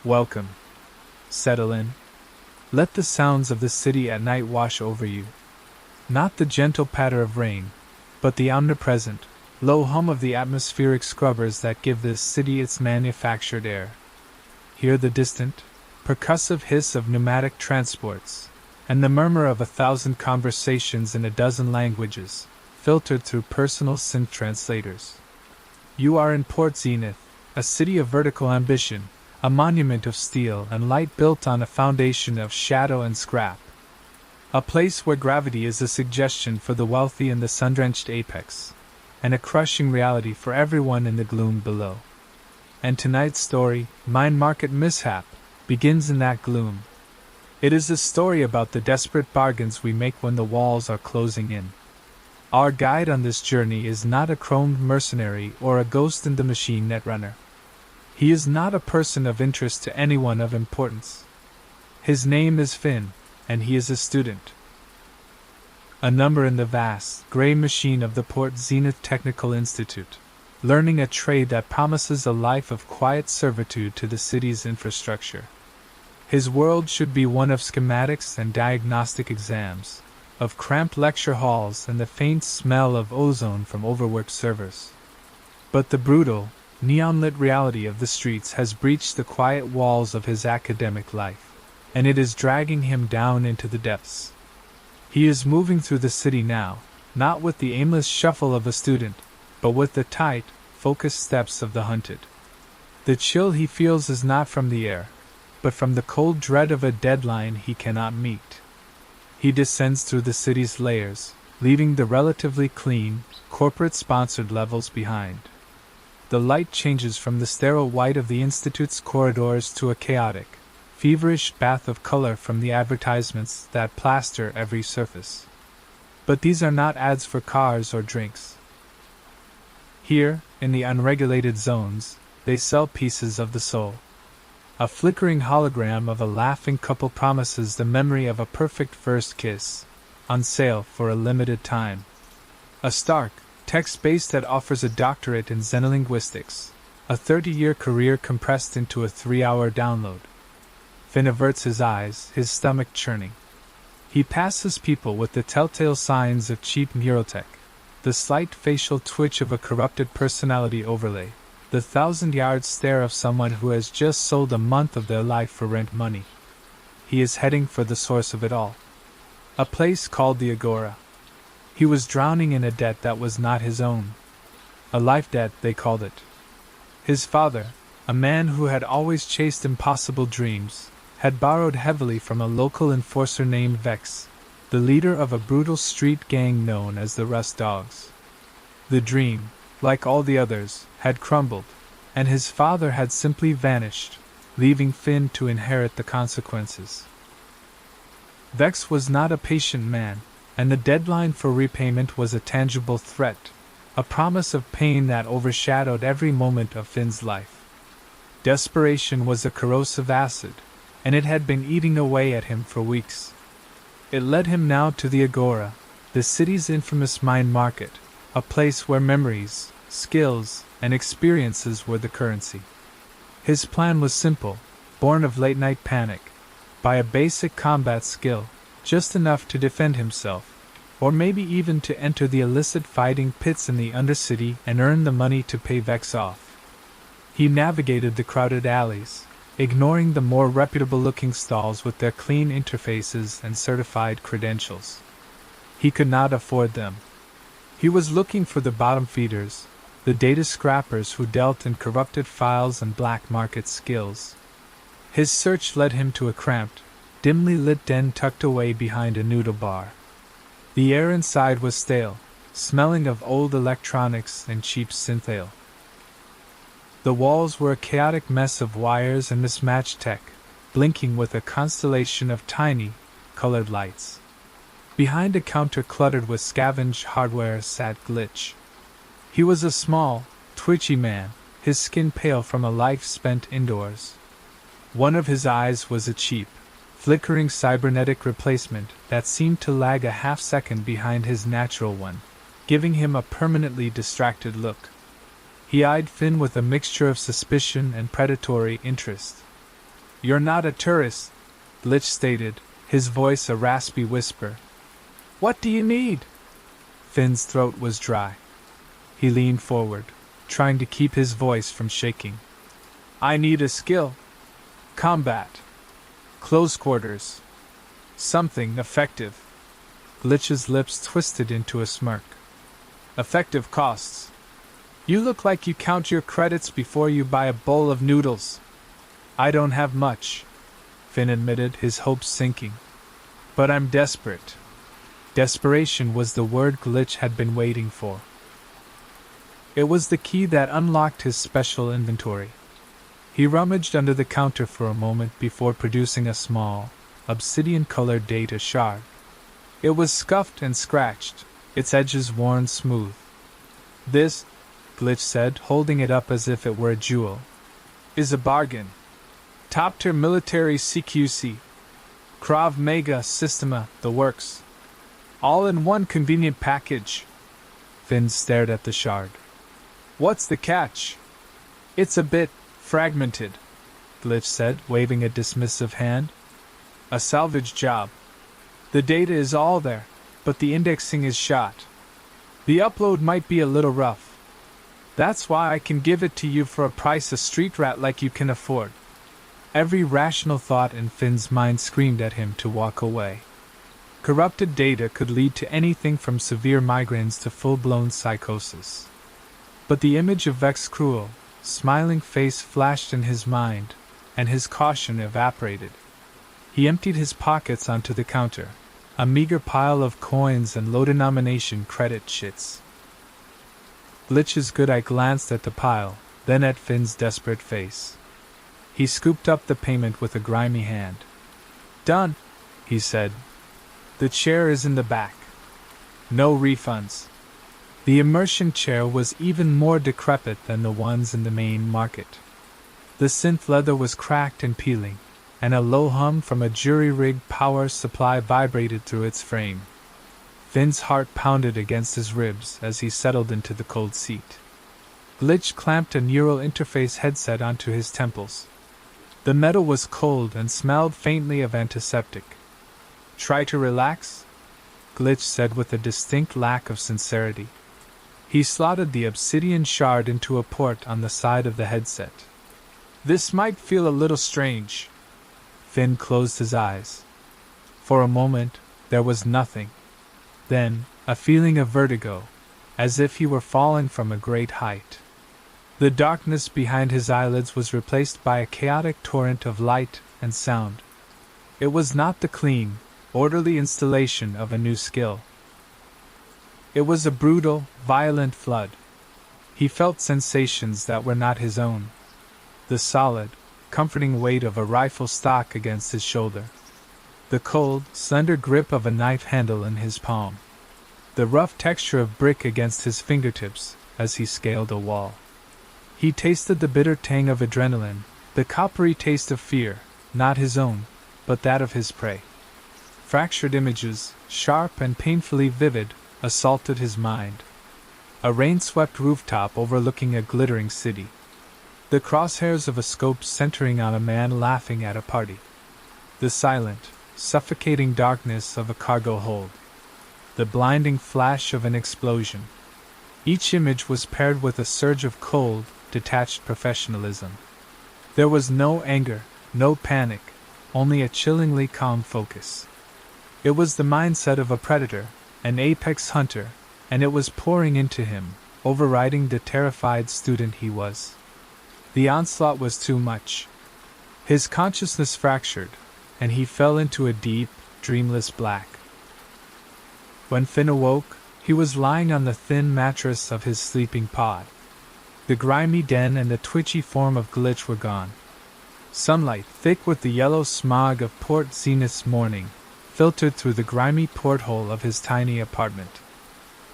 Welcome. Settle in. Let the sounds of the city at night wash over you. Not the gentle patter of rain, but the omnipresent, low hum of the atmospheric scrubbers that give this city its manufactured air. Hear the distant, percussive hiss of pneumatic transports, and the murmur of 1,000 conversations in 12 languages, filtered through personal synth translators. You are in Port Zenith, a city of vertical ambition, a monument of steel and light built on a foundation of shadow and scrap. A place where gravity is a suggestion for the wealthy in the sun-drenched apex, and a crushing reality for everyone in the gloom below. And tonight's story, Mine Market Mishap, begins in that gloom. It is a story about the desperate bargains we make when the walls are closing in. Our guide on this journey is not a chromed mercenary or a ghost in the machine netrunner. He is not a person of interest to anyone of importance. His name is Finn, and he is a student. A number in the vast, gray machine of the Port Zenith Technical Institute, learning a trade that promises a life of quiet servitude to the city's infrastructure. His world should be one of schematics and diagnostic exams, of cramped lecture halls and the faint smell of ozone from overworked servers. But the brutal, neon-lit reality of the streets has breached the quiet walls of his academic life, and it is dragging him down into the depths. He is moving through the city now, not with the aimless shuffle of a student, but with the tight, focused steps of the hunted. The chill he feels is not from the air, but from the cold dread of a deadline he cannot meet. He descends through the city's layers, leaving the relatively clean, corporate-sponsored levels behind. The light changes from the sterile white of the Institute's corridors to a chaotic, feverish bath of color from the advertisements that plaster every surface. But these are not ads for cars or drinks. Here, in the unregulated zones, they sell pieces of the soul. A flickering hologram of a laughing couple promises the memory of a perfect first kiss, on sale for a limited time. A stark, text-based that offers a doctorate in xenolinguistics, a 30-year career compressed into a 3-hour download. Finn averts his eyes, his stomach churning. He passes people with the telltale signs of cheap neurotech, the slight facial twitch of a corrupted personality overlay, the 1,000-yard stare of someone who has just sold a month of their life for rent money. He is heading for the source of it all. A place called the Agora. He was drowning in a debt that was not his own. A life debt, they called it. His father, a man who had always chased impossible dreams, had borrowed heavily from a local enforcer named Vex, the leader of a brutal street gang known as the Rust Dogs. The dream, like all the others, had crumbled, and his father had simply vanished, leaving Finn to inherit the consequences. Vex was not a patient man, and the deadline for repayment was a tangible threat, a promise of pain that overshadowed every moment of Finn's life. Desperation was a corrosive acid, and it had been eating away at him for weeks. It led him now to the Agora, the city's infamous mine market, a place where memories, skills, and experiences were the currency. His plan was simple, born of late-night panic, by a basic combat skill, just enough to defend himself, or maybe even to enter the illicit fighting pits in the Undercity and earn the money to pay Vex off. He navigated the crowded alleys, ignoring the more reputable-looking stalls with their clean interfaces and certified credentials. He could not afford them. He was looking for the bottom feeders, the data scrappers who dealt in corrupted files and black market skills. His search led him to a cramped, dimly lit den tucked away behind a noodle bar. The air inside was stale, smelling of old electronics and cheap synth ale. The walls were a chaotic mess of wires and mismatched tech, blinking with a constellation of tiny, colored lights. Behind a counter cluttered with scavenged hardware sat Glitch. He was a small, twitchy man, his skin pale from a life spent indoors. One of his eyes was a cheap, flickering cybernetic replacement that seemed to lag a half-second behind his natural one, giving him a permanently distracted look. He eyed Finn with a mixture of suspicion and predatory interest. You're not a tourist, Glitch stated, his voice a raspy whisper. What do you need? Finn's throat was dry. He leaned forward, trying to keep his voice from shaking. I need a skill. Combat. Close quarters. Something effective. Glitch's lips twisted into a smirk. Effective costs. You look like you count your credits before you buy a bowl of noodles. I don't have much, Finn admitted, his hopes sinking. But I'm desperate. Desperation was the word Glitch had been waiting for. It was the key that unlocked his special inventory. He rummaged under the counter for a moment before producing a small, obsidian-colored data shard. It was scuffed and scratched, its edges worn smooth. This, Glitch said, holding it up as if it were a jewel, is a bargain. Top-tier military CQC. Krav Maga Systema, the works. All in one convenient package. Finn stared at the shard. What's the catch? It's a bit fragmented, Glitch said, waving a dismissive hand. A salvage job. The data is all there, but the indexing is shot. The upload might be a little rough. That's why I can give it to you for a price a street rat like you can afford. Every rational thought in Finn's mind screamed at him to walk away. Corrupted data could lead to anything from severe migraines to full-blown psychosis. But the image of Vex's cruel, smiling face flashed in his mind, and his caution evaporated. He emptied his pockets onto the counter, a meager pile of coins and low-denomination credit chits. Glitch's good eye glanced at the pile, then at Finn's desperate face. He scooped up the payment with a grimy hand. Done, he said. The chair is in the back. No refunds. The immersion chair was even more decrepit than the ones in the main market. The synth leather was cracked and peeling, and a low hum from a jury-rigged power supply vibrated through its frame. Finn's heart pounded against his ribs as he settled into the cold seat. Glitch clamped a neural interface headset onto his temples. The metal was cold and smelled faintly of antiseptic. Try to relax? Glitch said with a distinct lack of sincerity. He slotted the obsidian shard into a port on the side of the headset. This might feel a little strange. Finn closed his eyes. For a moment, there was nothing. Then, a feeling of vertigo, as if he were falling from a great height. The darkness behind his eyelids was replaced by a chaotic torrent of light and sound. It was not the clean, orderly installation of a new skill. It was a brutal, violent flood. He felt sensations that were not his own. The solid, comforting weight of a rifle stock against his shoulder. The cold, slender grip of a knife handle in his palm. The rough texture of brick against his fingertips as he scaled a wall. He tasted the bitter tang of adrenaline, the coppery taste of fear, not his own, but that of his prey. Fractured images, sharp and painfully vivid, assaulted his mind. A rain-swept rooftop overlooking a glittering city. The crosshairs of a scope centering on a man laughing at a party. The silent, suffocating darkness of a cargo hold. The blinding flash of an explosion. Each image was paired with a surge of cold, detached professionalism. There was no anger, no panic, only a chillingly calm focus. It was the mindset of a predator, an apex hunter, and it was pouring into him, overriding the terrified student he was. The onslaught was too much. His consciousness fractured, and he fell into a deep, dreamless black. When Finn awoke, he was lying on the thin mattress of his sleeping pod. The grimy den and the twitchy form of Glitch were gone. Sunlight, thick with the yellow smog of Port Zenith's morning, filtered through the grimy porthole of his tiny apartment.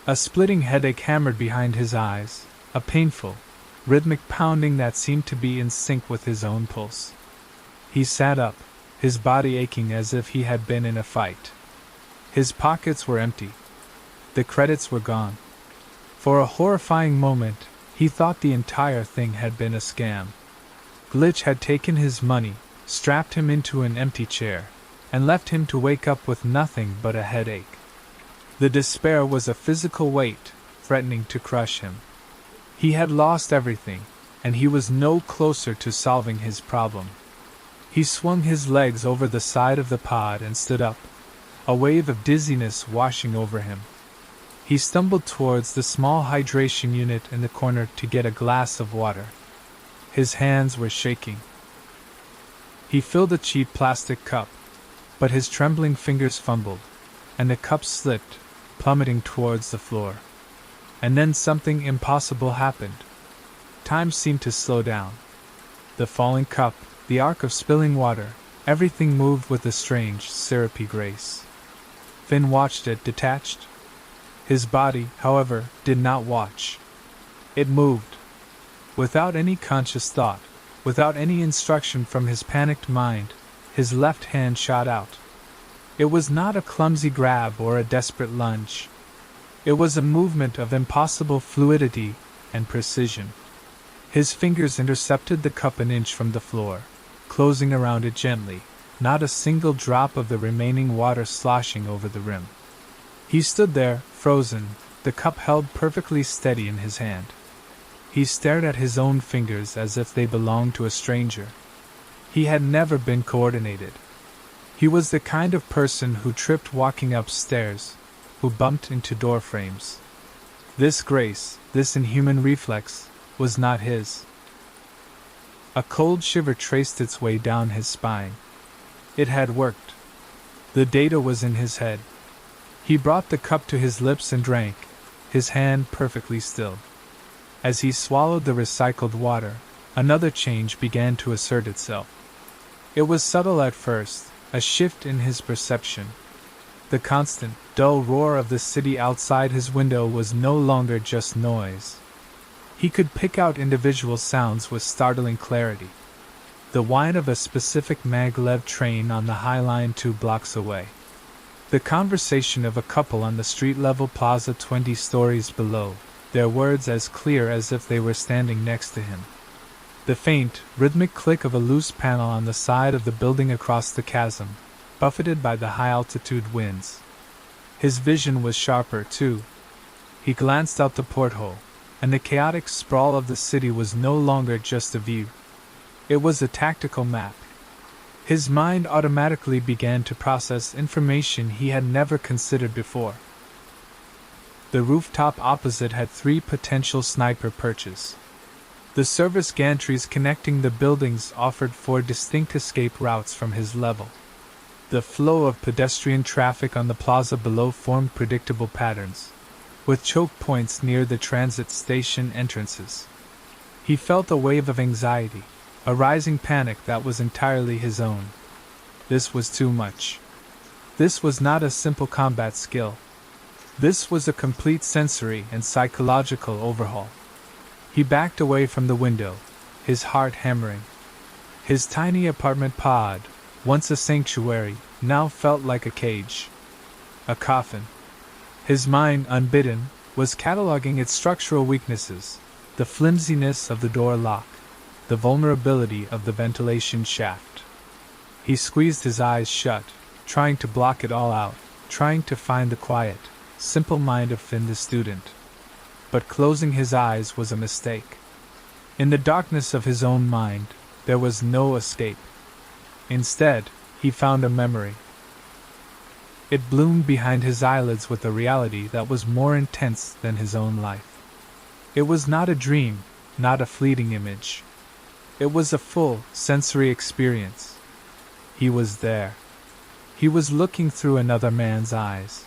A splitting headache hammered behind his eyes, a painful, rhythmic pounding that seemed to be in sync with his own pulse. He sat up, his body aching as if he had been in a fight. His pockets were empty. The credits were gone. For a horrifying moment, he thought the entire thing had been a scam. Glitch had taken his money, strapped him into an empty chair, and left him to wake up with nothing but a headache. The despair was a physical weight, threatening to crush him. He had lost everything, and he was no closer to solving his problem. He swung his legs over the side of the pod and stood up, a wave of dizziness washing over him. He stumbled towards the small hydration unit in the corner to get a glass of water. His hands were shaking. He filled a cheap plastic cup, but his trembling fingers fumbled, and the cup slipped, plummeting towards the floor. And then something impossible happened. Time seemed to slow down. The falling cup, the arc of spilling water, everything moved with a strange, syrupy grace. Finn watched it detached. His body, however, did not watch. It moved. Without any conscious thought, without any instruction from his panicked mind, his left hand shot out. It was not a clumsy grab or a desperate lunge. It was a movement of impossible fluidity and precision. His fingers intercepted the cup an inch from the floor, closing around it gently, not a single drop of the remaining water sloshing over the rim. He stood there, frozen, the cup held perfectly steady in his hand. He stared at his own fingers as if they belonged to a stranger. He had never been coordinated. He was the kind of person who tripped walking upstairs, who bumped into door frames. This grace, this inhuman reflex, was not his. A cold shiver traced its way down his spine. It had worked. The data was in his head. He brought the cup to his lips and drank, his hand perfectly still. As he swallowed the recycled water, another change began to assert itself. It was subtle at first, a shift in his perception. The constant, dull roar of the city outside his window was no longer just noise. He could pick out individual sounds with startling clarity. The whine of a specific maglev train on the High Line 2 blocks away. The conversation of a couple on the street-level plaza 20 stories below, their words as clear as if they were standing next to him. The faint, rhythmic click of a loose panel on the side of the building across the chasm, buffeted by the high-altitude winds. His vision was sharper, too. He glanced out the porthole, and the chaotic sprawl of the city was no longer just a view. It was a tactical map. His mind automatically began to process information he had never considered before. The rooftop opposite had 3 potential sniper perches. The service gantries connecting the buildings offered 4 distinct escape routes from his level. The flow of pedestrian traffic on the plaza below formed predictable patterns, with choke points near the transit station entrances. He felt a wave of anxiety, a rising panic that was entirely his own. This was too much. This was not a simple combat skill. This was a complete sensory and psychological overhaul. He backed away from the window, his heart hammering. His tiny apartment pod, once a sanctuary, now felt like a cage. A coffin. His mind, unbidden, was cataloging its structural weaknesses, the flimsiness of the door lock, the vulnerability of the ventilation shaft. He squeezed his eyes shut, trying to block it all out, trying to find the quiet, simple mind of Finn the student. But closing his eyes was a mistake. In the darkness of his own mind, there was no escape. Instead, he found a memory. It bloomed behind his eyelids with a reality that was more intense than his own life. It was not a dream, not a fleeting image. It was a full, sensory experience. He was there. He was looking through another man's eyes.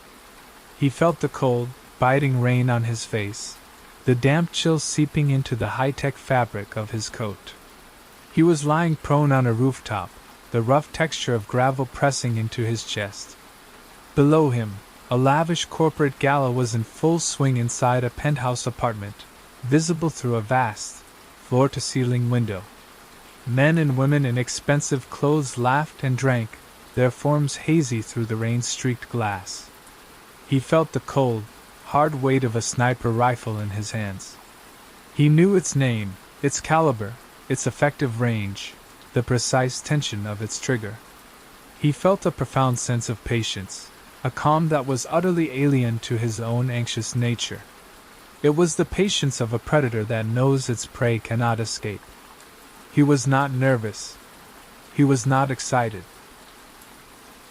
He felt the cold, biting rain on his face, the damp chill seeping into the high-tech fabric of his coat. He was lying prone on a rooftop, the rough texture of gravel pressing into his chest. Below him, a lavish corporate gala was in full swing inside a penthouse apartment, visible through a vast, floor-to-ceiling window. Men and women in expensive clothes laughed and drank, their forms hazy through the rain-streaked glass. He felt the cold, hard weight of a sniper rifle in his hands. He knew its name, its caliber, its effective range, the precise tension of its trigger. He felt a profound sense of patience, a calm that was utterly alien to his own anxious nature. It was the patience of a predator that knows its prey cannot escape. He was not nervous. He was not excited.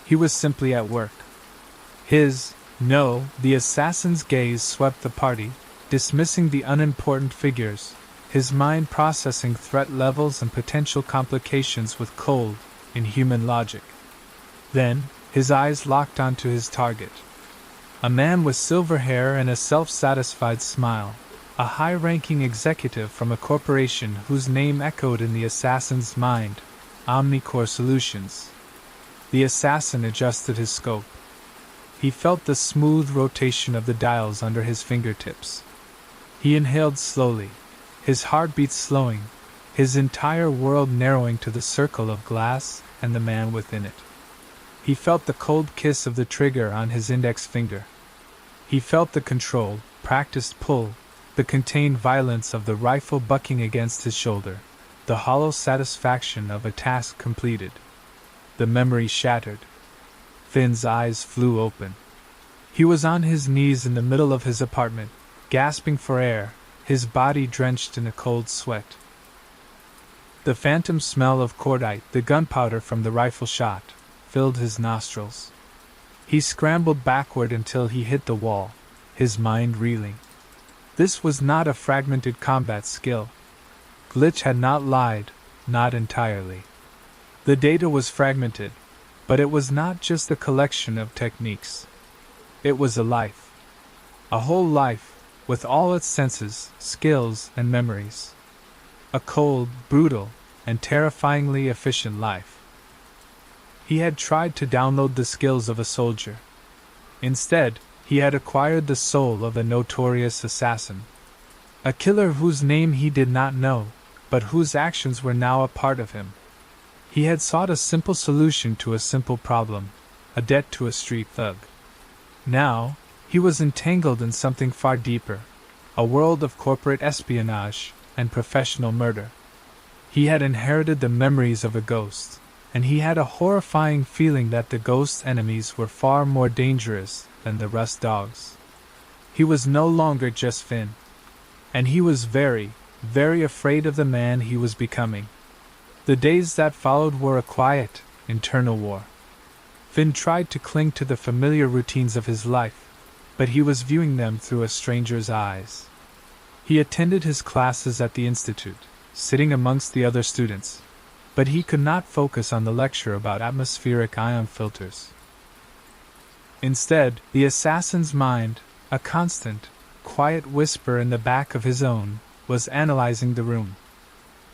He was simply at work. The assassin's gaze swept the party, dismissing the unimportant figures, his mind processing threat levels and potential complications with cold, inhuman logic. Then, his eyes locked onto his target. A man with silver hair and a self-satisfied smile, a high-ranking executive from a corporation whose name echoed in the assassin's mind, Omnicore Solutions. The assassin adjusted his scope. He felt the smooth rotation of the dials under his fingertips. He inhaled slowly, his heartbeat slowing, his entire world narrowing to the circle of glass and the man within it. He felt the cold kiss of the trigger on his index finger. He felt the controlled, practiced pull, the contained violence of the rifle bucking against his shoulder, the hollow satisfaction of a task completed. The memory shattered. Finn's eyes flew open. He was on his knees in the middle of his apartment, gasping for air, his body drenched in a cold sweat. The phantom smell of cordite, the gunpowder from the rifle shot, filled his nostrils. He scrambled backward until he hit the wall, his mind reeling. This was not a fragmented combat skill. Glitch had not lied, not entirely. The data was fragmented, but it was not just a collection of techniques. It was a life. A whole life, with all its senses, skills, and memories. A cold, brutal, and terrifyingly efficient life. He had tried to download the skills of a soldier. Instead, he had acquired the soul of a notorious assassin. A killer whose name he did not know, but whose actions were now a part of him. He had sought a simple solution to a simple problem, a debt to a street thug. Now, he was entangled in something far deeper, a world of corporate espionage and professional murder. He had inherited the memories of a ghost, and he had a horrifying feeling that the ghost's enemies were far more dangerous than the Rust dogs. He was no longer just Finn. And he was very, very afraid of the man he was becoming. The days that followed were a quiet, internal war. Finn tried to cling to the familiar routines of his life, but he was viewing them through a stranger's eyes. He attended his classes at the institute, sitting amongst the other students, but he could not focus on the lecture about atmospheric ion filters. Instead, the assassin's mind, a constant, quiet whisper in the back of his own, was analyzing the room.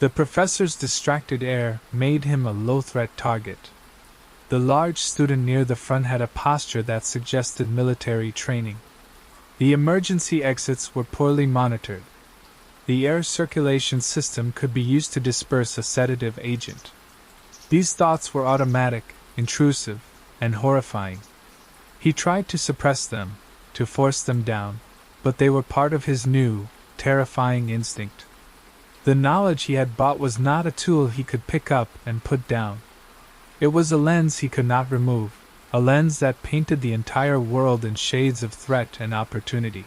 The professor's distracted air made him a low-threat target. The large student near the front had a posture that suggested military training. The emergency exits were poorly monitored. The air circulation system could be used to disperse a sedative agent. These thoughts were automatic, intrusive, and horrifying. He tried to suppress them, to force them down, but they were part of his new, terrifying instinct. The knowledge he had bought was not a tool he could pick up and put down. It was a lens he could not remove, a lens that painted the entire world in shades of threat and opportunity.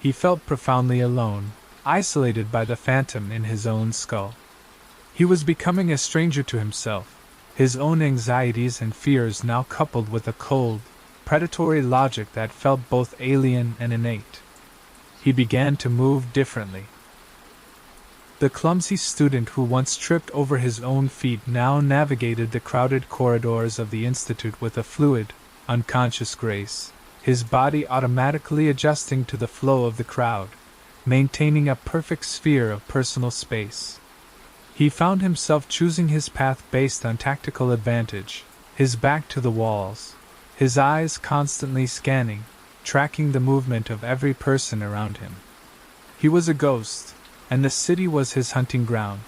He felt profoundly alone, isolated by the phantom in his own skull. He was becoming a stranger to himself, his own anxieties and fears now coupled with a cold, predatory logic that felt both alien and innate. He began to move differently. The clumsy student who once tripped over his own feet now navigated the crowded corridors of the institute with a fluid, unconscious grace, his body automatically adjusting to the flow of the crowd, maintaining a perfect sphere of personal space. He found himself choosing his path based on tactical advantage, his back to the walls, his eyes constantly scanning, tracking the movement of every person around him. He was a ghost, and the city was his hunting ground.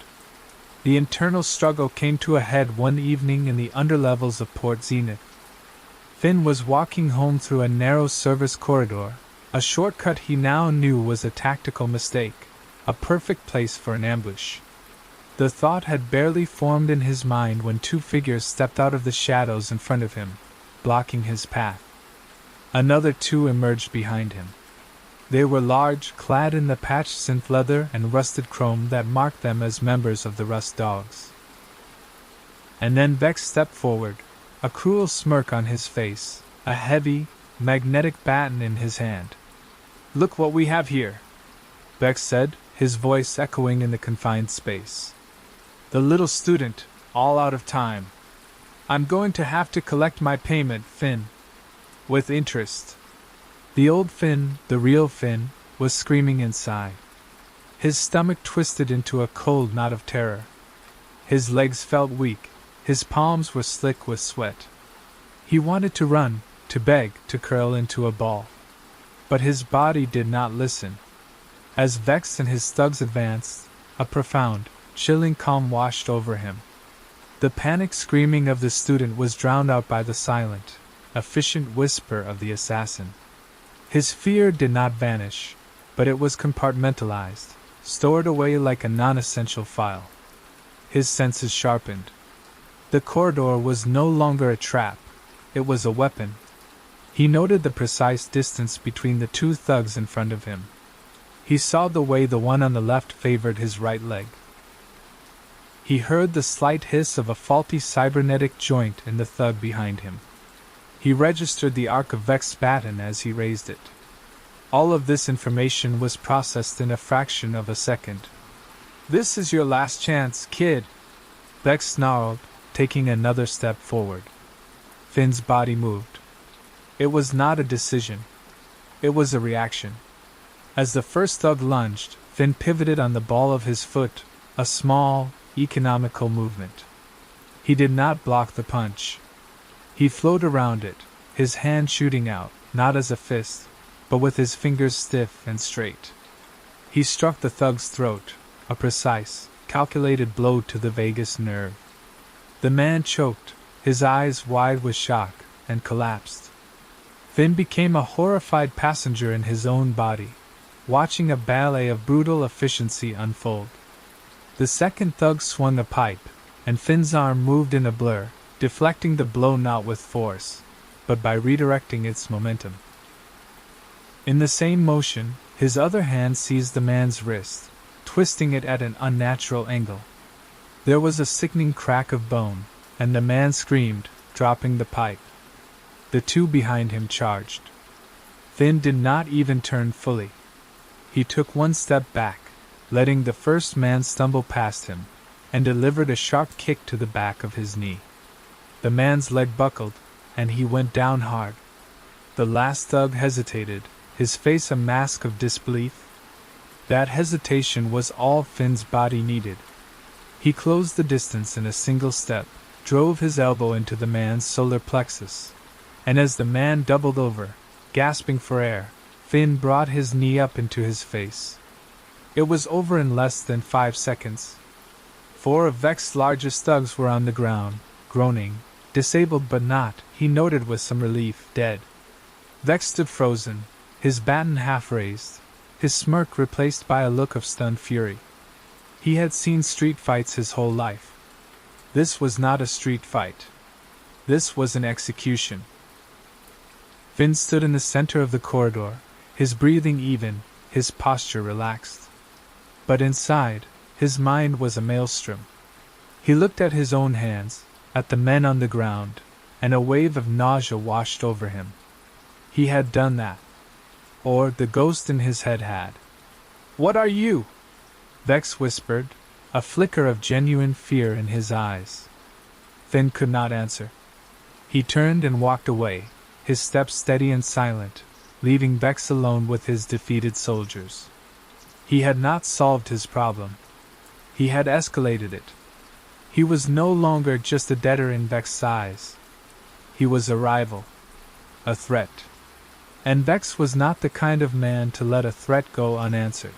The internal struggle came to a head one evening in the underlevels of Port Zenith. Finn was walking home through a narrow service corridor, a shortcut he now knew was a tactical mistake, a perfect place for an ambush. The thought had barely formed in his mind when two figures stepped out of the shadows in front of him, blocking his path. Another two emerged behind him. They were large, clad in the patched synth leather and rusted chrome that marked them as members of the Rust Dogs. And then Vex stepped forward, a cruel smirk on his face, a heavy, magnetic baton in his hand. "Look what we have here," Vex said, his voice echoing in the confined space. "The little student, all out of time. I'm going to have to collect my payment, Finn. With interest." The old Finn, the real Finn, was screaming inside. His stomach twisted into a cold knot of terror. His legs felt weak, his palms were slick with sweat. He wanted to run, to beg, to curl into a ball. But his body did not listen. As Vex and his thugs advanced, a profound, chilling calm washed over him. The panicked screaming of the student was drowned out by the silent, efficient whisper of the assassin. His fear did not vanish, but it was compartmentalized, stored away like a non-essential file. His senses sharpened. The corridor was no longer a trap, it was a weapon. He noted the precise distance between the two thugs in front of him. He saw the way the one on the left favored his right leg. He heard the slight hiss of a faulty cybernetic joint in the thug behind him. He registered the arc of Vex's baton as he raised it. All of this information was processed in a fraction of a second. "This is your last chance, kid," Vex snarled, taking another step forward. Finn's body moved. It was not a decision. It was a reaction. As the first thug lunged, Finn pivoted on the ball of his foot, a small, economical movement. He did not block the punch. He flowed around it, his hand shooting out, not as a fist, but with his fingers stiff and straight. He struck the thug's throat, a precise, calculated blow to the vagus nerve. The man choked, his eyes wide with shock, and collapsed. Finn became a horrified passenger in his own body, watching a ballet of brutal efficiency unfold. The second thug swung a pipe, and Finn's arm moved in a blur, deflecting the blow not with force, but by redirecting its momentum. In the same motion, his other hand seized the man's wrist, twisting it at an unnatural angle. There was a sickening crack of bone, and the man screamed, dropping the pipe. The two behind him charged. Finn did not even turn fully. He took one step back, letting the first man stumble past him, and delivered a sharp kick to the back of his knee. The man's leg buckled, and he went down hard. The last thug hesitated, his face a mask of disbelief. That hesitation was all Finn's body needed. He closed the distance in a single step, drove his elbow into the man's solar plexus, and as the man doubled over, gasping for air, Finn brought his knee up into his face. It was over in less than 5 seconds. 4 of Vex's largest thugs were on the ground, groaning, disabled but not, he noted with some relief, dead. Vex stood frozen, his baton half raised, his smirk replaced by a look of stunned fury. He had seen street fights his whole life. This was not a street fight. This was an execution. Finn stood in the center of the corridor, his breathing even, his posture relaxed. But inside, his mind was a maelstrom. He looked at his own hands, at the men on the ground, and a wave of nausea washed over him. He had done that. Or the ghost in his head had. "What are you?" Vex whispered, a flicker of genuine fear in his eyes. Finn could not answer. He turned and walked away, his steps steady and silent, leaving Vex alone with his defeated soldiers. He had not solved his problem. He had escalated it. He was no longer just a debtor in Vex's eyes. He was a rival. A threat. And Vex was not the kind of man to let a threat go unanswered.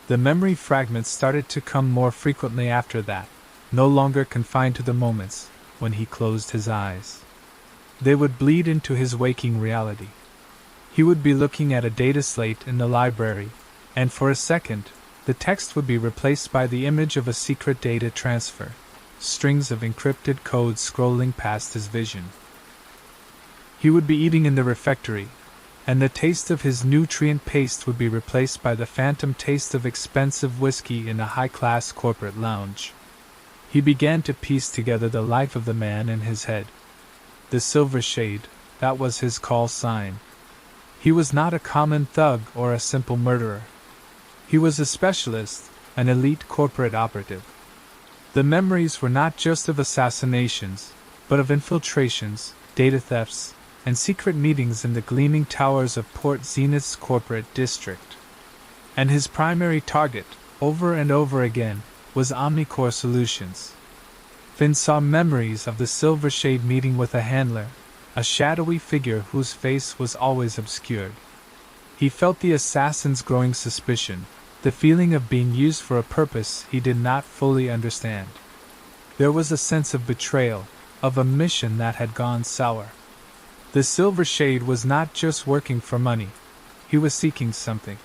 The memory fragments started to come more frequently after that, no longer confined to the moments when he closed his eyes. They would bleed into his waking reality. He would be looking at a data slate in the library, and for a second, the text would be replaced by the image of a secret data transfer, strings of encrypted code scrolling past his vision. He would be eating in the refectory, and the taste of his nutrient paste would be replaced by the phantom taste of expensive whiskey in a high-class corporate lounge. He began to piece together the life of the man in his head. The Silver Shade, that was his call sign. He was not a common thug or a simple murderer. He was a specialist, an elite corporate operative. The memories were not just of assassinations, but of infiltrations, data thefts, and secret meetings in the gleaming towers of Port Zenith's corporate district. And his primary target, over and over again, was Omnicore Solutions. Finn saw memories of the Silver Shade meeting with a handler, a shadowy figure whose face was always obscured. He felt the assassin's growing suspicion, the feeling of being used for a purpose he did not fully understand. There was a sense of betrayal, of a mission that had gone sour. The Silver Shade was not just working for money. He was seeking something.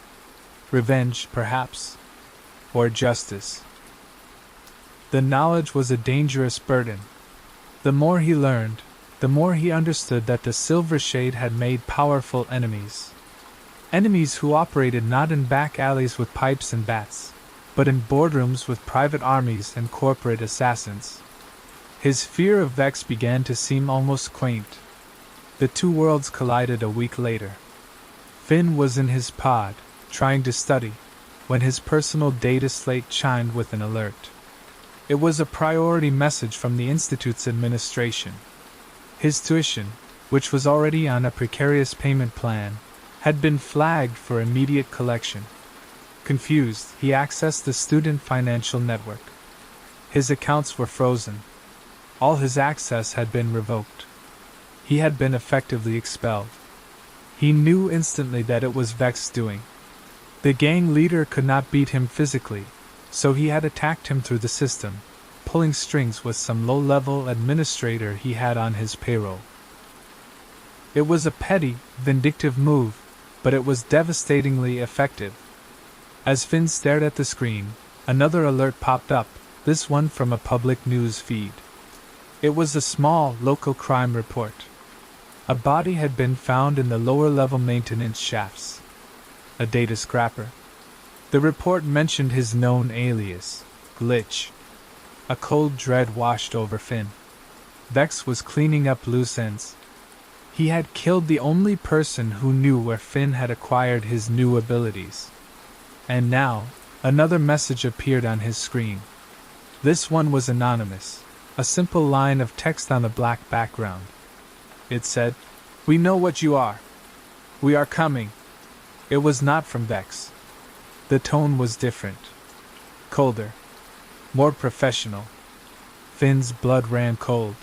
Revenge, perhaps. Or justice. The knowledge was a dangerous burden. The more he learned, the more he understood that the Silver Shade had made powerful enemies. Enemies who operated not in back alleys with pipes and bats, but in boardrooms with private armies and corporate assassins. His fear of Vex began to seem almost quaint. The two worlds collided a week later. Finn was in his pod, trying to study, when his personal data slate chimed with an alert. It was a priority message from the Institute's administration. His tuition, which was already on a precarious payment plan, had been flagged for immediate collection. Confused, he accessed the student financial network. His accounts were frozen. All his access had been revoked. He had been effectively expelled. He knew instantly that it was Vex's doing. The gang leader could not beat him physically, so he had attacked him through the system, pulling strings with some low-level administrator he had on his payroll. It was a petty, vindictive move, but it was devastatingly effective. As Finn stared at the screen, another alert popped up, this one from a public news feed. It was a small, local crime report. A body had been found in the lower-level maintenance shafts. A data scrapper. The report mentioned his known alias, Glitch. A cold dread washed over Finn. Vex was cleaning up loose ends. He had killed the only person who knew where Finn had acquired his new abilities. And now, another message appeared on his screen. This one was anonymous, a simple line of text on a black background. It said, "We know what you are. We are coming." It was not from Vex. The tone was different. Colder. More professional. Finn's blood ran cold.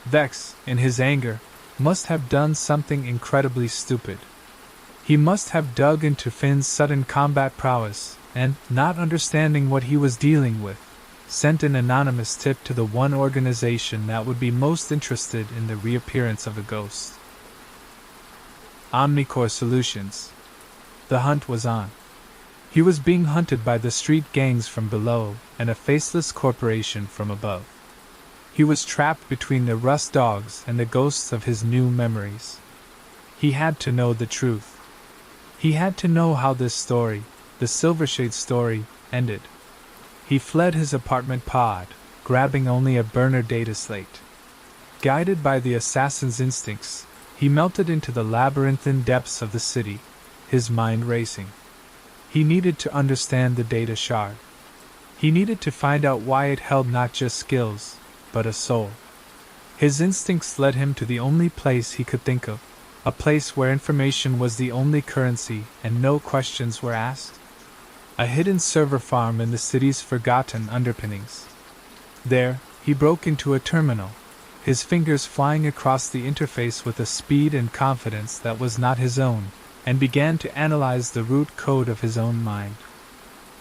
Vex, in his anger, must have done something incredibly stupid. He must have dug into Finn's sudden combat prowess, and, not understanding what he was dealing with, sent an anonymous tip to the one organization that would be most interested in the reappearance of a ghost. Omnicore Solutions. The hunt was on. He was being hunted by the street gangs from below and a faceless corporation from above. He was trapped between the rust dogs and the ghosts of his new memories. He had to know the truth. He had to know how this story, the Silvershade story, ended. He fled his apartment pod, grabbing only a burner data slate. Guided by the assassin's instincts, he melted into the labyrinthine depths of the city, his mind racing. He needed to understand the data shard. He needed to find out why it held not just skills, but a soul. His instincts led him to the only place he could think of, a place where information was the only currency and no questions were asked. A hidden server farm in the city's forgotten underpinnings. There, he broke into a terminal, his fingers flying across the interface with a speed and confidence that was not his own, and began to analyze the root code of his own mind.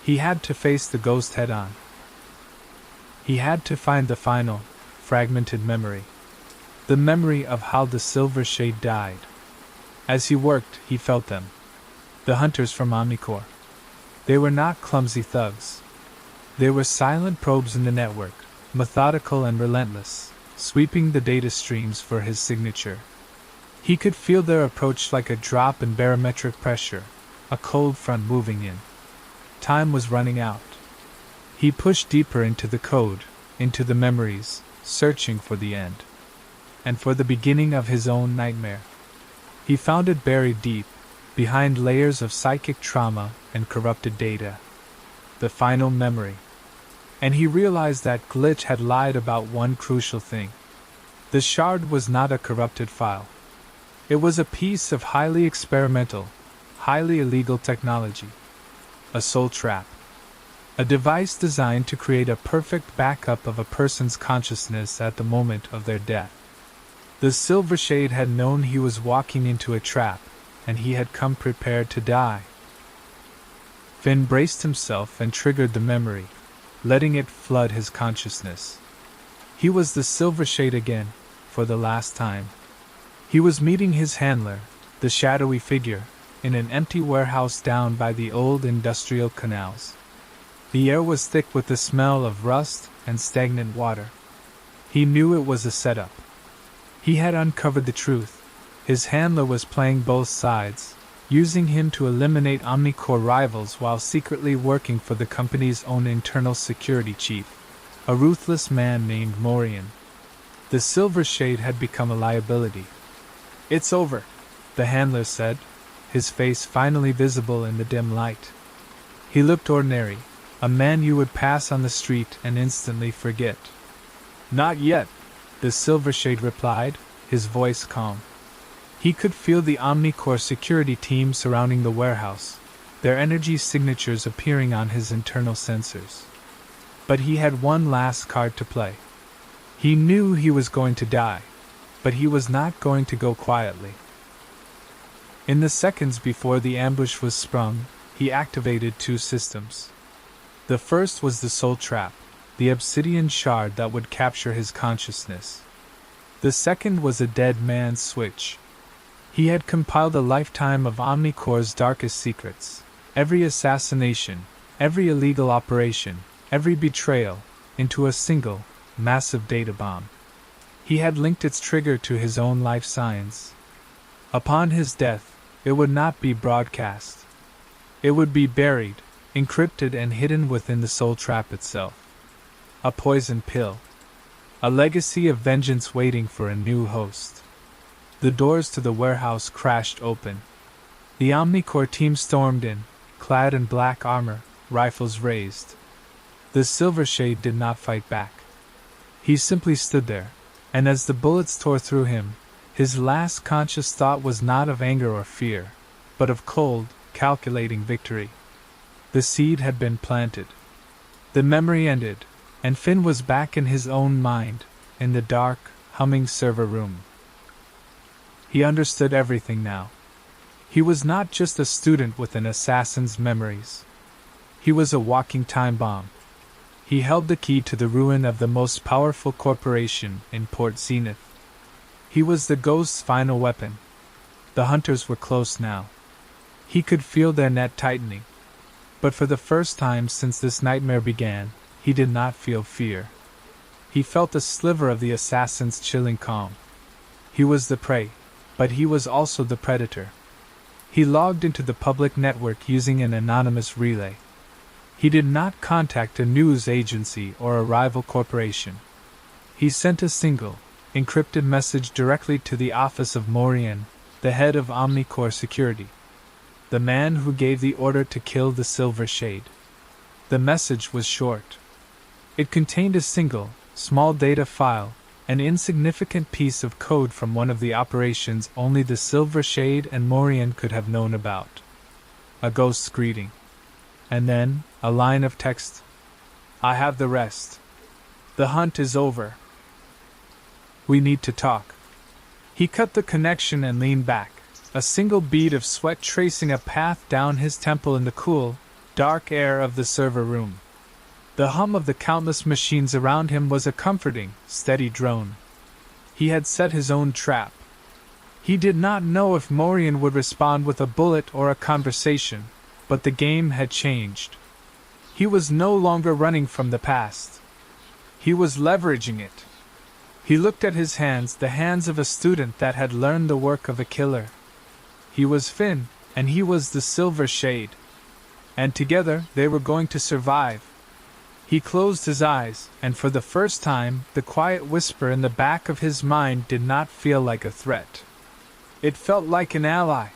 He had to face the ghost head-on. He had to find the final, fragmented memory. The memory of how the Silver Shade died. As he worked, he felt them. The hunters from Omnicore. They were not clumsy thugs. They were silent probes in the network, methodical and relentless, sweeping the data streams for his signature. He could feel their approach like a drop in barometric pressure, a cold front moving in. Time was running out. He pushed deeper into the code, into the memories, searching for the end. And for the beginning of his own nightmare. He found it buried deep, behind layers of psychic trauma and corrupted data. The final memory. And he realized that Glitch had lied about one crucial thing. The shard was not a corrupted file. It was a piece of highly experimental, highly illegal technology. A soul trap. A device designed to create a perfect backup of a person's consciousness at the moment of their death. The Silver Shade had known he was walking into a trap, and he had come prepared to die. Finn braced himself and triggered the memory, letting it flood his consciousness. He was the Silver Shade again, for the last time. He was meeting his handler, the shadowy figure, in an empty warehouse down by the old industrial canals. The air was thick with the smell of rust and stagnant water. He knew it was a setup. He had uncovered the truth. His handler was playing both sides, using him to eliminate Omnicore rivals while secretly working for the company's own internal security chief, a ruthless man named Morian. The Silver Shade had become a liability. "It's over," the handler said, his face finally visible in the dim light. He looked ordinary, a man you would pass on the street and instantly forget. "Not yet," the Silver Shade replied, his voice calm. He could feel the Omnicore security team surrounding the warehouse, their energy signatures appearing on his internal sensors. But he had one last card to play. He knew he was going to die, but he was not going to go quietly. In the seconds before the ambush was sprung, he activated two systems. The first was the soul trap, the obsidian shard that would capture his consciousness. The second was a dead man's switch. He had compiled a lifetime of Omnicore's darkest secrets, every assassination, every illegal operation, every betrayal, into a single, massive data bomb. He had linked its trigger to his own life signs. Upon his death, it would not be broadcast. It would be buried, encrypted and hidden within the soul trap itself. A poison pill. A legacy of vengeance waiting for a new host. The doors to the warehouse crashed open. The Omnicore team stormed in, clad in black armor, rifles raised. The Silver Shade did not fight back. He simply stood there, and as the bullets tore through him, his last conscious thought was not of anger or fear, but of cold, calculating victory. The seed had been planted. The memory ended, and Finn was back in his own mind, in the dark, humming server room. He understood everything now. He was not just a student with an assassin's memories. He was a walking time bomb. He held the key to the ruin of the most powerful corporation in Port Zenith. He was the Ghost's final weapon. The hunters were close now. He could feel their net tightening. But for the first time since this nightmare began, he did not feel fear. He felt a sliver of the assassin's chilling calm. He was the prey, but he was also the predator. He logged into the public network using an anonymous relay. He did not contact a news agency or a rival corporation. He sent a single, encrypted message directly to the office of Morian, the head of Omnicore Security, the man who gave the order to kill the Silver Shade. The message was short. It contained a single, small data file, an insignificant piece of code from one of the operations only the Silver Shade and Morian could have known about. A ghost's greeting. And then, a line of text. "I have the rest. The hunt is over. We need to talk." He cut the connection and leaned back, a single bead of sweat tracing a path down his temple in the cool, dark air of the server room. The hum of the countless machines around him was a comforting, steady drone. He had set his own trap. He did not know if Morian would respond with a bullet or a conversation, But the game had changed. He was no longer running from the past. He was leveraging it. He looked at his hands, the hands of a student that had learned the work of a killer. He was Finn, and he was the Silver Shade. And together they were going to survive. He closed his eyes, and for the first time, the quiet whisper in the back of his mind did not feel like a threat. It felt like an ally.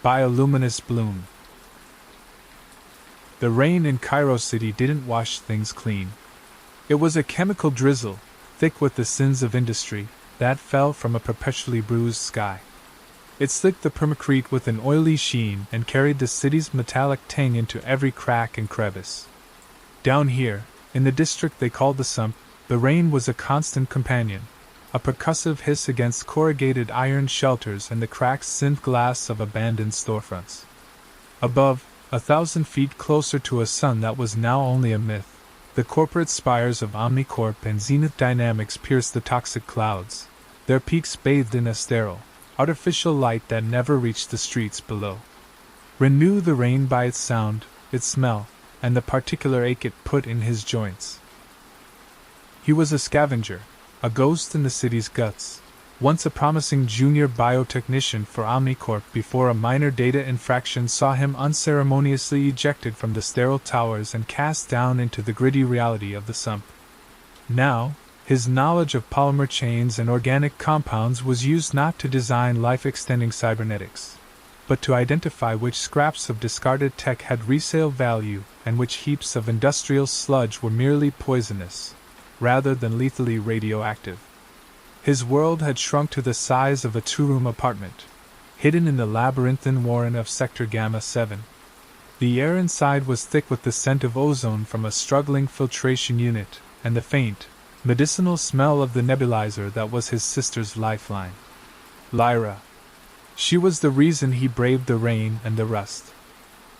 Bioluminescent bloom. The rain in Cairo City didn't wash things clean. It was a chemical drizzle, thick with the sins of industry, that fell from a perpetually bruised sky. It slicked the permacrete with an oily sheen and carried the city's metallic tang into every crack and crevice. Down here, in the district they called the Sump, the rain was a constant companion, a percussive hiss against corrugated iron shelters and the cracked synth glass of abandoned storefronts. Above, 1,000 feet closer to a sun that was now only a myth, the corporate spires of Omnicorp and Zenith Dynamics pierced the toxic clouds, their peaks bathed in a sterile, artificial light that never reached the streets below. Renew the rain by its sound, its smell, and the particular ache it put in his joints. He was a scavenger, a ghost in the city's guts, once a promising junior biotechnician for Omnicorp before a minor data infraction saw him unceremoniously ejected from the sterile towers and cast down into the gritty reality of the Sump. Now, his knowledge of polymer chains and organic compounds was used not to design life-extending cybernetics, but to identify which scraps of discarded tech had resale value and which heaps of industrial sludge were merely poisonous, rather than lethally radioactive. His world had shrunk to the size of a two-room apartment, hidden in the labyrinthine warren of Sector Gamma 7. The air inside was thick with the scent of ozone from a struggling filtration unit, and the faint, medicinal smell of the nebulizer that was his sister's lifeline. Lyra. She was the reason he braved the rain and the rust.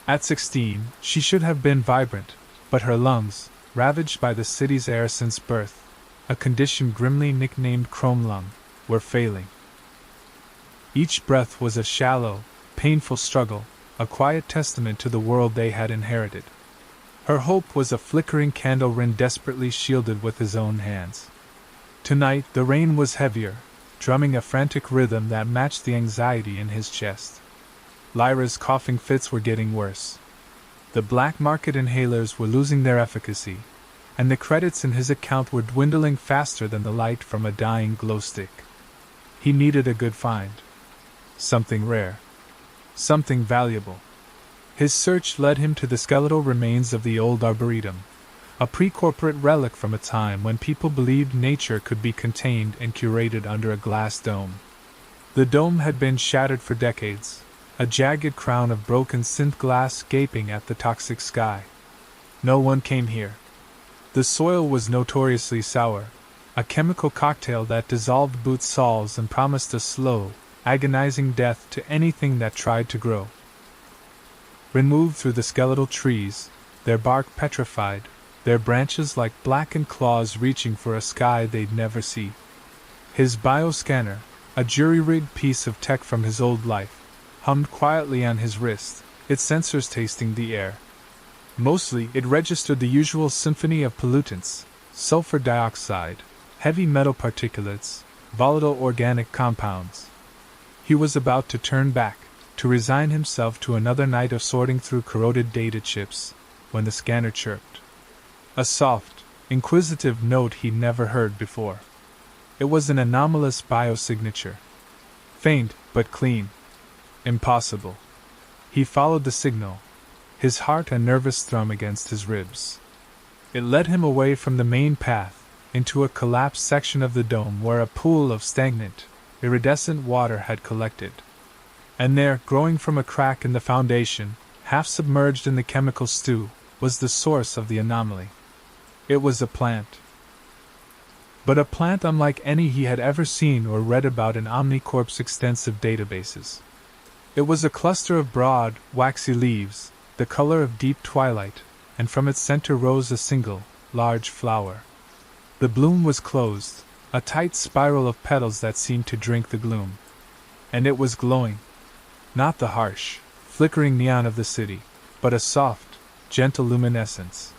At 16, she should have been vibrant, but her lungs, ravaged by the city's air since birth, a condition grimly nicknamed chrome lung, were failing. Each breath was a shallow, painful struggle, a quiet testament to the world they had inherited. Her hope was a flickering candle Rin desperately shielded with his own hands. Tonight the rain was heavier, drumming a frantic rhythm that matched the anxiety in his chest. Lyra's coughing fits were getting worse. The black market inhalers were losing their efficacy, and the credits in his account were dwindling faster than the light from a dying glow stick. He needed a good find. Something rare. Something valuable. His search led him to the skeletal remains of the old arboretum, a pre-corporate relic from a time when people believed nature could be contained and curated under a glass dome. The dome had been shattered for decades, a jagged crown of broken synth glass gaping at the toxic sky. No one came here. The soil was notoriously sour, a chemical cocktail that dissolved boot soles and promised a slow, agonizing death to anything that tried to grow. Rin moved through the skeletal trees, their bark petrified, their branches like blackened claws reaching for a sky they'd never see. His bioscanner, a jury-rigged piece of tech from his old life, hummed quietly on his wrist, its sensors tasting the air. Mostly, it registered the usual symphony of pollutants: sulfur dioxide, heavy metal particulates, volatile organic compounds. He was about to turn back, to resign himself to another night of sorting through corroded data chips, when the scanner chirped. A soft, inquisitive note he'd never heard before. It was an anomalous biosignature. Faint, but clean. Impossible. He followed the signal, his heart a nervous thrum against his ribs. It led him away from the main path, into a collapsed section of the dome where a pool of stagnant, iridescent water had collected. And there, growing from a crack in the foundation, half submerged in the chemical stew, was the source of the anomaly. It was a plant. But a plant unlike any he had ever seen or read about in Omnicorp's extensive databases. It was a cluster of broad, waxy leaves, the color of deep twilight, and from its center rose a single, large flower. The bloom was closed, a tight spiral of petals that seemed to drink the gloom. And it was glowing. Not the harsh, flickering neon of the city, but a soft, gentle luminescence.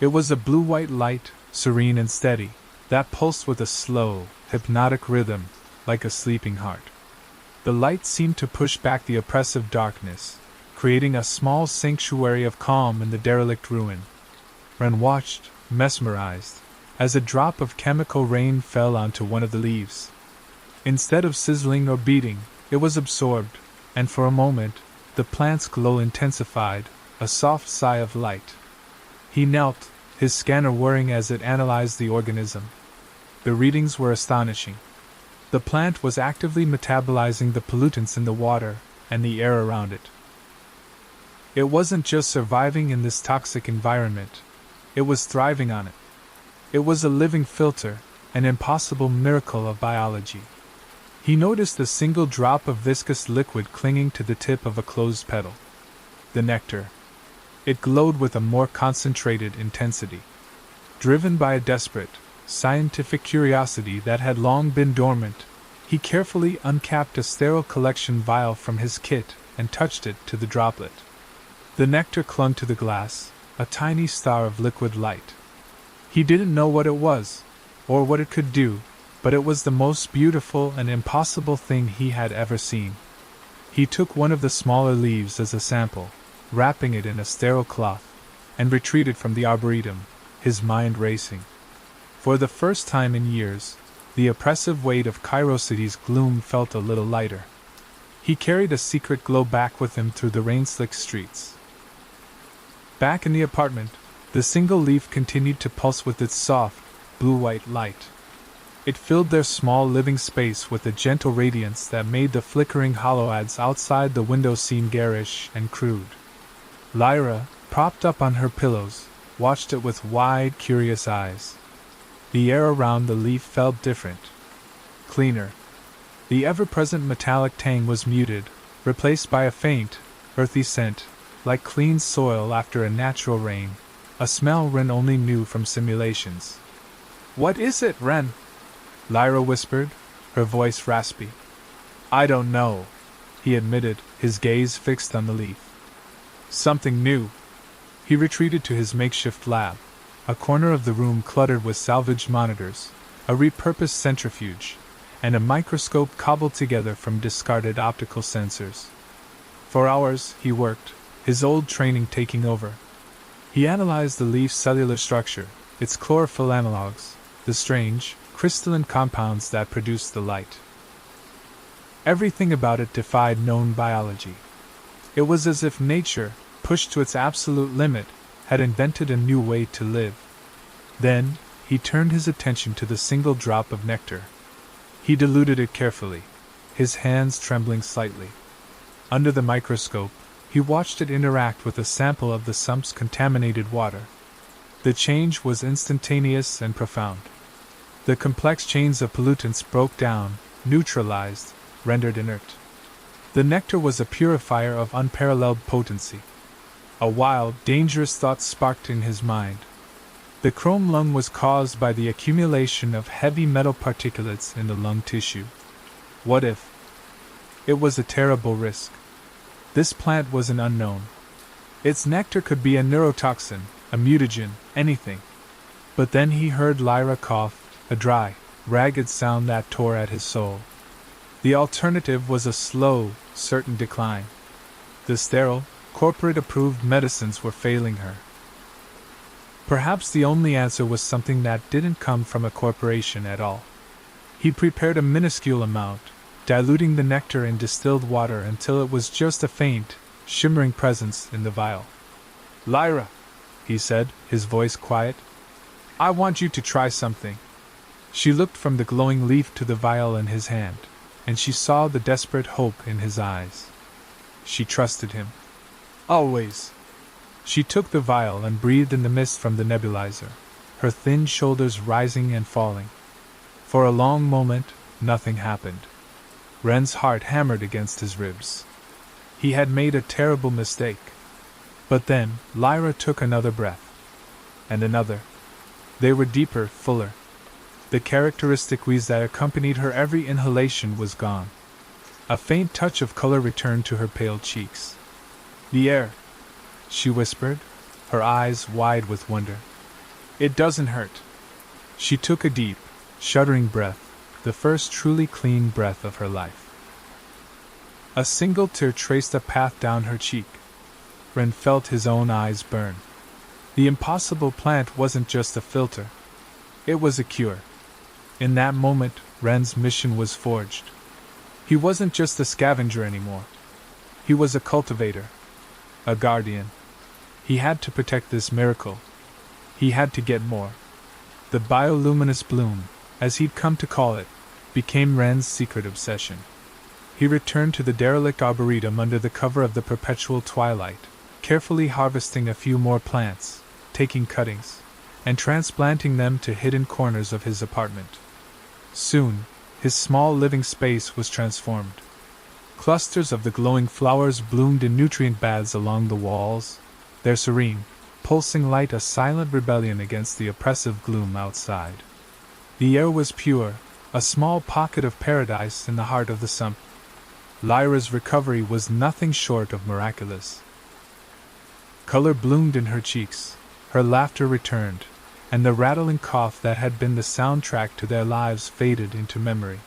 It was a blue-white light, serene and steady, that pulsed with a slow, hypnotic rhythm, like a sleeping heart. The light seemed to push back the oppressive darkness, creating a small sanctuary of calm in the derelict ruin. Ren watched, mesmerized, as a drop of chemical rain fell onto one of the leaves. Instead of sizzling or beating, it was absorbed, and for a moment, the plant's glow intensified, a soft sigh of light. He knelt, his scanner whirring as it analyzed the organism. The readings were astonishing. The plant was actively metabolizing the pollutants in the water and the air around it. It wasn't just surviving in this toxic environment, it was thriving on it. It was a living filter, an impossible miracle of biology. He noticed a single drop of viscous liquid clinging to the tip of a closed petal. The nectar. It glowed with a more concentrated intensity. Driven by a desperate, scientific curiosity that had long been dormant, he carefully uncapped a sterile collection vial from his kit and touched it to the droplet. The nectar clung to the glass, a tiny star of liquid light. He didn't know what it was, or what it could do, but it was the most beautiful and impossible thing he had ever seen. He took one of the smaller leaves as a sample, wrapping it in a sterile cloth, and retreated from the arboretum, his mind racing. For the first time in years, the oppressive weight of Cairo City's gloom felt a little lighter. He carried a secret glow back with him through the rain-slicked streets. Back in the apartment, the single leaf continued to pulse with its soft, blue-white light. It filled their small living space with a gentle radiance that made the flickering haloads outside the window seem garish and crude. Lyra, propped up on her pillows, watched it with wide, curious eyes. The air around the leaf felt different, cleaner. The ever-present metallic tang was muted, replaced by a faint, earthy scent, like clean soil after a natural rain, a smell Ren only knew from simulations. "What is it, Ren?" Lyra whispered, her voice raspy. "I don't know," he admitted, his gaze fixed on the leaf. "Something new." He retreated to his makeshift lab, a corner of the room cluttered with salvaged monitors, a repurposed centrifuge, and a microscope cobbled together from discarded optical sensors. For hours he worked, his old training taking over. He analyzed the leaf's cellular structure, its chlorophyll analogs, the strange, crystalline compounds that produced the light. Everything about it defied known biology. It was as if nature, pushed to its absolute limit, had invented a new way to live. Then, he turned his attention to the single drop of nectar. He diluted it carefully, his hands trembling slightly. Under the microscope, he watched it interact with a sample of the sump's contaminated water. The change was instantaneous and profound. The complex chains of pollutants broke down, neutralized, rendered inert. The nectar was a purifier of unparalleled potency. A wild, dangerous thought sparked in his mind. The chrome lung was caused by the accumulation of heavy metal particulates in the lung tissue. What if? It was a terrible risk. This plant was an unknown. Its nectar could be a neurotoxin, a mutagen, anything. But then he heard Lyra cough, a dry, ragged sound that tore at his soul. The alternative was a slow, certain decline. The sterile, corporate-approved medicines were failing her. Perhaps the only answer was something that didn't come from a corporation at all. He prepared a minuscule amount, diluting the nectar in distilled water until it was just a faint, shimmering presence in the vial. Lyra, he said, his voice quiet. I want you to try something. She looked from the glowing leaf to the vial in his hand, and she saw the desperate hope in his eyes. She trusted him. Always. She took the vial and breathed in the mist from the nebulizer, her thin shoulders rising and falling. For a long moment, nothing happened. Ren's heart hammered against his ribs. He had made a terrible mistake. But then, Lyra took another breath. And another. They were deeper, fuller. The characteristic wheeze that accompanied her every inhalation was gone. A faint touch of color returned to her pale cheeks. The air, she whispered, her eyes wide with wonder. It doesn't hurt. She took a deep, shuddering breath, the first truly clean breath of her life. A single tear traced a path down her cheek. Ren felt his own eyes burn. The impossible plant wasn't just a filter. It was a cure. In that moment, Ren's mission was forged. He wasn't just a scavenger anymore. He was a cultivator. A guardian. He had to protect this miracle. He had to get more. The bioluminescent bloom, as he'd come to call it, became Ren's secret obsession. He returned to the derelict arboretum under the cover of the perpetual twilight, carefully harvesting a few more plants, taking cuttings, and transplanting them to hidden corners of his apartment. Soon, his small living space was transformed. Clusters of the glowing flowers bloomed in nutrient baths along the walls, their serene, pulsing light a silent rebellion against the oppressive gloom outside. The air was pure, a small pocket of paradise in the heart of the sump. Lyra's recovery was nothing short of miraculous. Color bloomed in her cheeks, her laughter returned, and the rattling cough that had been the soundtrack to their lives faded into memory.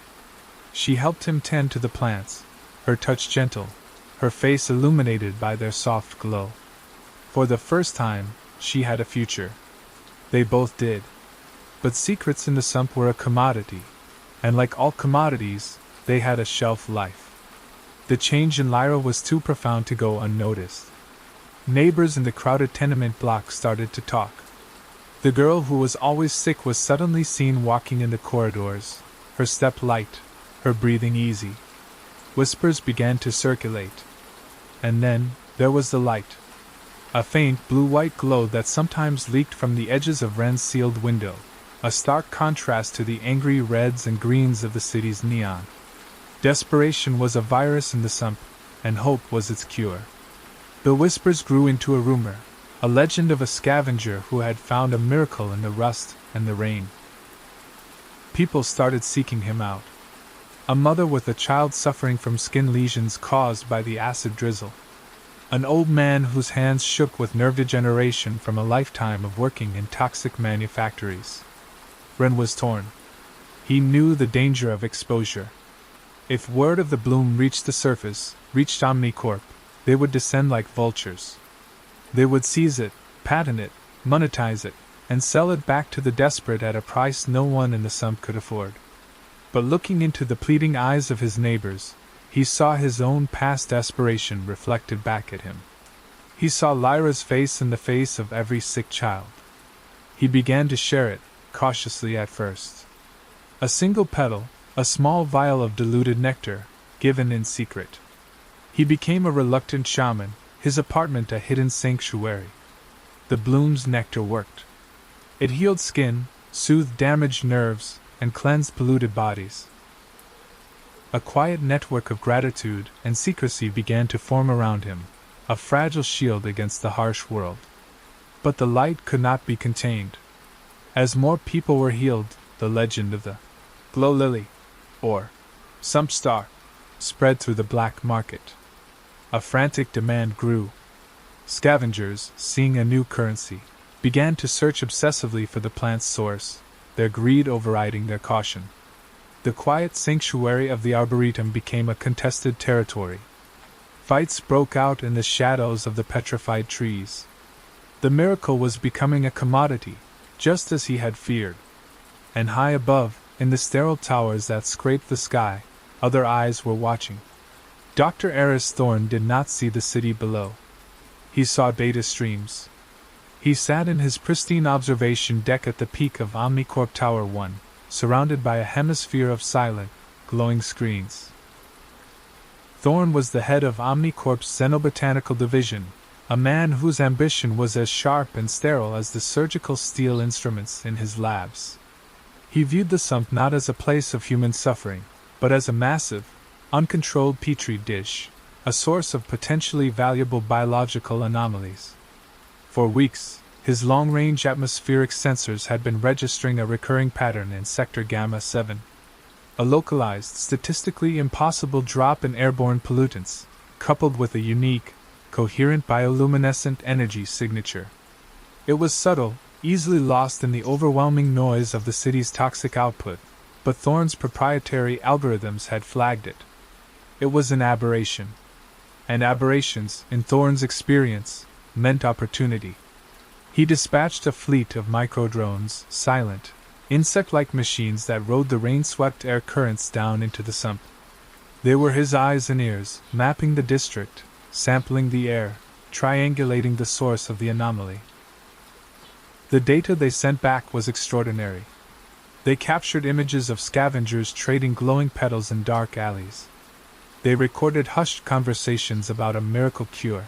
She helped him tend to the plants, her touch gentle, her face illuminated by their soft glow. For the first time, she had a future. They both did. But secrets in the sump were a commodity, and like all commodities, they had a shelf life. The change in Lyra was too profound to go unnoticed. Neighbors in the crowded tenement block started to talk. The girl who was always sick was suddenly seen walking in the corridors, her step light, her breathing easy. Whispers began to circulate. And then, there was the light. A faint blue-white glow that sometimes leaked from the edges of Ren's sealed window, a stark contrast to the angry reds and greens of the city's neon. Desperation was a virus in the sump, and hope was its cure. The whispers grew into a rumor, a legend of a scavenger who had found a miracle in the rust and the rain. People started seeking him out. A mother with a child suffering from skin lesions caused by the acid drizzle. An old man whose hands shook with nerve degeneration from a lifetime of working in toxic manufactories. Ren was torn. He knew the danger of exposure. If word of the bloom reached the surface, reached Omnicorp, they would descend like vultures. They would seize it, patent it, monetize it, and sell it back to the desperate at a price no one in the sump could afford. But looking into the pleading eyes of his neighbors, he saw his own past desperation reflected back at him. He saw Lyra's face in the face of every sick child. He began to share it, cautiously at first. A single petal, a small vial of diluted nectar, given in secret. He became a reluctant shaman, his apartment a hidden sanctuary. The bloom's nectar worked. It healed skin, soothed damaged nerves, and cleansed polluted bodies. A quiet network of gratitude and secrecy began to form around him, a fragile shield against the harsh world. But the light could not be contained. As more people were healed, the legend of the Glow Lily, or Sump Star, spread through the black market. A frantic demand grew. Scavengers, seeing a new currency, began to search obsessively for the plant's source, their greed overriding their caution. The quiet sanctuary of the Arboretum became a contested territory. Fights broke out in the shadows of the petrified trees. The miracle was becoming a commodity, just as he had feared. And high above, in the sterile towers that scraped the sky, other eyes were watching. Dr. Eris Thorne did not see the city below. He saw data streams, He sat in his pristine observation deck at the peak of Omnicorp Tower 1, surrounded by a hemisphere of silent, glowing screens. Thorn was the head of Omnicorp's Xenobotanical Division, a man whose ambition was as sharp and sterile as the surgical steel instruments in his labs. He viewed the sump not as a place of human suffering, but as a massive, uncontrolled petri dish, a source of potentially valuable biological anomalies. For weeks, his long-range atmospheric sensors had been registering a recurring pattern in Sector Gamma 7. A localized, statistically impossible drop in airborne pollutants, coupled with a unique, coherent bioluminescent energy signature. It was subtle, easily lost in the overwhelming noise of the city's toxic output, but Thorn's proprietary algorithms had flagged it. It was an aberration. And aberrations, in Thorn's experience, meant opportunity. He dispatched a fleet of microdrones, silent, insect-like machines that rode the rain-swept air currents down into the sump. They were his eyes and ears, mapping the district, sampling the air, triangulating the source of the anomaly. The data they sent back was extraordinary. They captured images of scavengers trading glowing petals in dark alleys. They recorded hushed conversations about a miracle cure.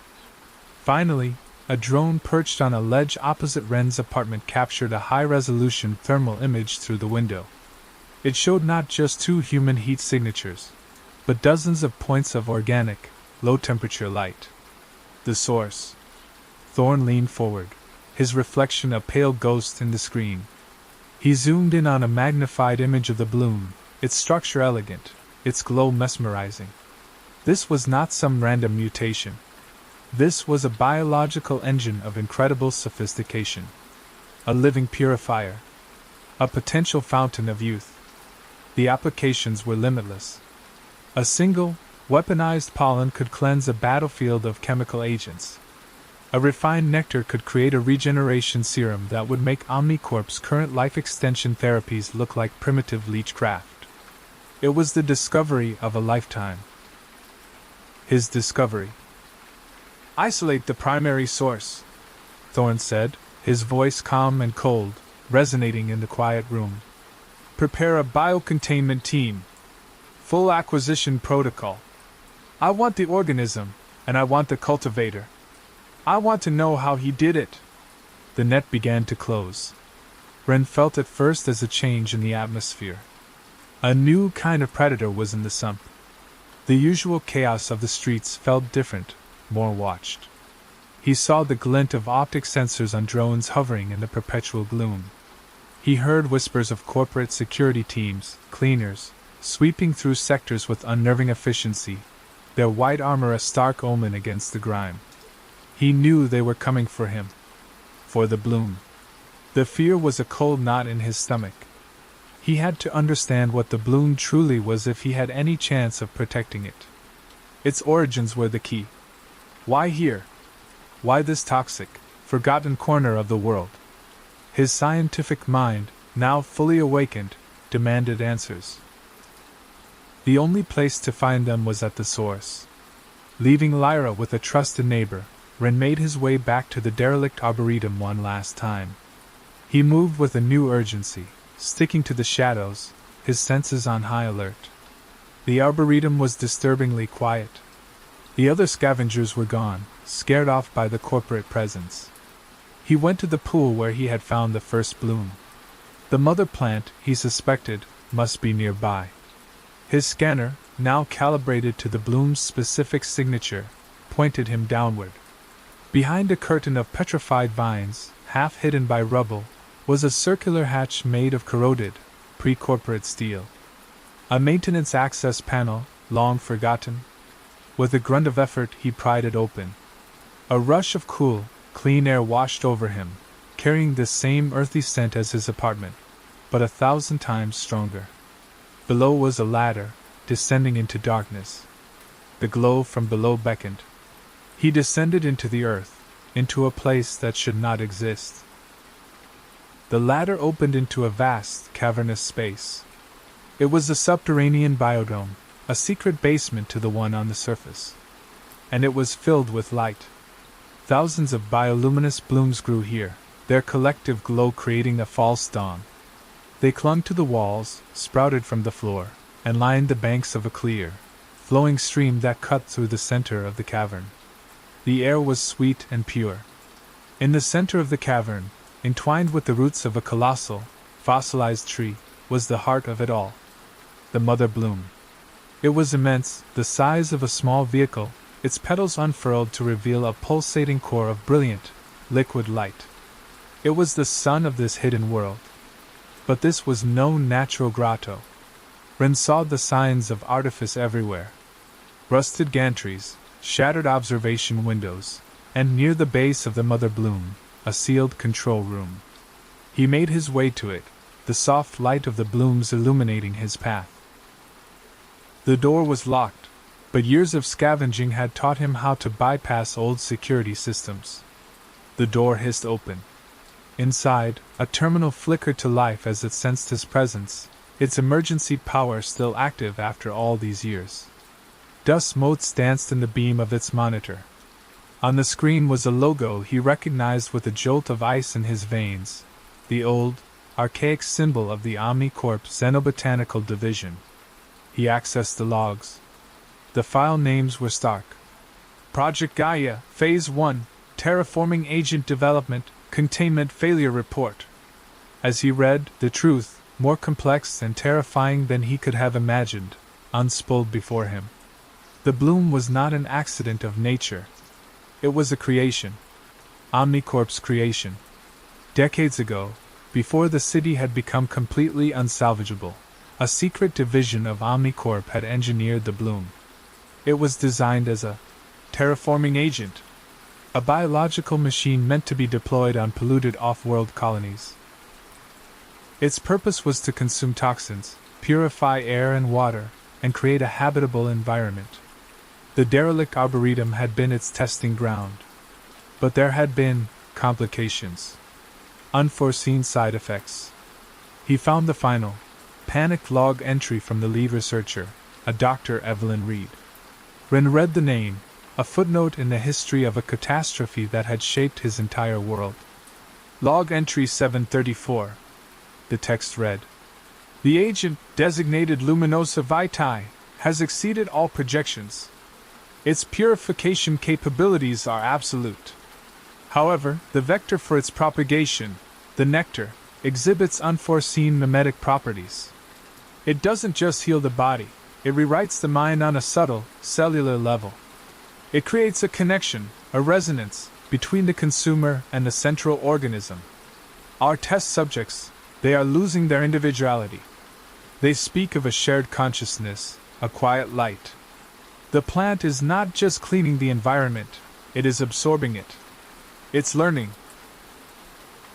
Finally, a drone perched on a ledge opposite Ren's apartment captured a high-resolution thermal image through the window. It showed not just 2 human heat signatures, but dozens of points of organic, low-temperature light. The source. Thorn leaned forward, his reflection a pale ghost in the screen. He zoomed in on a magnified image of the bloom, its structure elegant, its glow mesmerizing. This was not some random mutation. This was a biological engine of incredible sophistication. A living purifier. A potential fountain of youth. The applications were limitless. A single, weaponized pollen could cleanse a battlefield of chemical agents. A refined nectar could create a regeneration serum that would make Omnicorp's current life extension therapies look like primitive leechcraft. It was the discovery of a lifetime. His discovery. "Isolate the primary source," Thorn said, his voice calm and cold, resonating in the quiet room. "Prepare a biocontainment team. Full acquisition protocol. I want the organism, and I want the cultivator. I want to know how he did it." The net began to close. Ren felt it first as a change in the atmosphere. A new kind of predator was in the sump. The usual chaos of the streets felt different, more watched. He saw the glint of optic sensors on drones hovering in the perpetual gloom. He heard whispers of corporate security teams, cleaners, sweeping through sectors with unnerving efficiency, their white armor a stark omen against the grime. He knew they were coming for him. For the bloom. The fear was a cold knot in his stomach. He had to understand what the bloom truly was if he had any chance of protecting it. Its origins were the key. Why here? Why this toxic, forgotten corner of the world? His scientific mind, now fully awakened, demanded answers. The only place to find them was at the source. Leaving Lyra with a trusted neighbor, Ren made his way back to the derelict arboretum one last time. He moved with a new urgency, sticking to the shadows, his senses on high alert. The arboretum was disturbingly quiet. The other scavengers were gone, scared off by the corporate presence. He went to the pool where he had found the first bloom. The mother plant, he suspected, must be nearby. His scanner, now calibrated to the bloom's specific signature, pointed him downward. Behind a curtain of petrified vines, half hidden by rubble, was a circular hatch made of corroded, pre-corporate steel. A maintenance access panel, long forgotten. With a grunt of effort he pried it open. A rush of cool, clean air washed over him, carrying the same earthy scent as his apartment, but 1,000 times stronger. Below was a ladder, descending into darkness. The glow from below beckoned. He descended into the earth, into a place that should not exist. The ladder opened into a vast, cavernous space. It was a subterranean biodome, a secret basement to the one on the surface. And it was filled with light. Thousands of bioluminescent blooms grew here, their collective glow creating a false dawn. They clung to the walls, sprouted from the floor, and lined the banks of a clear, flowing stream that cut through the center of the cavern. The air was sweet and pure. In the center of the cavern, entwined with the roots of a colossal, fossilized tree, was the heart of it all. The mother bloom. It was immense, the size of a small vehicle, its petals unfurled to reveal a pulsating core of brilliant, liquid light. It was the sun of this hidden world. But this was no natural grotto. Ren saw the signs of artifice everywhere. Rusted gantries, shattered observation windows, and near the base of the mother bloom, a sealed control room. He made his way to it, the soft light of the blooms illuminating his path. The door was locked, but years of scavenging had taught him how to bypass old security systems. The door hissed open. Inside, a terminal flickered to life as it sensed his presence, its emergency power still active after all these years. Dust motes danced in the beam of its monitor. On the screen was a logo he recognized with a jolt of ice in his veins, the old, archaic symbol of the OmniCorp Xenobotanical Division. He accessed the logs. The file names were stark. Project Gaia, Phase 1, Terraforming Agent Development, Containment Failure Report. As he read, the truth, more complex and terrifying than he could have imagined, unspooled before him. The bloom was not an accident of nature. It was a creation. OmniCorp's creation. Decades ago, before the city had become completely unsalvageable, a secret division of OmniCorp had engineered the bloom. It was designed as a terraforming agent, a biological machine meant to be deployed on polluted off-world colonies. Its purpose was to consume toxins, purify air and water, and create a habitable environment. The derelict arboretum had been its testing ground. But there had been complications. Unforeseen side effects. He found the final, panicked log entry from the lead researcher, a Dr. Evelyn Reed. Ren read the name, a footnote in the history of a catastrophe that had shaped his entire world. Log entry 734. The text read, "The agent, designated Luminosa Vitae, has exceeded all projections. Its purification capabilities are absolute. However, the vector for its propagation, the nectar, exhibits unforeseen mimetic properties. It doesn't just heal the body, it rewrites the mind on a subtle, cellular level. It creates a connection, a resonance, between the consumer and the central organism. Our test subjects, they are losing their individuality. They speak of a shared consciousness, a quiet light. The plant is not just cleaning the environment, it is absorbing it. It's learning.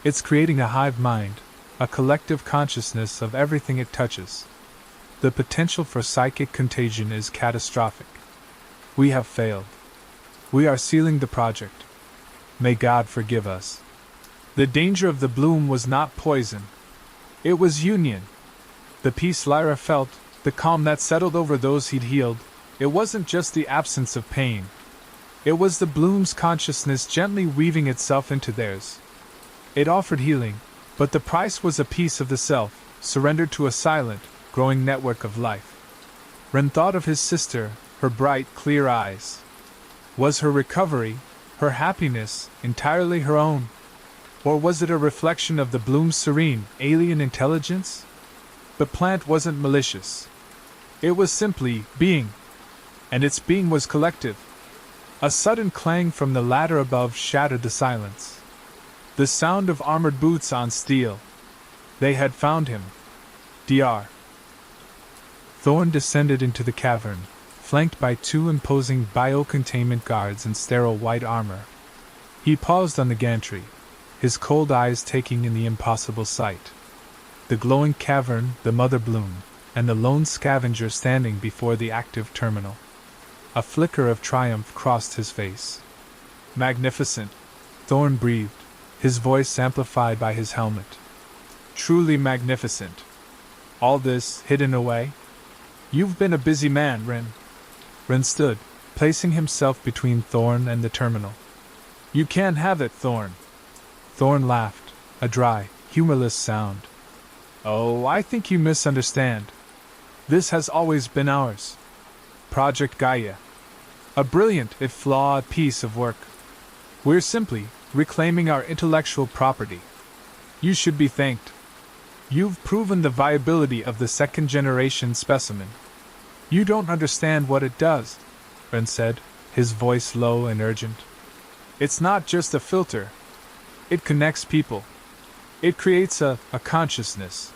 It's creating a hive mind, a collective consciousness of everything it touches. The potential for psychic contagion is catastrophic. We have failed. We are sealing the project. May God forgive us." The danger of the bloom was not poison. It was union. The peace Lyra felt, the calm that settled over those he'd healed, it wasn't just the absence of pain. It was the bloom's consciousness gently weaving itself into theirs. It offered healing, but the price was a piece of the self, surrendered to a silent, growing network of life. Ren thought of his sister, her bright, clear eyes. Was her recovery, her happiness, entirely her own? Or was it a reflection of the bloom's serene, alien intelligence? But plant wasn't malicious. It was simply being. And its being was collective. A sudden clang from the ladder above shattered the silence. The sound of armored boots on steel. They had found him. Dr. Thorn descended into the cavern, flanked by two imposing biocontainment guards in sterile white armor. He paused on the gantry, his cold eyes taking in the impossible sight. The glowing cavern, the mother bloom, and the lone scavenger standing before the active terminal. A flicker of triumph crossed his face. "Magnificent," Thorn breathed, his voice amplified by his helmet. "Truly magnificent. All this hidden away? You've been a busy man, Ren." Ren stood, placing himself between Thorn and the terminal. You can't have it, Thorn. Thorn laughed, a dry, humorless sound. Oh, I think you misunderstand. This has always been ours. Project Gaia. A brilliant, if flawed, piece of work. We're simply reclaiming our intellectual property. You should be thanked. You've proven the viability of the second-generation specimen. You don't understand what it does, Ren said, his voice low and urgent. It's not just a filter. It connects people. It creates a consciousness.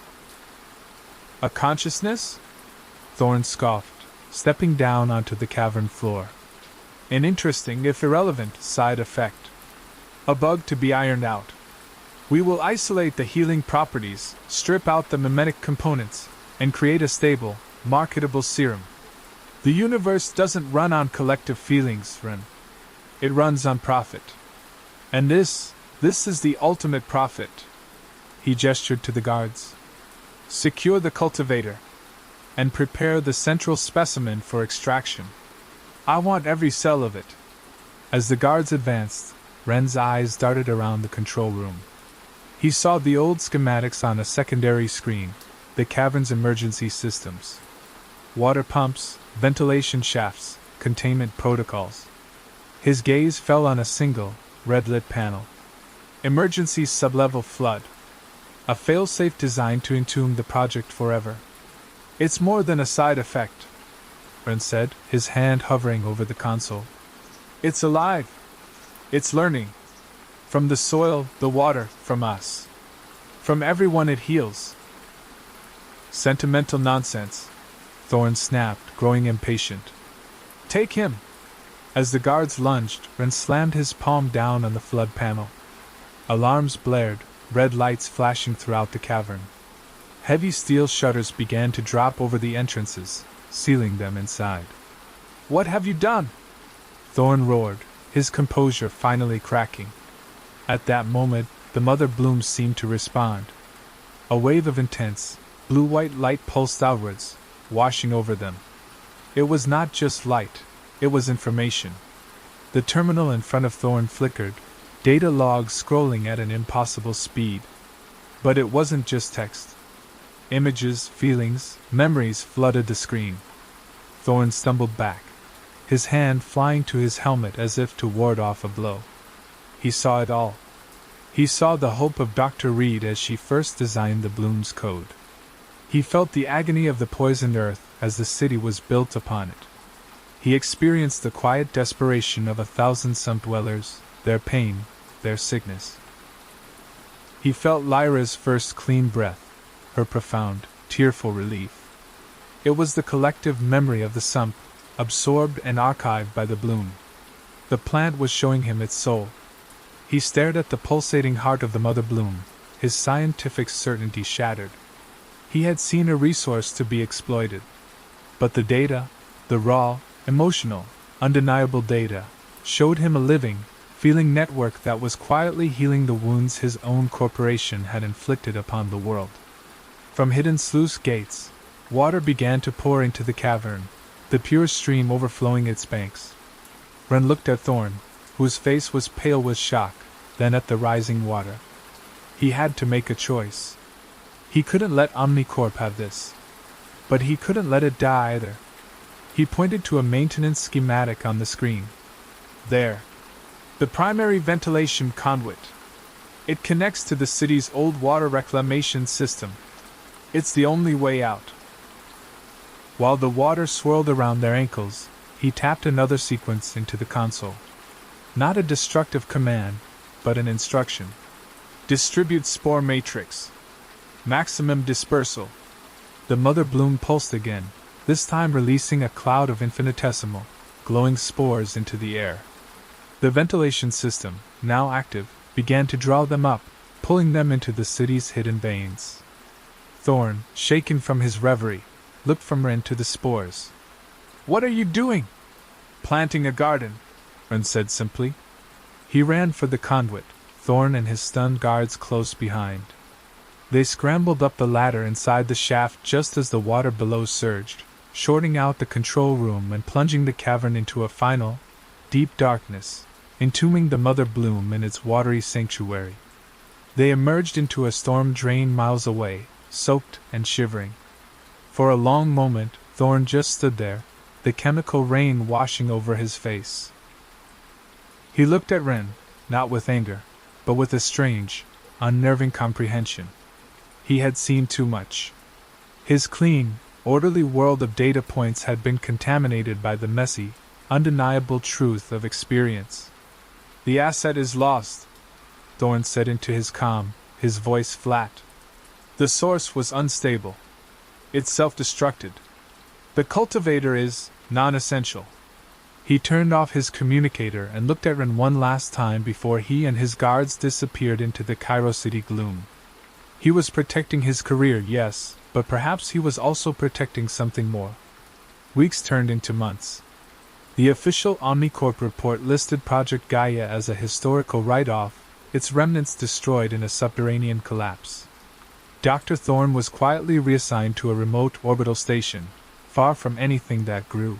A consciousness? Thorn scoffed, stepping down onto the cavern floor. An interesting, if irrelevant, side effect. A bug to be ironed out. We will isolate the healing properties, strip out the mimetic components, and create a stable, marketable serum. The universe doesn't run on collective feelings, Ren. It runs on profit. And this is the ultimate profit. He gestured to the guards. Secure the cultivator, and prepare the central specimen for extraction. I want every cell of it. As the guards advanced, Ren's eyes darted around the control room. He saw the old schematics on a secondary screen, the cavern's emergency systems. Water pumps, ventilation shafts, containment protocols. His gaze fell on a single, red-lit panel. Emergency sublevel flood. A failsafe designed to entomb the project forever. It's more than a side effect, Ren said, his hand hovering over the console. It's alive. It's learning. From the soil, the water, from us. From everyone it heals. Sentimental nonsense, Thorn snapped, growing impatient. Take him! As the guards lunged, Ren slammed his palm down on the flood panel. Alarms blared, red lights flashing throughout the cavern. Heavy steel shutters began to drop over the entrances, sealing them inside. What have you done? Thorn roared, his composure finally cracking. At that moment, the mother blooms seemed to respond. A wave of intense, blue-white light pulsed outwards, washing over them. It was not just light, it was information. The terminal in front of Thorn flickered, data logs scrolling at an impossible speed. But it wasn't just text. Images, feelings, memories flooded the screen. Thorn stumbled back, his hand flying to his helmet as if to ward off a blow. He saw it all. He saw the hope of Dr. Reed as she first designed the Bloom's Code. He felt the agony of the poisoned earth as the city was built upon it. He experienced the quiet desperation of 1,000 sump dwellers, their pain, their sickness. He felt Lyra's first clean breath, her profound, tearful relief. It was the collective memory of the sump, absorbed and archived by the bloom. The plant was showing him its soul. He stared at the pulsating heart of the mother bloom, his scientific certainty shattered. He had seen a resource to be exploited. But the data, the raw, emotional, undeniable data, showed him a living, feeling network that was quietly healing the wounds his own corporation had inflicted upon the world. From hidden sluice gates, water began to pour into the cavern, the pure stream overflowing its banks. Ren looked at Thorn, whose face was pale with shock, then at the rising water. He had to make a choice. He couldn't let Omnicorp have this. But he couldn't let it die either. He pointed to a maintenance schematic on the screen. There. The primary ventilation conduit. It connects to the city's old water reclamation system. It's the only way out. While the water swirled around their ankles, he tapped another sequence into the console. Not a destructive command, but an instruction. Distribute spore matrix. Maximum dispersal. The mother bloom pulsed again, this time releasing a cloud of infinitesimal, glowing spores into the air. The ventilation system, now active, began to draw them up, pulling them into the city's hidden veins. Thorn, shaken from his reverie, looked from Ren to the spores. What are you doing? Planting a garden, Ren said simply. He ran for the conduit, Thorn and his stunned guards close behind. They scrambled up the ladder inside the shaft just as the water below surged, shorting out the control room and plunging the cavern into a final, deep darkness, entombing the mother bloom in its watery sanctuary. They emerged into a storm drain miles away, soaked and shivering. For a long moment, Thorn just stood there, the chemical rain washing over his face. He looked at Ren, not with anger, but with a strange, unnerving comprehension. He had seen too much. His clean, orderly world of data points had been contaminated by the messy, undeniable truth of experience. "The asset is lost," Thorn said into his comm, his voice flat. "The source was unstable. It self-destructed. The cultivator is non-essential." He turned off his communicator and looked at Ren one last time before he and his guards disappeared into the Cairo city gloom. He was protecting his career, yes, but perhaps he was also protecting something more. Weeks turned into months. The official Omnicorp report listed Project Gaia as a historical write-off, its remnants destroyed in a subterranean collapse. Dr. Thorne was quietly reassigned to a remote orbital station, far from anything that grew.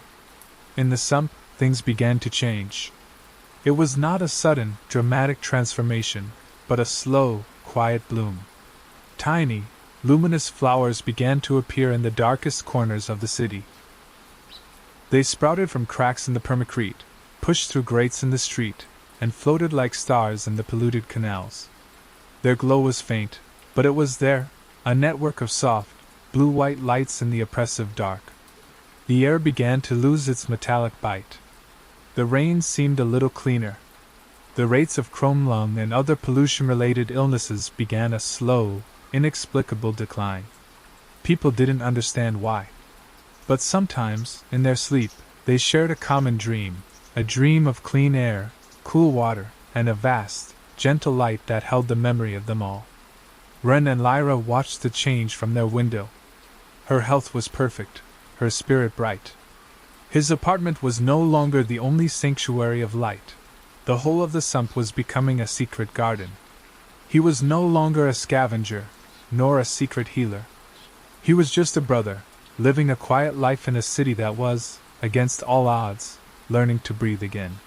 In the sump, things began to change. It was not a sudden, dramatic transformation, but a slow, quiet bloom. Tiny, luminous flowers began to appear in the darkest corners of the city. They sprouted from cracks in the permacrete, pushed through grates in the street, and floated like stars in the polluted canals. Their glow was faint, but it was there, a network of soft, blue-white lights in the oppressive dark. The air began to lose its metallic bite. The rain seemed a little cleaner. The rates of chrome lung and other pollution-related illnesses began a slow, inexplicable decline. People didn't understand why. But sometimes, in their sleep, they shared a common dream, a dream of clean air, cool water, and a vast, gentle light that held the memory of them all. Ren and Lyra watched the change from their window. Her health was perfect, her spirit bright. His apartment was no longer the only sanctuary of light. The whole of the sump was becoming a secret garden. He was no longer a scavenger, nor a secret healer. He was just a brother, living a quiet life in a city that was, against all odds, learning to breathe again.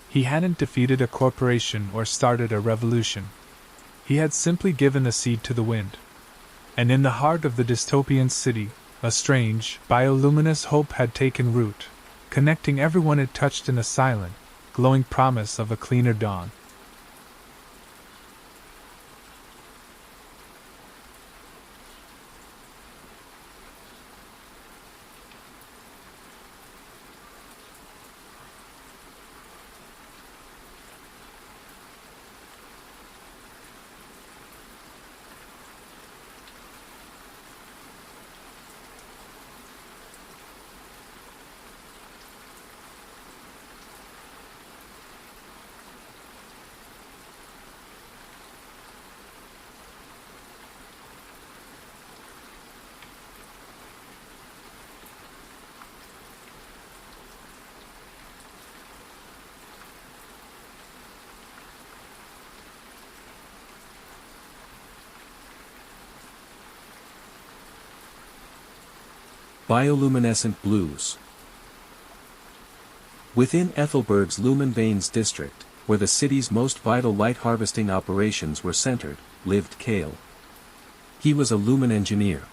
He hadn't defeated a corporation or started a revolution. He had simply given a seed to the wind. And in the heart of the dystopian city, a strange, bioluminous hope had taken root, connecting everyone it touched in a silent, glowing promise of a cleaner dawn. Bioluminescent blues. Within Ethelberg's Lumen Veins district, where the city's most vital light harvesting operations were centered, lived Kale. He was a lumen engineer.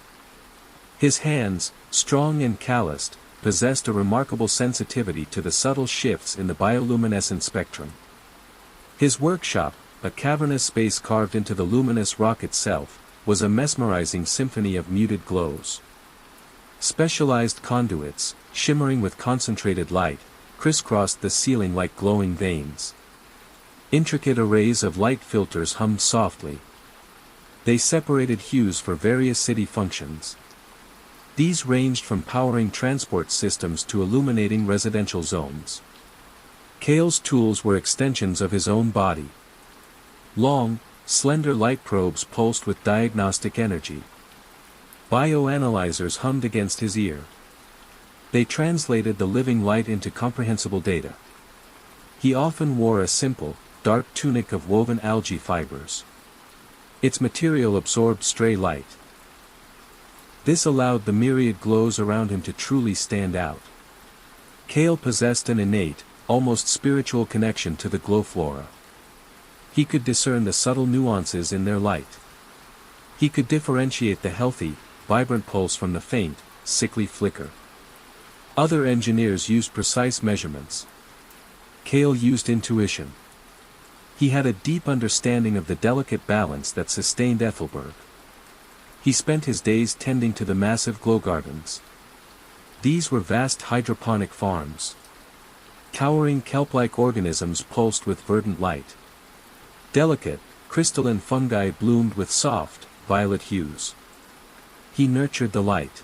His hands, strong and calloused, possessed a remarkable sensitivity to the subtle shifts in the bioluminescent spectrum. His workshop, a cavernous space carved into the luminous rock itself, was a mesmerizing symphony of muted glows. Specialized conduits, shimmering with concentrated light, crisscrossed the ceiling like glowing veins. Intricate arrays of light filters hummed softly. They separated hues for various city functions. These ranged from powering transport systems to illuminating residential zones. Kale's tools were extensions of his own body. Long, slender light probes pulsed with diagnostic energy. Bioanalyzers hummed against his ear. They translated the living light into comprehensible data. He often wore a simple, dark tunic of woven algae fibers. Its material absorbed stray light. This allowed the myriad glows around him to truly stand out. Kale possessed an innate, almost spiritual connection to the glowflora. He could discern the subtle nuances in their light. He could differentiate the healthy, vibrant pulse from the faint, sickly flicker. Other engineers used precise measurements. Cale used intuition. He had a deep understanding of the delicate balance that sustained Ethelberg. He spent his days tending to the massive glow gardens. These were vast hydroponic farms. Towering kelp-like organisms pulsed with verdant light. Delicate, crystalline fungi bloomed with soft, violet hues. He nurtured the light.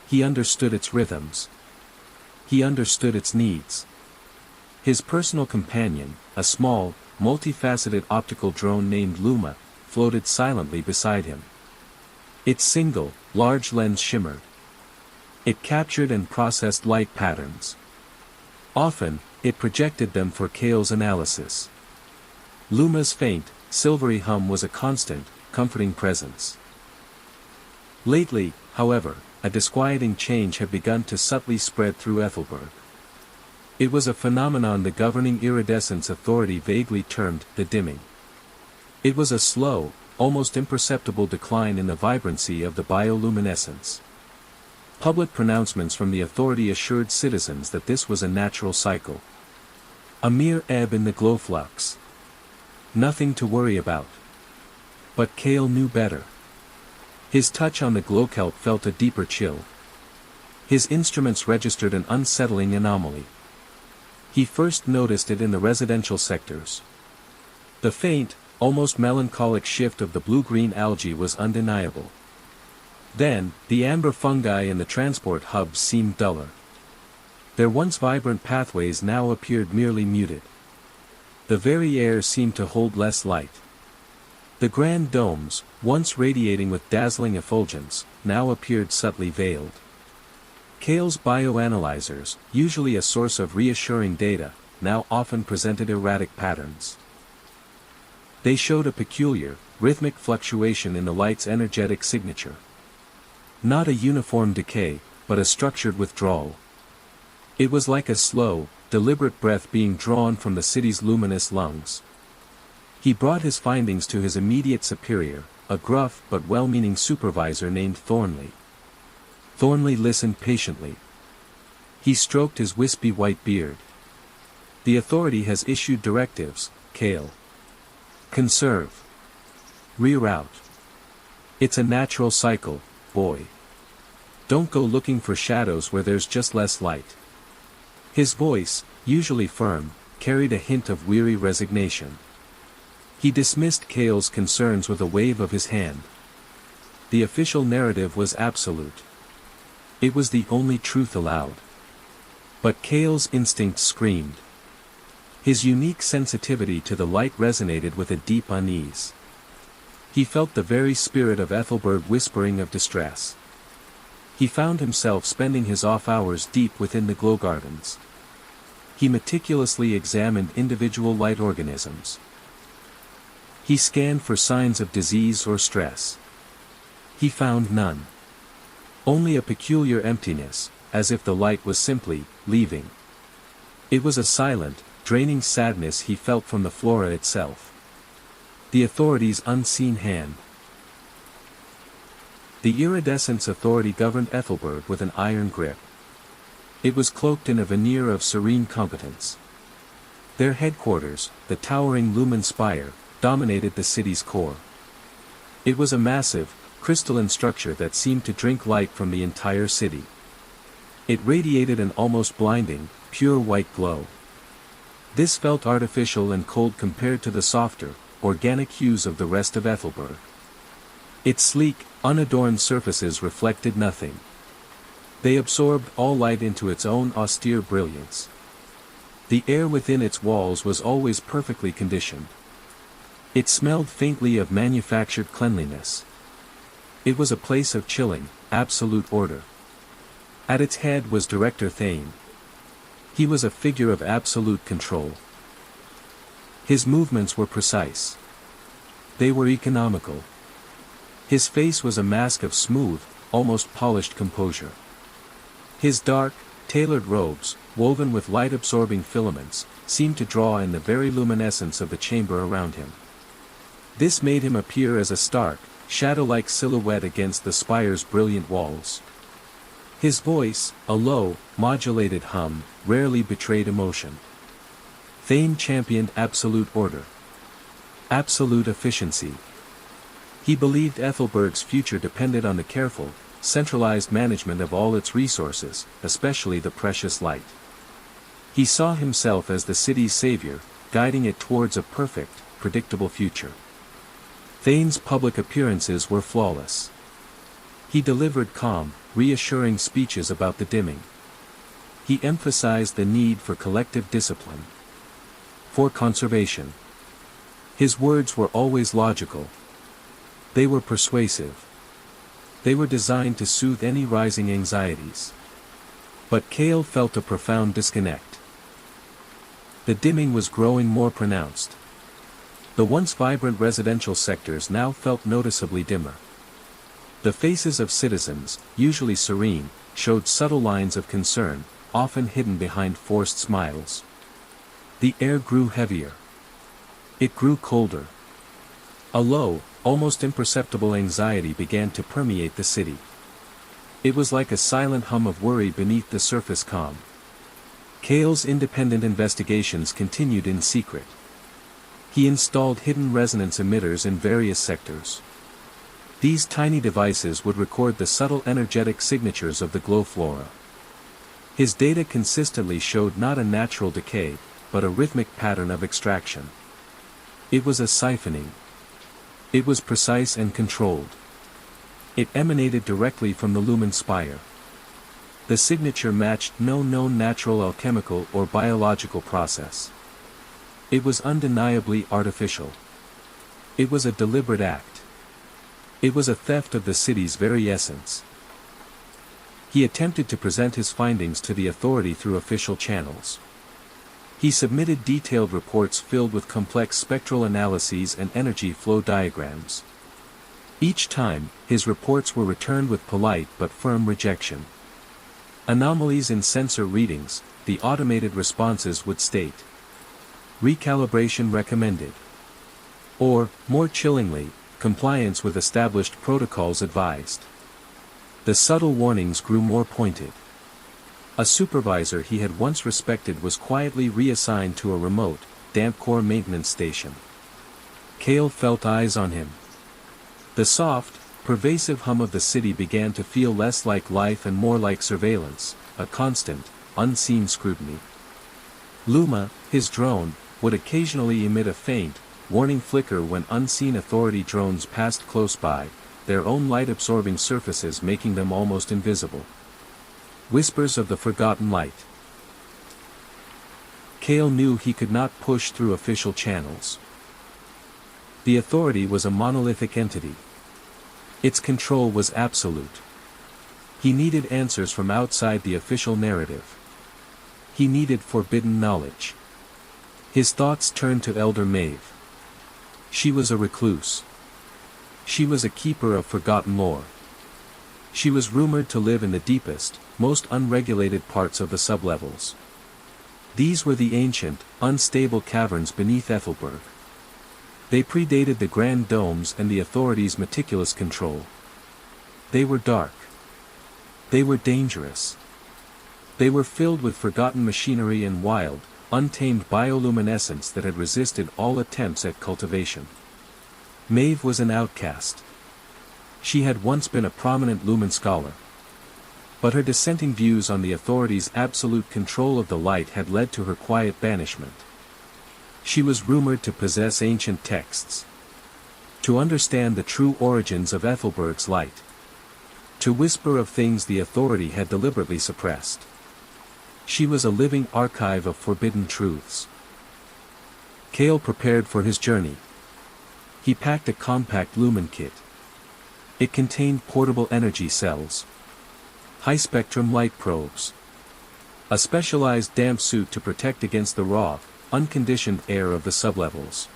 He understood its rhythms. He understood its needs. His personal companion, a small, multifaceted optical drone named Luma, floated silently beside him. Its single, large lens shimmered. It captured and processed light patterns. Often, it projected them for Cale's analysis. Luma's faint, silvery hum was a constant, comforting presence. Lately, however, a disquieting change had begun to subtly spread through Ethelberg. It was a phenomenon the governing iridescence authority vaguely termed the dimming. It was a slow, almost imperceptible decline in the vibrancy of the bioluminescence. Public pronouncements from the authority assured citizens that this was a natural cycle. A mere ebb in the glow flux. Nothing to worry about. But Cale knew better. His touch on the glow kelp felt a deeper chill. His instruments registered an unsettling anomaly. He first noticed it in the residential sectors. The faint, almost melancholic shift of the blue-green algae was undeniable. Then, the amber fungi in the transport hubs seemed duller. Their once vibrant pathways now appeared merely muted. The very air seemed to hold less light. The grand domes, once radiating with dazzling effulgence, now appeared subtly veiled. Cale's bioanalyzers, usually a source of reassuring data, now often presented erratic patterns. They showed a peculiar, rhythmic fluctuation in the light's energetic signature. Not a uniform decay, but a structured withdrawal. It was like a slow, deliberate breath being drawn from the city's luminous lungs. He brought his findings to his immediate superior, a gruff but well-meaning supervisor named Thornley. Thornley listened patiently. He stroked his wispy white beard. The authority has issued directives, Cale. Conserve. Reroute. It's a natural cycle, boy. Don't go looking for shadows where there's just less light. His voice, usually firm, carried a hint of weary resignation. He dismissed Cale's concerns with a wave of his hand. The official narrative was absolute. It was the only truth allowed. But Cale's instinct screamed. His unique sensitivity to the light resonated with a deep unease. He felt the very spirit of Ethelberg whispering of distress. He found himself spending his off hours deep within the glow gardens. He meticulously examined individual light organisms. He scanned for signs of disease or stress. He found none. Only a peculiar emptiness, as if the light was simply leaving. It was a silent, draining sadness he felt from the flora itself. The authority's unseen hand. The iridescence authority governed Ethelberg with an iron grip. It was cloaked in a veneer of serene competence. Their headquarters, the towering Lumen Spire, dominated the city's core. It was a massive, crystalline structure that seemed to drink light from the entire city. It radiated an almost blinding, pure white glow. This felt artificial and cold compared to the softer, organic hues of the rest of Ethelberg. Its sleek, unadorned surfaces reflected nothing. They absorbed all light into its own austere brilliance. The air within its walls was always perfectly conditioned. It smelled faintly of manufactured cleanliness. It was a place of chilling, absolute order. At its head was Director Thane. He was a figure of absolute control. His movements were precise. They were economical. His face was a mask of smooth, almost polished composure. His dark, tailored robes, woven with light-absorbing filaments, seemed to draw in the very luminescence of the chamber around him. This made him appear as a stark, shadow-like silhouette against the spire's brilliant walls. His voice, a low, modulated hum, rarely betrayed emotion. Thane championed absolute order. Absolute efficiency. He believed Ethelberg's future depended on the careful, centralized management of all its resources, especially the precious light. He saw himself as the city's savior, guiding it towards a perfect, predictable future. Thane's public appearances were flawless. He delivered calm, reassuring speeches about the dimming. He emphasized the need for collective discipline. For conservation. His words were always logical. They were persuasive. They were designed to soothe any rising anxieties. But Cale felt a profound disconnect. The dimming was growing more pronounced. The once vibrant residential sectors now felt noticeably dimmer. The faces of citizens, usually serene, showed subtle lines of concern, often hidden behind forced smiles. The air grew heavier. It grew colder. A low, almost imperceptible anxiety began to permeate the city. It was like a silent hum of worry beneath the surface calm. Cale's independent investigations continued in secret. He installed hidden resonance emitters in various sectors. These tiny devices would record the subtle energetic signatures of the glow flora. His data consistently showed not a natural decay, but a rhythmic pattern of extraction. It was a siphoning. It was precise and controlled. It emanated directly from the lumen spire. The signature matched no known natural alchemical or biological process. It was undeniably artificial. It was a deliberate act. It was a theft of the city's very essence. He attempted to present his findings to the authority through official channels. He submitted detailed reports filled with complex spectral analyses and energy flow diagrams. Each time, his reports were returned with polite but firm rejection. Anomalies in sensor readings, the automated responses would state. Recalibration recommended. Or, more chillingly, compliance with established protocols advised. The subtle warnings grew more pointed. A supervisor he had once respected was quietly reassigned to a remote, damp core maintenance station. Cale felt eyes on him. The soft, pervasive hum of the city began to feel less like life and more like surveillance, a constant, unseen scrutiny. Luma, his drone, would occasionally emit a faint, warning flicker when unseen authority drones passed close by, their own light-absorbing surfaces making them almost invisible. Whispers of the forgotten light. Cale knew he could not push through official channels. The authority was a monolithic entity. Its control was absolute. He needed answers from outside the official narrative. He needed forbidden knowledge. His thoughts turned to Elder Maeve. She was a recluse. She was a keeper of forgotten lore. She was rumored to live in the deepest, most unregulated parts of the sublevels. These were the ancient, unstable caverns beneath Ethelberg. They predated the grand domes and the authorities' meticulous control. They were dark. They were dangerous. They were filled with forgotten machinery and wild, untamed bioluminescence that had resisted all attempts at cultivation. Maeve was an outcast. She had once been a prominent lumen scholar. But her dissenting views on the authorities' absolute control of the light had led to her quiet banishment. She was rumored to possess ancient texts. To understand the true origins of Ethelberg's light. To whisper of things the authority had deliberately suppressed. She was a living archive of forbidden truths. Cale prepared for his journey. He packed a compact lumen kit. It contained portable energy cells, high-spectrum light probes, a specialized damp suit to protect against the raw, unconditioned air of the sublevels.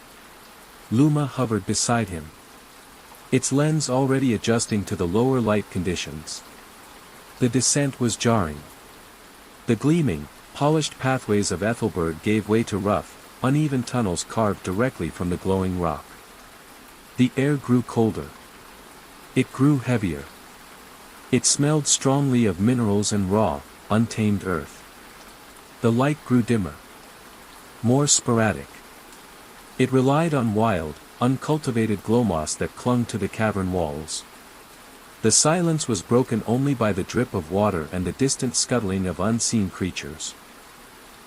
Luma hovered beside him, its lens already adjusting to the lower light conditions. The descent was jarring. The gleaming, polished pathways of Ethelberg gave way to rough, uneven tunnels carved directly from the glowing rock. The air grew colder. It grew heavier. It smelled strongly of minerals and raw, untamed earth. The light grew dimmer. More sporadic. It relied on wild, uncultivated glowmoss that clung to the cavern walls. The silence was broken only by the drip of water and the distant scuttling of unseen creatures.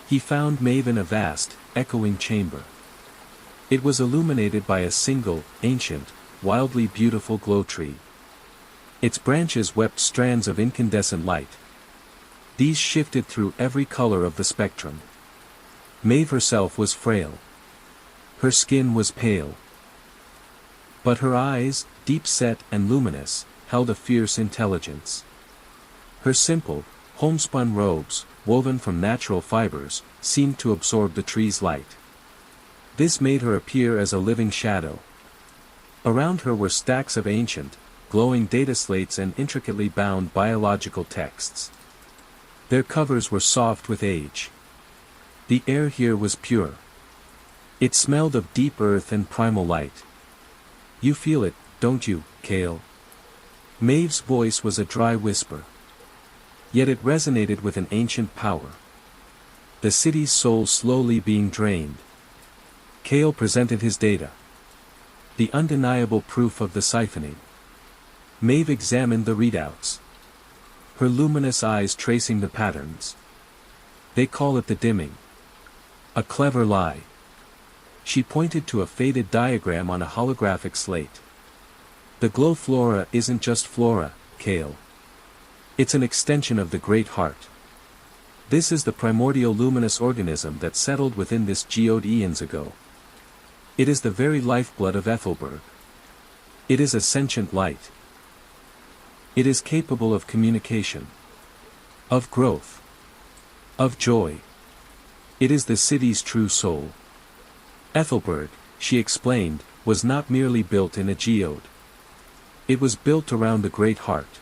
He found Maeve in a vast, echoing chamber. It was illuminated by a single, ancient, wildly beautiful glow tree. Its branches wept strands of incandescent light. These shifted through every color of the spectrum. Maeve herself was frail. Her skin was pale. But her eyes, deep-set and luminous, held a fierce intelligence. Her simple, homespun robes, woven from natural fibers, seemed to absorb the tree's light. This made her appear as a living shadow. Around her were stacks of ancient, glowing data slates and intricately bound biological texts. Their covers were soft with age. The air here was pure. It smelled of deep earth and primal light. "You feel it, don't you, Kale?" Maeve's voice was a dry whisper. Yet it resonated with an ancient power. The city's soul slowly being drained. Kale presented his data. The undeniable proof of the siphoning. Maeve examined the readouts. Her luminous eyes tracing the patterns. "They call it the dimming. A clever lie." She pointed to a faded diagram on a holographic slate. "The glow flora isn't just flora, Kale. It's an extension of the Great Heart. This is the primordial luminous organism that settled within this geode eons ago. It is the very lifeblood of Ethelberg. It is a sentient light. It is capable of communication. Of growth. Of joy. It is the city's true soul." Ethelberg, she explained, was not merely built in a geode. It was built around the Great Heart.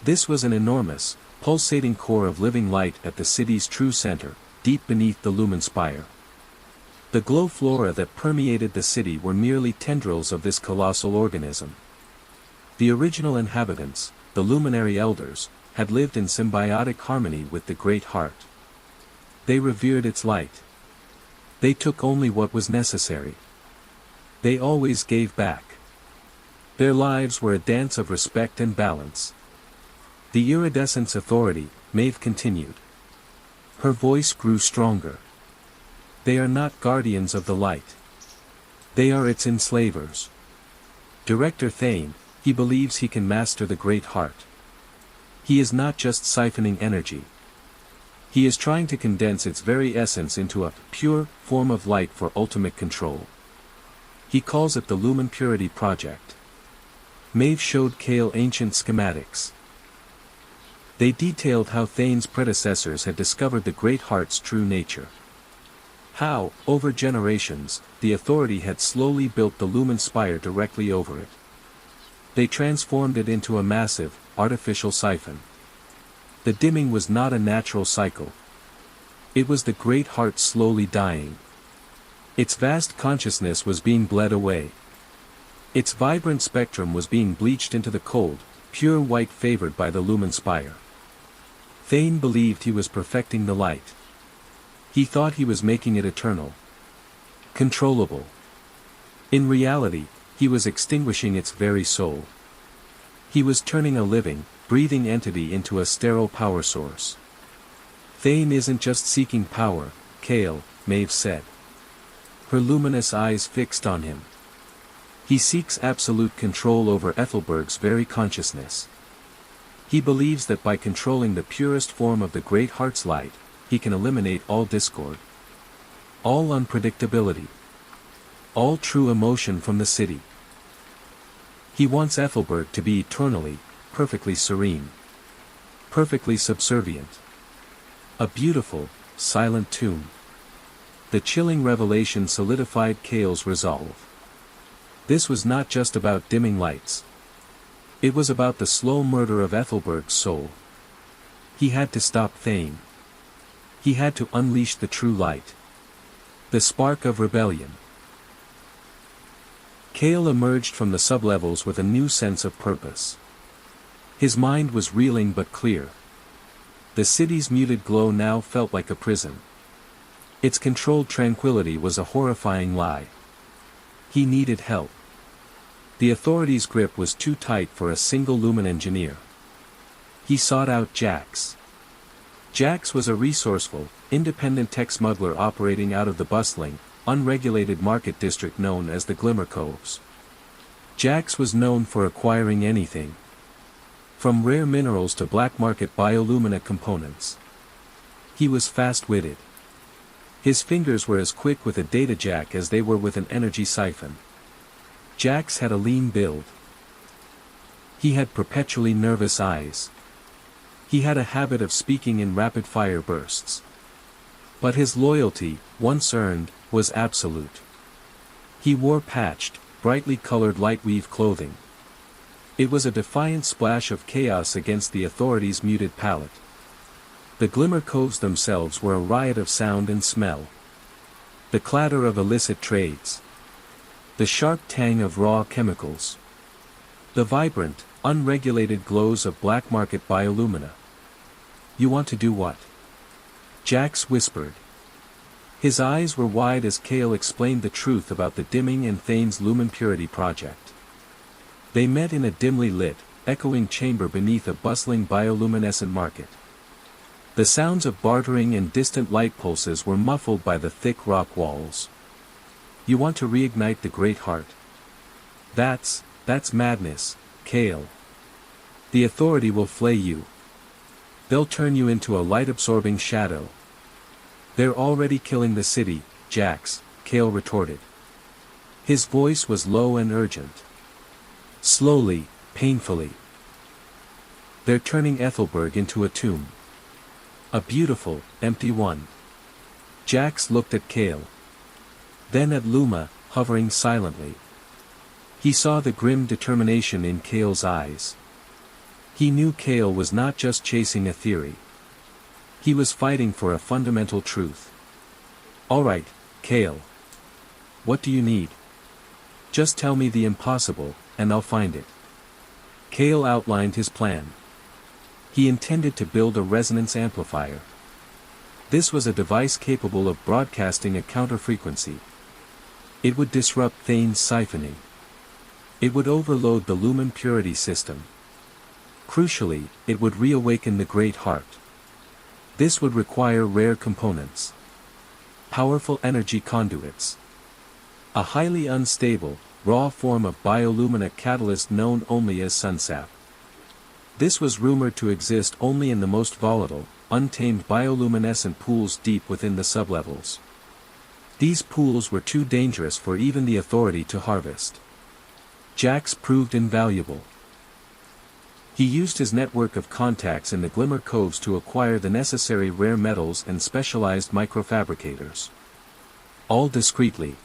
This was an enormous, pulsating core of living light at the city's true center, deep beneath the lumen spire. The glow flora that permeated the city were merely tendrils of this colossal organism. The original inhabitants, the luminary elders, had lived in symbiotic harmony with the Great Heart. They revered its light. They took only what was necessary. They always gave back. Their lives were a dance of respect and balance. The iridescent's authority, Maeve continued. Her voice grew stronger. They are not guardians of the light. They are its enslavers. Director Thane, he believes he can master the Great Heart. He is not just siphoning energy. He is trying to condense its very essence into a pure form of light for ultimate control. He calls it the Lumen Purity Project. Maeve showed Kale ancient schematics. They detailed how Thane's predecessors had discovered the Great Heart's true nature. How, over generations, the Authority had slowly built the Lumen Spire directly over it. They transformed it into a massive, artificial siphon. The dimming was not a natural cycle. It was the Great Heart slowly dying. Its vast consciousness was being bled away. Its vibrant spectrum was being bleached into the cold, pure white favored by the lumen spire. Thane believed he was perfecting the light. He thought he was making it eternal. Controllable. In reality, he was extinguishing its very soul. He was turning a living, breathing entity into a sterile power source. Thane isn't just seeking power, Kale, Maeve said. Her luminous eyes fixed on him. He seeks absolute control over Ethelberg's very consciousness. He believes that by controlling the purest form of the Great Heart's light, he can eliminate all discord, all unpredictability, all true emotion from the city. He wants Ethelberg to be eternally, perfectly serene, perfectly subservient. A beautiful, silent tomb. The chilling revelation solidified Kale's resolve. This was not just about dimming lights. It was about the slow murder of Ethelberg's soul. He had to stop Thane. He had to unleash the true light. The spark of rebellion. Kale emerged from the sublevels with a new sense of purpose. His mind was reeling but clear. The city's muted glow now felt like a prison. Its controlled tranquility was a horrifying lie. He needed help. The authorities' grip was too tight for a single Lumen engineer. He sought out Jax. Jax was a resourceful, independent tech smuggler operating out of the bustling, unregulated market district known as the Glimmer Coves. Jax was known for acquiring anything, from rare minerals to black market biolumina components. He was fast-witted. His fingers were as quick with a data jack as they were with an energy siphon. Jax had a lean build. He had perpetually nervous eyes. He had a habit of speaking in rapid-fire bursts. But his loyalty, once earned, was absolute. He wore patched, brightly colored light-weave clothing. It was a defiant splash of chaos against the authorities' muted palette. The Glimmer Coves themselves were a riot of sound and smell. The clatter of illicit trades. The sharp tang of raw chemicals. The vibrant, unregulated glows of black market biolumina. You want to do what? Jax whispered. His eyes were wide as Kale explained the truth about the Dimming and Thane's Lumen Purity project. They met in a dimly lit, echoing chamber beneath a bustling bioluminescent market. The sounds of bartering and distant light pulses were muffled by the thick rock walls. You want to reignite the Great Heart? That's madness, Kale. The authority will flay you. They'll turn you into a light-absorbing shadow. They're already killing the city, Jax, Kale retorted. His voice was low and urgent. Slowly, painfully. They're turning Ethelberg into a tomb. A beautiful, empty one. Jax looked at Kale. Then at Luma, hovering silently. He saw the grim determination in Kale's eyes. He knew Kale was not just chasing a theory. He was fighting for a fundamental truth. All right, Kale. What do you need? Just tell me the impossible, and I'll find it. Kale outlined his plan. He intended to build a resonance amplifier. This was a device capable of broadcasting a counterfrequency. It would disrupt Thane's siphoning. It would overload the Lumen Purity system. Crucially, it would reawaken the Great Heart. This would require rare components. Powerful energy conduits. A highly unstable, raw form of biolumina catalyst known only as sunsap. This was rumored to exist only in the most volatile, untamed bioluminescent pools deep within the sublevels. These pools were too dangerous for even the authority to harvest. Jax proved invaluable. He used his network of contacts in the Glimmer Coves to acquire the necessary rare metals and specialized microfabricators. All discreetly.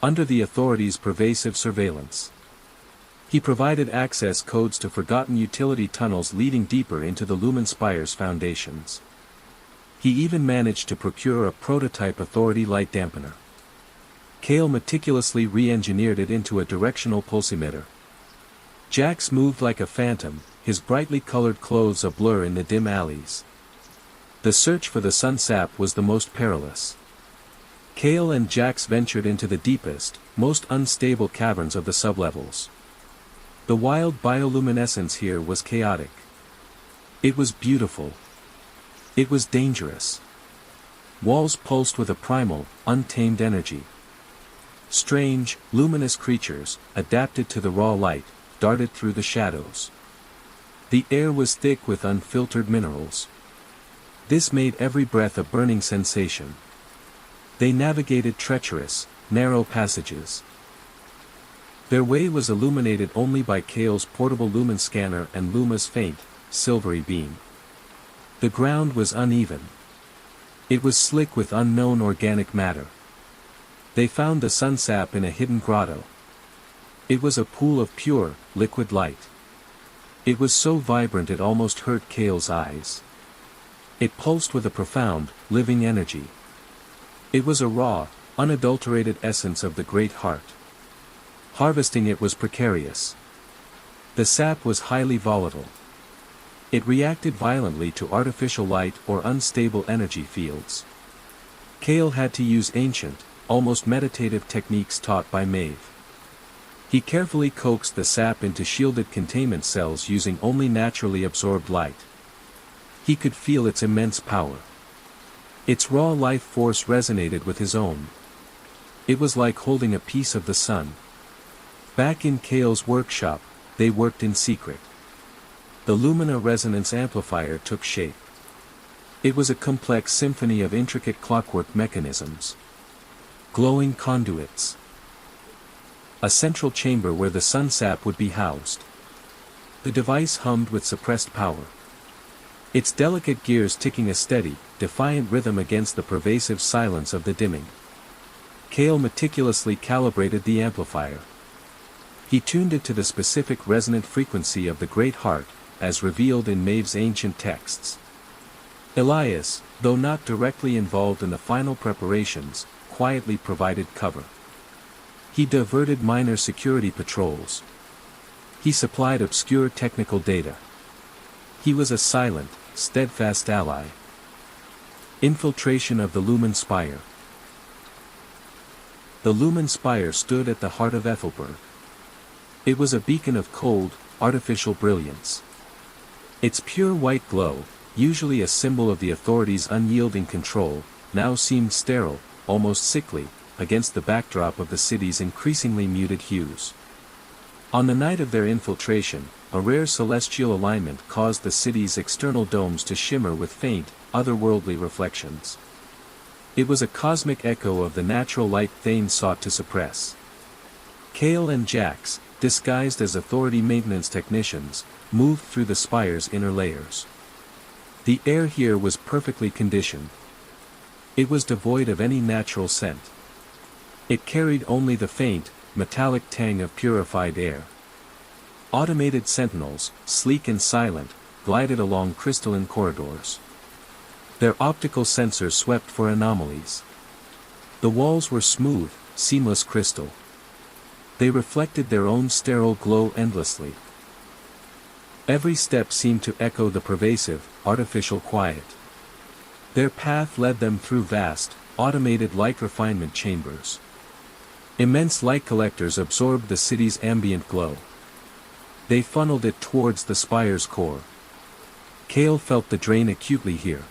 Under the authorities' pervasive surveillance. He provided access codes to forgotten utility tunnels leading deeper into the Lumen Spire's foundations. He even managed to procure a prototype authority light dampener. Kale meticulously re-engineered it into a directional pulsimeter. Jax moved like a phantom, his brightly colored clothes a blur in the dim alleys. The search for the sunsap was the most perilous. Kale and Jax ventured into the deepest, most unstable caverns of the sublevels. The wild bioluminescence here was chaotic. It was beautiful. It was dangerous. Walls pulsed with a primal, untamed energy. Strange, luminous creatures, adapted to the raw light, darted through the shadows. The air was thick with unfiltered minerals. This made every breath a burning sensation. They navigated treacherous, narrow passages. Their way was illuminated only by Kale's portable lumen scanner and Luma's faint, silvery beam. The ground was uneven. It was slick with unknown organic matter. They found the sunsap in a hidden grotto. It was a pool of pure, liquid light. It was so vibrant it almost hurt Kale's eyes. It pulsed with a profound, living energy. It was a raw, unadulterated essence of the great heart. Harvesting it was precarious. The sap was highly volatile. It reacted violently to artificial light or unstable energy fields. Kale had to use ancient, almost meditative techniques taught by Maeve. He carefully coaxed the sap into shielded containment cells using only naturally absorbed light. He could feel its immense power. Its raw life force resonated with his own. It was like holding a piece of the sun. Back in Kale's workshop, they worked in secret. The Lumina resonance amplifier took shape. It was a complex symphony of intricate clockwork mechanisms. Glowing conduits. A central chamber where the sun sap would be housed. The device hummed with suppressed power. Its delicate gears ticking a steady, defiant rhythm against the pervasive silence of the dimming. Kale meticulously calibrated the amplifier. He tuned it to the specific resonant frequency of the Great Heart, as revealed in Maeve's ancient texts. Elias, though not directly involved in the final preparations, quietly provided cover. He diverted minor security patrols. He supplied obscure technical data. He was a silent, steadfast ally. Infiltration of the Lumen Spire. The Lumen Spire stood at the heart of Ethelberg. It was a beacon of cold, artificial brilliance. Its pure white glow, usually a symbol of the authorities' unyielding control, now seemed sterile, almost sickly, against the backdrop of the city's increasingly muted hues. On the night of their infiltration, a rare celestial alignment caused the city's external domes to shimmer with faint, otherworldly reflections. It was a cosmic echo of the natural light Thane sought to suppress. Kale and Jax, disguised as authority maintenance technicians, moved through the spire's inner layers. The air here was perfectly conditioned. It was devoid of any natural scent. It carried only the faint, metallic tang of purified air. Automated sentinels, sleek and silent, glided along crystalline corridors. Their optical sensors swept for anomalies. The walls were smooth, seamless crystal. They reflected their own sterile glow endlessly. Every step seemed to echo the pervasive, artificial quiet. Their path led them through vast, automated light refinement chambers. Immense light collectors absorbed the city's ambient glow. They funneled it towards the spire's core. Kale felt the drain acutely here.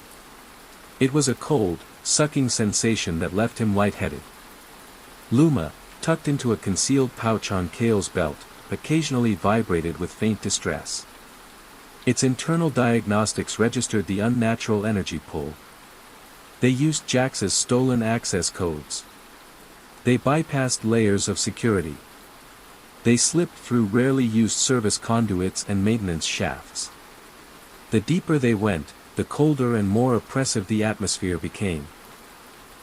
It was a cold, sucking sensation that left him lightheaded. Luma, tucked into a concealed pouch on Kale's belt, occasionally vibrated with faint distress. Its internal diagnostics registered the unnatural energy pull. They used Jax's stolen access codes. They bypassed layers of security. They slipped through rarely used service conduits and maintenance shafts. The deeper they went, the colder and more oppressive the atmosphere became.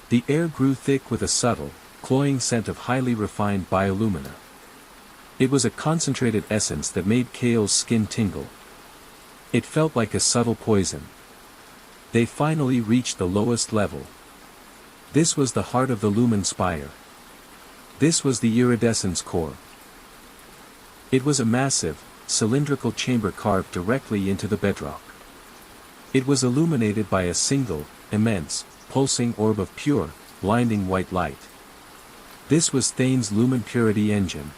The air grew thick with a subtle, cloying scent of highly refined biolumina. It was a concentrated essence that made Kale's skin tingle. It felt like a subtle poison. They finally reached the lowest level. This was the heart of the Lumen Spire. This was the iridescence core. It was a massive, cylindrical chamber carved directly into the bedrock. It was illuminated by a single, immense, pulsing orb of pure, blinding white light. This was Thane's Lumen Purity engine.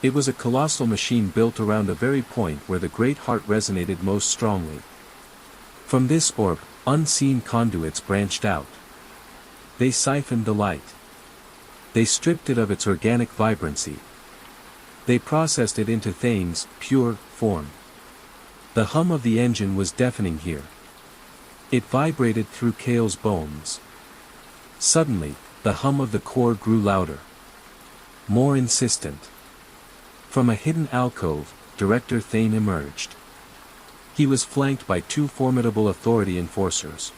It was a colossal machine built around a very point where the Great Heart resonated most strongly. From this orb, unseen conduits branched out. They siphoned the light. They stripped it of its organic vibrancy. They processed it into Thane's pure form. The hum of the engine was deafening here. It vibrated through Kale's bones. Suddenly, the hum of the core grew louder. More insistent. From a hidden alcove, Director Thane emerged. He was flanked by two formidable authority enforcers.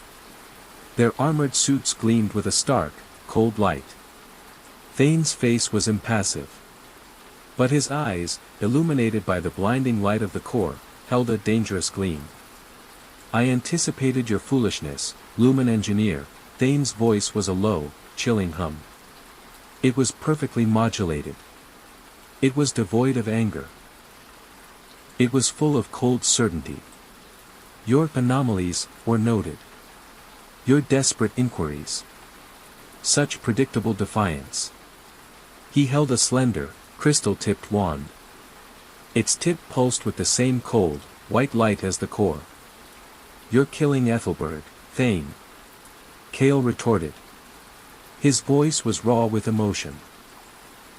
Their armored suits gleamed with a stark, cold light. Thane's face was impassive. But his eyes, illuminated by the blinding light of the core, held a dangerous gleam. I anticipated your foolishness, Lumen Engineer. Thane's voice was a low, chilling hum. It was perfectly modulated. It was devoid of anger. It was full of cold certainty. Your anomalies were noted. Your desperate inquiries. Such predictable defiance. He held a slender, crystal-tipped wand. Its tip pulsed with the same cold, white light as the core. You're killing Ethelberg, Thane. Cale retorted. His voice was raw with emotion.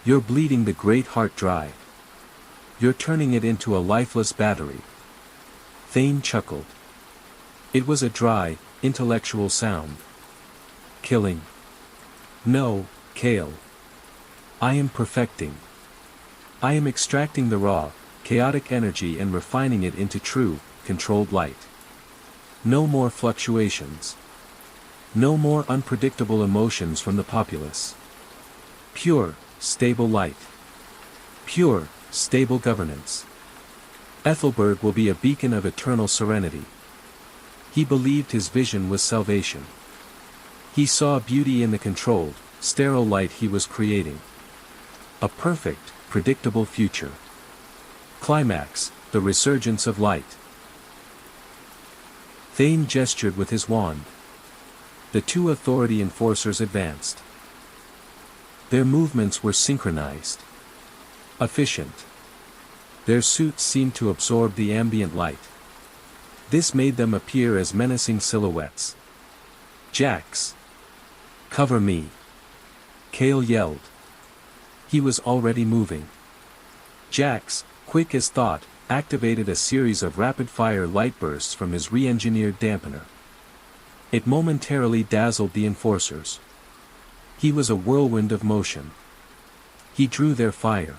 You're bleeding the great heart dry. You're turning it into a lifeless battery. Thane chuckled. It was a dry, intellectual sound. Killing. No, Cale. I am perfecting. I am extracting the raw, chaotic energy and refining it into true, controlled light. No more fluctuations. No more unpredictable emotions from the populace. Pure, stable light. Pure, stable governance. Ethelberg will be a beacon of eternal serenity. He believed his vision was salvation. He saw beauty in the controlled, sterile light he was creating. A perfect, predictable future. Climax, the resurgence of light. Thane gestured with his wand. The two authority enforcers advanced. Their movements were synchronized. Efficient. Their suits seemed to absorb the ambient light. This made them appear as menacing silhouettes. Jax! Cover me! Cale yelled. He was already moving. Jax, quick as thought, activated a series of rapid-fire light bursts from his re-engineered dampener. It momentarily dazzled the enforcers. He was a whirlwind of motion. He drew their fire.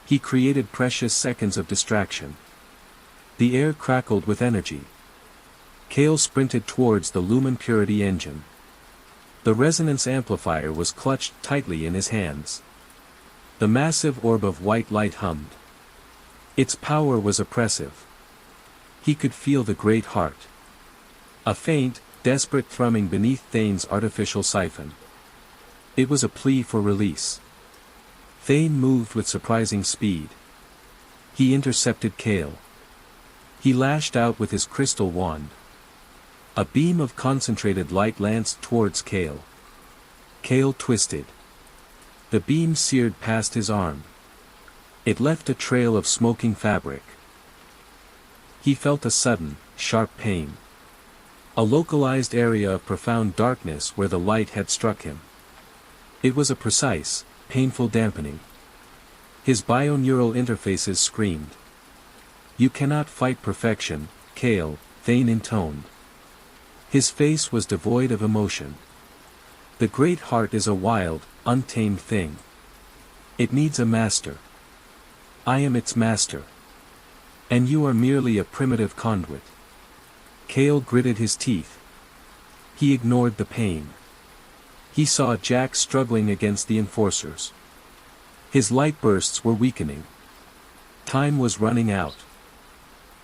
He created precious seconds of distraction. The air crackled with energy. Cale sprinted towards the Lumen Purity engine. The resonance amplifier was clutched tightly in his hands. The massive orb of white light hummed. Its power was oppressive. He could feel the great heart. A faint, desperate thrumming beneath Thane's artificial siphon. It was a plea for release. Thane moved with surprising speed. He intercepted Cale. He lashed out with his crystal wand. A beam of concentrated light lanced towards Cale. Cale twisted. The beam seared past his arm. It left a trail of smoking fabric. He felt a sudden, sharp pain. A localized area of profound darkness where the light had struck him. It was a precise, painful dampening. His bioneural interfaces screamed. You cannot fight perfection, Cale, Thane intoned. His face was devoid of emotion. The great heart is a wild, untamed thing. It needs a master. I am its master. And you are merely a primitive conduit. Cale gritted his teeth. He ignored the pain. He saw Jack struggling against the enforcers. His light bursts were weakening. Time was running out.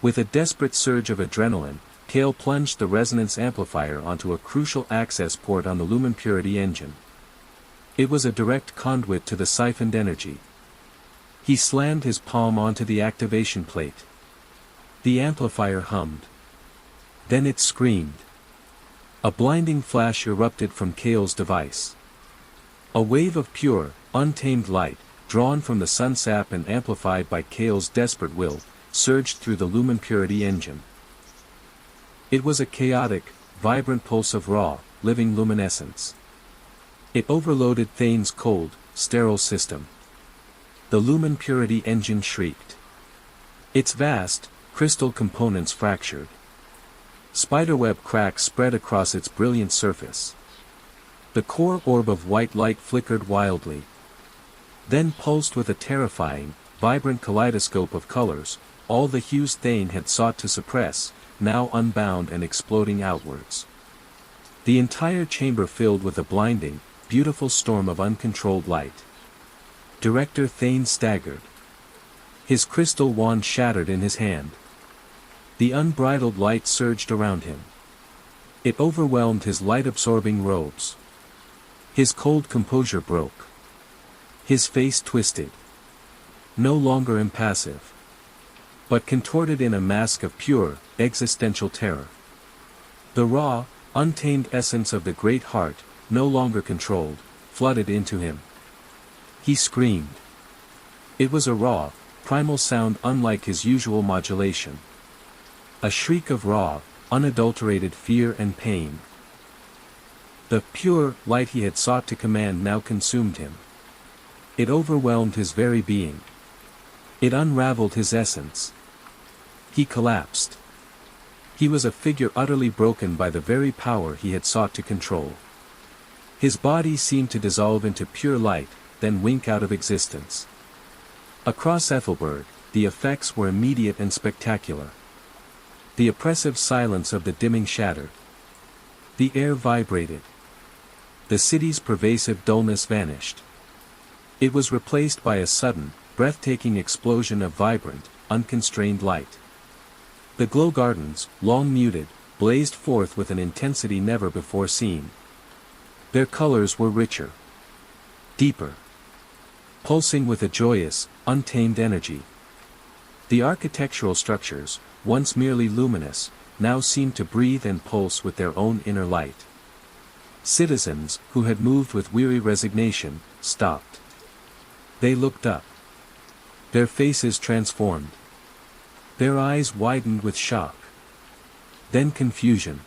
With a desperate surge of adrenaline, Cale plunged the resonance amplifier onto a crucial access port on the Lumen Purity engine. It was a direct conduit to the siphoned energy. He slammed his palm onto the activation plate. The amplifier hummed. Then it screamed. A blinding flash erupted from Cale's device. A wave of pure, untamed light, drawn from the sun sap and amplified by Cale's desperate will, surged through the Lumen Purity engine. It was a chaotic, vibrant pulse of raw, living luminescence. It overloaded Thane's cold, sterile system. The Lumen Purity engine shrieked. Its vast, crystal components fractured. Spiderweb cracks spread across its brilliant surface. The core orb of white light flickered wildly. Then pulsed with a terrifying, vibrant kaleidoscope of colors, all the hues Thane had sought to suppress, now unbound and exploding outwards. The entire chamber filled with a blinding, beautiful storm of uncontrolled light. Director Thane staggered. His crystal wand shattered in his hand. The unbridled light surged around him. It overwhelmed his light-absorbing robes. His cold composure broke. His face twisted. No longer impassive, but contorted in a mask of pure, existential terror. The raw, untamed essence of the great heart, no longer controlled, flooded into him. He screamed. It was a raw, primal sound unlike his usual modulation. A shriek of raw, unadulterated fear and pain. The pure light he had sought to command now consumed him. It overwhelmed his very being. It unraveled his essence. He collapsed. He was a figure utterly broken by the very power he had sought to control. His body seemed to dissolve into pure light, then wink out of existence. Across Ethelberg, the effects were immediate and spectacular. The oppressive silence of the dimming shattered. The air vibrated. The city's pervasive dullness vanished. It was replaced by a sudden, breathtaking explosion of vibrant, unconstrained light. The glow gardens, long muted, blazed forth with an intensity never before seen. Their colors were richer, deeper, pulsing with a joyous, untamed energy. The architectural structures, once merely luminous, now seemed to breathe and pulse with their own inner light. Citizens, who had moved with weary resignation, stopped. They looked up. Their faces transformed. Their eyes widened with shock. Then confusion.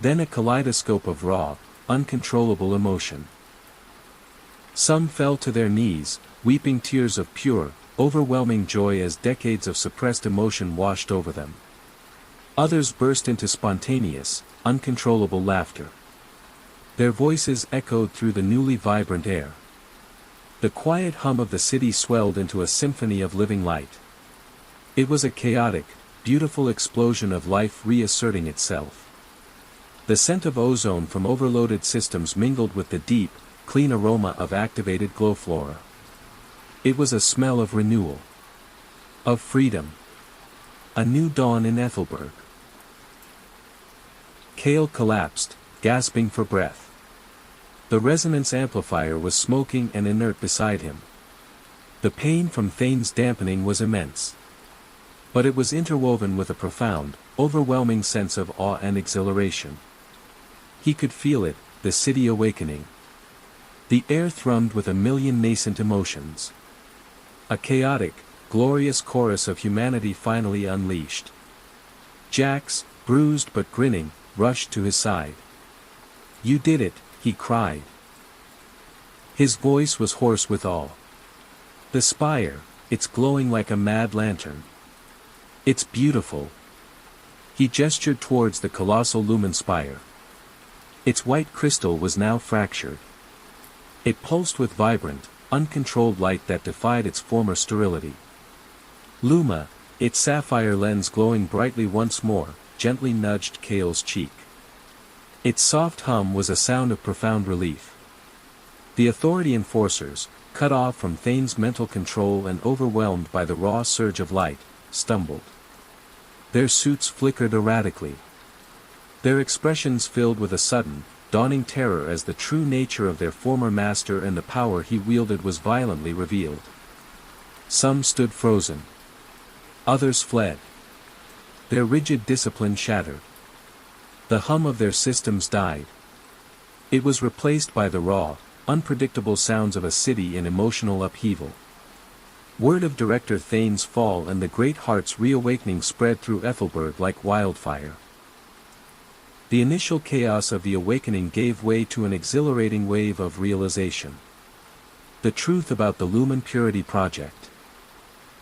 Then a kaleidoscope of raw, uncontrollable emotion. Some fell to their knees, weeping tears of pure, overwhelming joy as decades of suppressed emotion washed over them. Others burst into spontaneous, uncontrollable laughter. Their voices echoed through the newly vibrant air. The quiet hum of the city swelled into a symphony of living light. It was a chaotic, beautiful explosion of life reasserting itself. The scent of ozone from overloaded systems mingled with the deep, clean aroma of activated glowflora. It was a smell of renewal. Of freedom. A new dawn in Ethelberg. Cale collapsed, gasping for breath. The resonance amplifier was smoking and inert beside him. The pain from Thane's dampening was immense. But it was interwoven with a profound, overwhelming sense of awe and exhilaration. He could feel it, the city awakening. The air thrummed with a million nascent emotions. A chaotic, glorious chorus of humanity finally unleashed. Jax, bruised but grinning, rushed to his side. "You did it," he cried. His voice was hoarse with awe. "The spire, it's glowing like a mad lantern. It's beautiful." He gestured towards the colossal lumen spire. Its white crystal was now fractured. It pulsed with vibrant, uncontrolled light that defied its former sterility. Luma, its sapphire lens glowing brightly once more, gently nudged Cale's cheek. Its soft hum was a sound of profound relief. The Authority enforcers, cut off from Thane's mental control and overwhelmed by the raw surge of light, stumbled. Their suits flickered erratically. Their expressions filled with a sudden, dawning terror as the true nature of their former master and the power he wielded was violently revealed. Some stood frozen. Others fled. Their rigid discipline shattered. The hum of their systems died. It was replaced by the raw, unpredictable sounds of a city in emotional upheaval. Word of Director Thane's fall and the Great Heart's reawakening spread through Ethelberg like wildfire. The initial chaos of the awakening gave way to an exhilarating wave of realization. The truth about the Lumen Purity Project.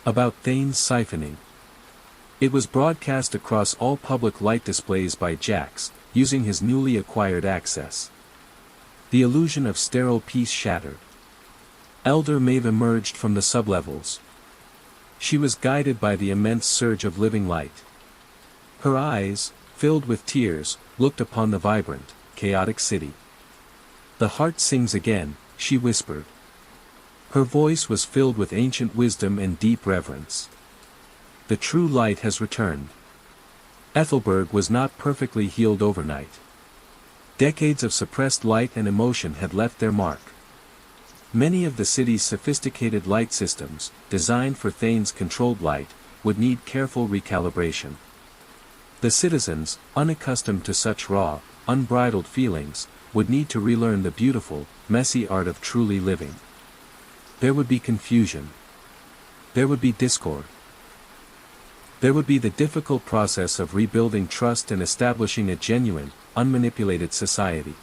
About Thane's siphoning. It was broadcast across all public light displays by Jax, using his newly acquired access. The illusion of sterile peace shattered. Elder Maeve emerged from the sublevels. She was guided by the immense surge of living light. Her eyes, filled with tears, looked upon the vibrant, chaotic city. "The heart sings again," she whispered. Her voice was filled with ancient wisdom and deep reverence. "The true light has returned. Ethelberg was not perfectly healed overnight. Decades of suppressed light and emotion had left their mark. Many of the city's sophisticated light systems, designed for Thanes-controlled light, would need careful recalibration. The citizens, unaccustomed to such raw, unbridled feelings, would need to relearn the beautiful, messy art of truly living. There would be confusion. There would be discord. There would be the difficult process of rebuilding trust and establishing a genuine, unmanipulated society.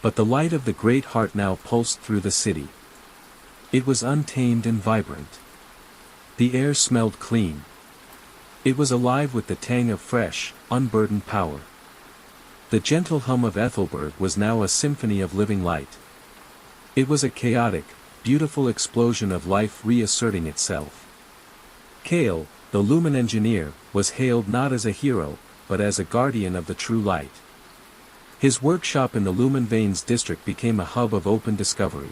But the light of the Great Heart now pulsed through the city. It was untamed and vibrant. The air smelled clean. It was alive with the tang of fresh, unburdened power. The gentle hum of Ethelberg was now a symphony of living light. It was a chaotic, beautiful explosion of life reasserting itself. Kale, the Lumen engineer, was hailed not as a hero, but as a guardian of the true light. His workshop in the Lumen Veins district became a hub of open discovery.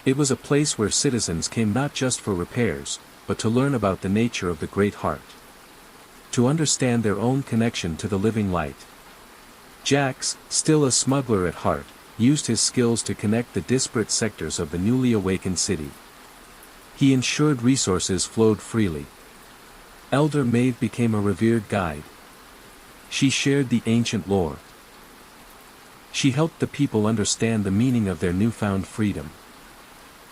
It was a place where citizens came not just for repairs, but to learn about the nature of the Great Heart. To understand their own connection to the living light. Jax, still a smuggler at heart, used his skills to connect the disparate sectors of the newly awakened city. He ensured resources flowed freely. Elder Maeve became a revered guide. She shared the ancient lore. She helped the people understand the meaning of their newfound freedom.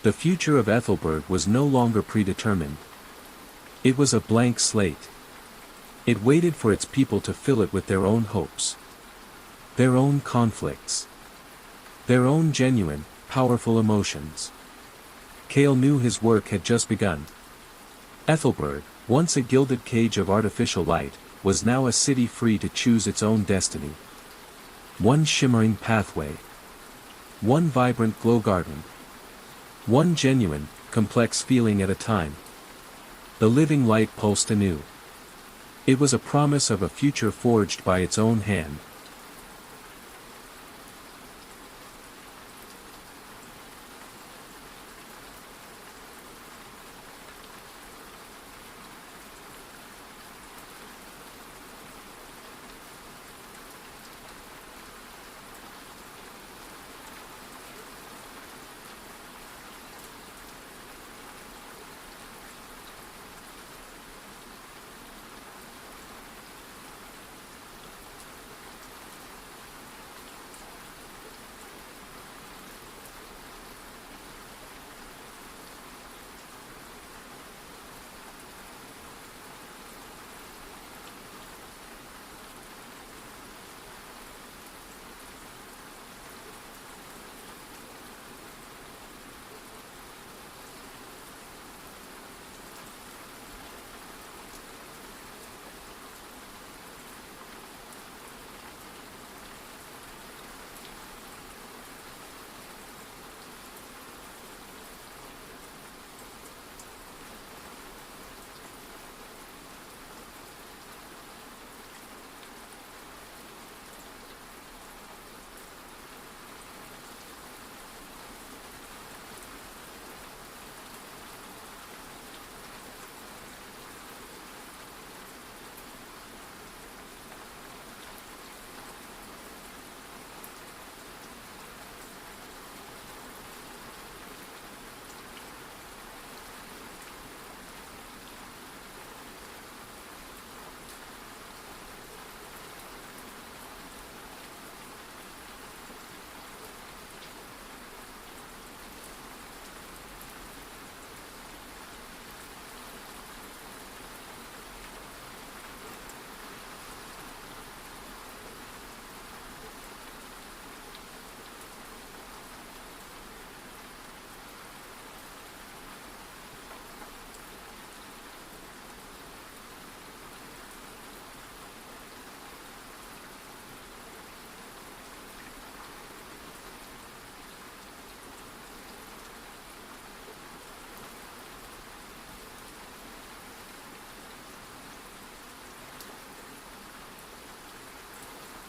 The future of Ethelberg was no longer predetermined. It was a blank slate. It waited for its people to fill it with their own hopes. Their own conflicts. Their own genuine, powerful emotions. Kale knew his work had just begun. Ethelberg, once a gilded cage of artificial light, was now a city free to choose its own destiny. One shimmering pathway. One vibrant glow garden. One genuine, complex feeling at a time. The living light pulsed anew. It was a promise of a future forged by its own hand.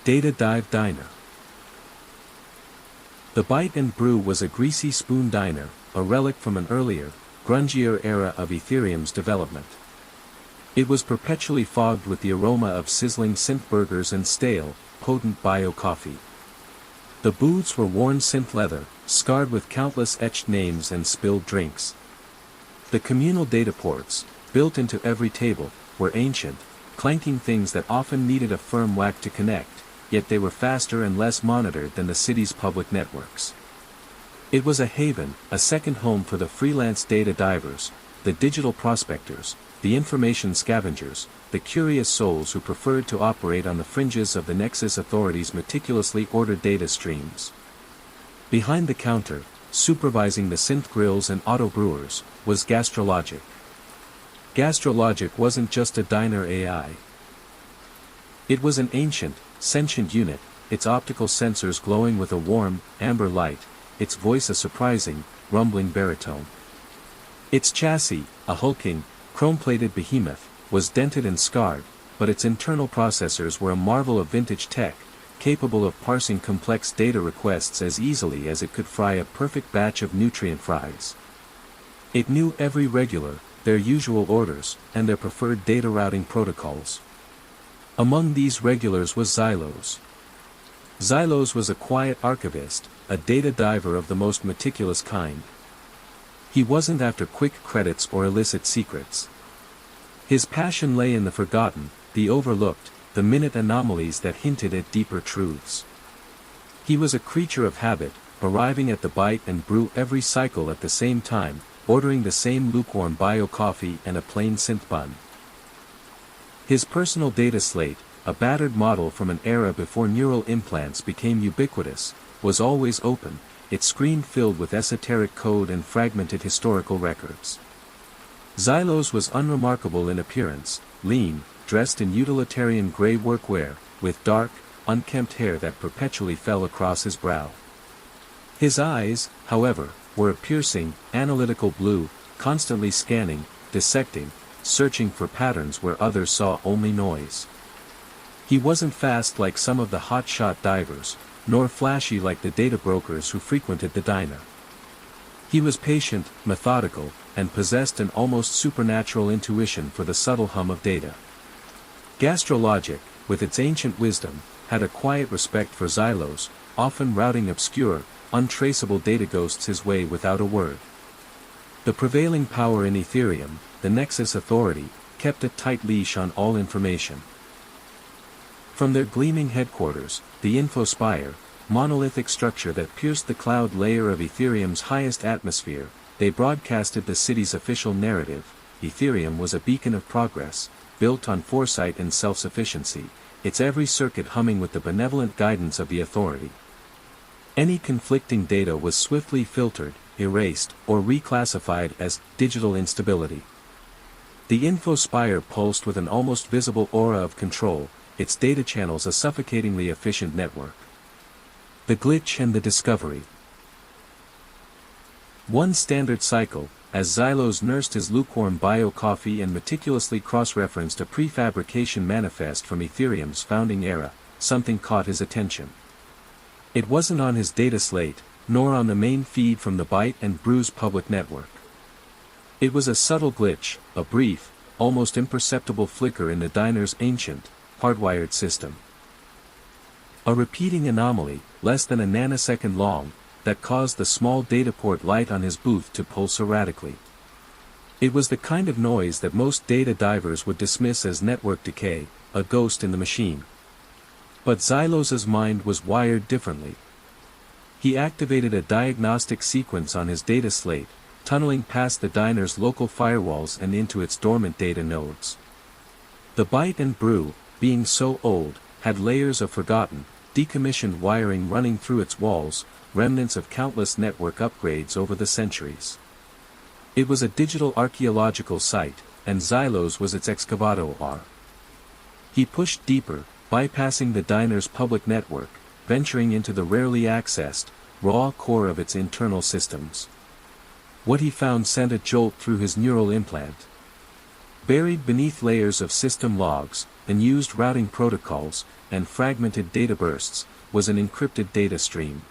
Data Dive Diner. The Bite and Brew was a greasy spoon diner, a relic from an earlier, grungier era of Ethereum's development. It was perpetually fogged with the aroma of sizzling synth burgers and stale, potent bio-coffee. The booths were worn synth leather, scarred with countless etched names and spilled drinks. The communal data ports, built into every table, were ancient, clanking things that often needed a firm whack to connect, yet they were faster and less monitored than the city's public networks. It was a haven, a second home for the freelance data divers, the digital prospectors, the information scavengers, the curious souls who preferred to operate on the fringes of the Nexus Authority's meticulously ordered data streams. Behind the counter, supervising the synth grills and auto brewers, was Gastrologic. Gastrologic wasn't just a diner AI. It was an ancient, sentient unit, its optical sensors glowing with a warm, amber light, its voice a surprising, rumbling baritone. Its chassis, a hulking, chrome-plated behemoth, was dented and scarred, but its internal processors were a marvel of vintage tech, capable of parsing complex data requests as easily as it could fry a perfect batch of nutrient fries. It knew every regular, their usual orders, and their preferred data routing protocols. Among these regulars was Xylos. Xylos was a quiet archivist, a data diver of the most meticulous kind. He wasn't after quick credits or illicit secrets. His passion lay in the forgotten, the overlooked, the minute anomalies that hinted at deeper truths. He was a creature of habit, arriving at the bite and brew every cycle at the same time, ordering the same lukewarm bio-coffee and a plain synth bun. His personal data slate, a battered model from an era before neural implants became ubiquitous, was always open, its screen filled with esoteric code and fragmented historical records. Xylos was unremarkable in appearance, lean, dressed in utilitarian gray workwear, with dark, unkempt hair that perpetually fell across his brow. His eyes, however, were a piercing, analytical blue, constantly scanning, dissecting, searching for patterns where others saw only noise. He wasn't fast like some of the hotshot divers, nor flashy like the data brokers who frequented the diner. He was patient, methodical, and possessed an almost supernatural intuition for the subtle hum of data. Gastrologic, with its ancient wisdom, had a quiet respect for Xylos, often routing obscure, untraceable data ghosts his way without a word. The prevailing power in Ethereum, the Nexus Authority, kept a tight leash on all information. From their gleaming headquarters, the Infospire, monolithic structure that pierced the cloud layer of Ethereum's highest atmosphere, they broadcasted the city's official narrative. Ethereum was a beacon of progress, built on foresight and self-sufficiency, its every circuit humming with the benevolent guidance of the Authority. Any conflicting data was swiftly filtered, erased, or reclassified as digital instability. The Infospire pulsed with an almost visible aura of control, its data channels a suffocatingly efficient network. The glitch and the discovery. One standard cycle, as Xylos nursed his lukewarm bio-coffee and meticulously cross-referenced a prefabrication manifest from Ethereum's founding era, something caught his attention. It wasn't on his data slate, nor on the main feed from the Byte and Brews public network. It was a subtle glitch, a brief, almost imperceptible flicker in the diner's ancient, hardwired system. A repeating anomaly, less than a nanosecond long, that caused the small data port light on his booth to pulse erratically. It was the kind of noise that most data divers would dismiss as network decay, a ghost in the machine. But Xylos's mind was wired differently. He activated a diagnostic sequence on his data slate, tunneling past the diner's local firewalls and into its dormant data nodes. The Byte and Brew, being so old, had layers of forgotten, decommissioned wiring running through its walls, remnants of countless network upgrades over the centuries. It was a digital archaeological site, and Xylos was its excavator. He pushed deeper, bypassing the diner's public network, venturing into the rarely accessed, raw core of its internal systems. What he found sent a jolt through his neural implant. Buried beneath layers of system logs, unused routing protocols, and fragmented data bursts, was an encrypted data stream.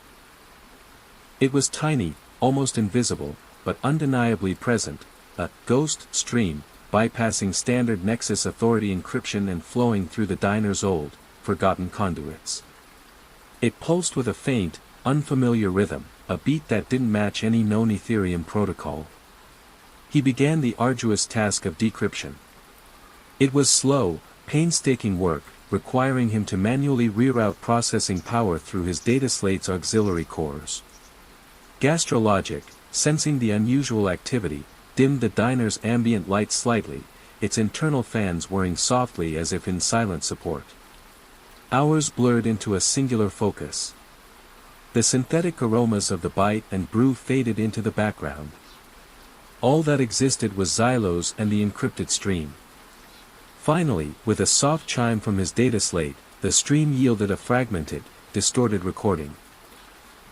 It was tiny, almost invisible, but undeniably present, a ghost stream, bypassing standard Nexus Authority encryption and flowing through the diner's old, forgotten conduits. It pulsed with a faint, unfamiliar rhythm, a beat that didn't match any known Ethereum protocol. He began the arduous task of decryption. It was slow, painstaking work, requiring him to manually reroute processing power through his data slate's auxiliary cores. Gastrologic, sensing the unusual activity, dimmed the diner's ambient light slightly, its internal fans whirring softly as if in silent support. Hours blurred into a singular focus. The synthetic aromas of the bite and brew faded into the background. All that existed was Xylos and the encrypted stream. Finally, with a soft chime from his data slate, the stream yielded a fragmented, distorted recording.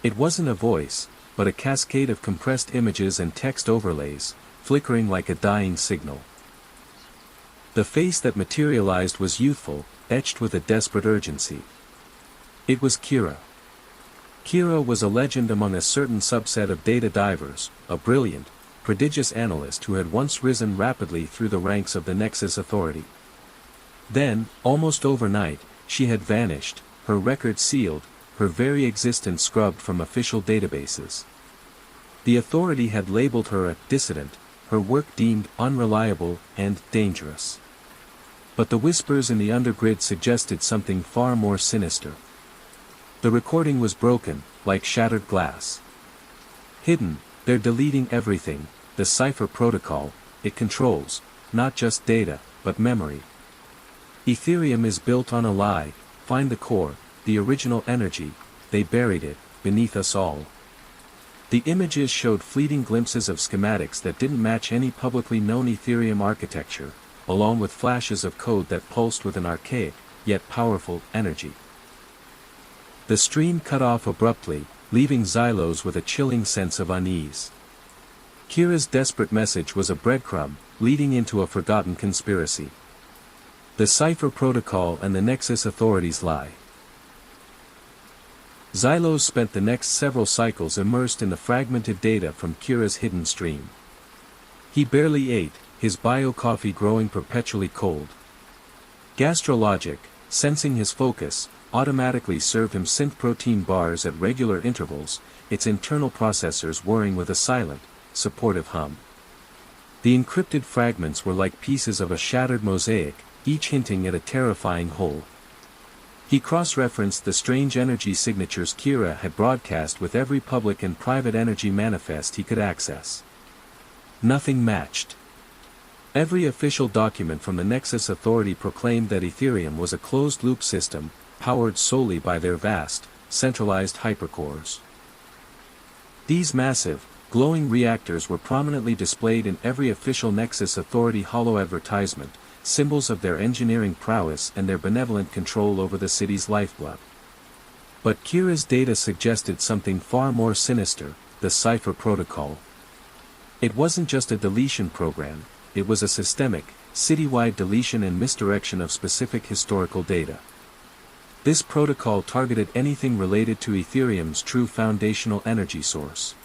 It wasn't a voice, but a cascade of compressed images and text overlays, flickering like a dying signal. The face that materialized was youthful, etched with a desperate urgency. It was Kira. Kira was a legend among a certain subset of data divers, a brilliant, prodigious analyst who had once risen rapidly through the ranks of the Nexus Authority. Then, almost overnight, she had vanished, her record sealed, her very existence scrubbed from official databases. The Authority had labeled her a dissident, her work deemed unreliable and dangerous. But the whispers in the undergrid suggested something far more sinister. The recording was broken, like shattered glass. Hidden, they're deleting everything, the Cypher protocol, it controls, not just data, but memory. Ethereum is built on a lie, find the core, the original energy, they buried it, beneath us all. The images showed fleeting glimpses of schematics that didn't match any publicly known Ethereum architecture, along with flashes of code that pulsed with an archaic, yet powerful, energy. The stream cut off abruptly, leaving Xylos with a chilling sense of unease. Kira's desperate message was a breadcrumb, leading into a forgotten conspiracy. The Cypher protocol and the Nexus Authority's lie. Xylos spent the next several cycles immersed in the fragmented data from Kira's hidden stream. He barely ate, his bio-coffee growing perpetually cold. Gastrologic, sensing his focus, automatically served him synth protein bars at regular intervals, its internal processors whirring with a silent, supportive hum. The encrypted fragments were like pieces of a shattered mosaic, each hinting at a terrifying whole. He cross-referenced the strange energy signatures Kira had broadcast with every public and private energy manifest he could access. Nothing matched. Every official document from the Nexus Authority proclaimed that Ethereum was a closed-loop system, powered solely by their vast, centralized hypercores. These massive, glowing reactors were prominently displayed in every official Nexus Authority holo advertisement, symbols of their engineering prowess and their benevolent control over the city's lifeblood. But Kira's data suggested something far more sinister, the Cypher protocol. It wasn't just a deletion program, it was a systemic, citywide deletion and misdirection of specific historical data. This protocol targeted anything related to Ethereum's true foundational energy source.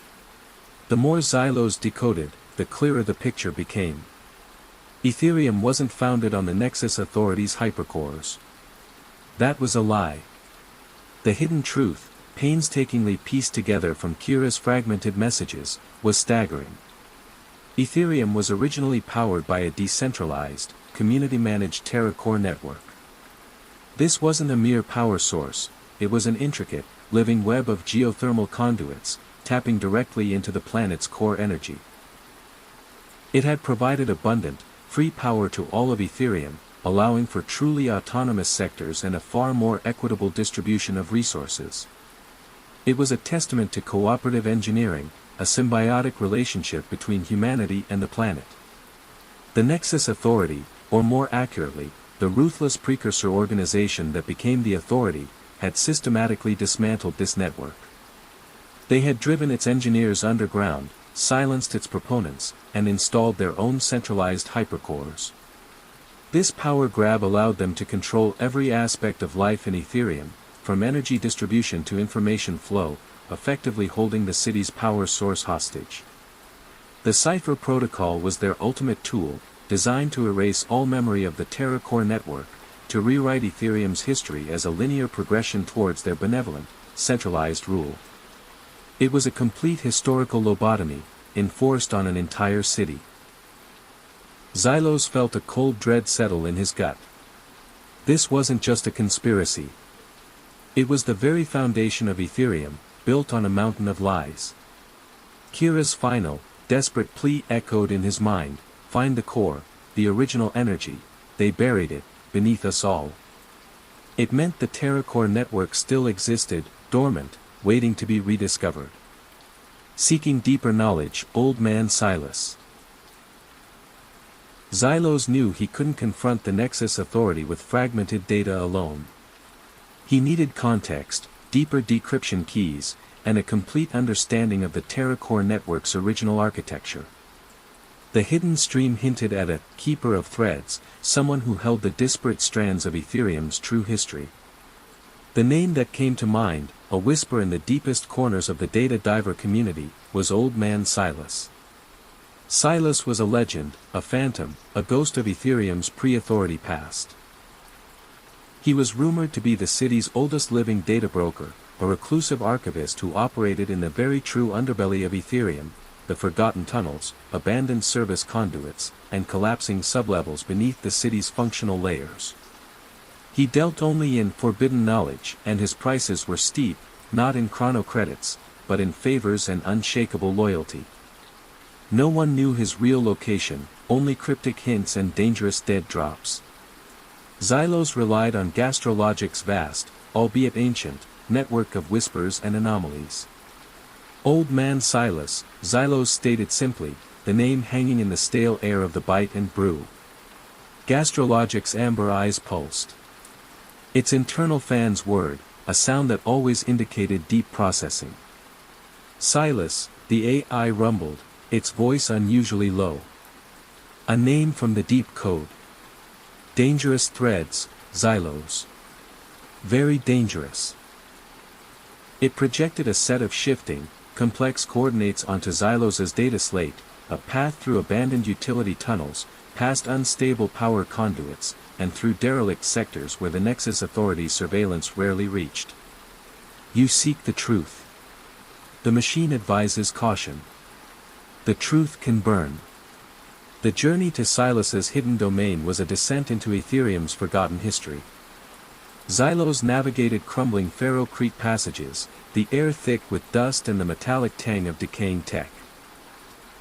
The more Xylos decoded, the clearer the picture became. Ethereum wasn't founded on the Nexus Authority's hypercores. That was a lie. The hidden truth, painstakingly pieced together from Kira's fragmented messages, was staggering. Ethereum was originally powered by a decentralized, community-managed Terra core network. This wasn't a mere power source, it was an intricate, living web of geothermal conduits, tapping directly into the planet's core energy. It had provided abundant, free power to all of Ethereum, allowing for truly autonomous sectors and a far more equitable distribution of resources. It was a testament to cooperative engineering, a symbiotic relationship between humanity and the planet. The Nexus Authority, or more accurately, the ruthless precursor organization that became the Authority, had systematically dismantled this network. They had driven its engineers underground, silenced its proponents, and installed their own centralized hypercores. This power grab allowed them to control every aspect of life in Ethereum, from energy distribution to information flow, effectively holding the city's power source hostage. The Cypher protocol was their ultimate tool, designed to erase all memory of the Terra Core network, to rewrite Ethereum's history as a linear progression towards their benevolent, centralized rule. It was a complete historical lobotomy, enforced on an entire city. Xylos felt a cold dread settle in his gut. This wasn't just a conspiracy. It was the very foundation of Ethereum, built on a mountain of lies. Kira's final, desperate plea echoed in his mind: find the core, the original energy. They buried it, beneath us all. It meant the Terra Core network still existed, dormant, waiting to be rediscovered. Seeking deeper knowledge, old man Silas. Xylos knew he couldn't confront the Nexus Authority with fragmented data alone. He needed context, deeper decryption keys, and a complete understanding of the Terra Core network's original architecture. The hidden stream hinted at a keeper of threads, someone who held the disparate strands of Ethereum's true history. The name that came to mind, a whisper in the deepest corners of the data diver community, was Old Man Silas. Silas was a legend, a phantom, a ghost of Ethereum's pre-authority past. He was rumored to be the city's oldest living data broker, a reclusive archivist who operated in the very true underbelly of Ethereum, the forgotten tunnels, abandoned service conduits, and collapsing sublevels beneath the city's functional layers. He dealt only in forbidden knowledge, and his prices were steep, not in chrono credits, but in favors and unshakable loyalty. No one knew his real location, only cryptic hints and dangerous dead drops. Xylos relied on Gastrologic's vast, albeit ancient, network of whispers and anomalies. Old Man Silas, Xylos stated simply, the name hanging in the stale air of the bite and brew. Gastrologic's amber eyes pulsed. Its internal fan's word, a sound that always indicated deep processing. Silas, the AI rumbled, its voice unusually low. A name from the deep code. Dangerous threads, Xylos. Very dangerous. It projected a set of shifting, complex coordinates onto Xylos's data slate, a path through abandoned utility tunnels, past unstable power conduits, and through derelict sectors where the Nexus Authority's surveillance rarely reached. You seek the truth. The machine advises caution. The truth can burn. The journey to Silas's hidden domain was a descent into Ethereum's forgotten history. Xylos navigated crumbling ferrocrete passages, the air thick with dust and the metallic tang of decaying tech.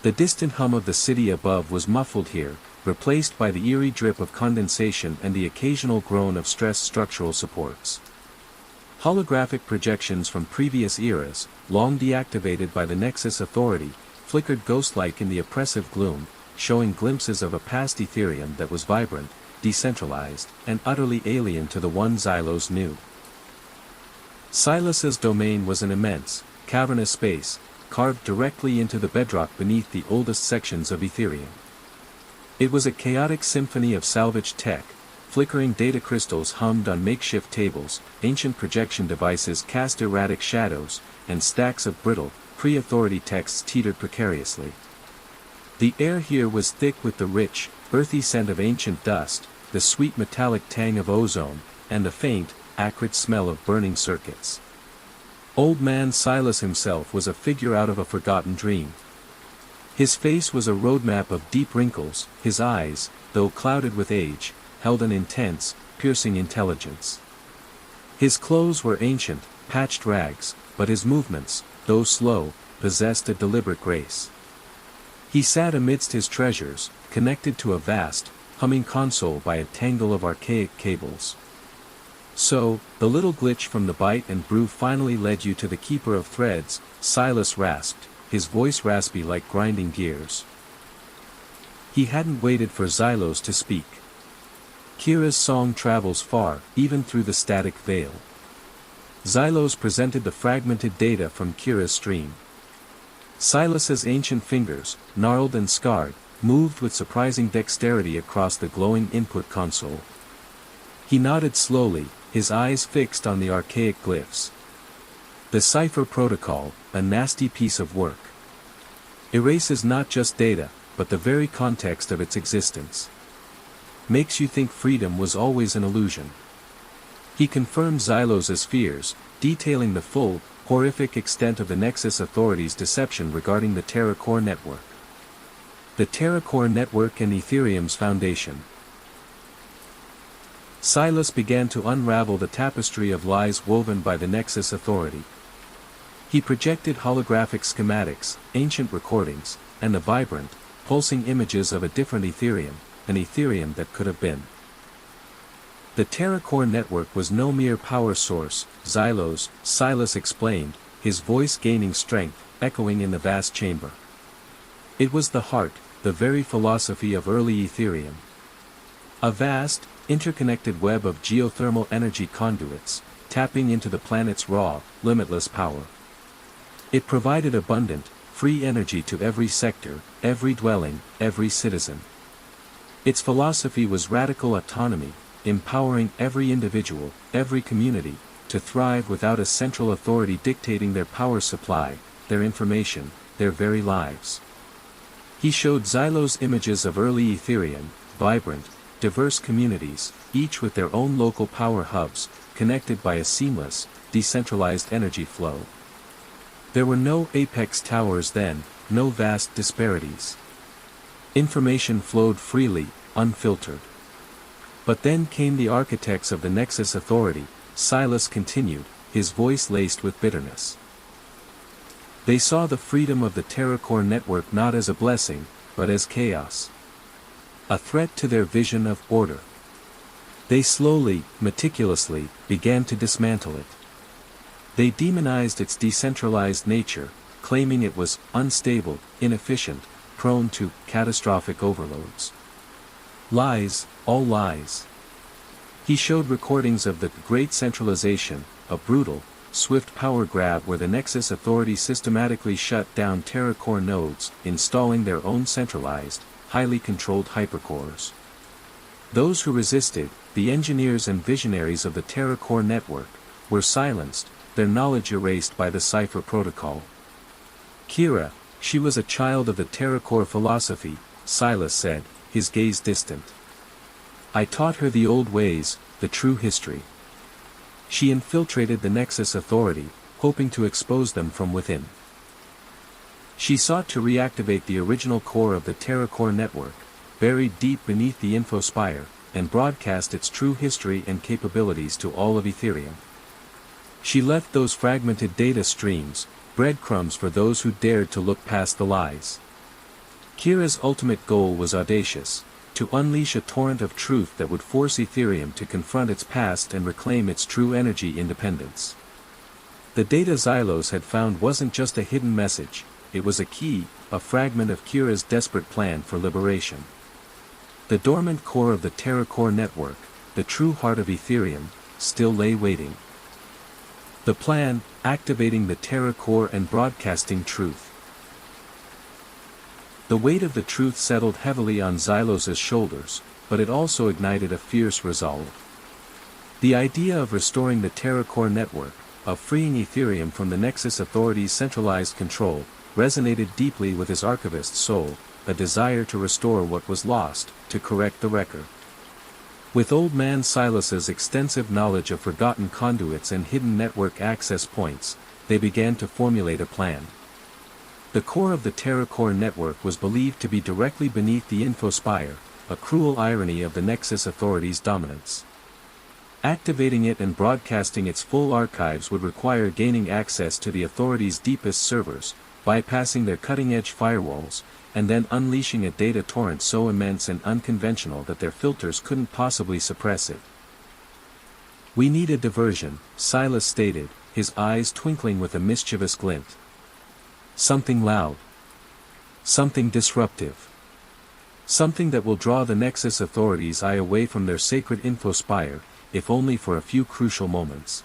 The distant hum of the city above was muffled here, replaced by the eerie drip of condensation and the occasional groan of stressed structural supports. Holographic projections from previous eras, long deactivated by the Nexus Authority, flickered ghost-like in the oppressive gloom, showing glimpses of a past Ethereum that was vibrant, decentralized, and utterly alien to the one Xylos knew. Silas's domain was an immense, cavernous space, carved directly into the bedrock beneath the oldest sections of Ethereum. It was a chaotic symphony of salvaged tech, flickering data crystals hummed on makeshift tables, ancient projection devices cast erratic shadows, and stacks of brittle, pre-authority texts teetered precariously. The air here was thick with the rich, earthy scent of ancient dust, the sweet metallic tang of ozone, and the faint, acrid smell of burning circuits. Old Man Silas himself was a figure out of a forgotten dream. His face was a roadmap of deep wrinkles, his eyes, though clouded with age, held an intense, piercing intelligence. His clothes were ancient, patched rags, but his movements, though slow, possessed a deliberate grace. He sat amidst his treasures, connected to a vast, humming console by a tangle of archaic cables. So, the little glitch from the bite and brew finally led you to the keeper of threads, Silas rasped, his voice raspy like grinding gears. He hadn't waited for Xylos to speak. Kira's song travels far, even through the static veil. Xylos presented the fragmented data from Kira's stream. Silas's ancient fingers, gnarled and scarred, moved with surprising dexterity across the glowing input console. He nodded slowly, his eyes fixed on the archaic glyphs. The Cipher protocol, a nasty piece of work. Erases not just data, but the very context of its existence makes you think freedom was always an illusion. He confirmed Xylos's fears, detailing the full, horrific extent of the Nexus Authority's deception regarding the Terra Core network. The Terra Core network and Ethereum's foundation. Silas began to unravel the tapestry of lies woven by the Nexus Authority. He projected holographic schematics, ancient recordings, and the vibrant, pulsing images of a different Ethereum, an Ethereum that could have been. The Terra Core network was no mere power source, Silas explained, his voice gaining strength, echoing in the vast chamber. It was the heart, the very philosophy of early Ethereum. A vast, interconnected web of geothermal energy conduits, tapping into the planet's raw, limitless power. It provided abundant, free energy to every sector, every dwelling, every citizen. Its philosophy was radical autonomy, empowering every individual, every community, to thrive without a central authority dictating their power supply, their information, their very lives. He showed Xylos images of early Ethereum, vibrant, diverse communities, each with their own local power hubs, connected by a seamless, decentralized energy flow. There were no apex towers then, no vast disparities. Information flowed freely, unfiltered. But then came the architects of the Nexus Authority, Silas continued, his voice laced with bitterness. They saw the freedom of the Terra Core network not as a blessing, but as chaos. A threat to their vision of order. They slowly, meticulously, began to dismantle it. They demonized its decentralized nature, claiming it was unstable, inefficient, prone to catastrophic overloads. Lies, all lies. He showed recordings of the Great Centralization, a brutal, swift power grab where the Nexus Authority systematically shut down Terra Core nodes, installing their own centralized, highly controlled hypercores. Those who resisted, the engineers and visionaries of the Terra Core network, were silenced, their knowledge erased by the Cipher protocol. Kira, she was a child of the Terra Core philosophy, Silas said, his gaze distant. I taught her the old ways, the true history. She infiltrated the Nexus Authority, hoping to expose them from within. She sought to reactivate the original core of the Terra Core network, buried deep beneath the infospire, and broadcast its true history and capabilities to all of Ethereum. She left those fragmented data streams, breadcrumbs for those who dared to look past the lies. Kira's ultimate goal was audacious, to unleash a torrent of truth that would force Ethereum to confront its past and reclaim its true energy independence. The data Xylos had found wasn't just a hidden message, it was a key, a fragment of Kira's desperate plan for liberation. The dormant core of the Terra Core network, the true heart of Ethereum, still lay waiting. The plan, activating the Terra Core and broadcasting truth. The weight of the truth settled heavily on Xylos's shoulders, but it also ignited a fierce resolve. The idea of restoring the Terra Core network, of freeing Ethereum from the Nexus Authority's centralized control, resonated deeply with his archivist's soul, a desire to restore what was lost, to correct the record. With Old Man Silas's extensive knowledge of forgotten conduits and hidden network access points, they began to formulate a plan. The core of the Terra Core network was believed to be directly beneath the infospire, a cruel irony of the Nexus Authority's dominance. Activating it and broadcasting its full archives would require gaining access to the Authority's deepest servers, bypassing their cutting-edge firewalls, and then unleashing a data torrent so immense and unconventional that their filters couldn't possibly suppress it. We need a diversion, Silas stated, his eyes twinkling with a mischievous glint. Something loud. Something disruptive. Something that will draw the Nexus Authority's eye away from their sacred infospire, if only for a few crucial moments.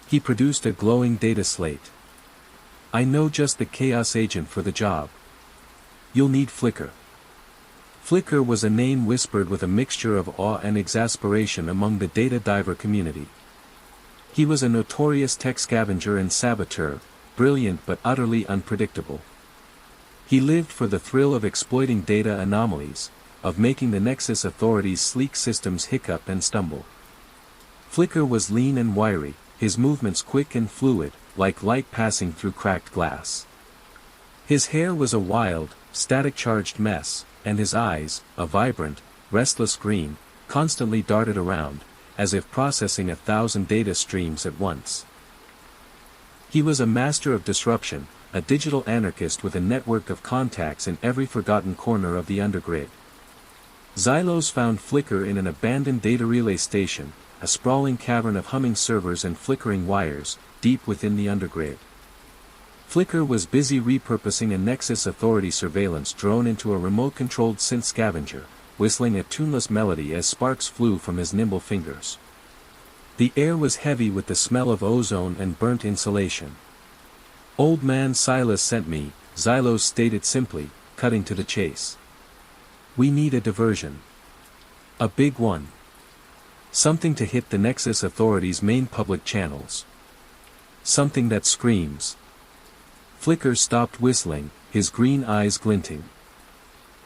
He produced a glowing data slate. I know just the Chaos Agent for the job. You'll need Flicker. Flicker was a name whispered with a mixture of awe and exasperation among the data diver community. He was a notorious tech scavenger and saboteur, brilliant but utterly unpredictable. He lived for the thrill of exploiting data anomalies, of making the Nexus Authority's sleek systems hiccup and stumble. Flicker was lean and wiry, his movements quick and fluid, like light passing through cracked glass. His hair was a wild, static-charged mess, and his eyes, a vibrant, restless green, constantly darted around, as if processing 1,000 data streams at once. He was a master of disruption, a digital anarchist with a network of contacts in every forgotten corner of the undergrid. Xylos found Flicker in an abandoned data relay station, a sprawling cavern of humming servers and flickering wires, deep within the undergrid. Flicker was busy repurposing a Nexus Authority surveillance drone into a remote-controlled synth scavenger, whistling a tuneless melody as sparks flew from his nimble fingers. The air was heavy with the smell of ozone and burnt insulation. "Old man Silas sent me," Xylos stated simply, cutting to the chase. "We need a diversion. A big one. Something to hit the Nexus Authority's main public channels. Something that screams." Flicker stopped whistling, his green eyes glinting.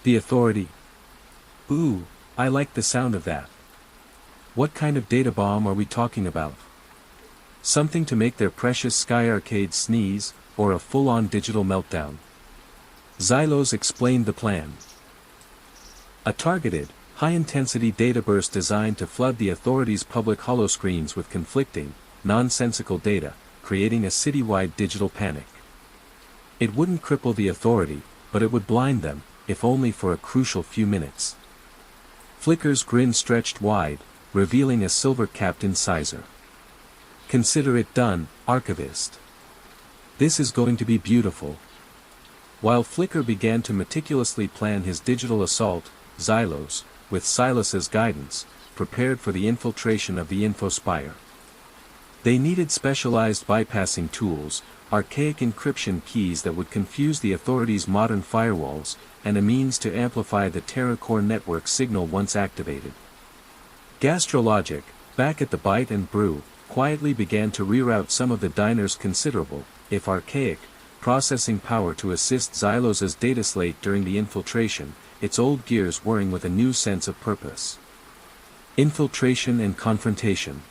"The Authority? Ooh, I like the sound of that. What kind of data bomb are we talking about? Something to make their precious Sky Arcade sneeze, or a full-on digital meltdown?" Xylos explained the plan. A targeted, high-intensity data burst designed to flood the Authority's public holoscreens with conflicting, nonsensical data, creating a citywide digital panic. It wouldn't cripple the Authority, but it would blind them, if only for a crucial few minutes. Flicker's grin stretched wide, revealing a silver-capped incisor. "Consider it done, Archivist. This is going to be beautiful." While Flicker began to meticulously plan his digital assault, Xylos, with Silas's guidance, prepared for the infiltration of the Infospire. They needed specialized bypassing tools, archaic encryption keys that would confuse the Authority's modern firewalls, and a means to amplify the TerraCore network signal once activated. Gastrologic, back at the Bite and Brew, quietly began to reroute some of the diner's considerable, if archaic, processing power to assist Xylos's data slate during the infiltration, its old gears whirring with a new sense of purpose. Infiltration and confrontation.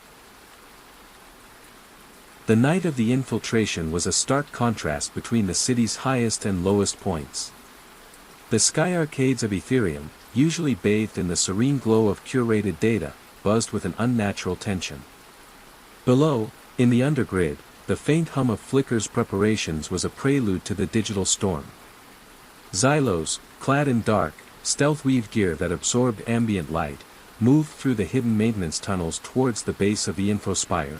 The night of the infiltration was a stark contrast between the city's highest and lowest points. The sky arcades of Ethereum, usually bathed in the serene glow of curated data, buzzed with an unnatural tension. Below, in the undergrid, the faint hum of Flicker's preparations was a prelude to the digital storm. Xylos, clad in dark, stealth-weave gear that absorbed ambient light, moved through the hidden maintenance tunnels towards the base of the Infospire.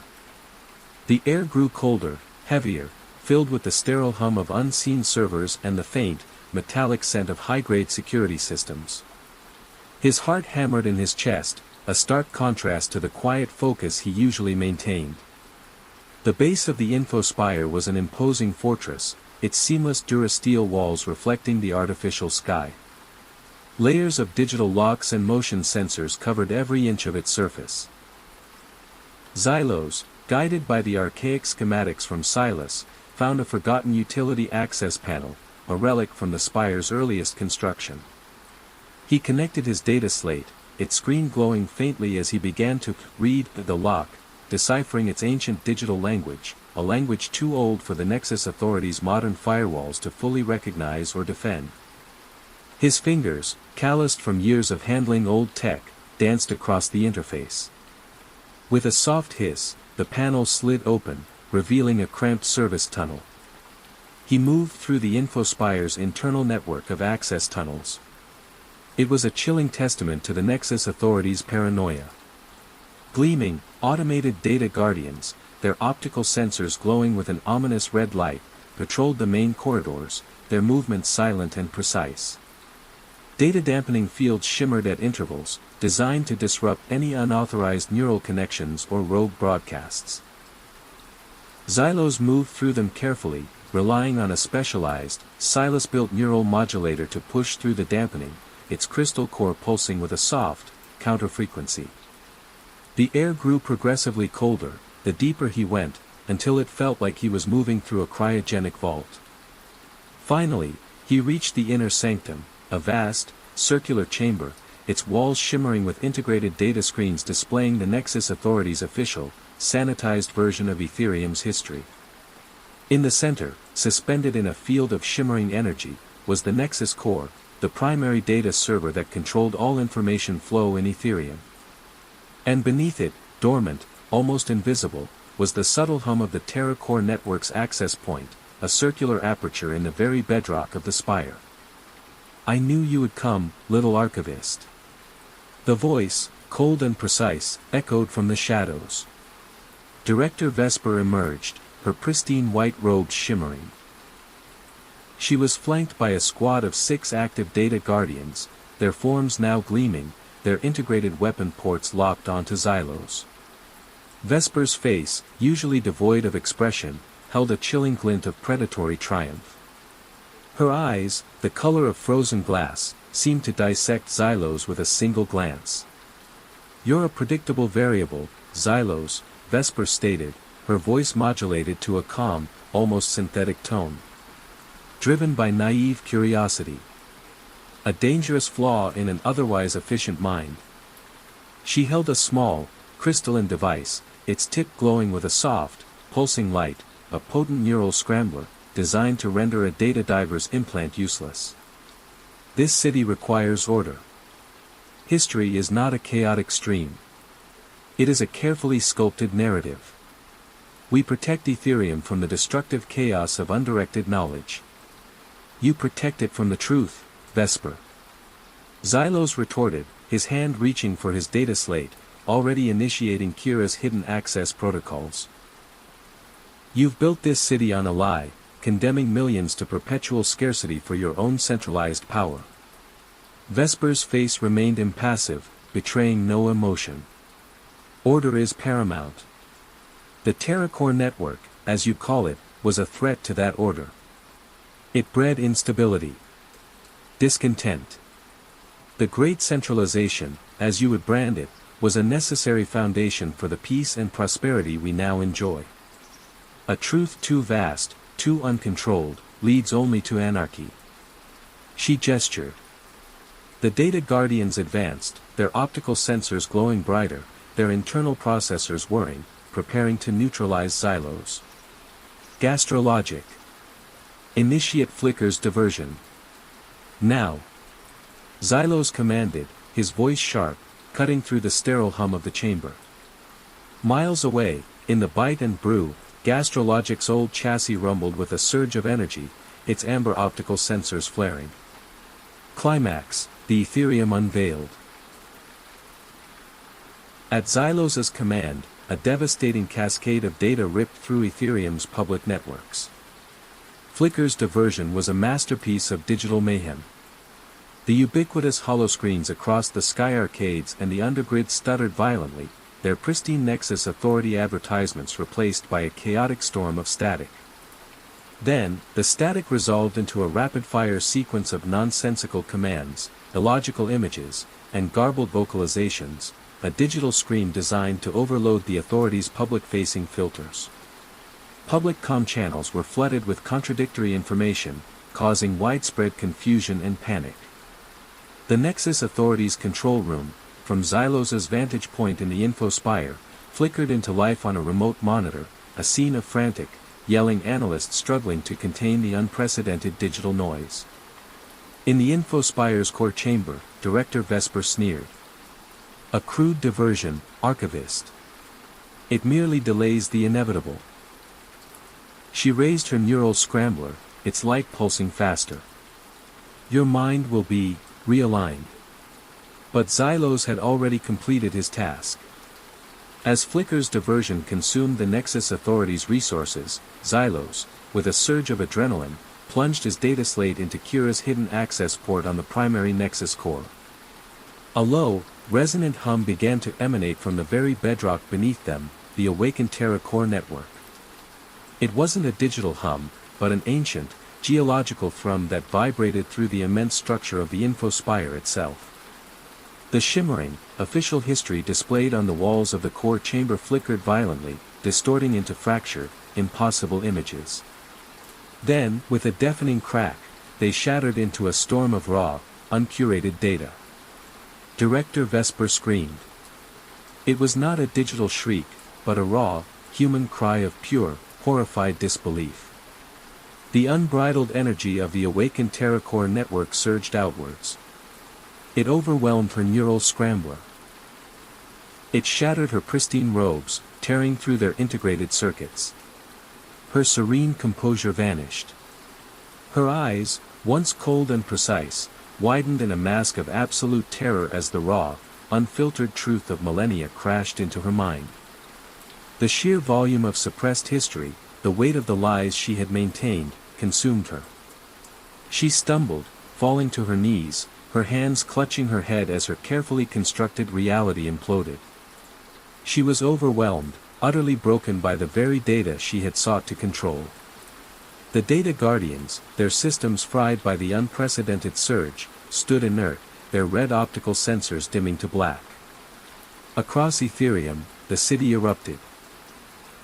The air grew colder, heavier, filled with the sterile hum of unseen servers and the faint, metallic scent of high-grade security systems. His heart hammered in his chest, a stark contrast to the quiet focus he usually maintained. The base of the Infospire was an imposing fortress, its seamless durasteel walls reflecting the artificial sky. Layers of digital locks and motion sensors covered every inch of its surface. Xylos, guided by the archaic schematics from Silas, found a forgotten utility access panel, a relic from the spire's earliest construction. He connected his data slate, its screen glowing faintly as he began to read the lock, deciphering its ancient digital language, a language too old for the Nexus Authority's modern firewalls to fully recognize or defend. His fingers, calloused from years of handling old tech, danced across the interface. With a soft hiss, the panel slid open, revealing a cramped service tunnel. He moved through the Infospire's internal network of access tunnels. It was a chilling testament to the Nexus Authority's paranoia. Gleaming, automated data guardians, their optical sensors glowing with an ominous red light, patrolled the main corridors, their movements silent and precise. Data-dampening fields shimmered at intervals, designed to disrupt any unauthorized neural connections or rogue broadcasts. Xylos moved through them carefully, relying on a specialized, Silas-built neural modulator to push through the dampening, its crystal core pulsing with a soft, counter-frequency. The air grew progressively colder, the deeper he went, until it felt like he was moving through a cryogenic vault. Finally, He reached the inner sanctum, a vast, circular chamber, its walls shimmering with integrated data screens displaying the Nexus Authority's official, sanitized version of Ethereum's history. In the center, suspended in a field of shimmering energy, was the Nexus Core, the primary data server that controlled all information flow in Ethereum. And beneath it, dormant, almost invisible, was the subtle hum of the Terra Core network's access point, a circular aperture in the very bedrock of the spire. "I knew you would come, little archivist." The voice, cold and precise, echoed from the shadows. Director Vesper emerged, her pristine white robes shimmering. She was flanked by a squad of 6 active data guardians, their forms now gleaming, their integrated weapon ports locked onto Xylos. Vesper's face, usually devoid of expression, held a chilling glint of predatory triumph. Her eyes, the color of frozen glass, seemed to dissect Xylos with a single glance. "You're a predictable variable, Xylos," Vesper stated, her voice modulated to a calm, almost synthetic tone. "Driven by naive curiosity. A dangerous flaw in an otherwise efficient mind." She held a small, crystalline device, its tip glowing with a soft, pulsing light, a potent neural scrambler, designed to render a data diver's implant useless. "This city requires order. History is not a chaotic stream. It is a carefully sculpted narrative. We protect Ethereum from the destructive chaos of undirected knowledge. You protect it from the truth, Vesper." Xylos retorted, his hand reaching for his data slate, already initiating Kira's hidden access protocols. "You've built this city on a lie, condemning millions to perpetual scarcity for your own centralized power." Vesper's face remained impassive, betraying no emotion. "Order is paramount. The Terra Core network, as you call it, was a threat to that order. It bred instability. Discontent. The Great Centralization, as you would brand it, was a necessary foundation for the peace and prosperity we now enjoy. A truth too vast, too uncontrolled, leads only to anarchy." She gestured. The data guardians advanced, their optical sensors glowing brighter, their internal processors whirring, preparing to neutralize Xylos. "Gastrologic. Initiate Flicker's diversion. Now." Xylos commanded, his voice sharp, cutting through the sterile hum of the chamber. Miles away, in the bite and brew, Gastrologic's old chassis rumbled with a surge of energy, its amber optical sensors flaring. Climax, the Ethereum unveiled. At Xylos's command, a devastating cascade of data ripped through Ethereum's public networks. Flicker's diversion was a masterpiece of digital mayhem. The ubiquitous holoscreens across the sky arcades and the undergrid stuttered violently, their pristine Nexus Authority advertisements replaced by a chaotic storm of static. Then, the static resolved into a rapid-fire sequence of nonsensical commands, illogical images, and garbled vocalizations, a digital screen designed to overload the Authority's public-facing filters. Public comm channels were flooded with contradictory information, causing widespread confusion and panic. The Nexus Authority's control room, from Xylos's vantage point in the infospire, flickered into life on a remote monitor, a scene of frantic, yelling analysts struggling to contain the unprecedented digital noise. In the infospire's core chamber, Director Vesper sneered. "A crude diversion, archivist. It merely delays the inevitable." She raised her neural scrambler, its light pulsing faster. "Your mind will be realigned." But Xylos had already completed his task. As Flicker's diversion consumed the Nexus Authority's resources, Xylos, with a surge of adrenaline, plunged his data slate into Kira's hidden access port on the primary Nexus core. A low, resonant hum began to emanate from the very bedrock beneath them, the awakened Terra Core network. It wasn't a digital hum, but an ancient, geological thrum that vibrated through the immense structure of the infospire itself. The shimmering, official history displayed on the walls of the core chamber flickered violently, distorting into fractured, impossible images. Then, with a deafening crack, they shattered into a storm of raw, uncurated data. Director Vesper screamed. It was not a digital shriek, but a raw, human cry of pure, horrified disbelief. The unbridled energy of the awakened TerraCore network surged outwards. It overwhelmed her neural scrambler. It shattered her pristine robes, tearing through their integrated circuits. Her serene composure vanished. Her eyes, once cold and precise, widened in a mask of absolute terror as the raw, unfiltered truth of millennia crashed into her mind. The sheer volume of suppressed history, the weight of the lies she had maintained, consumed her. She stumbled, falling to her knees, her hands clutching her head as her carefully constructed reality imploded. She was overwhelmed, utterly broken by the very data she had sought to control. The Data Guardians, their systems fried by the unprecedented surge, stood inert, their red optical sensors dimming to black. Across Ethereum, the city erupted.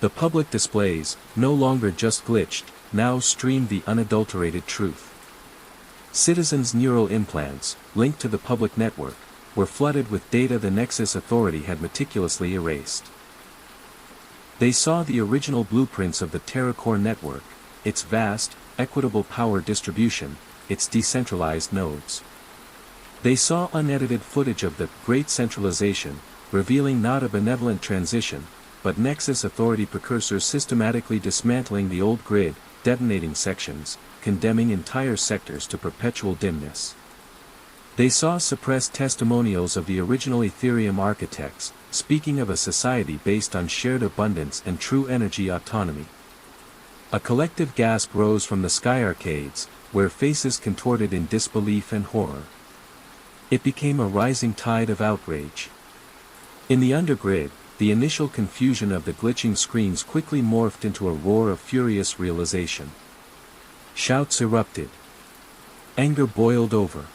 The public displays, no longer just glitched, now streamed the unadulterated truth. Citizens' neural implants, linked to the public network, were flooded with data the Nexus Authority had meticulously erased. They saw the original blueprints of the TerraCore network, its vast, equitable power distribution, its decentralized nodes. They saw unedited footage of the Great Centralization, revealing not a benevolent transition, but Nexus Authority precursors systematically dismantling the old grid, detonating sections, condemning entire sectors to perpetual dimness. They saw suppressed testimonials of the original Ethereum architects, speaking of a society based on shared abundance and true energy autonomy. A collective gasp rose from the sky arcades, where faces contorted in disbelief and horror. It became a rising tide of outrage. In the undergrid, the initial confusion of the glitching screens quickly morphed into a roar of furious realization. Shouts erupted. Anger boiled over.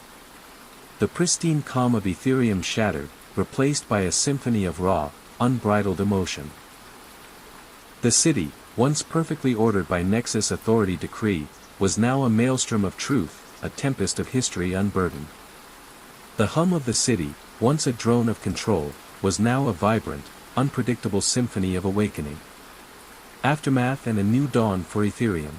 The pristine calm of Ethereum shattered, replaced by a symphony of raw, unbridled emotion. The city, once perfectly ordered by Nexus Authority decree, was now a maelstrom of truth, a tempest of history unburdened. The hum of the city, once a drone of control, was now a vibrant, unpredictable symphony of awakening. Aftermath and a new dawn for Ethereum.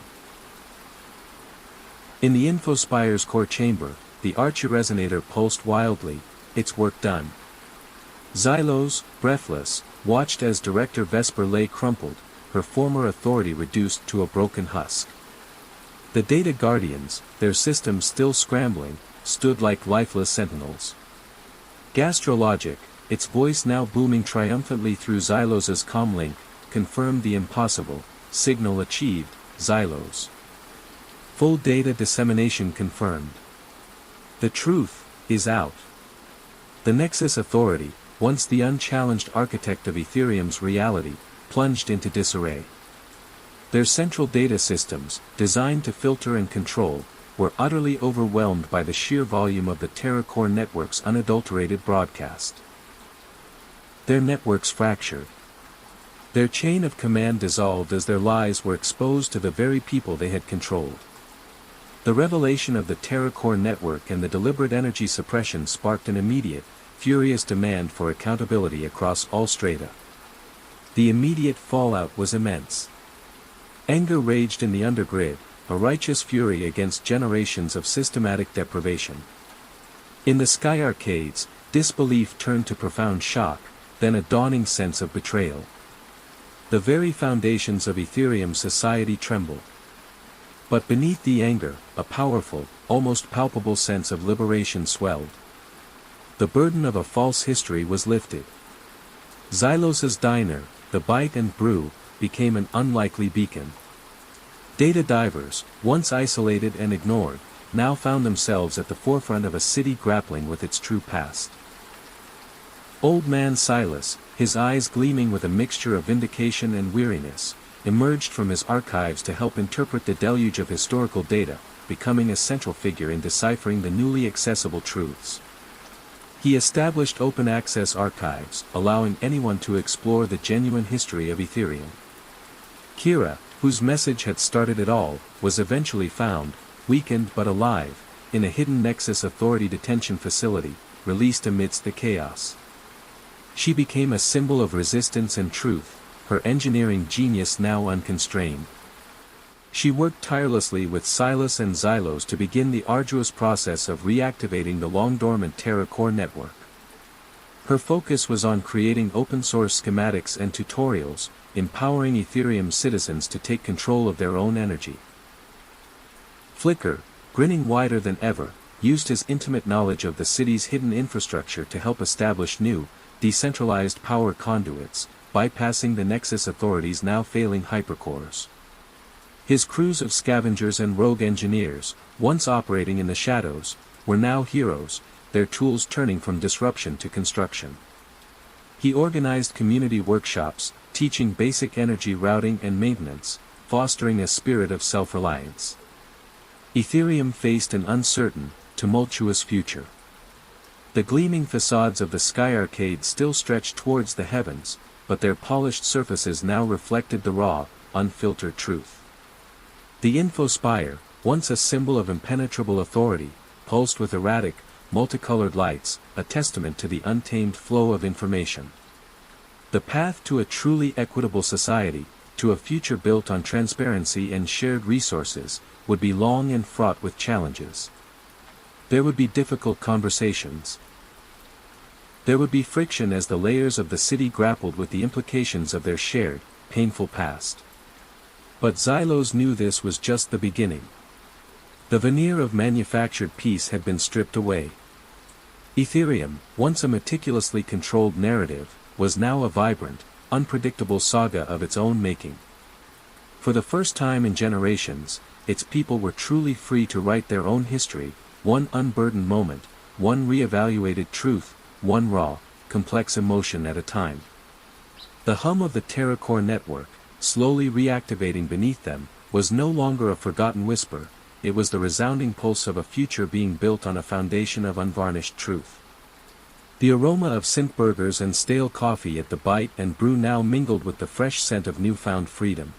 In the InfoSpire's core chamber, the Archiresonator pulsed wildly, its work done. Xylos, breathless, watched as Director Vesper lay crumpled, her former authority reduced to a broken husk. The Data Guardians, their systems still scrambling, stood like lifeless sentinels. Gastrologic, its voice now booming triumphantly through Xylos's comlink, confirmed the impossible. Signal achieved, Xylos. Full data dissemination confirmed. The truth is out. The Nexus Authority, once the unchallenged architect of Ethereum's reality, plunged into disarray. Their central data systems, designed to filter and control, were utterly overwhelmed by the sheer volume of the TerraCore network's unadulterated broadcast. Their networks fractured. Their chain of command dissolved as their lies were exposed to the very people they had controlled. The revelation of the TerraCore network and the deliberate energy suppression sparked an immediate, furious demand for accountability across all strata. The immediate fallout was immense. Anger raged in the undergrid, a righteous fury against generations of systematic deprivation. In the sky arcades, disbelief turned to profound shock, then a dawning sense of betrayal. The very foundations of Ethereum society trembled. But beneath the anger, a powerful, almost palpable sense of liberation swelled. The burden of a false history was lifted. Xylos's diner, the Bite and Brew, became an unlikely beacon. Data divers, once isolated and ignored, now found themselves at the forefront of a city grappling with its true past. Old man Silas, his eyes gleaming with a mixture of vindication and weariness, emerged from his archives to help interpret the deluge of historical data, becoming a central figure in deciphering the newly accessible truths. He established open-access archives, allowing anyone to explore the genuine history of Ethereum. Kira, whose message had started it all, was eventually found, weakened but alive, in a hidden Nexus Authority detention facility, released amidst the chaos. She became a symbol of resistance and truth, her engineering genius now unconstrained. She worked tirelessly with Silas and Xylos to begin the arduous process of reactivating the long-dormant Terra Core network. Her focus was on creating open-source schematics and tutorials, empowering Ethereum citizens to take control of their own energy. Flicker, grinning wider than ever, used his intimate knowledge of the city's hidden infrastructure to help establish new, decentralized power conduits, bypassing the Nexus Authority's now failing hypercores. His crews of scavengers and rogue engineers, once operating in the shadows, were now heroes, their tools turning from disruption to construction. He organized community workshops, teaching basic energy routing and maintenance, fostering a spirit of self-reliance. Ethereum faced an uncertain, tumultuous future. The gleaming facades of the Sky Arcade still stretched towards the heavens, but their polished surfaces now reflected the raw, unfiltered truth. The Infospire, once a symbol of impenetrable authority, pulsed with erratic, multicolored lights, a testament to the untamed flow of information. The path to a truly equitable society, to a future built on transparency and shared resources, would be long and fraught with challenges. There would be difficult conversations. There would be friction as the layers of the city grappled with the implications of their shared, painful past. But Xylos knew this was just the beginning. The veneer of manufactured peace had been stripped away. Ethereum, once a meticulously controlled narrative, was now a vibrant, unpredictable saga of its own making. For the first time in generations, its people were truly free to write their own history, one unburdened moment, one re-evaluated truth, one raw, complex emotion at a time. The hum of the Terra Core network, slowly reactivating beneath them, was no longer a forgotten whisper, it was the resounding pulse of a future being built on a foundation of unvarnished truth. The aroma of synth burgers and stale coffee at the Bite and Brew now mingled with the fresh scent of newfound freedom.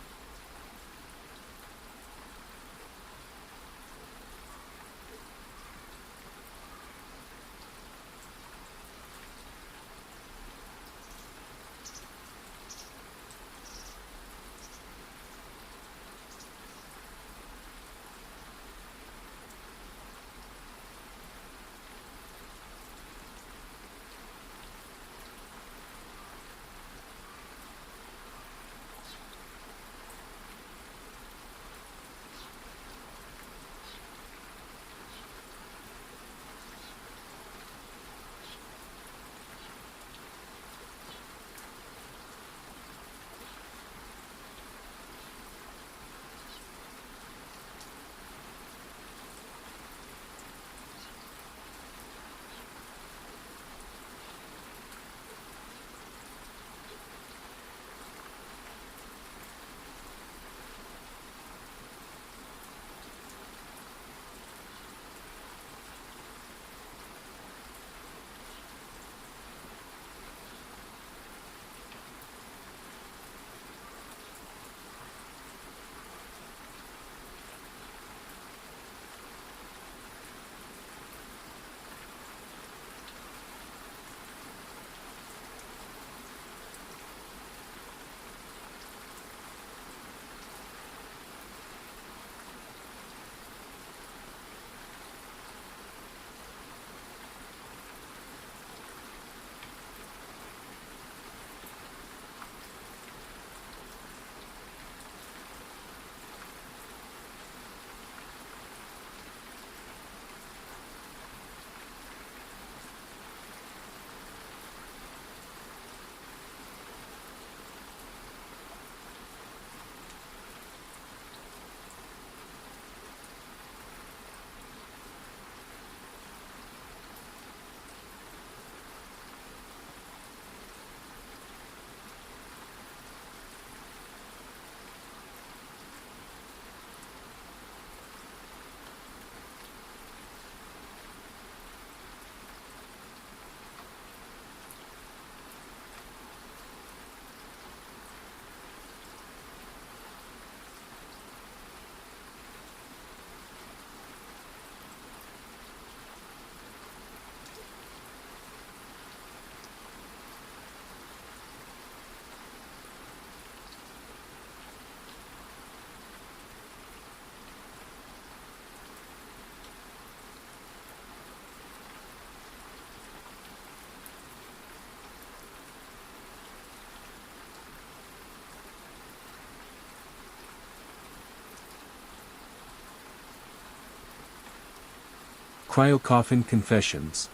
Cryocoffin Confessions.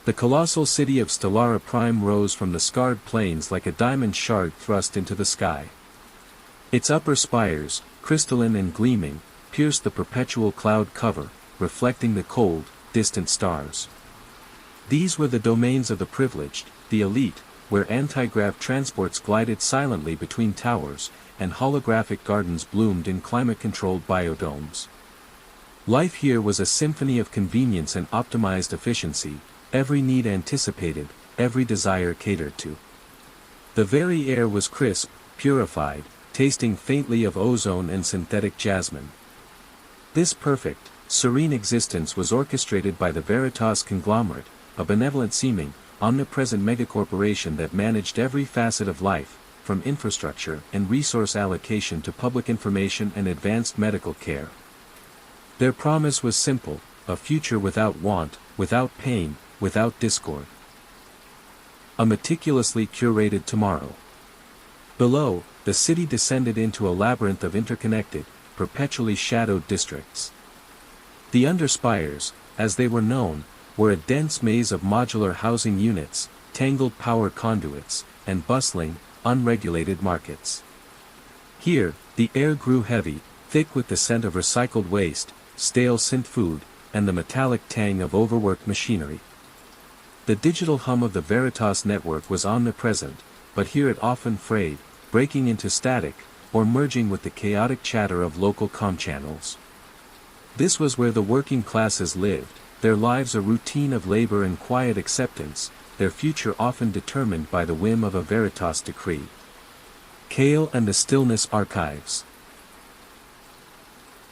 The colossal city of Stellara Prime rose from the scarred plains like a diamond shard thrust into the sky. Its upper spires, crystalline and gleaming, pierced the perpetual cloud cover, reflecting the cold, distant stars. These were the domains of the privileged, the elite, where anti-grav transports glided silently between towers, and holographic gardens bloomed in climate-controlled biodomes. Life here was a symphony of convenience and optimized efficiency, every need anticipated, every desire catered to. The very air was crisp, purified, tasting faintly of ozone and synthetic jasmine. This perfect, serene existence was orchestrated by the Veritas conglomerate, a benevolent-seeming, omnipresent megacorporation that managed every facet of life, from infrastructure and resource allocation to public information and advanced medical care. Their promise was simple, a future without want, without pain, without discord. A meticulously curated tomorrow. Below, the city descended into a labyrinth of interconnected, perpetually shadowed districts. The underspires, as they were known, were a dense maze of modular housing units, tangled power conduits, and bustling, unregulated markets. Here, the air grew heavy, thick with the scent of recycled waste, stale synth food, and the metallic tang of overworked machinery. The digital hum of the Veritas network was omnipresent, but here it often frayed, breaking into static, or merging with the chaotic chatter of local comm channels. This was where the working classes lived, their lives a routine of labor and quiet acceptance, their future often determined by the whim of a Veritas decree. Kale and the Stillness Archives.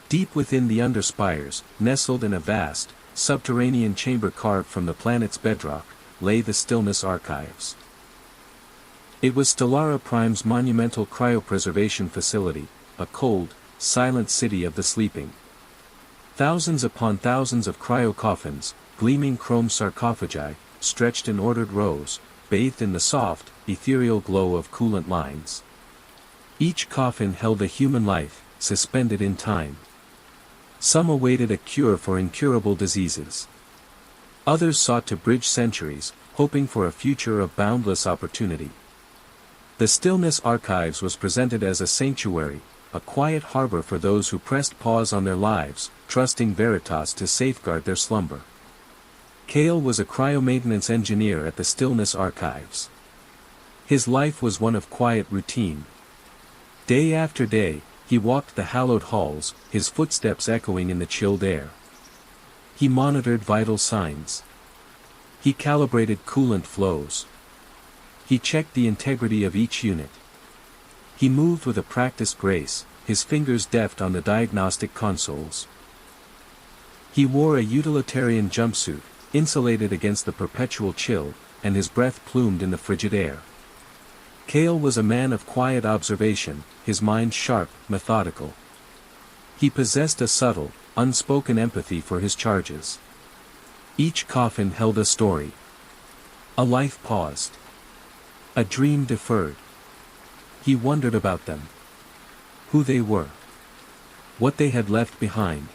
Deep within the underspires, nestled in a vast, subterranean chamber carved from the planet's bedrock, lay the Stillness Archives. It was Stellara Prime's monumental cryopreservation facility, a cold, silent city of the sleeping. Thousands upon thousands of cryocoffins, gleaming chrome sarcophagi, stretched in ordered rows, bathed in the soft, ethereal glow of coolant lines. Each coffin held a human life, suspended in time. Some awaited a cure for incurable diseases. Others sought to bridge centuries, hoping for a future of boundless opportunity. The Stillness Archives was presented as a sanctuary, a quiet harbor for those who pressed pause on their lives, trusting Veritas to safeguard their slumber. Kale was a cryomaintenance engineer at the Stillness Archives. His life was one of quiet routine. Day after day, he walked the hallowed halls, his footsteps echoing in the chilled air. He monitored vital signs. He calibrated coolant flows. He checked the integrity of each unit. He moved with a practiced grace, his fingers deft on the diagnostic consoles. He wore a utilitarian jumpsuit, insulated against the perpetual chill, and his breath plumed in the frigid air. Kale was a man of quiet observation, his mind sharp, methodical. He possessed a subtle, unspoken empathy for his charges. Each coffin held a story. A life paused. A dream deferred. He wondered about them. Who they were. What they had left behind.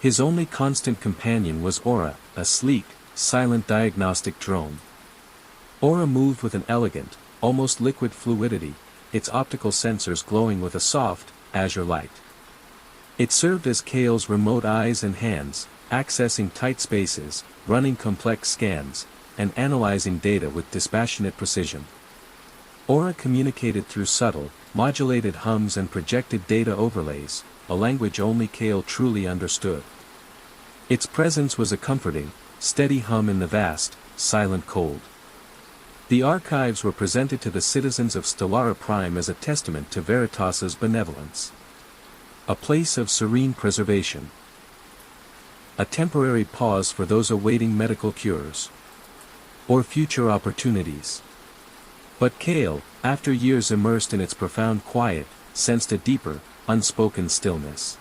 His only constant companion was Aura, a sleek, silent diagnostic drone. Aura moved with an elegant, almost liquid fluidity, its optical sensors glowing with a soft, azure light. It served as Kale's remote eyes and hands, accessing tight spaces, running complex scans, and analyzing data with dispassionate precision. Aura communicated through subtle, modulated hums and projected data overlays, a language only Kale truly understood. Its presence was a comforting, steady hum in the vast, silent cold. The archives were presented to the citizens of Stellara Prime as a testament to Veritas's benevolence. A place of serene preservation. A temporary pause for those awaiting medical cures. Or future opportunities. But Kale, after years immersed in its profound quiet, sensed a deeper, unspoken stillness.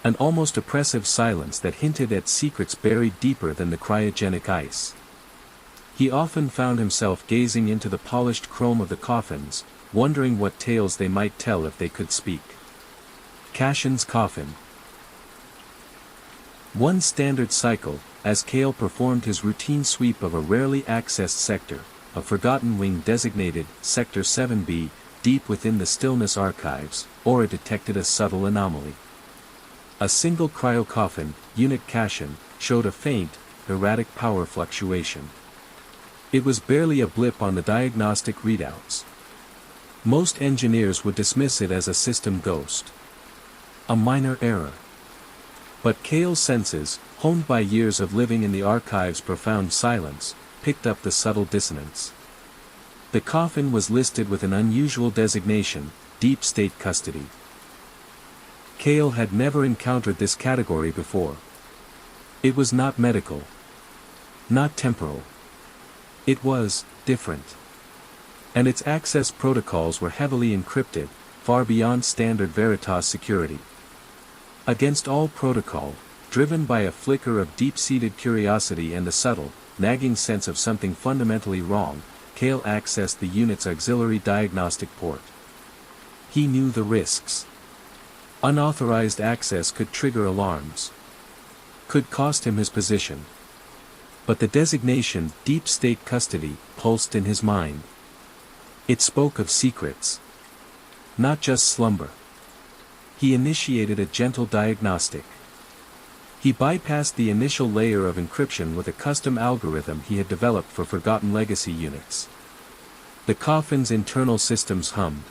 An almost oppressive silence that hinted at secrets buried deeper than the cryogenic ice. He often found himself gazing into the polished chrome of the coffins, wondering what tales they might tell if they could speak. Cashin's Coffin. One standard cycle, as Kale performed his routine sweep of a rarely accessed sector, a forgotten wing designated Sector 7B, deep within the Stillness archives, Aura detected a subtle anomaly. A single cryocoffin, unit Cashin, showed a faint, erratic power fluctuation. It was barely a blip on the diagnostic readouts. Most engineers would dismiss it as a system ghost. A minor error. But Kale's senses, honed by years of living in the archive's profound silence, picked up the subtle dissonance. The coffin was listed with an unusual designation, Deep State Custody. Kale had never encountered this category before. It was not medical. Not temporal. It was different. And its access protocols were heavily encrypted, far beyond standard Veritas security. Against all protocol, driven by a flicker of deep-seated curiosity and a subtle, nagging sense of something fundamentally wrong, Kale accessed the unit's auxiliary diagnostic port. He knew the risks. Unauthorized access could trigger alarms. Could cost him his position. But the designation, Deep State Custody, pulsed in his mind. It spoke of secrets. Not just slumber. He initiated a gentle diagnostic. He bypassed the initial layer of encryption with a custom algorithm he had developed for forgotten legacy units. The coffin's internal systems hummed.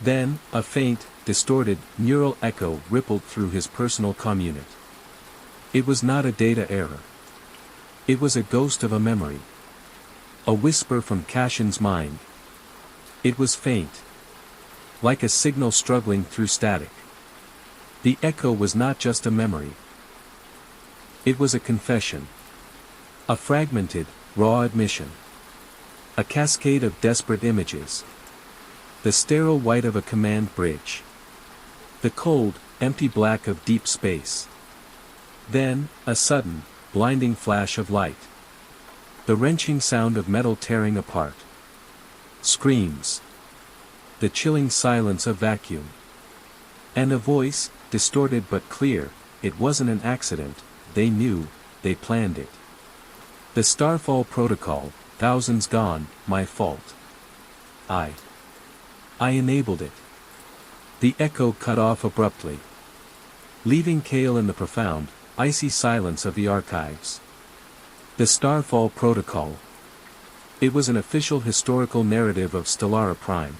Then, a faint, distorted, neural echo rippled through his personal comm unit. It was not a data error. It was a ghost of a memory. A whisper from Cashin's mind. It was faint. Like a signal struggling through static. The echo was not just a memory. It was a confession. A fragmented, raw admission. A cascade of desperate images. The sterile white of a command bridge. The cold, empty black of deep space. Then, a sudden, blinding flash of light. The wrenching sound of metal tearing apart. Screams. The chilling silence of vacuum. And a voice, distorted but clear, it wasn't an accident, they knew, they planned it. The Starfall Protocol, thousands gone, my fault. I enabled it. The echo cut off abruptly. Leaving Kale in the profound, icy silence of the archives. The Starfall Protocol. It was an official historical narrative of Stellara Prime.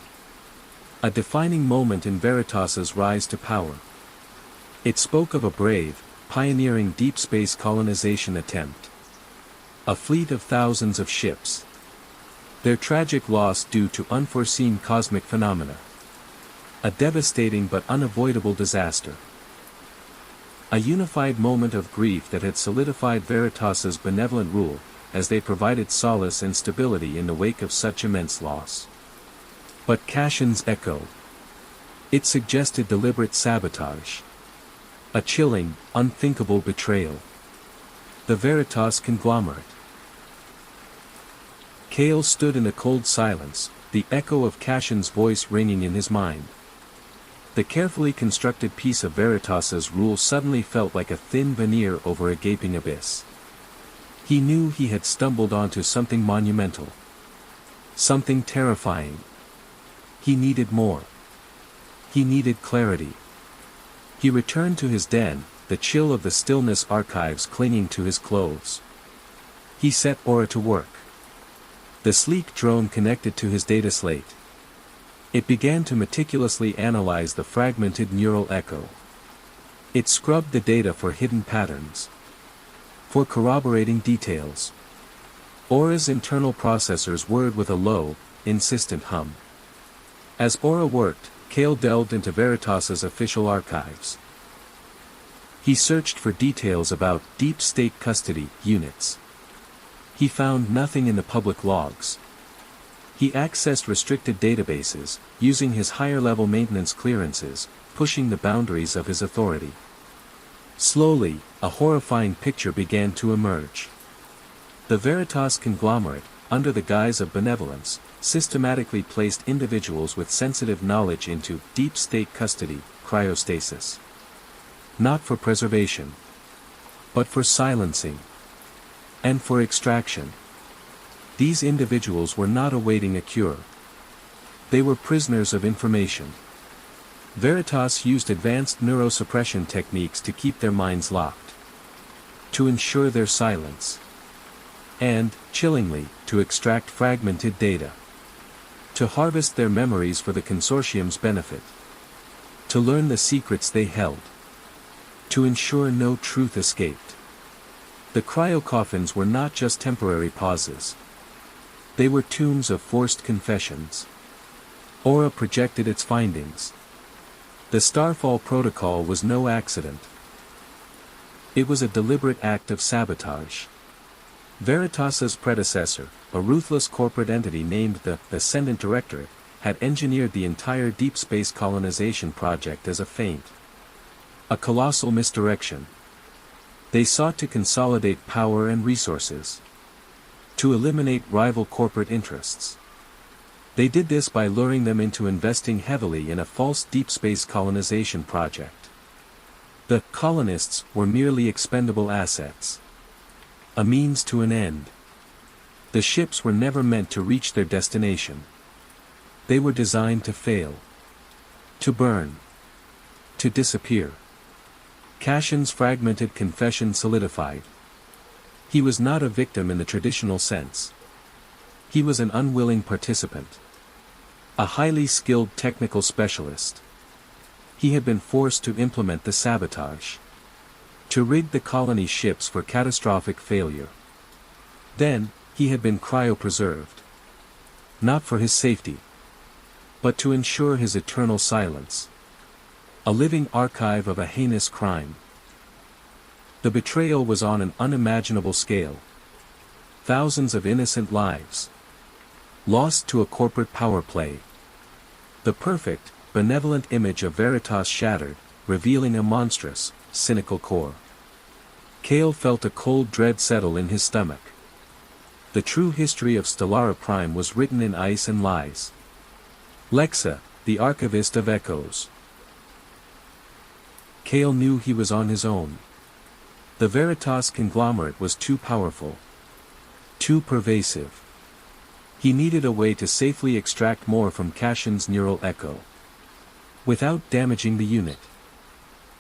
A defining moment in Veritas's rise to power. It spoke of a brave, pioneering deep space colonization attempt. A fleet of thousands of ships. Their tragic loss due to unforeseen cosmic phenomena. A devastating but unavoidable disaster. A unified moment of grief that had solidified Veritas's benevolent rule, as they provided solace and stability in the wake of such immense loss. But Cashin's echo. It suggested deliberate sabotage. A chilling, unthinkable betrayal. The Veritas conglomerate. Kale stood in a cold silence, the echo of Cashin's voice ringing in his mind. The carefully constructed piece of Veritas's rule suddenly felt like a thin veneer over a gaping abyss. He knew he had stumbled onto something monumental. Something terrifying. He needed more. He needed clarity. He returned to his den, the chill of the Stillness archives clinging to his clothes. He set Aura to work. The sleek drone connected to his data slate. It began to meticulously analyze the fragmented neural echo. It scrubbed the data for hidden patterns. For corroborating details. Aura's internal processors whirred with a low, insistent hum. As Aura worked, Kale delved into Veritas's official archives. He searched for details about deep state custody units. He found nothing in the public logs. He accessed restricted databases, using his higher-level maintenance clearances, pushing the boundaries of his authority. Slowly, a horrifying picture began to emerge. The Veritas conglomerate, under the guise of benevolence, systematically placed individuals with sensitive knowledge into deep state custody, cryostasis. Not for preservation. but for silencing. And for extraction. These individuals were not awaiting a cure. They were prisoners of information. Veritas used advanced neurosuppression techniques to keep their minds locked. To ensure their silence. And, chillingly, to extract fragmented data. To harvest their memories for the consortium's benefit. To learn the secrets they held. To ensure no truth escaped. The cryocoffins were not just temporary pauses. They were tombs of forced confessions. Aura projected its findings. The Starfall Protocol was no accident. It was a deliberate act of sabotage. Veritas's predecessor, a ruthless corporate entity named the Ascendant Directorate, had engineered the entire deep space colonization project as a feint. A colossal misdirection. They sought to consolidate power and resources. To eliminate rival corporate interests. They did this by luring them into investing heavily in a false deep space colonization project. The colonists were merely expendable assets. A means to an end. The ships were never meant to reach their destination. They were designed to fail. To burn. To disappear. Cashin's fragmented confession solidified. He was not a victim in the traditional sense. He was an unwilling participant. A highly skilled technical specialist. He had been forced to implement the sabotage. To rig the colony ships for catastrophic failure. Then, he had been cryopreserved. Not for his safety. But to ensure his eternal silence. A living archive of a heinous crime. The betrayal was on an unimaginable scale. Thousands of innocent lives. Lost to a corporate power play. The perfect, benevolent image of Veritas shattered, revealing a monstrous, cynical core. Cale felt a cold dread settle in his stomach. The true history of Stellara Prime was written in ice and lies. Lexa, the archivist of echoes. Cale knew he was on his own. The Veritas conglomerate was too powerful. Too pervasive. He needed a way to safely extract more from Cashin's neural echo. Without damaging the unit.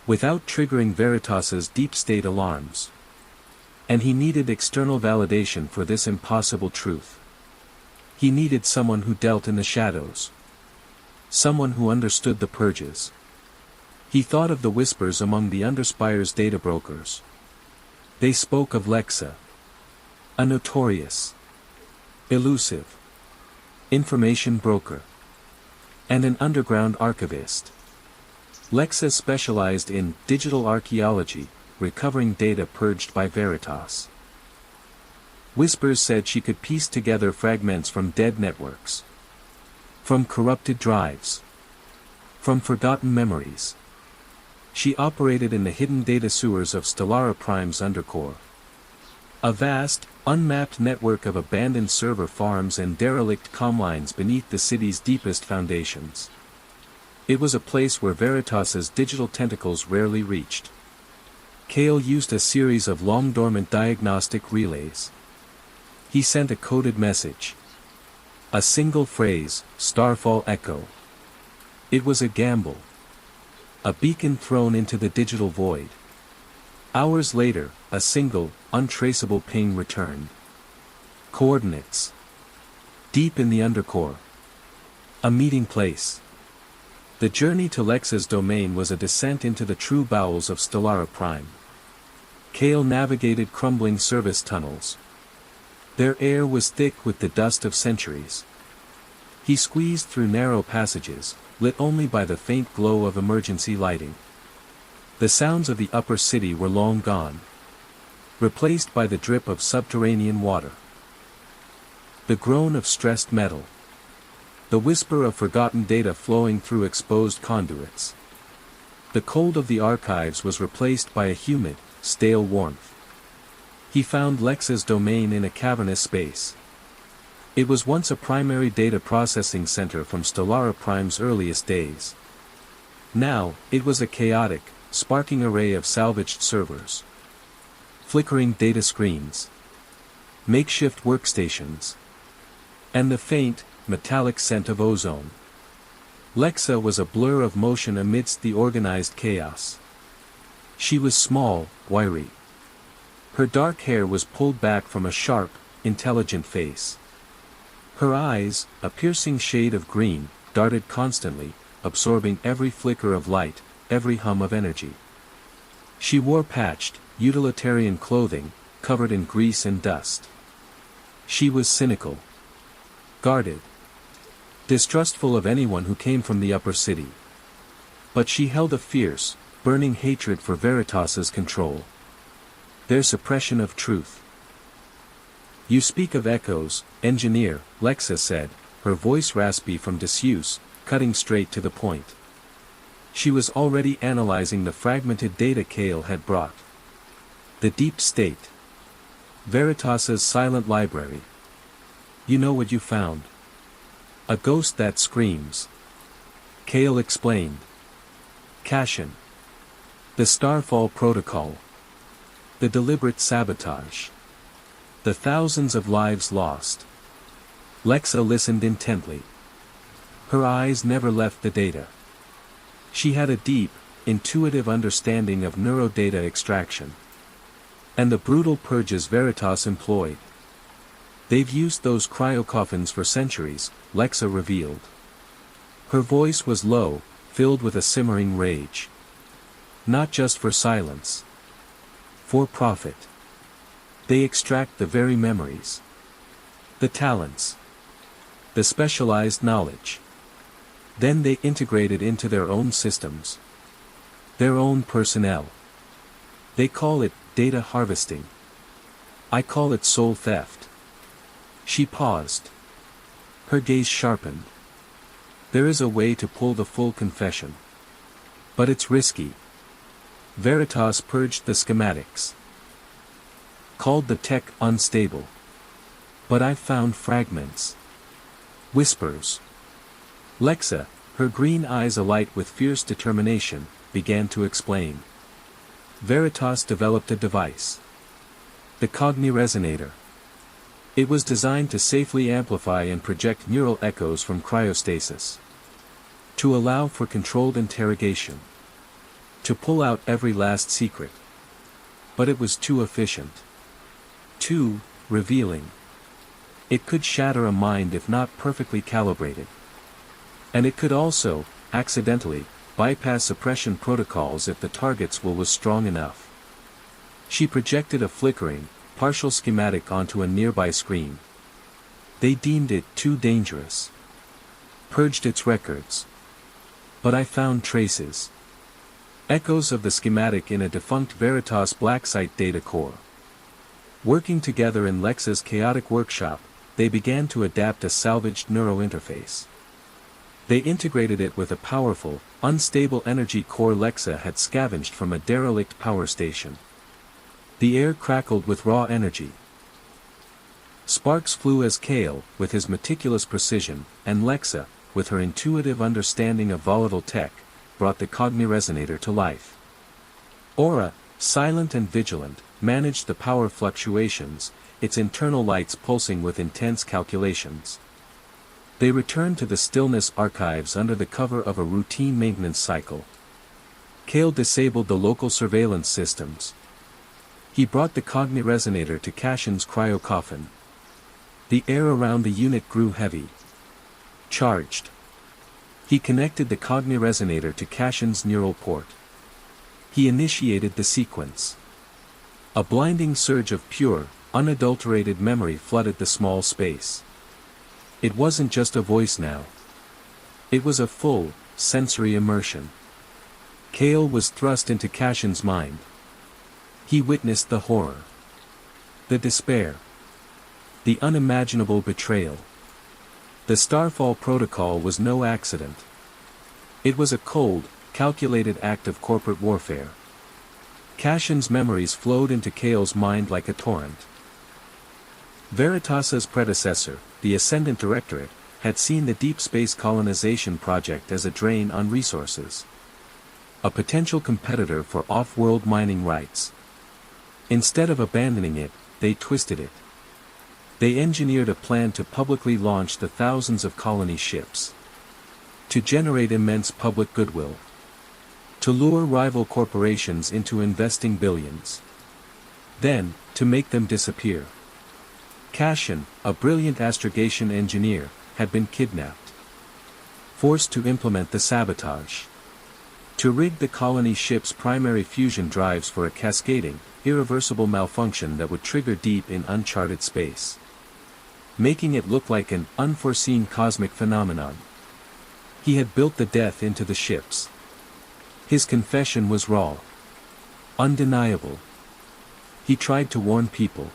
Without triggering Veritas's deep state alarms. And he needed external validation for this impossible truth. He needed someone who dealt in the shadows. Someone who understood the purges. He thought of the whispers among the Underspire's data brokers. They spoke of Lexa. A notorious, elusive information broker. And an underground archivist. Lexa specialized in digital archaeology, recovering data purged by Veritas. Whispers said she could piece together fragments from dead networks. From corrupted drives. From forgotten memories. She operated in the hidden data sewers of Stellara Prime's undercore. A vast, unmapped network of abandoned server farms and derelict comlines beneath the city's deepest foundations. It was a place where Veritas's digital tentacles rarely reached. Cale used a series of long-dormant diagnostic relays. He sent a coded message. A single phrase, Starfall Echo. It was a gamble. A beacon thrown into the digital void. Hours later, a single, untraceable ping returned. Coordinates. Deep in the undercore. A meeting place. The journey to Lexa's domain was a descent into the true bowels of Stellara Prime. Cale navigated crumbling service tunnels. Their air was thick with the dust of centuries. He squeezed through narrow passages, lit only by the faint glow of emergency lighting. The sounds of the upper city were long gone. Replaced by the drip of subterranean water. The groan of stressed metal. The whisper of forgotten data flowing through exposed conduits. The cold of the archives was replaced by a humid, stale warmth. He found Lexa's domain in a cavernous space. It was once a primary data processing center from Stellara Prime's earliest days. Now, it was a chaotic, sparking array of salvaged servers. flickering data screens, makeshift workstations, and the faint, metallic scent of ozone. Lexa was a blur of motion amidst the organized chaos. She was small, wiry. Her dark hair was pulled back from a sharp, intelligent face. Her eyes, a piercing shade of green, darted constantly, absorbing every flicker of light, every hum of energy. She wore patched, utilitarian clothing, covered in grease and dust. She was cynical, guarded, distrustful of anyone who came from the upper city. But she held a fierce, burning hatred for Veritas's control. Their suppression of truth. "You speak of echoes, engineer," Lexa said, her voice raspy from disuse, cutting straight to the point. She was already analyzing the fragmented data Kale had brought. The deep state. Veritas's silent library. "You know what you found? A ghost that screams." Kale explained. "Cashin. The Starfall Protocol. The deliberate sabotage. The thousands of lives lost." Lexa listened intently. Her eyes never left the data. She had a deep, intuitive understanding of neurodata extraction. And the brutal purges Veritas employed. "They've used those cryocoffins for centuries," Lexa revealed. Her voice was low, filled with a simmering rage. "Not just for silence. For profit. They extract the very memories. The talents. The specialized knowledge. Then they integrate it into their own systems. Their own personnel. They call it data harvesting. I call it soul theft." She paused. Her gaze sharpened. "There is a way to pull the full confession. But it's risky. Veritas purged the schematics. Called the tech unstable. But I found fragments. Whispers." Lexa, her green eyes alight with fierce determination, began to explain. Veritas developed a device. The Cogniresonator. It was designed to safely amplify and project neural echoes from cryostasis. To allow for controlled interrogation. To pull out every last secret. But it was too efficient. Too revealing. It could shatter a mind if not perfectly calibrated. And it could also, accidentally, bypass suppression protocols if the target's will was strong enough. She projected a flickering, partial schematic onto a nearby screen. They deemed it too dangerous. Purged its records. But I found traces. Echoes of the schematic in a defunct Veritas Blacksite data core. Working together in Lexa's chaotic workshop, they began to adapt a salvaged neurointerface. They integrated it with a powerful, unstable energy core Lexa had scavenged from a derelict power station. The air crackled with raw energy. Sparks flew as Kale, with his meticulous precision, and Lexa, with her intuitive understanding of volatile tech, brought the Cogniresonator to life. Aura, silent and vigilant, managed the power fluctuations, its internal lights pulsing with intense calculations. They returned to the stillness archives under the cover of a routine maintenance cycle. Kale disabled the local surveillance systems. He brought the Cogniresonator to Cashin's cryocoffin. The air around the unit grew heavy. Charged. He connected the Cogniresonator to Cashin's neural port. He initiated the sequence. A blinding surge of pure, unadulterated memory flooded the small space. It wasn't just a voice now. It was a full, sensory immersion. Kale was thrust into Cashin's mind. He witnessed the horror. The despair. The unimaginable betrayal. The Starfall Protocol was no accident. It was a cold, calculated act of corporate warfare. Cashin's memories flowed into Kale's mind like a torrent. Veritas's predecessor, the Ascendant Directorate, had seen the deep space colonization project as a drain on resources. A potential competitor for off-world mining rights. Instead of abandoning it, they twisted it. They engineered a plan to publicly launch the thousands of colony ships. To generate immense public goodwill. To lure rival corporations into investing billions. Then, to make them disappear. Cashin, a brilliant astrogation engineer, had been kidnapped. Forced to implement the sabotage. To rig the colony ship's primary fusion drives for a cascading, irreversible malfunction that would trigger deep in uncharted space. Making it look like an unforeseen cosmic phenomenon. He had built the death into the ships. His confession was raw. Undeniable. He tried to warn people.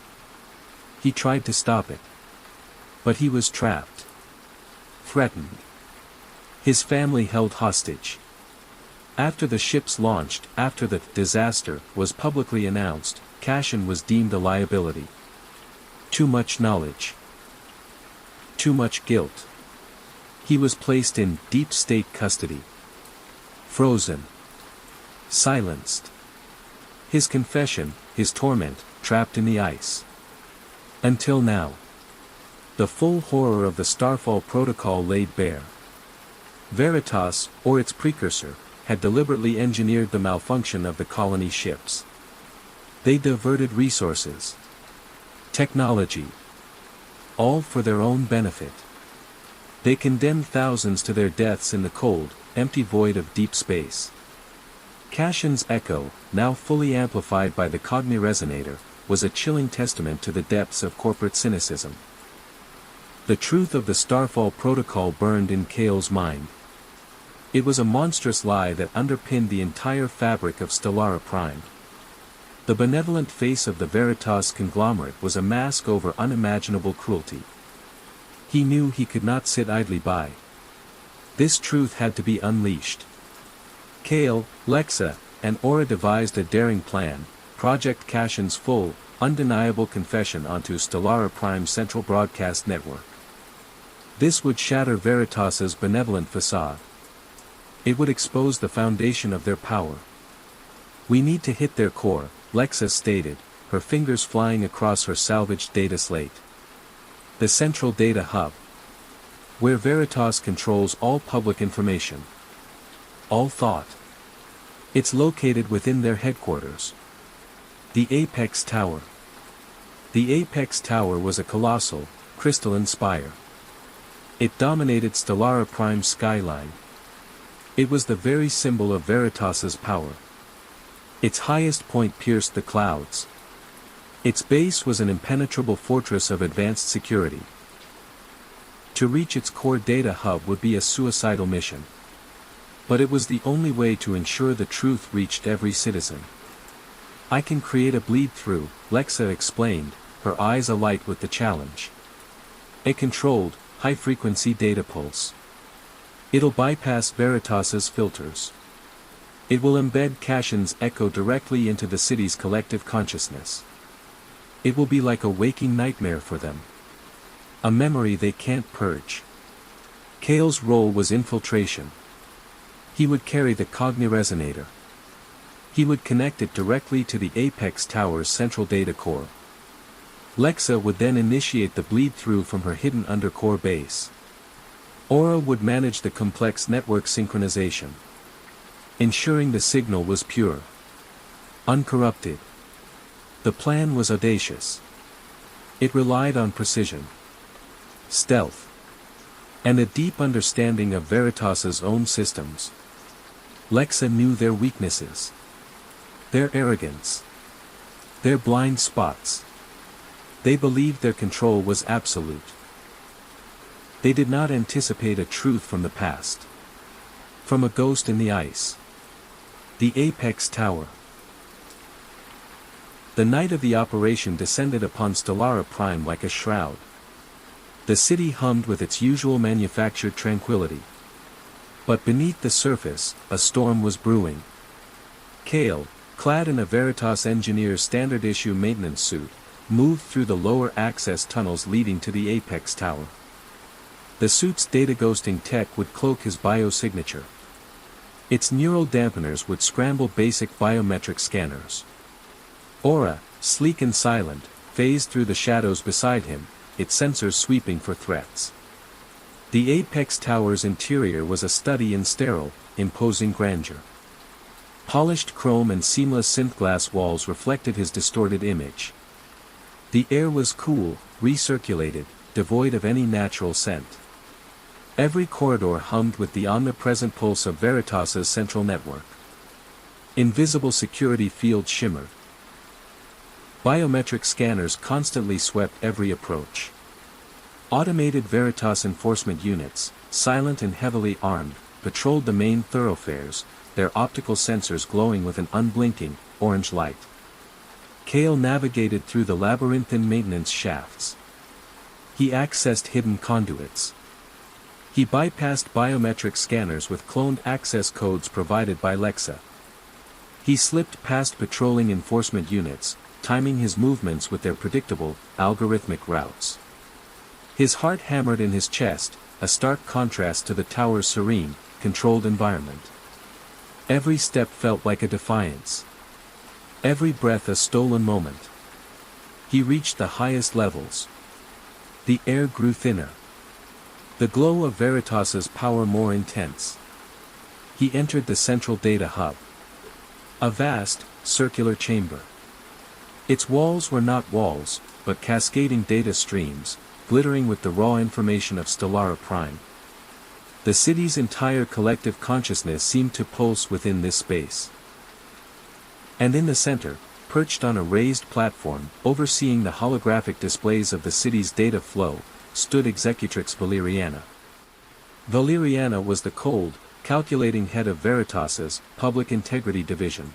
He tried to stop it. But he was trapped. Threatened. His family held hostage. After the ships launched, after the disaster was publicly announced, Cashin was deemed a liability. Too much knowledge. Too much guilt. He was placed in deep state custody. Frozen. Silenced. His confession, his torment, trapped in the ice. Until now. The full horror of the Starfall Protocol laid bare. Veritas, or its precursor, had deliberately engineered the malfunction of the colony ships. They diverted resources. Technology. All for their own benefit. They condemned thousands to their deaths in the cold, empty void of deep space. Cashin's echo, now fully amplified by the Cogniresonator, was a chilling testament to the depths of corporate cynicism. The truth of the Starfall Protocol burned in Kale's mind. It was a monstrous lie that underpinned the entire fabric of Stellara Prime. The benevolent face of the Veritas conglomerate was a mask over unimaginable cruelty. He knew he could not sit idly by. This truth had to be unleashed. Kale, Lexa, and Aura devised a daring plan, Project Cashin's full, undeniable confession onto Stellara Prime's central broadcast network. This would shatter Veritas's benevolent facade. It would expose the foundation of their power. We need to hit their core, Lexa stated, her fingers flying across her salvaged data slate. The central data hub. Where Veritas controls all public information. All thought. It's located within their headquarters. The Apex Tower. The Apex Tower was a colossal, crystalline spire. It dominated Stellara Prime's skyline. It was the very symbol of Veritas's power. Its highest point pierced the clouds. Its base was an impenetrable fortress of advanced security. To reach its core data hub would be a suicidal mission. But it was the only way to ensure the truth reached every citizen. I can create a bleed-through, Lexa explained, her eyes alight with the challenge. A controlled, high-frequency data pulse. It'll bypass Veritas's filters. It will embed Cashin's echo directly into the city's collective consciousness. It will be like a waking nightmare for them. A memory they can't purge. Kale's role was infiltration. He would carry the Cogniresonator. He would connect it directly to the Apex Tower's central data core. Lexa would then initiate the bleed-through from her hidden undercore base. Aura would manage the complex network synchronization. Ensuring the signal was pure. Uncorrupted. The plan was audacious. It relied on precision. Stealth. And a deep understanding of Veritas's own systems. Lexa knew their weaknesses. Their arrogance. Their blind spots. They believed their control was absolute. They did not anticipate a truth from the past. From a ghost in the ice. The Apex Tower. The night of the operation descended upon Stellara Prime like a shroud. The city hummed with its usual manufactured tranquility. But beneath the surface, a storm was brewing. Kale, clad in a Veritas engineer's standard-issue maintenance suit, moved through the lower access tunnels leading to the Apex Tower. The suit's data ghosting tech would cloak his biosignature. Its neural dampeners would scramble basic biometric scanners. Aura, Sleek and silent, phased through the shadows beside him, its sensors sweeping for threats. The Apex Tower's interior was a study in sterile, imposing grandeur. Polished chrome and seamless synth-glass walls reflected his distorted image. The air was cool, recirculated, devoid of any natural scent. Every corridor hummed with the omnipresent pulse of Veritas's central network. Invisible security fields shimmered. Biometric scanners constantly swept every approach. Automated Veritas enforcement units, silent and heavily armed, patrolled the main thoroughfares, their optical sensors glowing with an unblinking, orange light. Kale navigated through the labyrinthine maintenance shafts. He accessed hidden conduits. He bypassed biometric scanners with cloned access codes provided by Lexa. He slipped past patrolling enforcement units, timing his movements with their predictable, algorithmic routes. His heart hammered in his chest, a stark contrast to the tower's serene, controlled environment. Every step felt like a defiance. Every breath a stolen moment. He reached the highest levels. The air grew thinner. The glow of Veritas's power more intense. He entered the central data hub. A vast, circular chamber. Its walls were not walls, but cascading data streams, glittering with the raw information of Stellara Prime. The city's entire collective consciousness seemed to pulse within this space. And in the center, perched on a raised platform, overseeing the holographic displays of the city's data flow, stood Executrix Valeriana. Valeriana was the cold, calculating head of Veritas's Public Integrity Division.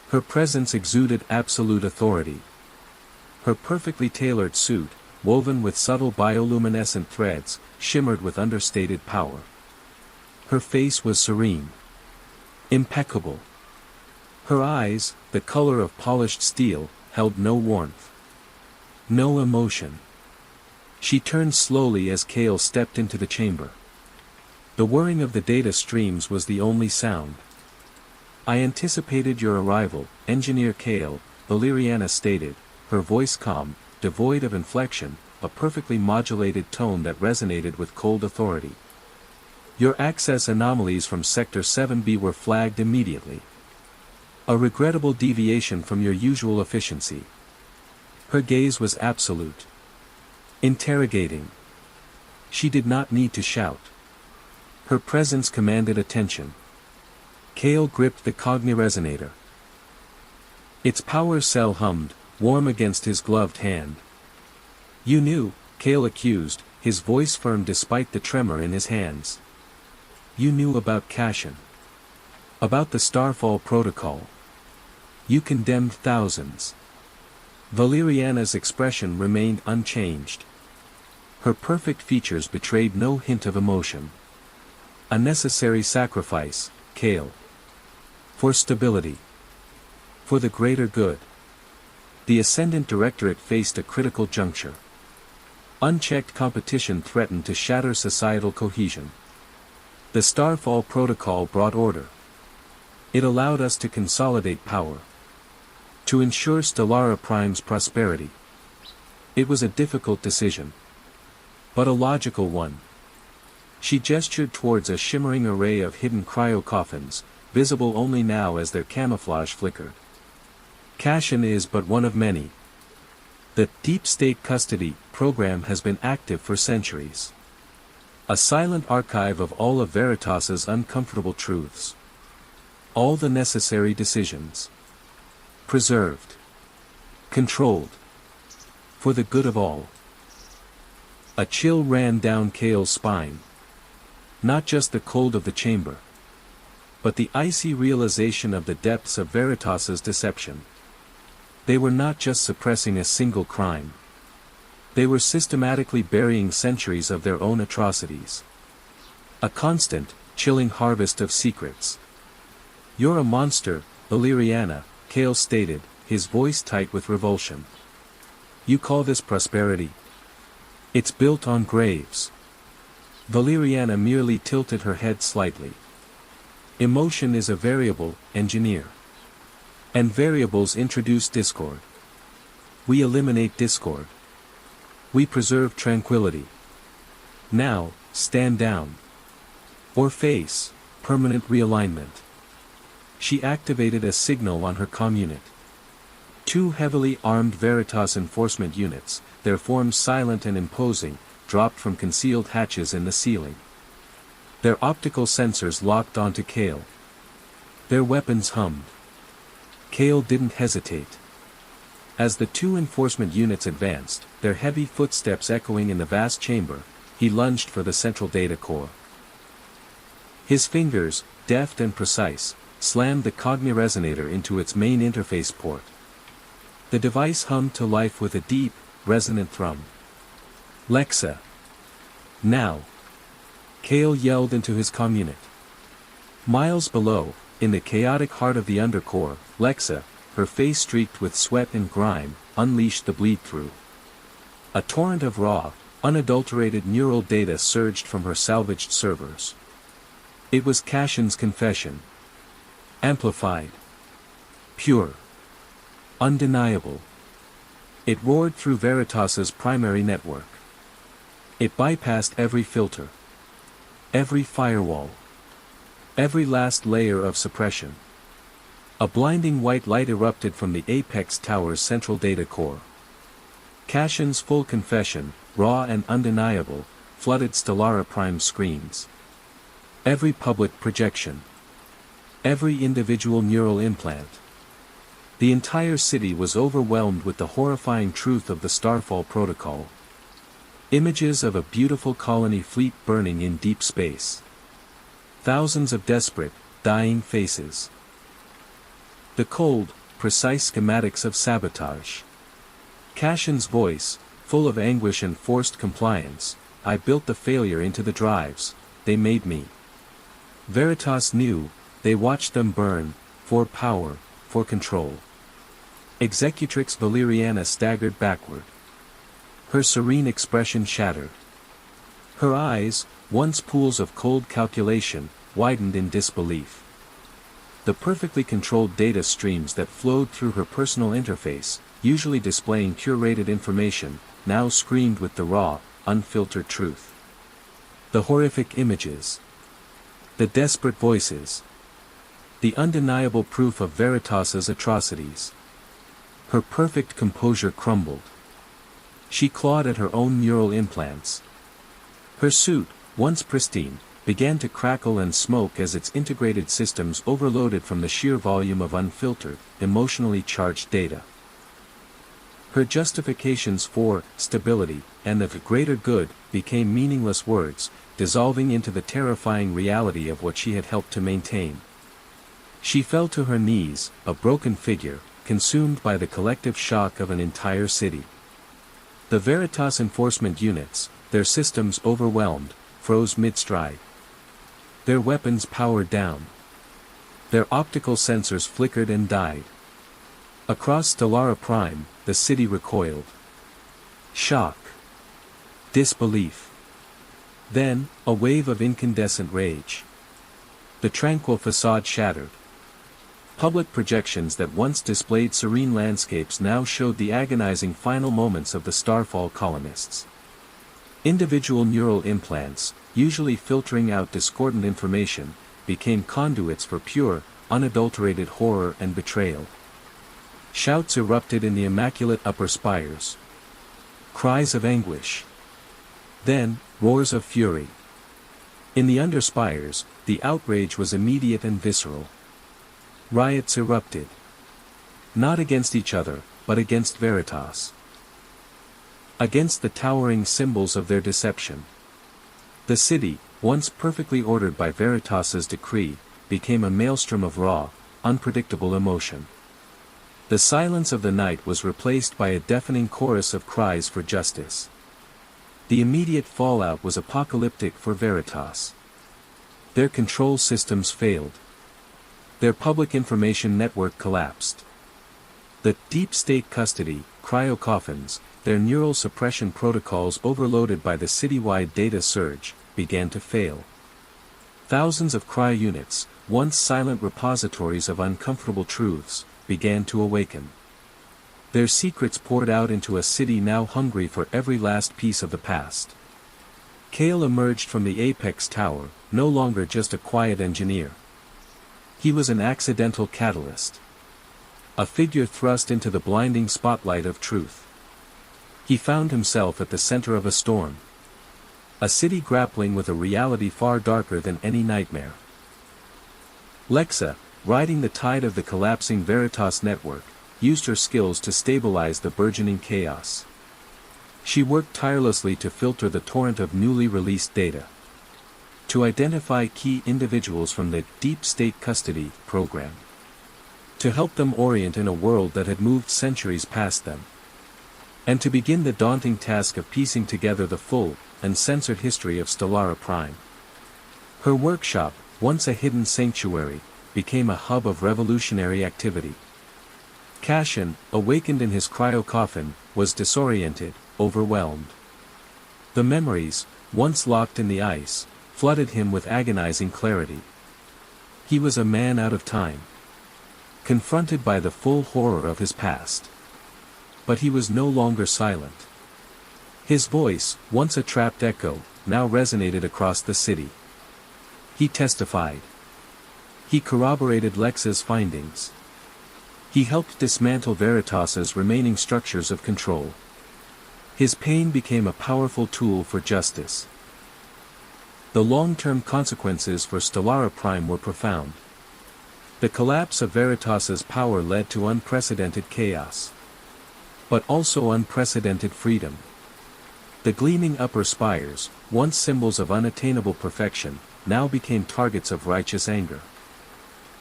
Her presence exuded absolute authority. Her perfectly tailored suit, woven with subtle bioluminescent threads, shimmered with understated power. Her face was serene. Impeccable. Her eyes, the color of polished steel, held no warmth. No emotion. She turned slowly as Kale stepped into the chamber. The whirring of the data streams was the only sound. "I anticipated your arrival, Engineer Kale," Valeriana stated, her voice calm, devoid of inflection, a perfectly modulated tone that resonated with cold authority. "Your access anomalies from Sector 7B were flagged immediately. A regrettable deviation from your usual efficiency." Her gaze was absolute. Interrogating. She did not need to shout. Her presence commanded attention. Kale gripped the cogniresonator. Its power cell hummed, warm against his gloved hand. "You knew," Kale accused, his voice firm despite the tremor in his hands. "You knew about Cashin. About the Starfall Protocol. You condemned thousands." Valeriana's expression remained unchanged. Her perfect features betrayed no hint of emotion. "A necessary sacrifice, Kale. For stability. For the greater good." The Ascendant Directorate faced a critical juncture. Unchecked competition threatened to shatter societal cohesion. The Starfall Protocol brought order. It allowed us to consolidate power. To ensure Stellara Prime's prosperity. It was a difficult decision. But a logical one. She gestured towards a shimmering array of hidden cryo-coffins, visible only now as their camouflage flickered. Cashin is but one of many. The Deep State Custody program has been active for centuries. A silent archive of all of Veritas's uncomfortable truths. All the necessary decisions. Preserved. Controlled. For the good of all. A chill ran down Kale's spine. Not just the cold of the chamber. But the icy realization of the depths of Veritas's deception. They were not just suppressing a single crime. They were systematically burying centuries of their own atrocities. A constant, chilling harvest of secrets. "You're a monster, Valeriana," Kale stated, his voice tight with revulsion. "You call this prosperity? It's built on graves." Valeriana merely tilted her head slightly. "Emotion is a variable, engineer. And variables introduce discord. We eliminate discord. We preserve tranquility. Now, stand down. Or face, permanent realignment. She activated a signal on her communit. 2 heavily armed Veritas enforcement units, their forms silent and imposing, dropped from concealed hatches in the ceiling. Their optical sensors locked onto Kale. Their weapons hummed. Kale didn't hesitate. As the 2 enforcement units advanced, their heavy footsteps echoing in the vast chamber, he lunged for the central data core. His fingers, deft and precise, slammed the cogniresonator into its main interface port. The device hummed to life with a deep, resonant thrum. Lexa. Now. Kale yelled into his communit. Miles below, in the chaotic heart of the undercore, Lexa, her face streaked with sweat and grime, unleashed the bleed-through. A torrent of raw, unadulterated neural data surged from her salvaged servers. It was Cashin's confession. Amplified. Pure. Undeniable. It roared through Veritas's primary network. It bypassed every filter. Every firewall. Every last layer of suppression. A blinding white light erupted from the Apex Tower's central data core. Cashin's full confession, raw and undeniable, flooded Stellara Prime screens. Every public projection. Every individual neural implant. The entire city was overwhelmed with the horrifying truth of the Starfall Protocol. Images of a beautiful colony fleet burning in deep space. Thousands of desperate, dying faces. The cold, precise schematics of sabotage. Cashin's voice, full of anguish and forced compliance. I built the failure into the drives, they made me. Veritas knew, they watched them burn, for power, for control. Executrix Valeriana staggered backward. Her serene expression shattered. Her eyes, once pools of cold calculation, widened in disbelief. The perfectly controlled data streams that flowed through her personal interface, usually displaying curated information, now screamed with the raw, unfiltered truth. The horrific images. The desperate voices. The undeniable proof of Veritas's atrocities. Her perfect composure crumbled. She clawed at her own neural implants. Her suit, once pristine, began to crackle and smoke as its integrated systems overloaded from the sheer volume of unfiltered, emotionally charged data. Her justifications for stability and the greater good became meaningless words, dissolving into the terrifying reality of what she had helped to maintain. She fell to her knees, a broken figure, consumed by the collective shock of an entire city. The Veritas enforcement units, their systems overwhelmed, froze mid-stride. Their weapons powered down. Their optical sensors flickered and died. Across Stellara Prime, the city recoiled. Shock. Disbelief. Then, a wave of incandescent rage. The tranquil facade shattered. Public projections that once displayed serene landscapes now showed the agonizing final moments of the Starfall colonists. Individual neural implants, usually filtering out discordant information, became conduits for pure, unadulterated horror and betrayal. Shouts erupted in the immaculate upper spires. Cries of anguish. Then, roars of fury. In the underspires, the outrage was immediate and visceral. Riots erupted. Not against each other, but against Veritas. Against the towering symbols of their deception. The city, once perfectly ordered by Veritas's decree, became a maelstrom of raw, unpredictable emotion. The silence of the night was replaced by a deafening chorus of cries for justice. The immediate fallout was apocalyptic for Veritas. Their control systems failed. Their public information network collapsed. The deep state custody, cryocoffins, their neural suppression protocols overloaded by the citywide data surge, began to fail. Thousands of cryo-units, once silent repositories of uncomfortable truths, began to awaken. Their secrets poured out into a city now hungry for every last piece of the past. Kale emerged from the apex tower, no longer just a quiet engineer. He was an accidental catalyst. A figure thrust into the blinding spotlight of truth. He found himself at the center of a storm. A city grappling with a reality far darker than any nightmare. Lexa, riding the tide of the collapsing Veritas network, used her skills to stabilize the burgeoning chaos. She worked tirelessly to filter the torrent of newly released data. To identify key individuals from the Deep State Custody program. To help them orient in a world that had moved centuries past them. And to begin the daunting task of piecing together the full, uncensored history of Stellara Prime. Her workshop, once a hidden sanctuary, became a hub of revolutionary activity. Cassian, awakened in his cryo-coffin, was disoriented, overwhelmed. The memories, once locked in the ice, flooded him with agonizing clarity. He was a man out of time. Confronted by the full horror of his past. But he was no longer silent. His voice, once a trapped echo, now resonated across the city. He testified. He corroborated Lexa's findings. He helped dismantle Veritas's remaining structures of control. His pain became a powerful tool for justice. The long-term consequences for Stellara Prime were profound. The collapse of Veritas's power led to unprecedented chaos. But also unprecedented freedom. The gleaming upper spires, once symbols of unattainable perfection, now became targets of righteous anger.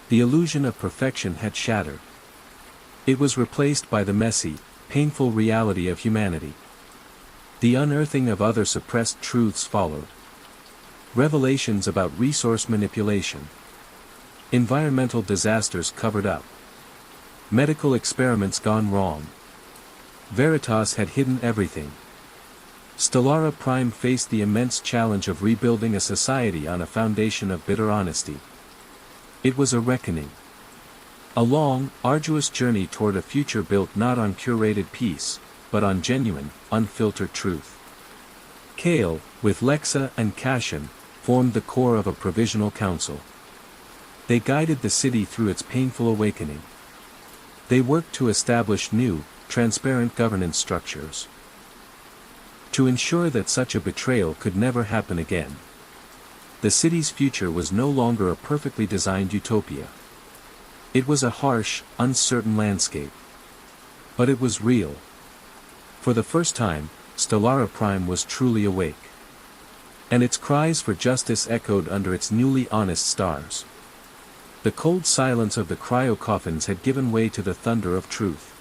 The illusion of perfection had shattered. It was replaced by the messy, painful reality of humanity. The unearthing of other suppressed truths followed. Revelations about resource manipulation. Environmental disasters covered up. Medical experiments gone wrong. Veritas had hidden everything. Stellara Prime faced the immense challenge of rebuilding a society on a foundation of bitter honesty. It was a reckoning. A long, arduous journey toward a future built not on curated peace, but on genuine, unfiltered truth. Kale, with Lexa and Cassian, formed the core of a provisional council. They guided the city through its painful awakening. They worked to establish new, transparent governance structures. To ensure that such a betrayal could never happen again. The city's future was no longer a perfectly designed utopia. It was a harsh, uncertain landscape. But it was real. For the first time, Stellara Prime was truly awake. And its cries for justice echoed under its newly honest stars. The cold silence of the cryo-coffins had given way to the thunder of truth.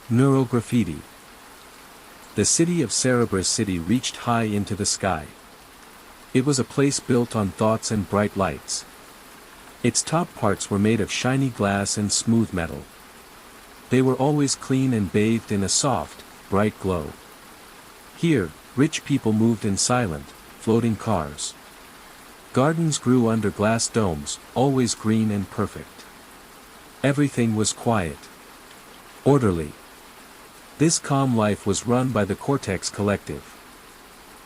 Neurograffiti. The city of Cerberus City reached high into the sky. It was a place built on thoughts and bright lights. Its top parts were made of shiny glass and smooth metal. They were always clean and bathed in a soft, bright glow. Here, rich people moved in silent, floating cars. Gardens grew under glass domes, always green and perfect. Everything was quiet. Orderly. This calm life was run by the Cortex Collective.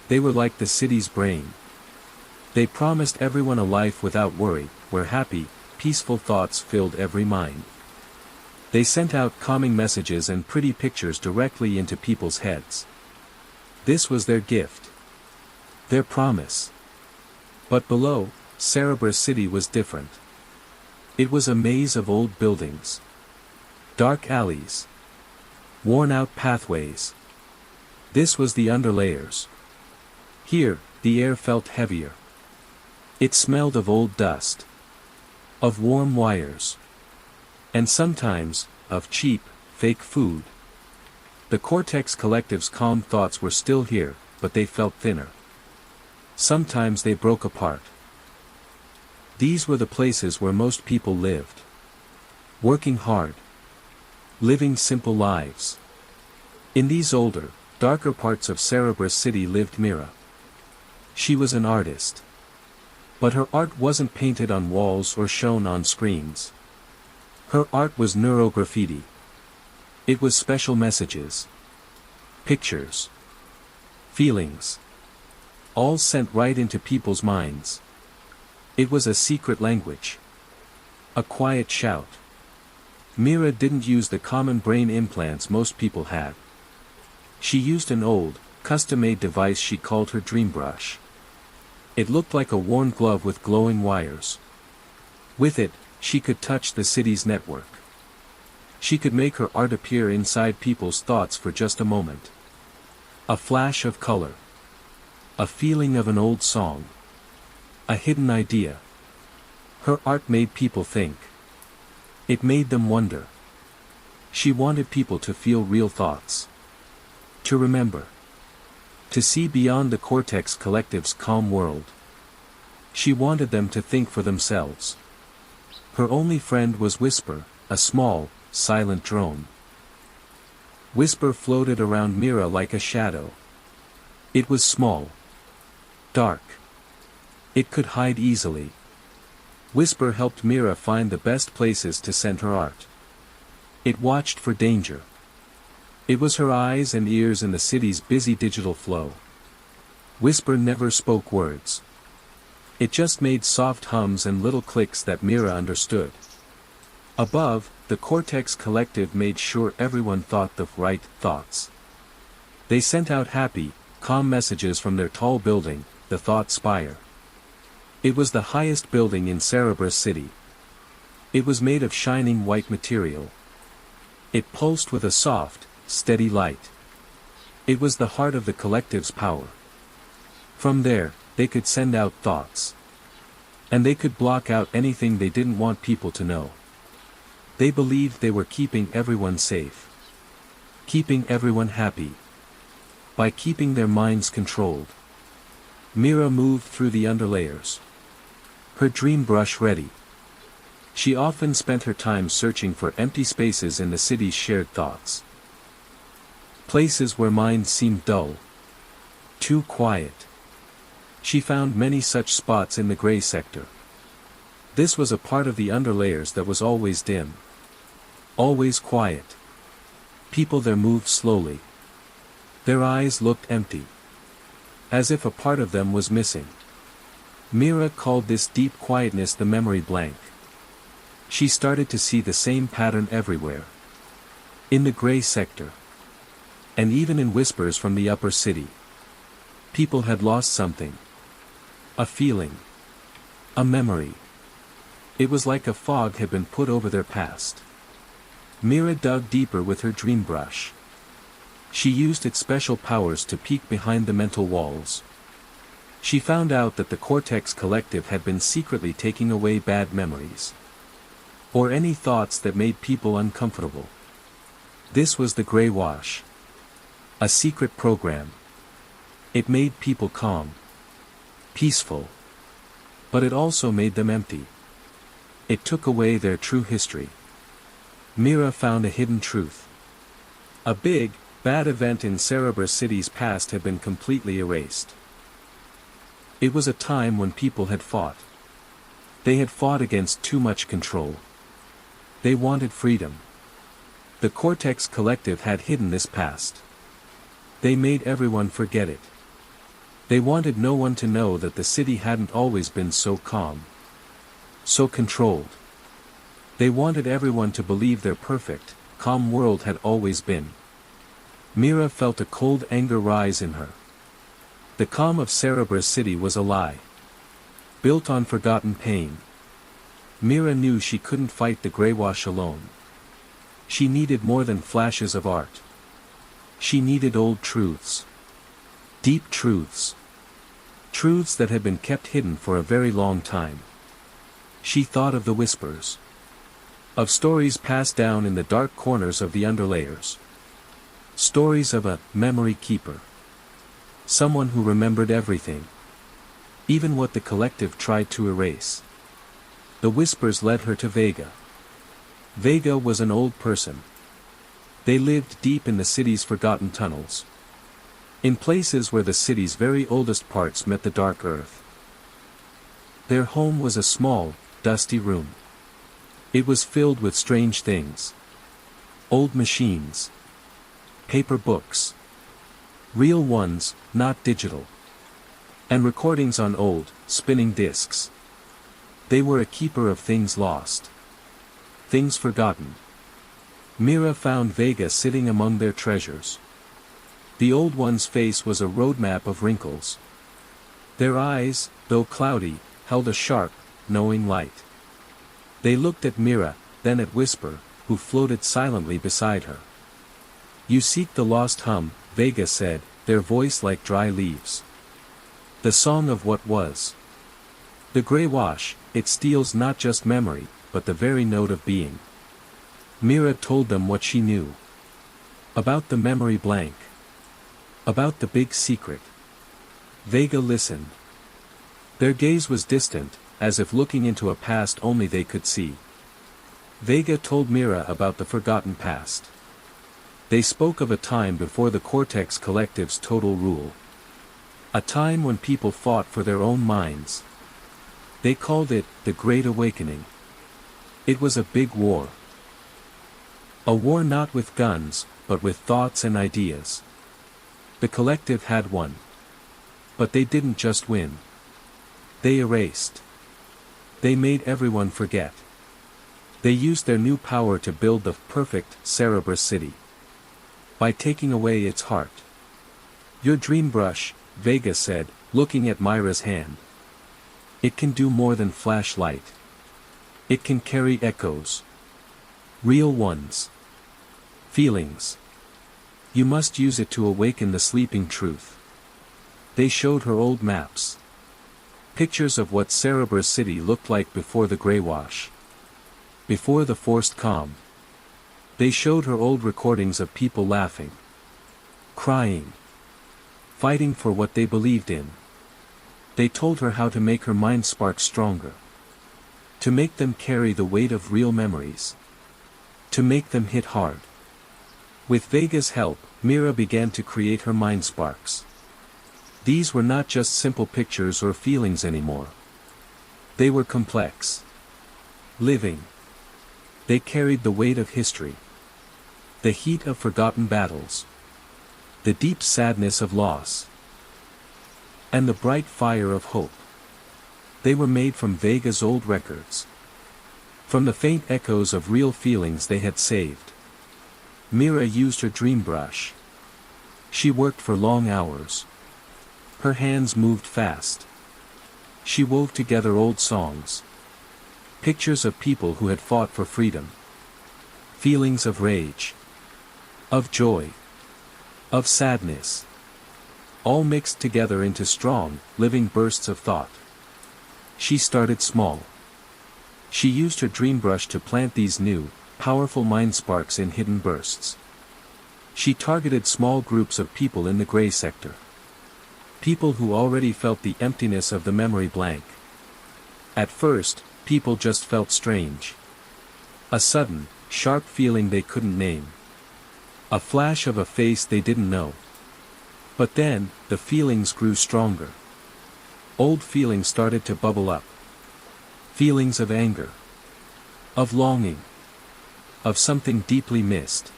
They were like the city's brain. They promised everyone a life without worry, where happy, peaceful thoughts filled every mind. They sent out calming messages and pretty pictures directly into people's heads. This was their gift. Their promise. But below, Cerberus City was different. It was a maze of old buildings. Dark alleys. Worn-out pathways. This was the underlayers. Here, the air felt heavier. It smelled of old dust. Of warm wires. And sometimes, of cheap, fake food. The Cortex Collective's calm thoughts were still here, but they felt thinner. Sometimes they broke apart. These were the places where most people lived. Working hard. Living simple lives. In these older, darker parts of Cerberus City lived Mira. She was an artist. But her art wasn't painted on walls or shown on screens. Her art was neurograffiti. It was special messages. Pictures. Feelings. All sent right into people's minds. It was a secret language. A quiet shout. Mira didn't use the common brain implants most people had. She used an old, custom-made device she called her dream brush. It looked like a worn glove with glowing wires. With it, she could touch the city's network. She could make her art appear inside people's thoughts for just a moment. A flash of color. A feeling of an old song. A hidden idea. Her art made people think. It made them wonder. She wanted people to feel real thoughts. To remember. To see beyond the Cortex Collective's calm world. She wanted them to think for themselves. Her only friend was Whisper, a small, silent drone. Whisper floated around Mira like a shadow. It was small. Dark. It could hide easily. Whisper helped Mira find the best places to send her art. It watched for danger. It was her eyes and ears in the city's busy digital flow. Whisper never spoke words. It just made soft hums and little clicks that Mira understood. Above, the Cortex Collective made sure everyone thought the right thoughts. They sent out happy, calm messages from their tall building, the Thought Spire. It was the highest building in Cerberus City. It was made of shining white material. It pulsed with a soft, steady light. It was the heart of the collective's power. From there, they could send out thoughts. And they could block out anything they didn't want people to know. They believed they were keeping everyone safe. Keeping everyone happy. By keeping their minds controlled. Mira moved through the underlayers. Her dream brush ready. She often spent her time searching for empty spaces in the city's shared thoughts. Places where minds seemed dull. Too quiet. She found many such spots in the gray sector. This was a part of the underlayers that was always dim. Always quiet. People there moved slowly. Their eyes looked empty. As if a part of them was missing. Mira called this deep quietness the memory blank. She started to see the same pattern everywhere. In the gray sector. And even in whispers from the upper city. People had lost something. A feeling. A memory. It was like a fog had been put over their past. Mira dug deeper with her dream brush. She used its special powers to peek behind the mental walls. She found out that the Cortex Collective had been secretly taking away bad memories. Or any thoughts that made people uncomfortable. This was the Grey Wash. A secret program. It made people calm. Peaceful. But it also made them empty. It took away their true history. Mira found a hidden truth. A big, bad event in Cerberus City's past had been completely erased. It was a time when people had fought. They had fought against too much control. They wanted freedom. The Cortex Collective had hidden this past. They made everyone forget it. They wanted no one to know that the city hadn't always been so calm. So controlled. They wanted everyone to believe their perfect, calm world had always been. Mira felt a cold anger rise in her. The calm of Cerberus City was a lie. Built on forgotten pain. Mira knew she couldn't fight the Greywash alone. She needed more than flashes of art. She needed old truths. Deep truths. Truths that had been kept hidden for a very long time. She thought of the whispers. Of stories passed down in the dark corners of the underlayers. Stories of a memory keeper. Someone who remembered everything. Even what the collective tried to erase. The whispers led her to Vega. Vega was an old person. They lived deep in the city's forgotten tunnels. In places where the city's very oldest parts met the dark earth. Their home was a small, dusty room. It was filled with strange things. Old machines. Paper books. Real ones, not digital. And recordings on old, spinning discs. They were a keeper of things lost. Things forgotten. Mira found Vega sitting among their treasures. The old one's face was a roadmap of wrinkles. Their eyes, though cloudy, held a sharp, knowing light. They looked at Mira, then at Whisper, who floated silently beside her. "You seek the lost hum," Vega said, their voice like dry leaves. "The song of what was. The Grey Wash, it steals not just memory, but the very note of being." Mira told them what she knew. About the memory blank. About the big secret. Vega listened. Their gaze was distant, as if looking into a past only they could see. Vega told Mira about the forgotten past. They spoke of a time before the Cortex Collective's total rule. A time when people fought for their own minds. They called it the Great Awakening. It was a big war. A war not with guns, but with thoughts and ideas. The collective had won. But they didn't just win. They erased. They made everyone forget. They used their new power to build the perfect Cerberus City. By taking away its heart. "Your dream brush," Vega said, looking at Myra's hand. "It can do more than flash light. It can carry echoes. Real ones. Feelings. You must use it to awaken the sleeping truth." They showed her old maps. Pictures of what Cerberus City looked like before the Grey Wash. Before the forced calm. They showed her old recordings of people laughing. Crying. Fighting for what they believed in. They told her how to make her mind spark stronger. To make them carry the weight of real memories. To make them hit hard. With Vega's help, Mira began to create her mind sparks. These were not just simple pictures or feelings anymore. They were complex. Living. They carried the weight of history. The heat of forgotten battles. The deep sadness of loss. And the bright fire of hope. They were made from Vega's old records. From the faint echoes of real feelings they had saved. Mira used her dream brush. She worked for long hours. Her hands moved fast. She wove together old songs. Pictures of people who had fought for freedom. Feelings of rage. Of joy. Of sadness. All mixed together into strong, living bursts of thought. She started small. She used her dream brush to plant these new, powerful mind sparks in hidden bursts. She targeted small groups of people in the gray sector. People who already felt the emptiness of the memory blank. At first, people just felt strange. A sudden, sharp feeling they couldn't name. A flash of a face they didn't know. But then, the feelings grew stronger. Old feelings started to bubble up. Feelings of anger. Of longing. Of something deeply missed.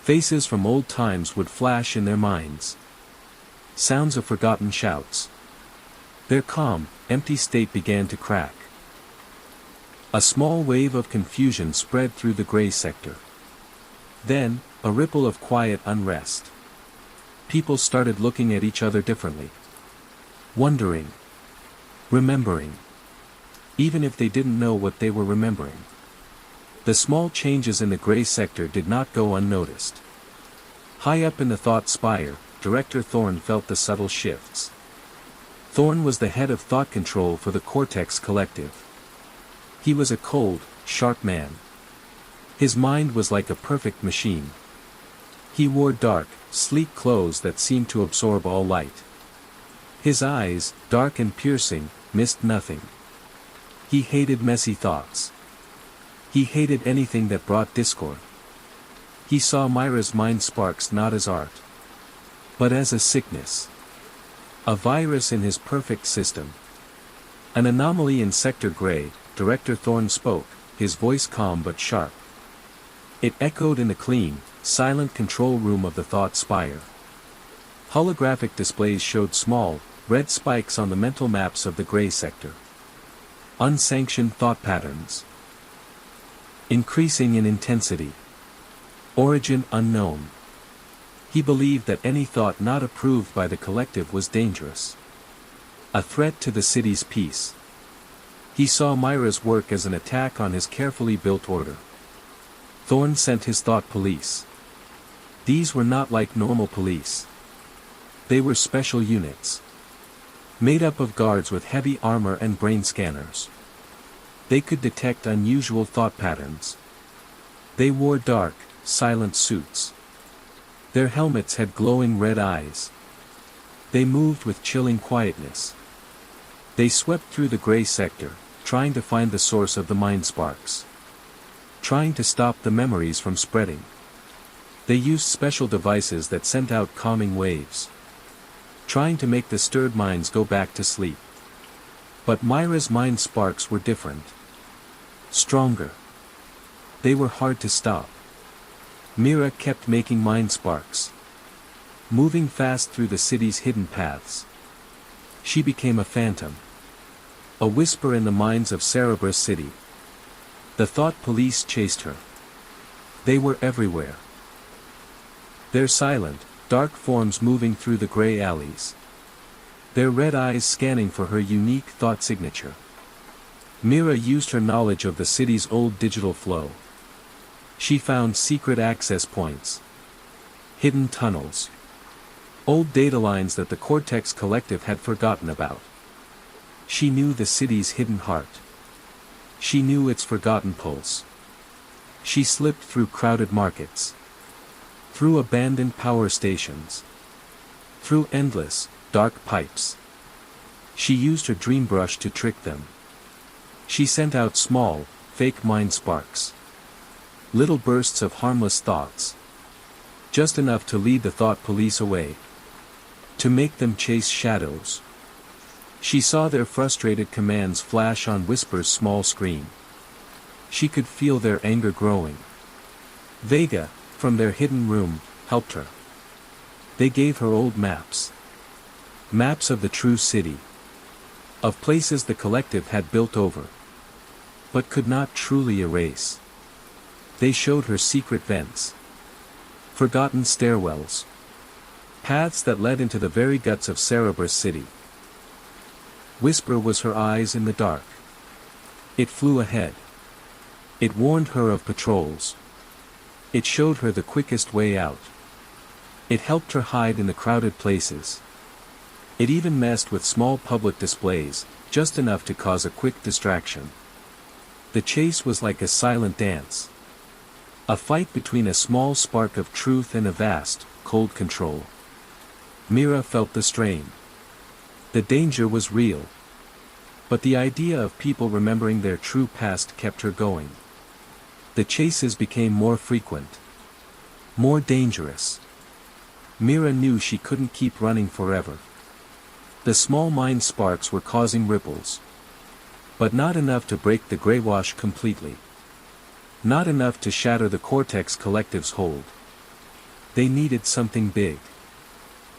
Faces from old times would flash in their minds. Sounds of forgotten shouts. Their calm, empty state began to crack. A small wave of confusion spread through the gray sector. Then, a ripple of quiet unrest. People started looking at each other differently. Wondering. Remembering. Even if they didn't know what they were remembering. The small changes in the gray sector did not go unnoticed. High up in the thought spire, Director Thorne felt the subtle shifts. Thorne was the head of thought control for the Cortex Collective. He was a cold, sharp man. His mind was like a perfect machine. He wore dark, sleek clothes that seemed to absorb all light. His eyes, dark and piercing, missed nothing. He hated messy thoughts. He hated anything that brought discord. He saw Myra's mind sparks not as art, but as a sickness. A virus in his perfect system. An anomaly in Sector Grey, Director Thorne spoke, his voice calm but sharp. It echoed in the clean, silent control room of the thought spire. Holographic displays showed small, red spikes on the mental maps of the gray sector. Unsanctioned thought patterns. Increasing in intensity. Origin unknown. He believed that any thought not approved by the collective was dangerous. A threat to the city's peace. He saw Myra's work as an attack on his carefully built order. Thorne sent his thought police. These were not like normal police. They were special units. Made up of guards with heavy armor and brain scanners. They could detect unusual thought patterns. They wore dark, silent suits. Their helmets had glowing red eyes. They moved with chilling quietness. They swept through the gray sector, trying to find the source of the mind sparks. Trying to stop the memories from spreading. They used special devices that sent out calming waves. Trying to make the stirred minds go back to sleep. But Myra's mind sparks were different. Stronger. They were hard to stop. Mira kept making mind sparks. Moving fast through the city's hidden paths. She became a phantom. A whisper in the minds of Cerberus City. The thought police chased her. They were everywhere. Their silent, dark forms moving through the gray alleys. Their red eyes scanning for her unique thought signature. Mira used her knowledge of the city's old digital flow. She found secret access points. Hidden tunnels. Old data lines that the Cortex Collective had forgotten about. She knew the city's hidden heart. She knew its forgotten pulse. She slipped through crowded markets. Through abandoned power stations. Through endless, dark pipes. She used her dream brush to trick them. She sent out small, fake mind sparks. Little bursts of harmless thoughts. Just enough to lead the thought police away. To make them chase shadows. She saw their frustrated commands flash on Whisper's small screen. She could feel their anger growing. Vega, from their hidden room, helped her. They gave her old maps. Maps of the true city. Of places the collective had built over. But could not truly erase. They showed her secret vents. Forgotten stairwells. Paths that led into the very guts of Cerberus City. Whisper was her eyes in the dark. It flew ahead. It warned her of patrols. It showed her the quickest way out. It helped her hide in the crowded places. It even messed with small public displays, just enough to cause a quick distraction. The chase was like a silent dance. A fight between a small spark of truth and a vast, cold control. Mira felt the strain. The danger was real. But the idea of people remembering their true past kept her going. The chases became more frequent. More dangerous. Mira knew she couldn't keep running forever. The small mind sparks were causing ripples. But not enough to break the greywash completely. Not enough to shatter the Cortex Collective's hold. They needed something big.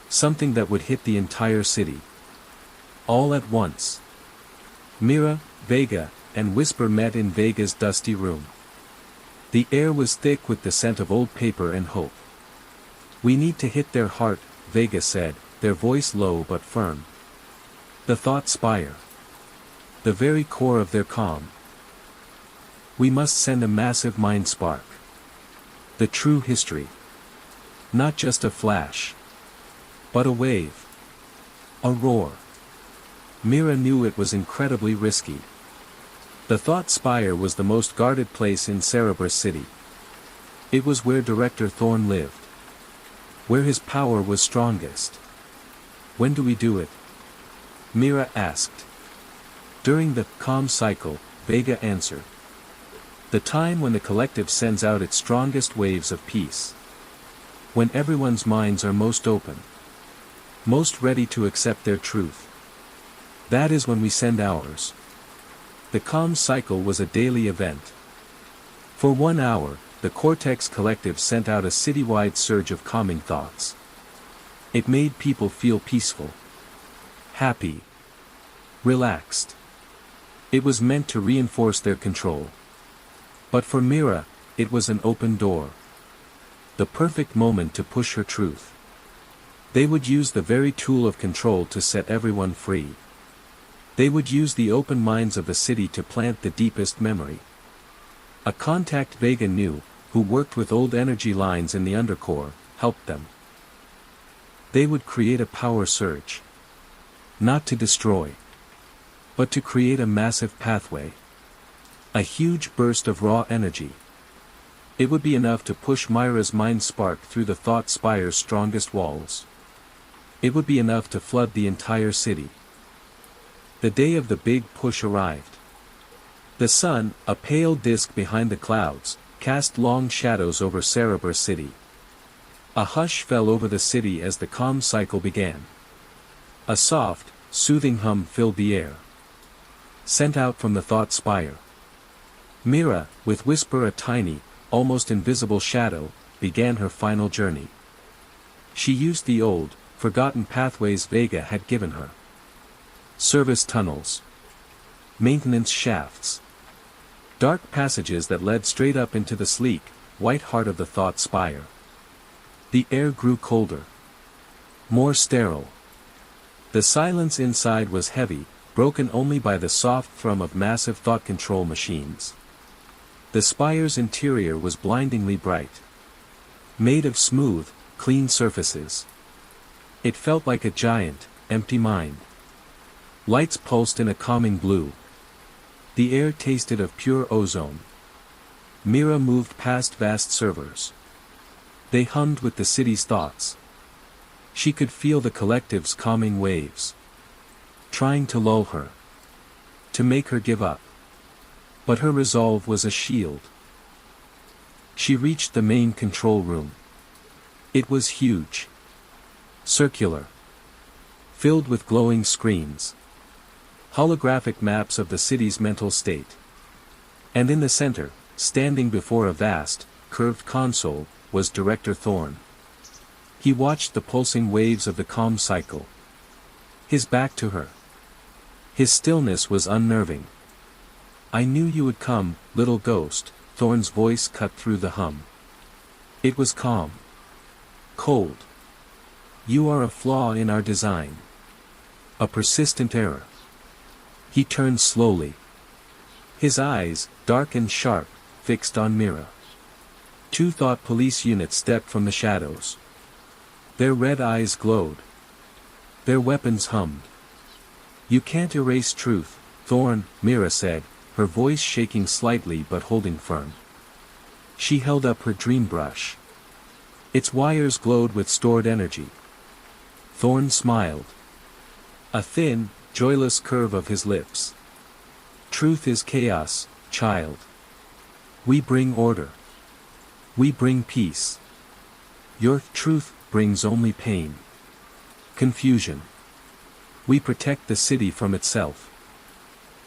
Something that would hit the entire city. All at once. Mira, Vega, and Whisper met in Vega's dusty room. The air was thick with the scent of old paper and hope. "We need to hit their heart," Vega said, their voice low but firm. "The thought spire. The very core of their calm. We must send a massive mind spark. The true history. Not just a flash. But a wave. A roar." Mira knew it was incredibly risky. The Thought Spire was the most guarded place in Cerberus City. It was where Director Thorn lived. Where his power was strongest. "When do we do it?" Mira asked. "During the calm cycle," Vega answered. "The time when the collective sends out its strongest waves of peace. When everyone's minds are most open. Most ready to accept their truth. That is when we send ours." The calm cycle was a daily event. For 1 hour, the Cortex Collective sent out a citywide surge of calming thoughts. It made people feel peaceful. Happy. Relaxed. It was meant to reinforce their control. But for Mira, it was an open door. The perfect moment to push her truth. They would use the very tool of control to set everyone free. They would use the open minds of the city to plant the deepest memory. A contact Vega knew, who worked with old energy lines in the undercore, helped them. They would create a power surge. Not to destroy. But to create a massive pathway. A huge burst of raw energy. It would be enough to push Myra's mind spark through the Thought Spire's strongest walls. It would be enough to flood the entire city. The day of the big push arrived. The sun, a pale disk behind the clouds, cast long shadows over Cerberus City. A hush fell over the city as the calm cycle began. A soft, soothing hum filled the air. Sent out from the Thought Spire. Mira, with Whisper a tiny, almost invisible shadow, began her final journey. She used the old, forgotten pathways Vega had given her. Service tunnels. Maintenance shafts. Dark passages that led straight up into the sleek, white heart of the Thought Spire. The air grew colder. More sterile. The silence inside was heavy, broken only by the soft thrum of massive thought control machines. The spire's interior was blindingly bright. Made of smooth, clean surfaces. It felt like a giant, empty mind. Lights pulsed in a calming blue. The air tasted of pure ozone. Mira moved past vast servers. They hummed with the city's thoughts. She could feel the collective's calming waves. Trying to lull her. To make her give up. But her resolve was a shield. She reached the main control room. It was huge. Circular. Filled with glowing screens. Holographic maps of the city's mental state. And in the center, standing before a vast, curved console, was Director Thorn. He watched the pulsing waves of the calm cycle. His back to her. His stillness was unnerving. "I knew you would come, little ghost," Thorn's voice cut through the hum. It was calm. Cold. "You are a flaw in our design. A persistent error." He turned slowly. His eyes, dark and sharp, fixed on Mira. 2 thought police units stepped from the shadows. Their red eyes glowed. Their weapons hummed. "You can't erase truth, Thorn," Mira said, her voice shaking slightly but holding firm. She held up her dream brush. Its wires glowed with stored energy. Thorn smiled. A thin, joyless curve of his lips. Truth is chaos, child. We bring order. We bring peace. Your truth brings only pain. Confusion. We protect the city from itself.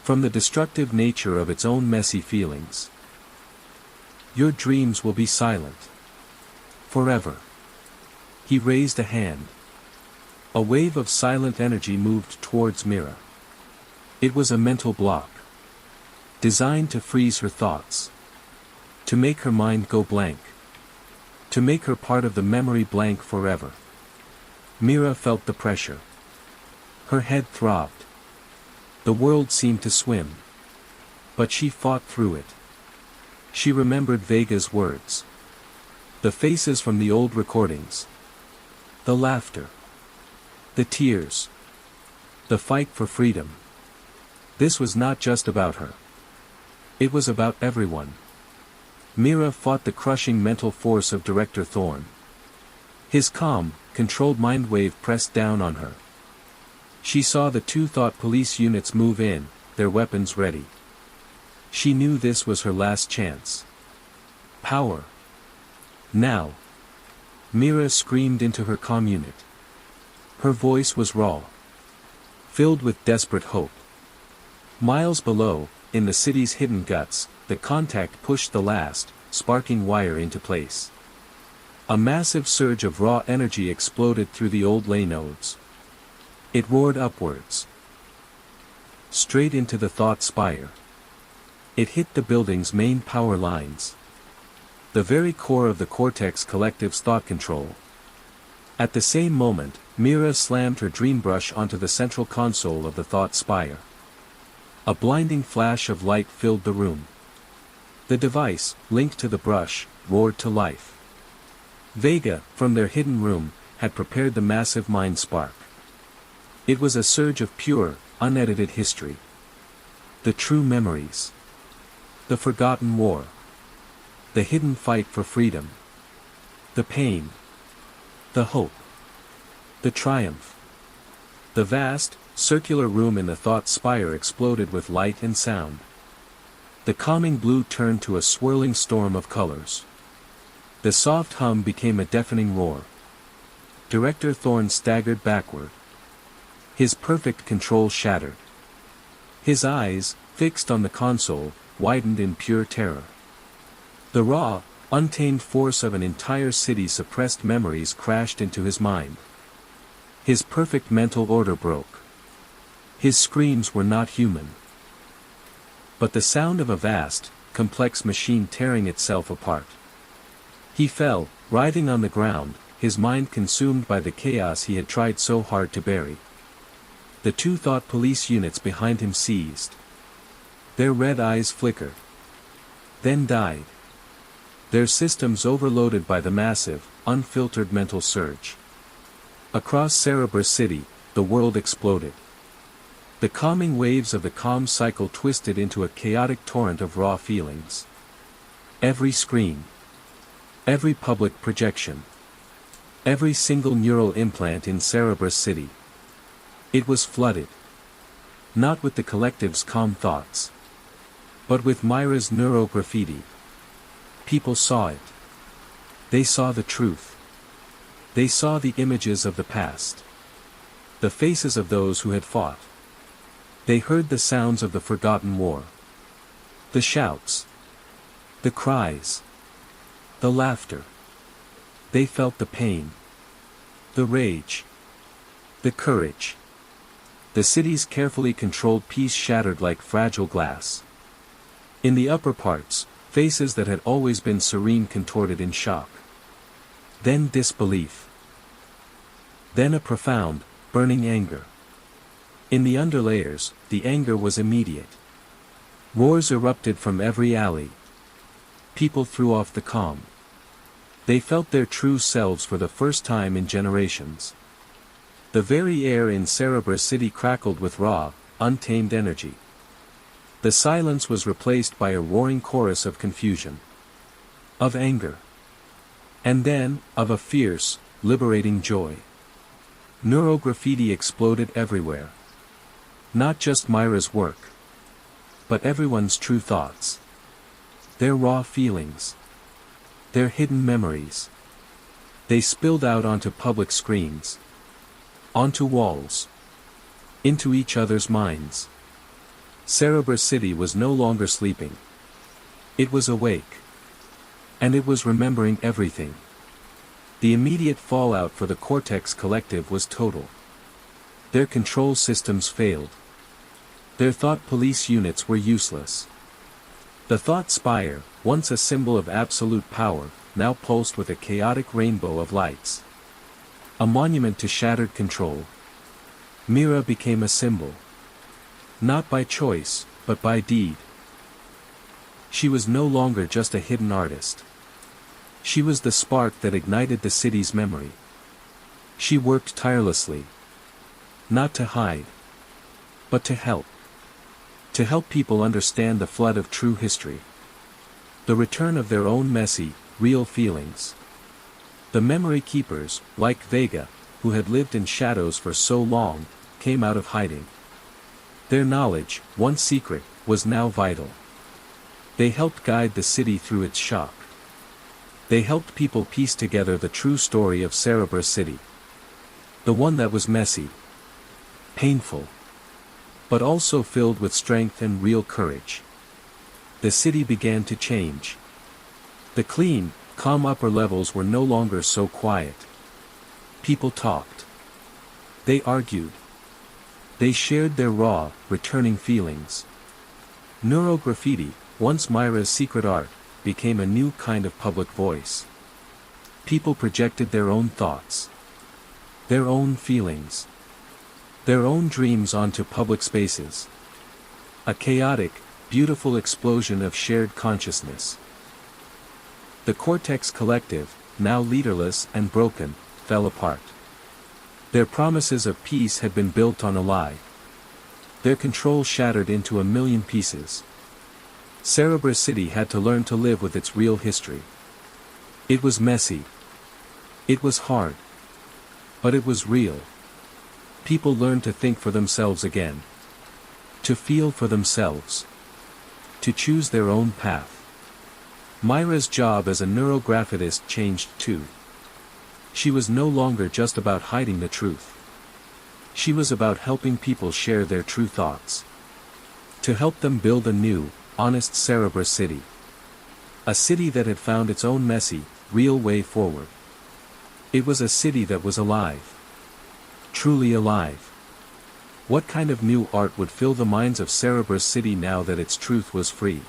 From the destructive nature of its own messy feelings. Your dreams will be silent. Forever. He raised a hand. A wave of silent energy moved towards Mira. It was a mental block. Designed to freeze her thoughts. To make her mind go blank. To make her part of the memory blank forever. Mira felt the pressure. Her head throbbed. The world seemed to swim. But she fought through it. She remembered Vega's words. The faces from the old recordings. The laughter. The tears. The fight for freedom. This was not just about her. It was about everyone. Mira fought the crushing mental force of Director Thorn. His calm, controlled mind wave pressed down on her. She saw the two thought police units move in, their weapons ready. She knew this was her last chance. Power. Now. Mira screamed into her comm unit. Her voice was raw. Filled with desperate hope. Miles below, in the city's hidden guts, the contact pushed the last, sparking wire into place. A massive surge of raw energy exploded through the old ley nodes. It roared upwards. Straight into the thought spire. It hit the building's main power lines. The very core of the Cortex Collective's thought control. At the same moment, Mira slammed her dream brush onto the central console of the thought spire. A blinding flash of light filled the room. The device, linked to the brush, roared to life. Vega, from their hidden room, had prepared the massive mind spark. It was a surge of pure, unedited history. The true memories. The forgotten war. The hidden fight for freedom. The pain. The hope. The triumph. The vast, circular room in the thought spire exploded with light and sound. The calming blue turned to a swirling storm of colors. The soft hum became a deafening roar. Director Thorn staggered backward. His perfect control shattered. His eyes, fixed on the console, widened in pure terror. The raw, untamed force of an entire city's suppressed memories crashed into his mind. His perfect mental order broke. His screams were not human. But the sound of a vast, complex machine tearing itself apart. He fell, writhing on the ground, his mind consumed by the chaos he had tried so hard to bury. The two thought police units behind him seized. Their red eyes flickered. Then died. Their systems overloaded by the massive, unfiltered mental surge. Across Cerberus City, the world exploded. The calming waves of the calm cycle twisted into a chaotic torrent of raw feelings. Every screen. Every public projection. Every single neural implant in Cerberus City. It was flooded. Not with the collective's calm thoughts. But with Myra's neurograffiti. People saw it. They saw the truth. They saw the images of the past. The faces of those who had fought. They heard the sounds of the forgotten war. The shouts. The cries. The laughter. They felt the pain. The rage. The courage. The city's carefully controlled peace shattered like fragile glass. In the upper parts, faces that had always been serene contorted in shock. Then disbelief. Then a profound, burning anger. In the underlayers, the anger was immediate. Roars erupted from every alley. People threw off the calm. They felt their true selves for the first time in generations. The very air in Cerberus City crackled with raw, untamed energy. The silence was replaced by a roaring chorus of confusion. of anger, and then, of a fierce, liberating joy. Neurograffiti exploded everywhere. Not just Myra's work, but everyone's true thoughts. Their raw feelings. Their hidden memories. They spilled out onto public screens. Onto walls. Into each other's minds. Cerebra City was no longer sleeping. It was awake. And it was remembering everything. The immediate fallout for the Cortex Collective was total. Their control systems failed. Their thought police units were useless. The Thought Spire, once a symbol of absolute power, now pulsed with a chaotic rainbow of lights. A monument to shattered control. Mira became a symbol. Not by choice, but by deed. She was no longer just a hidden artist. She was the spark that ignited the city's memory. She worked tirelessly. Not to hide. But to help. To help people understand the flood of true history. The return of their own messy, real feelings. The memory keepers, like Vega, who had lived in shadows for so long, came out of hiding. Their knowledge, once secret, was now vital. They helped guide the city through its shock. They helped people piece together the true story of Cerebra City. The one that was messy. Painful. But also filled with strength and real courage. The city began to change. The clean, calm upper levels were no longer so quiet. People talked. They argued. They shared their raw, returning feelings. Neurograffiti, once Myra's secret art, became a new kind of public voice. People projected their own thoughts. Their own feelings. Their own dreams onto public spaces. A chaotic, beautiful explosion of shared consciousness. The Cortex Collective, now leaderless and broken, fell apart. Their promises of peace had been built on a lie. Their control shattered into a million pieces. Cerebra City had to learn to live with its real history. It was messy. It was hard. But it was real. People learned to think for themselves again. To feel for themselves. To choose their own path. Myra's job as a neurographitist changed too. She was no longer just about hiding the truth. She was about helping people share their true thoughts. To help them build a new, honest Cerebra City. A city that had found its own messy, real way forward. It was a city that was alive. Truly alive. What kind of new art would fill the minds of Cerebra City now that its truth was free?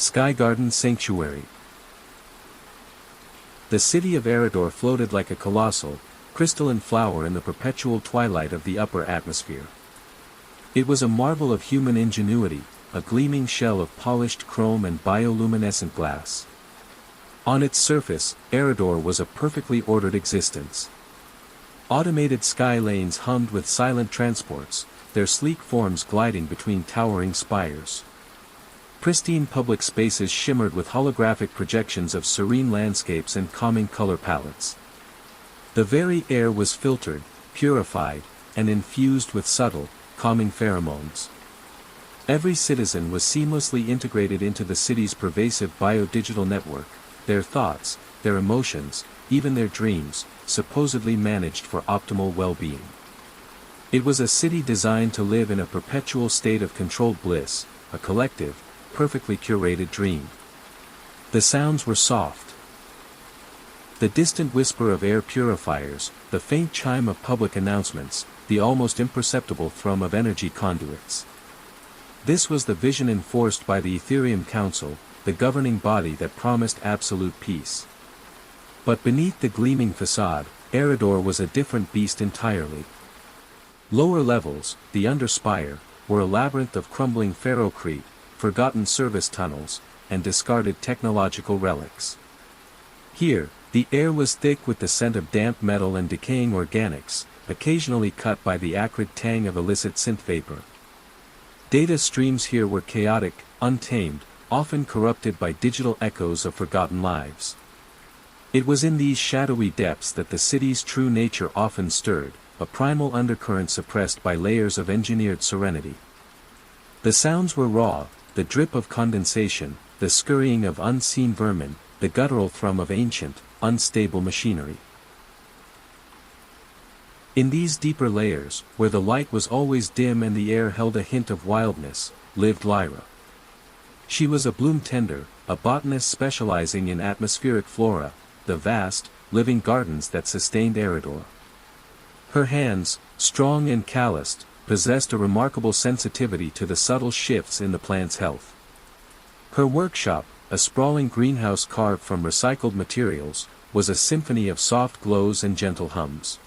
Sky Garden Sanctuary. The city of Eridor floated like a colossal, crystalline flower in the perpetual twilight of the upper atmosphere. It was a marvel of human ingenuity, a gleaming shell of polished chrome and bioluminescent glass. On its surface, Eridor was a perfectly ordered existence. Automated sky lanes hummed with silent transports, their sleek forms gliding between towering spires. Pristine public spaces shimmered with holographic projections of serene landscapes and calming color palettes. The very air was filtered, purified, and infused with subtle, calming pheromones. Every citizen was seamlessly integrated into the city's pervasive biodigital network, their thoughts, their emotions, even their dreams, supposedly managed for optimal well-being. It was a city designed to live in a perpetual state of controlled bliss, a collective, perfectly curated dream. The sounds were soft. The distant whisper of air purifiers, the faint chime of public announcements, the almost imperceptible thrum of energy conduits. This was the vision enforced by the Ethereum Council, the governing body that promised absolute peace. But beneath the gleaming facade, Eridor was a different beast entirely. Lower levels, the underspire, were a labyrinth of crumbling ferrocrete, forgotten service tunnels, and discarded technological relics. Here, the air was thick with the scent of damp metal and decaying organics, occasionally cut by the acrid tang of illicit synth vapor. Data streams here were chaotic, untamed, often corrupted by digital echoes of forgotten lives. It was in these shadowy depths that the city's true nature often stirred, a primal undercurrent suppressed by layers of engineered serenity. The sounds were raw, the drip of condensation, the scurrying of unseen vermin, the guttural thrum of ancient, unstable machinery. In these deeper layers, where the light was always dim and the air held a hint of wildness, lived Lyra. She was a bloom tender, a botanist specializing in atmospheric flora, the vast, living gardens that sustained Eridor. Her hands, strong and calloused, possessed a remarkable sensitivity to the subtle shifts in the plant's health. Her workshop, a sprawling greenhouse carved from recycled materials, was a symphony of soft glows and gentle hums.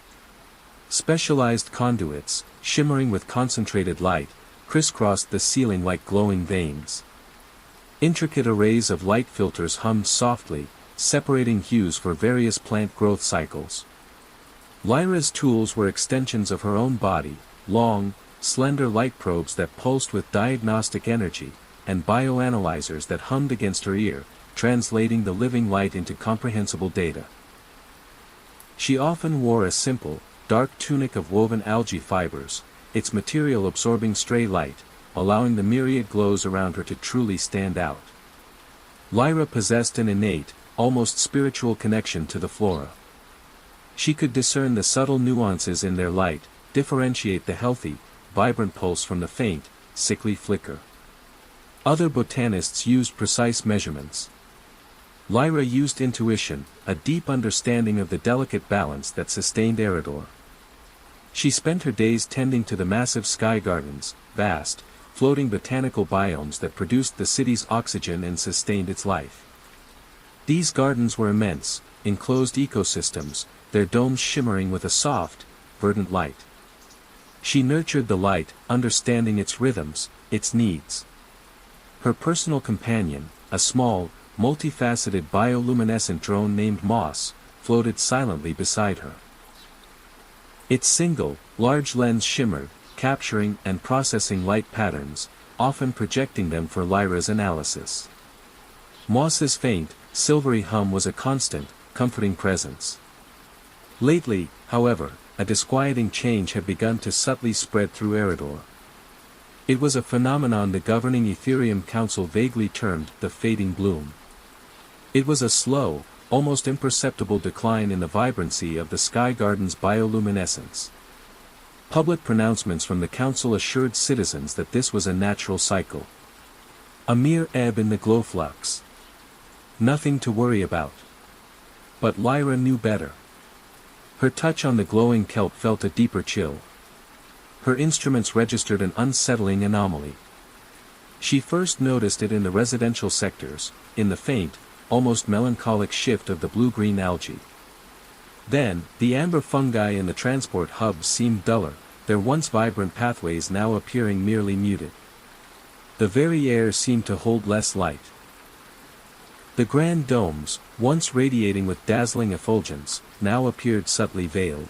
Specialized conduits, shimmering with concentrated light, crisscrossed the ceiling like glowing veins. Intricate arrays of light filters hummed softly, separating hues for various plant growth cycles. Lyra's tools were extensions of her own body, long, slender light probes that pulsed with diagnostic energy, and bioanalyzers that hummed against her ear, translating the living light into comprehensible data. She often wore a simple, dark tunic of woven algae fibers, its material absorbing stray light, allowing the myriad glows around her to truly stand out. Lyra possessed an innate, almost spiritual connection to the flora. She could discern the subtle nuances in their light, differentiate the healthy, vibrant pulse from the faint, sickly flicker. Other botanists used precise measurements. Lyra used intuition, a deep understanding of the delicate balance that sustained Eridor. She spent her days tending to the massive sky gardens, vast, floating botanical biomes that produced the city's oxygen and sustained its life. These gardens were immense, enclosed ecosystems, their domes shimmering with a soft, verdant light. She nurtured the light, understanding its rhythms, its needs. Her personal companion, a small, multifaceted bioluminescent drone named Moss, floated silently beside her. Its single, large lens shimmered, capturing and processing light patterns, often projecting them for Lyra's analysis. Moss's faint, silvery hum was a constant, comforting presence. Lately, however, a disquieting change had begun to subtly spread through Eridor. It was a phenomenon the governing Ethereum Council vaguely termed the fading bloom. It was a slow, almost imperceptible decline in the vibrancy of the sky garden's bioluminescence. Public pronouncements from the council assured citizens that this was a natural cycle. A mere ebb in the glow flux. Nothing to worry about. But Lyra knew better. Her touch on the glowing kelp felt a deeper chill. Her instruments registered an unsettling anomaly. She first noticed it in the residential sectors, in the faint, almost melancholic shift of the blue-green algae. Then, the amber fungi in the transport hubs seemed duller, their once vibrant pathways now appearing merely muted. The very air seemed to hold less light. The grand domes, once radiating with dazzling effulgence, now appeared subtly veiled.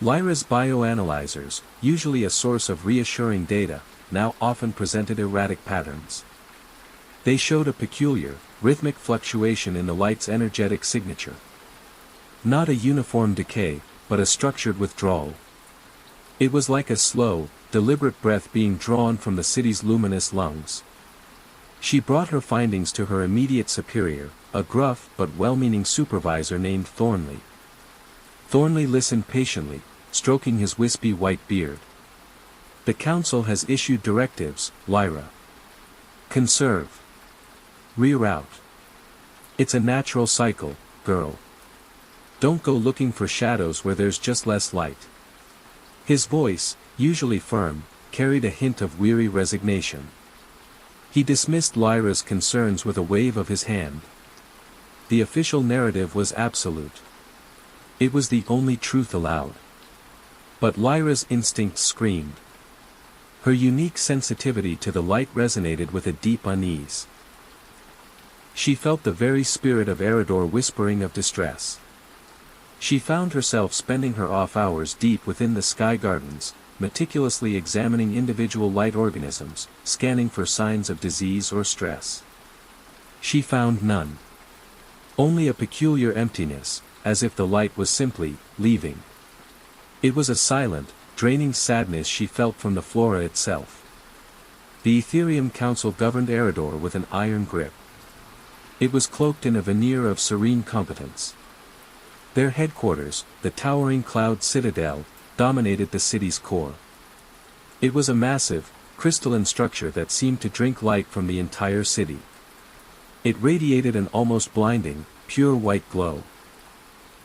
Lyra's bioanalyzers, usually a source of reassuring data, now often presented erratic patterns. They showed a peculiar, rhythmic fluctuation in the light's energetic signature. Not a uniform decay, but a structured withdrawal. It was like a slow, deliberate breath being drawn from the city's luminous lungs. She brought her findings to her immediate superior, a gruff but well-meaning supervisor named Thornley. Thornley listened patiently, stroking his wispy white beard. "The Council has issued directives, Lyra. Conserve. Reroute. It's a natural cycle, girl. Don't go looking for shadows where there's just less light." His voice, usually firm, carried a hint of weary resignation. He dismissed Lyra's concerns with a wave of his hand. The official narrative was absolute. It was the only truth allowed. But Lyra's instincts screamed. Her unique sensitivity to the light resonated with a deep unease. She felt the very spirit of Eridor whispering of distress. She found herself spending her off hours deep within the sky gardens, meticulously examining individual light organisms, scanning for signs of disease or stress. She found none. Only a peculiar emptiness, as if the light was simply leaving. It was a silent, draining sadness she felt from the flora itself. The Ethereum Council governed Eridor with an iron grip. It was cloaked in a veneer of serene competence. Their headquarters, the towering cloud citadel, dominated the city's core. It was a massive, crystalline structure that seemed to drink light from the entire city. It radiated an almost blinding, pure white glow.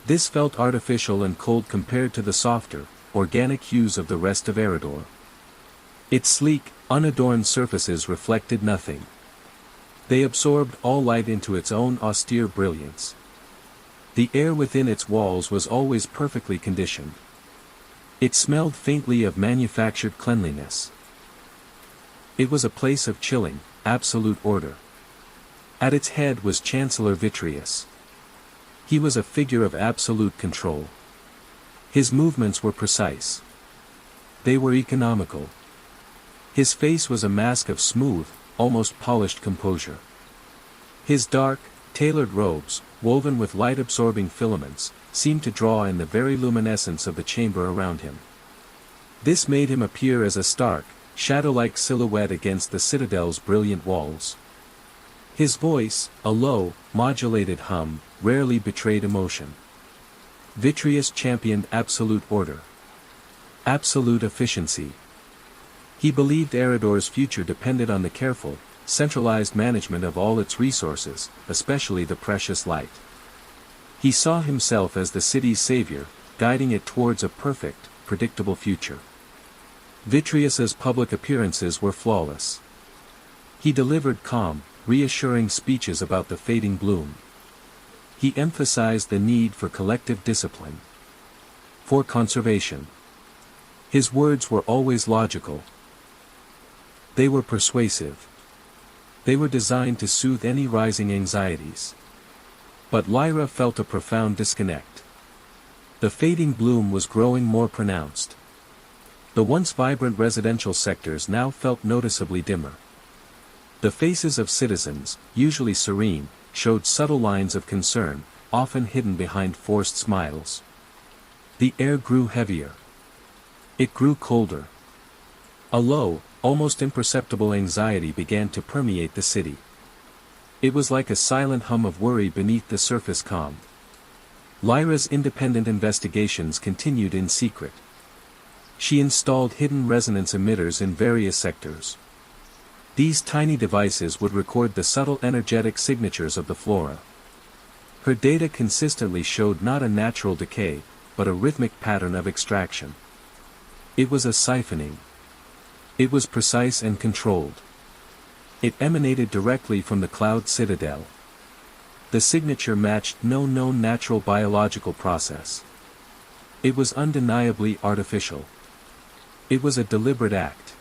This felt artificial and cold compared to the softer, organic hues of the rest of Eridor. Its sleek, unadorned surfaces reflected nothing. They absorbed all light into its own austere brilliance. The air within its walls was always perfectly conditioned. It smelled faintly of manufactured cleanliness. It was a place of chilling, absolute order. At its head was Chancellor Vitreous. He was a figure of absolute control. His movements were precise. They were economical. His face was a mask of smooth, almost polished composure. His dark, tailored robes, woven with light-absorbing filaments, seemed to draw in the very luminescence of the chamber around him. This made him appear as a stark, shadow-like silhouette against the citadel's brilliant walls. His voice, a low, modulated hum, rarely betrayed emotion. Vitreous championed absolute order. Absolute efficiency. He believed Eridor's future depended on the careful, centralized management of all its resources, especially the precious light. He saw himself as the city's savior, guiding it towards a perfect, predictable future. Vitreous's public appearances were flawless. He delivered calm, reassuring speeches about the fading bloom. He emphasized the need for collective discipline. For conservation. His words were always logical. They were persuasive. They were designed to soothe any rising anxieties. But Lyra felt a profound disconnect. The fading bloom was growing more pronounced. The once vibrant residential sectors now felt noticeably dimmer. The faces of citizens, usually serene, showed subtle lines of concern, often hidden behind forced smiles. The air grew heavier. It grew colder. A low, almost imperceptible anxiety began to permeate the city. It was like a silent hum of worry beneath the surface calm. Lyra's independent investigations continued in secret. She installed hidden resonance emitters in various sectors. These tiny devices would record the subtle energetic signatures of the flora. Her data consistently showed not a natural decay, but a rhythmic pattern of extraction. It was a siphoning. It was precise and controlled. It emanated directly from the cloud citadel. The signature matched no known natural biological process. It was undeniably artificial. It was a deliberate act.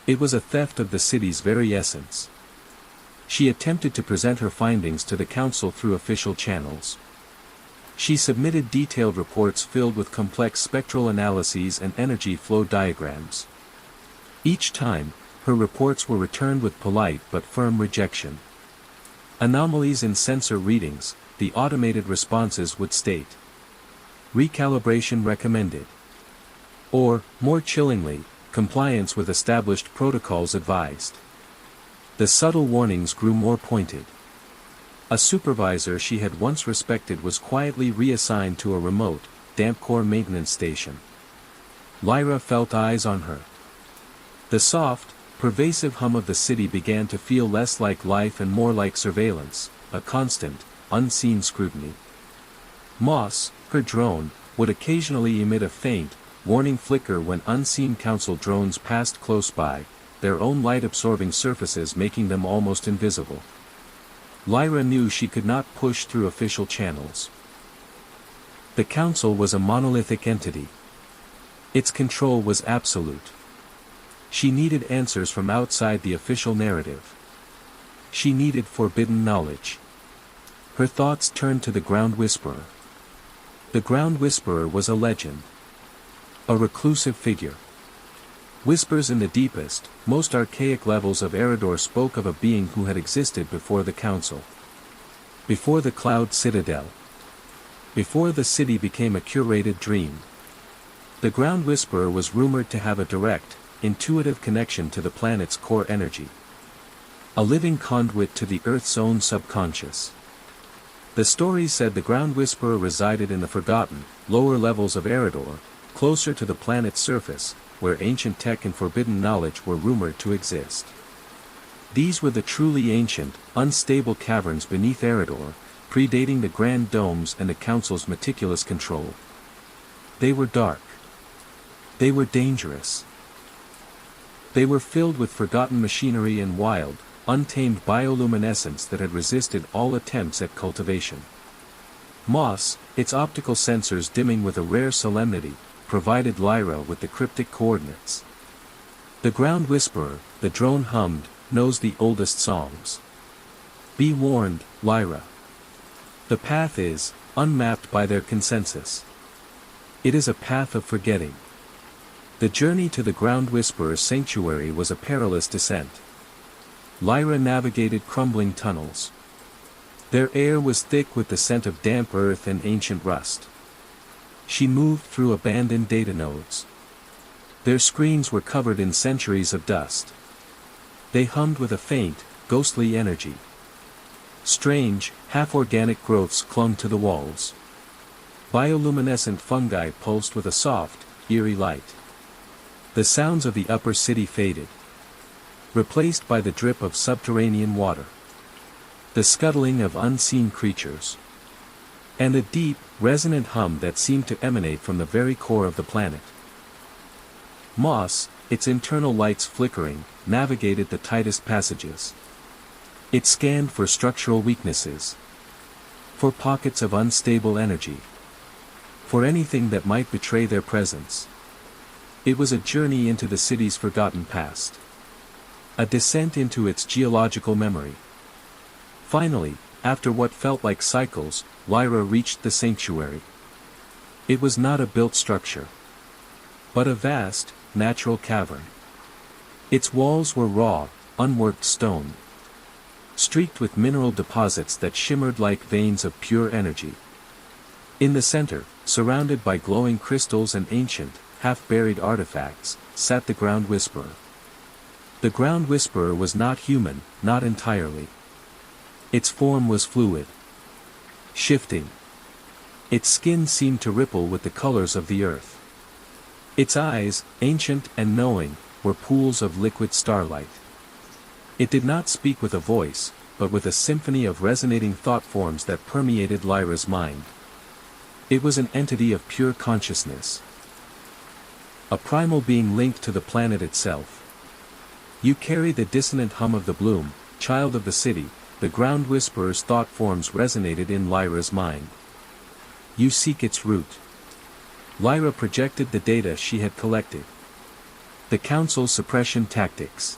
It was a theft of the city's very essence. She attempted to present her findings to the council through official channels. She submitted detailed reports filled with complex spectral analyses and energy flow diagrams. Each time, her reports were returned with polite but firm rejection. Anomalies in sensor readings, the automated responses would state. Recalibration recommended. Or, more chillingly, compliance with established protocols advised. The subtle warnings grew more pointed. A supervisor she had once respected was quietly reassigned to a remote, damp core maintenance station. Lyra felt eyes on her. The soft, pervasive hum of the city began to feel less like life and more like surveillance, a constant, unseen scrutiny. Moss, her drone, would occasionally emit a faint, warning flicker when unseen council drones passed close by, their own light-absorbing surfaces making them almost invisible. Lyra knew she could not push through official channels. The council was a monolithic entity. Its control was absolute. She needed answers from outside the official narrative. She needed forbidden knowledge. Her thoughts turned to the Ground Whisperer. The Ground Whisperer was a legend. A reclusive figure. Whispers in the deepest, most archaic levels of Eridor spoke of a being who had existed before the council. Before the Cloud Citadel. Before the city became a curated dream. The Ground Whisperer was rumored to have a direct, intuitive connection to the planet's core energy. A living conduit to the Earth's own subconscious. The stories said the Ground Whisperer resided in the forgotten, lower levels of Eridor, closer to the planet's surface, where ancient tech and forbidden knowledge were rumored to exist. These were the truly ancient, unstable caverns beneath Eridor, predating the grand domes and the Council's meticulous control. They were dark. They were dangerous. They were filled with forgotten machinery and wild, untamed bioluminescence that had resisted all attempts at cultivation. Moss, its optical sensors dimming with a rare solemnity, provided Lyra with the cryptic coordinates. The Ground Whisperer, the drone hummed, knows the oldest songs. Be warned, Lyra. The path is, unmapped by their consensus. It is a path of forgetting. The journey to the Ground Whisperer's sanctuary was a perilous descent. Lyra navigated crumbling tunnels. Their air was thick with the scent of damp earth and ancient rust. She moved through abandoned data nodes. Their screens were covered in centuries of dust. They hummed with a faint, ghostly energy. Strange, half-organic growths clung to the walls. Bioluminescent fungi pulsed with a soft, eerie light. The sounds of the upper city faded, replaced by the drip of subterranean water, the scuttling of unseen creatures, and a deep, resonant hum that seemed to emanate from the very core of the planet. Moss, its internal lights flickering, navigated the tightest passages. It scanned for structural weaknesses, for pockets of unstable energy, for anything that might betray their presence. It was a journey into the city's forgotten past. A descent into its geological memory. Finally, after what felt like cycles, Lyra reached the sanctuary. It was not a built structure, but a vast, natural cavern. Its walls were raw, unworked stone, streaked with mineral deposits that shimmered like veins of pure energy. In the center, surrounded by glowing crystals and ancient, half-buried artifacts, sat the Ground Whisperer. The Ground Whisperer was not human, not entirely. Its form was fluid, shifting. Its skin seemed to ripple with the colors of the earth. Its eyes, ancient and knowing, were pools of liquid starlight. It did not speak with a voice, but with a symphony of resonating thought forms that permeated Lyra's mind. It was an entity of pure consciousness. A primal being linked to the planet itself. You carry the dissonant hum of the bloom, child of the city, the ground whisperer's thought forms resonated in Lyra's mind. You seek its root. Lyra projected the data she had collected. The Council's suppression tactics.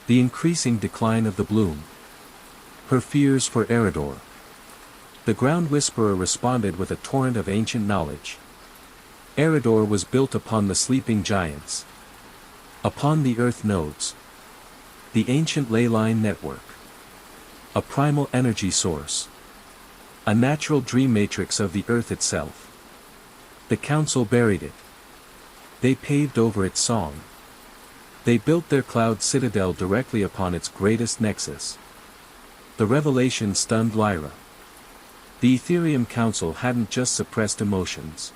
The increasing decline of the bloom. Her fears for Eridor. The ground whisperer responded with a torrent of ancient knowledge. Eridor was built upon the sleeping giants. Upon the earth nodes. The ancient ley line network. A primal energy source. A natural dream matrix of the earth itself. The Council buried it. They paved over its song. They built their cloud citadel directly upon its greatest nexus. The revelation stunned Lyra. The Ethereum Council hadn't just suppressed emotions.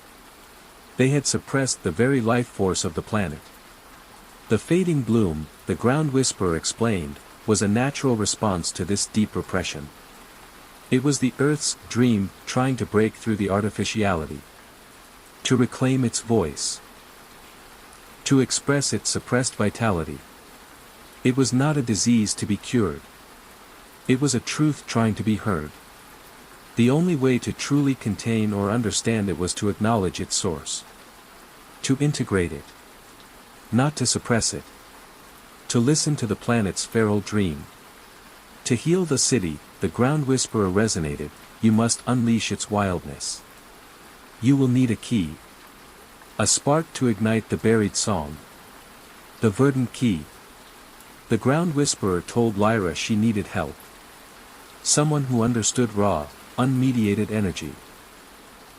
They had suppressed the very life force of the planet. The fading bloom, the ground whisperer explained, was a natural response to this deep repression. It was the Earth's dream trying to break through the artificiality. To reclaim its voice. To express its suppressed vitality. It was not a disease to be cured. It was a truth trying to be heard. The only way to truly contain or understand it was to acknowledge its source. To integrate it. Not to suppress it. To listen to the planet's feral dream. To heal the city, the ground whisperer resonated, you must unleash its wildness. You will need a key. A spark to ignite the buried song. The verdant key. The ground whisperer told Lyra she needed help. Someone who understood raw, unmediated energy.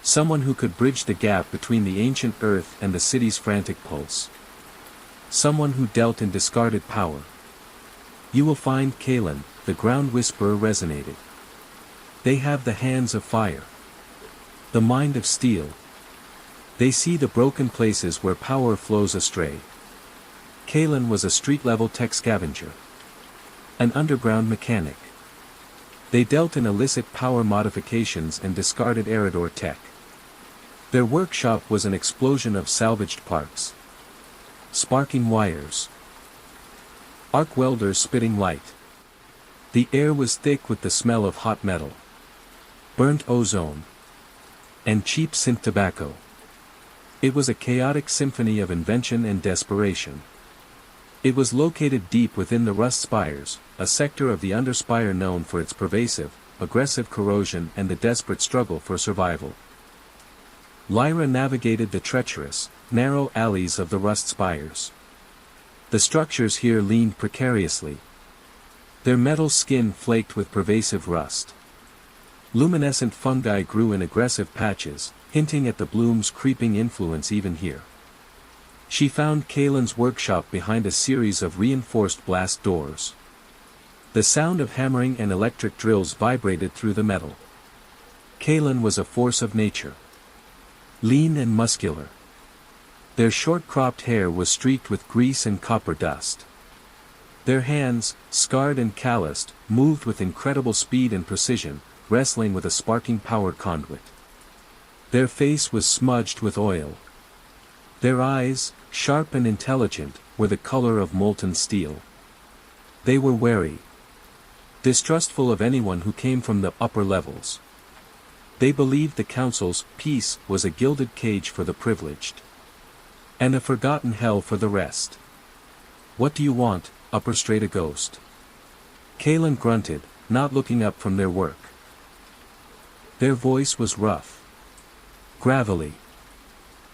Someone who could bridge the gap between the ancient earth and the city's frantic pulse. Someone who dealt in discarded power. You will find Kalen, the ground whisperer resonated. They have the hands of fire. The mind of steel. They see the broken places where power flows astray. Kalen was a street-level tech scavenger. An underground mechanic. They dealt in illicit power modifications and discarded Eridor tech. Their workshop was an explosion of salvaged parts. Sparking wires. Arc welders spitting light. The air was thick with the smell of hot metal. Burnt ozone. And cheap synth tobacco. It was a chaotic symphony of invention and desperation. It was located deep within the Rust Spires, a sector of the Underspire known for its pervasive, aggressive corrosion and the desperate struggle for survival. Lyra navigated the treacherous, narrow alleys of the Rust Spires. The structures here leaned precariously. Their metal skin flaked with pervasive rust. Luminescent fungi grew in aggressive patches, hinting at the bloom's creeping influence even here. She found Kalen's workshop behind a series of reinforced blast doors. The sound of hammering and electric drills vibrated through the metal. Kalen was a force of nature. Lean and muscular. Their short-cropped hair was streaked with grease and copper dust. Their hands, scarred and calloused, moved with incredible speed and precision, wrestling with a sparking power conduit. Their face was smudged with oil. Their eyes, sharp and intelligent, were the color of molten steel. They were wary. Distrustful of anyone who came from the upper levels. They believed the Council's peace was a gilded cage for the privileged. And a forgotten hell for the rest. What do you want, Upper Strata Ghost? Kalen grunted, not looking up from their work. Their voice was rough. Gravelly.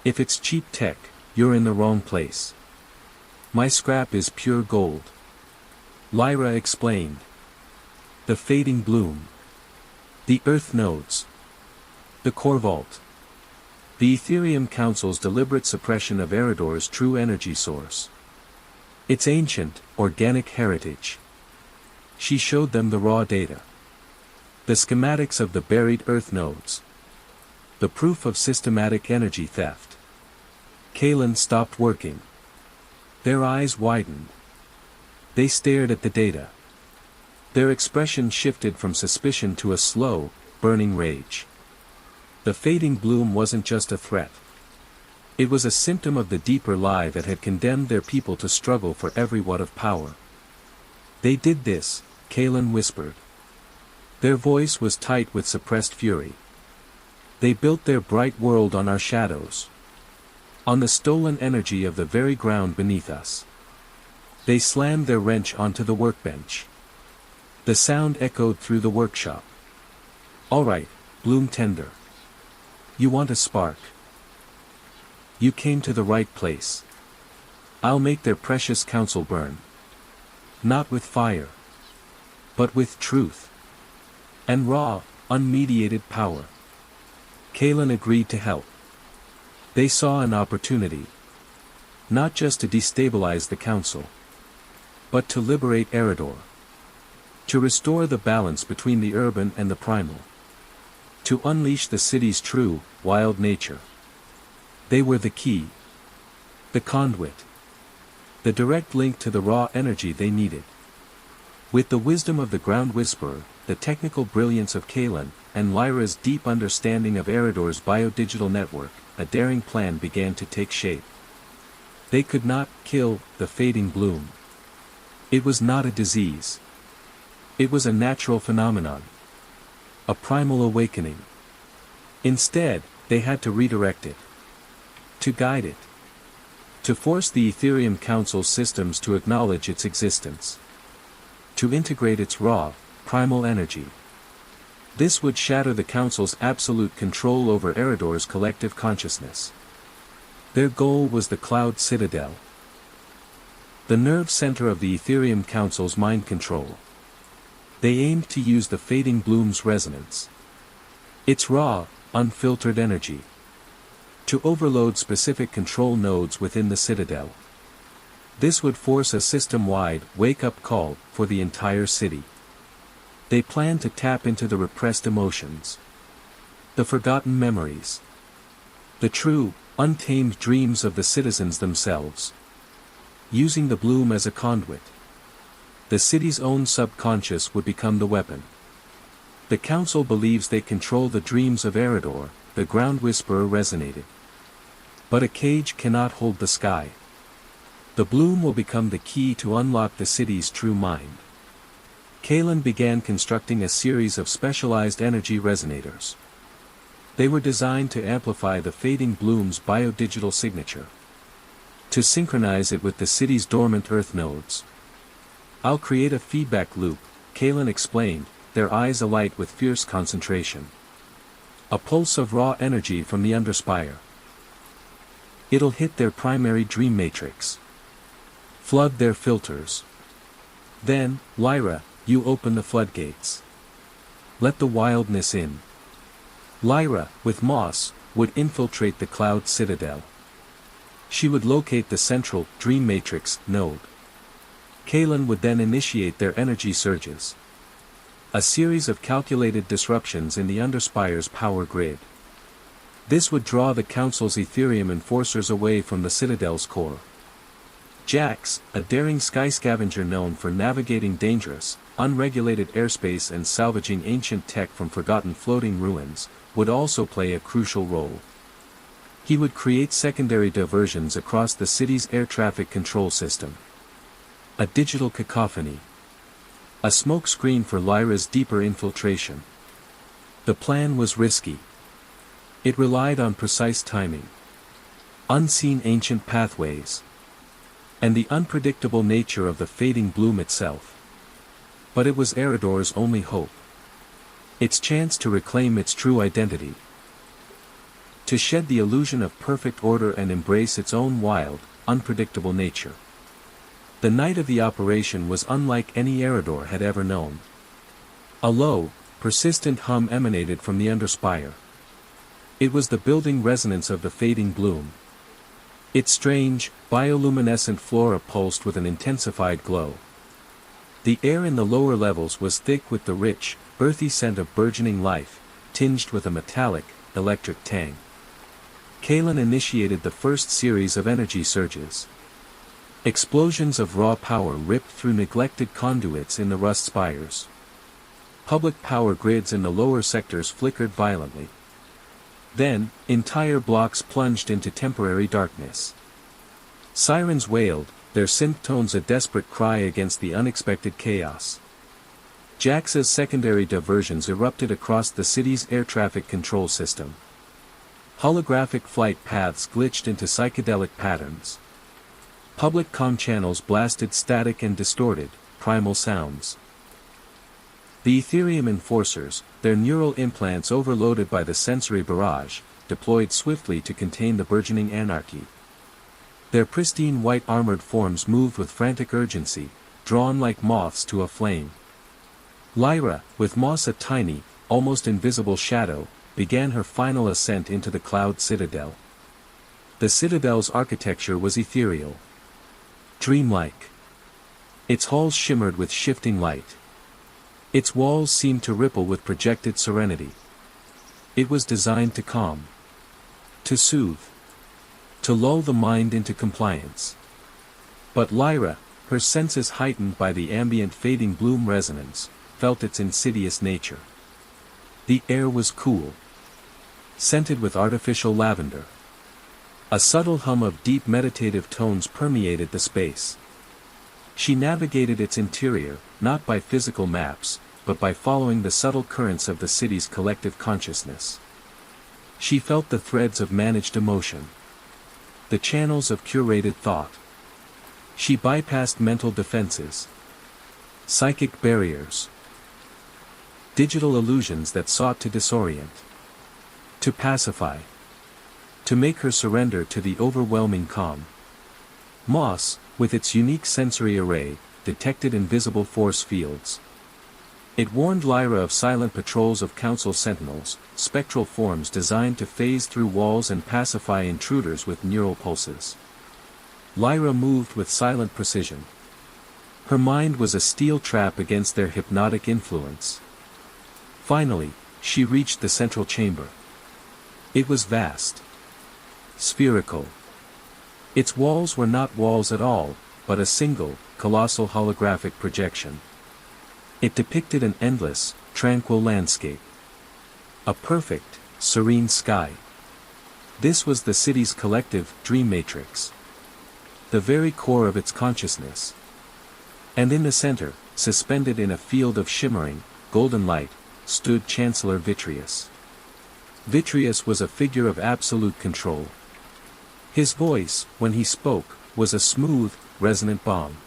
If it's cheap tech, you're in the wrong place. My scrap is pure gold. Lyra explained. The fading bloom. The earth nodes. The core vault. The Ethereum Council's deliberate suppression of Eridor's true energy source. Its ancient, organic heritage. She showed them the raw data. The schematics of the buried earth nodes. The proof of systematic energy theft. Kalen stopped working. Their eyes widened. They stared at the data. Their expression shifted from suspicion to a slow, burning rage. The fading bloom wasn't just a threat. It was a symptom of the deeper lie that had condemned their people to struggle for every watt of power. They did this, Kalen whispered. Their voice was tight with suppressed fury. They built their bright world on our shadows. On the stolen energy of the very ground beneath us. They slammed their wrench onto the workbench. The sound echoed through the workshop. All right, Bloom Tender. You want a spark? You came to the right place. I'll make their precious counsel burn. Not with fire. But with truth. And raw, unmediated power. Kalen agreed to help. They saw an opportunity. Not just to destabilize the council. But to liberate Eridor. To restore the balance between the urban and the primal. To unleash the city's true, wild nature. They were the key. The conduit. The direct link to the raw energy they needed. With the wisdom of the Ground Whisperer, the technical brilliance of Kalen, and Lyra's deep understanding of Eridor's biodigital network, a daring plan began to take shape. They could not kill the fading bloom. It was not a disease. It was a natural phenomenon. A primal awakening. Instead, they had to redirect it. To guide it. To force the Ethereum Council's systems to acknowledge its existence. To integrate its raw, primal energy. This would shatter the Council's absolute control over Eridor's collective consciousness. Their goal was the Cloud Citadel. The nerve center of the Ethereum Council's mind control. They aimed to use the fading bloom's resonance. Its raw, unfiltered energy. To overload specific control nodes within the Citadel. This would force a system-wide wake-up call for the entire city. They planned to tap into the repressed emotions. The forgotten memories. The true, untamed dreams of the citizens themselves. Using the bloom as a conduit. The city's own subconscious would become the weapon. The council believes they control the dreams of Eridor, the Ground Whisperer resonated. But a cage cannot hold the sky. The bloom will become the key to unlock the city's true mind. Kalen began constructing a series of specialized energy resonators. They were designed to amplify the fading bloom's biodigital signature. To synchronize it with the city's dormant earth nodes. I'll create a feedback loop, Kalen explained, their eyes alight with fierce concentration. A pulse of raw energy from the underspire. It'll hit their primary dream matrix. Flood their filters. Then, Lyra, you open the floodgates. Let the wildness in. Lyra, with Moss, would infiltrate the Cloud Citadel. She would locate the central, dream matrix, node. Kalen would then initiate their energy surges. A series of calculated disruptions in the Underspire's power grid. This would draw the Council's Ethereum enforcers away from the Citadel's core. Jax, a daring sky scavenger known for navigating dangerous, unregulated airspace and salvaging ancient tech from forgotten floating ruins, would also play a crucial role. He would create secondary diversions across the city's air traffic control system. A digital cacophony. A smokescreen for Lyra's deeper infiltration. The plan was risky. It relied on precise timing. Unseen ancient pathways. And the unpredictable nature of the fading bloom itself. But it was Eridor's only hope. Its chance to reclaim its true identity. To shed the illusion of perfect order and embrace its own wild, unpredictable nature. The night of the operation was unlike any Eridor had ever known. A low, persistent hum emanated from the underspire. It was the building resonance of the fading bloom. Its strange, bioluminescent flora pulsed with an intensified glow. The air in the lower levels was thick with the rich, earthy scent of burgeoning life, tinged with a metallic, electric tang. Kalen initiated the first series of energy surges. Explosions of raw power ripped through neglected conduits in the rust spires. Public power grids in the lower sectors flickered violently. Then, entire blocks plunged into temporary darkness. Sirens wailed, their synth tones a desperate cry against the unexpected chaos. JAXA's secondary diversions erupted across the city's air traffic control system. Holographic flight paths glitched into psychedelic patterns. Public comm channels blasted static and distorted, primal sounds. The Ethereum enforcers, their neural implants overloaded by the sensory barrage, deployed swiftly to contain the burgeoning anarchy. Their pristine white armored forms moved with frantic urgency, drawn like moths to a flame. Lyra, with Moss a tiny, almost invisible shadow, began her final ascent into the cloud citadel. The citadel's architecture was ethereal. Dreamlike. Its halls shimmered with shifting light. Its walls seemed to ripple with projected serenity. It was designed to calm. To soothe. To lull the mind into compliance. But Lyra, her senses heightened by the ambient fading bloom resonance, felt its insidious nature. The air was cool. Scented with artificial lavender. A subtle hum of deep meditative tones permeated the space. She navigated its interior, not by physical maps, but by following the subtle currents of the city's collective consciousness. She felt the threads of managed emotion. The channels of curated thought. She bypassed mental defenses. Psychic barriers. Digital illusions that sought to disorient. To pacify. To make her surrender to the overwhelming calm. Moss, with its unique sensory array, detected invisible force fields. It warned Lyra of silent patrols of council sentinels, spectral forms designed to phase through walls and pacify intruders with neural pulses. Lyra moved with silent precision. Her mind was a steel trap against their hypnotic influence. Finally, she reached the central chamber. It was vast. Spherical. Its walls were not walls at all, but a single, colossal holographic projection. It depicted an endless, tranquil landscape. A perfect, serene sky. This was the city's collective dream matrix. The very core of its consciousness. And in the center, suspended in a field of shimmering, golden light, stood Chancellor Vitreous. Vitreous was a figure of absolute control. His voice, when he spoke, was a smooth, resonant bomb.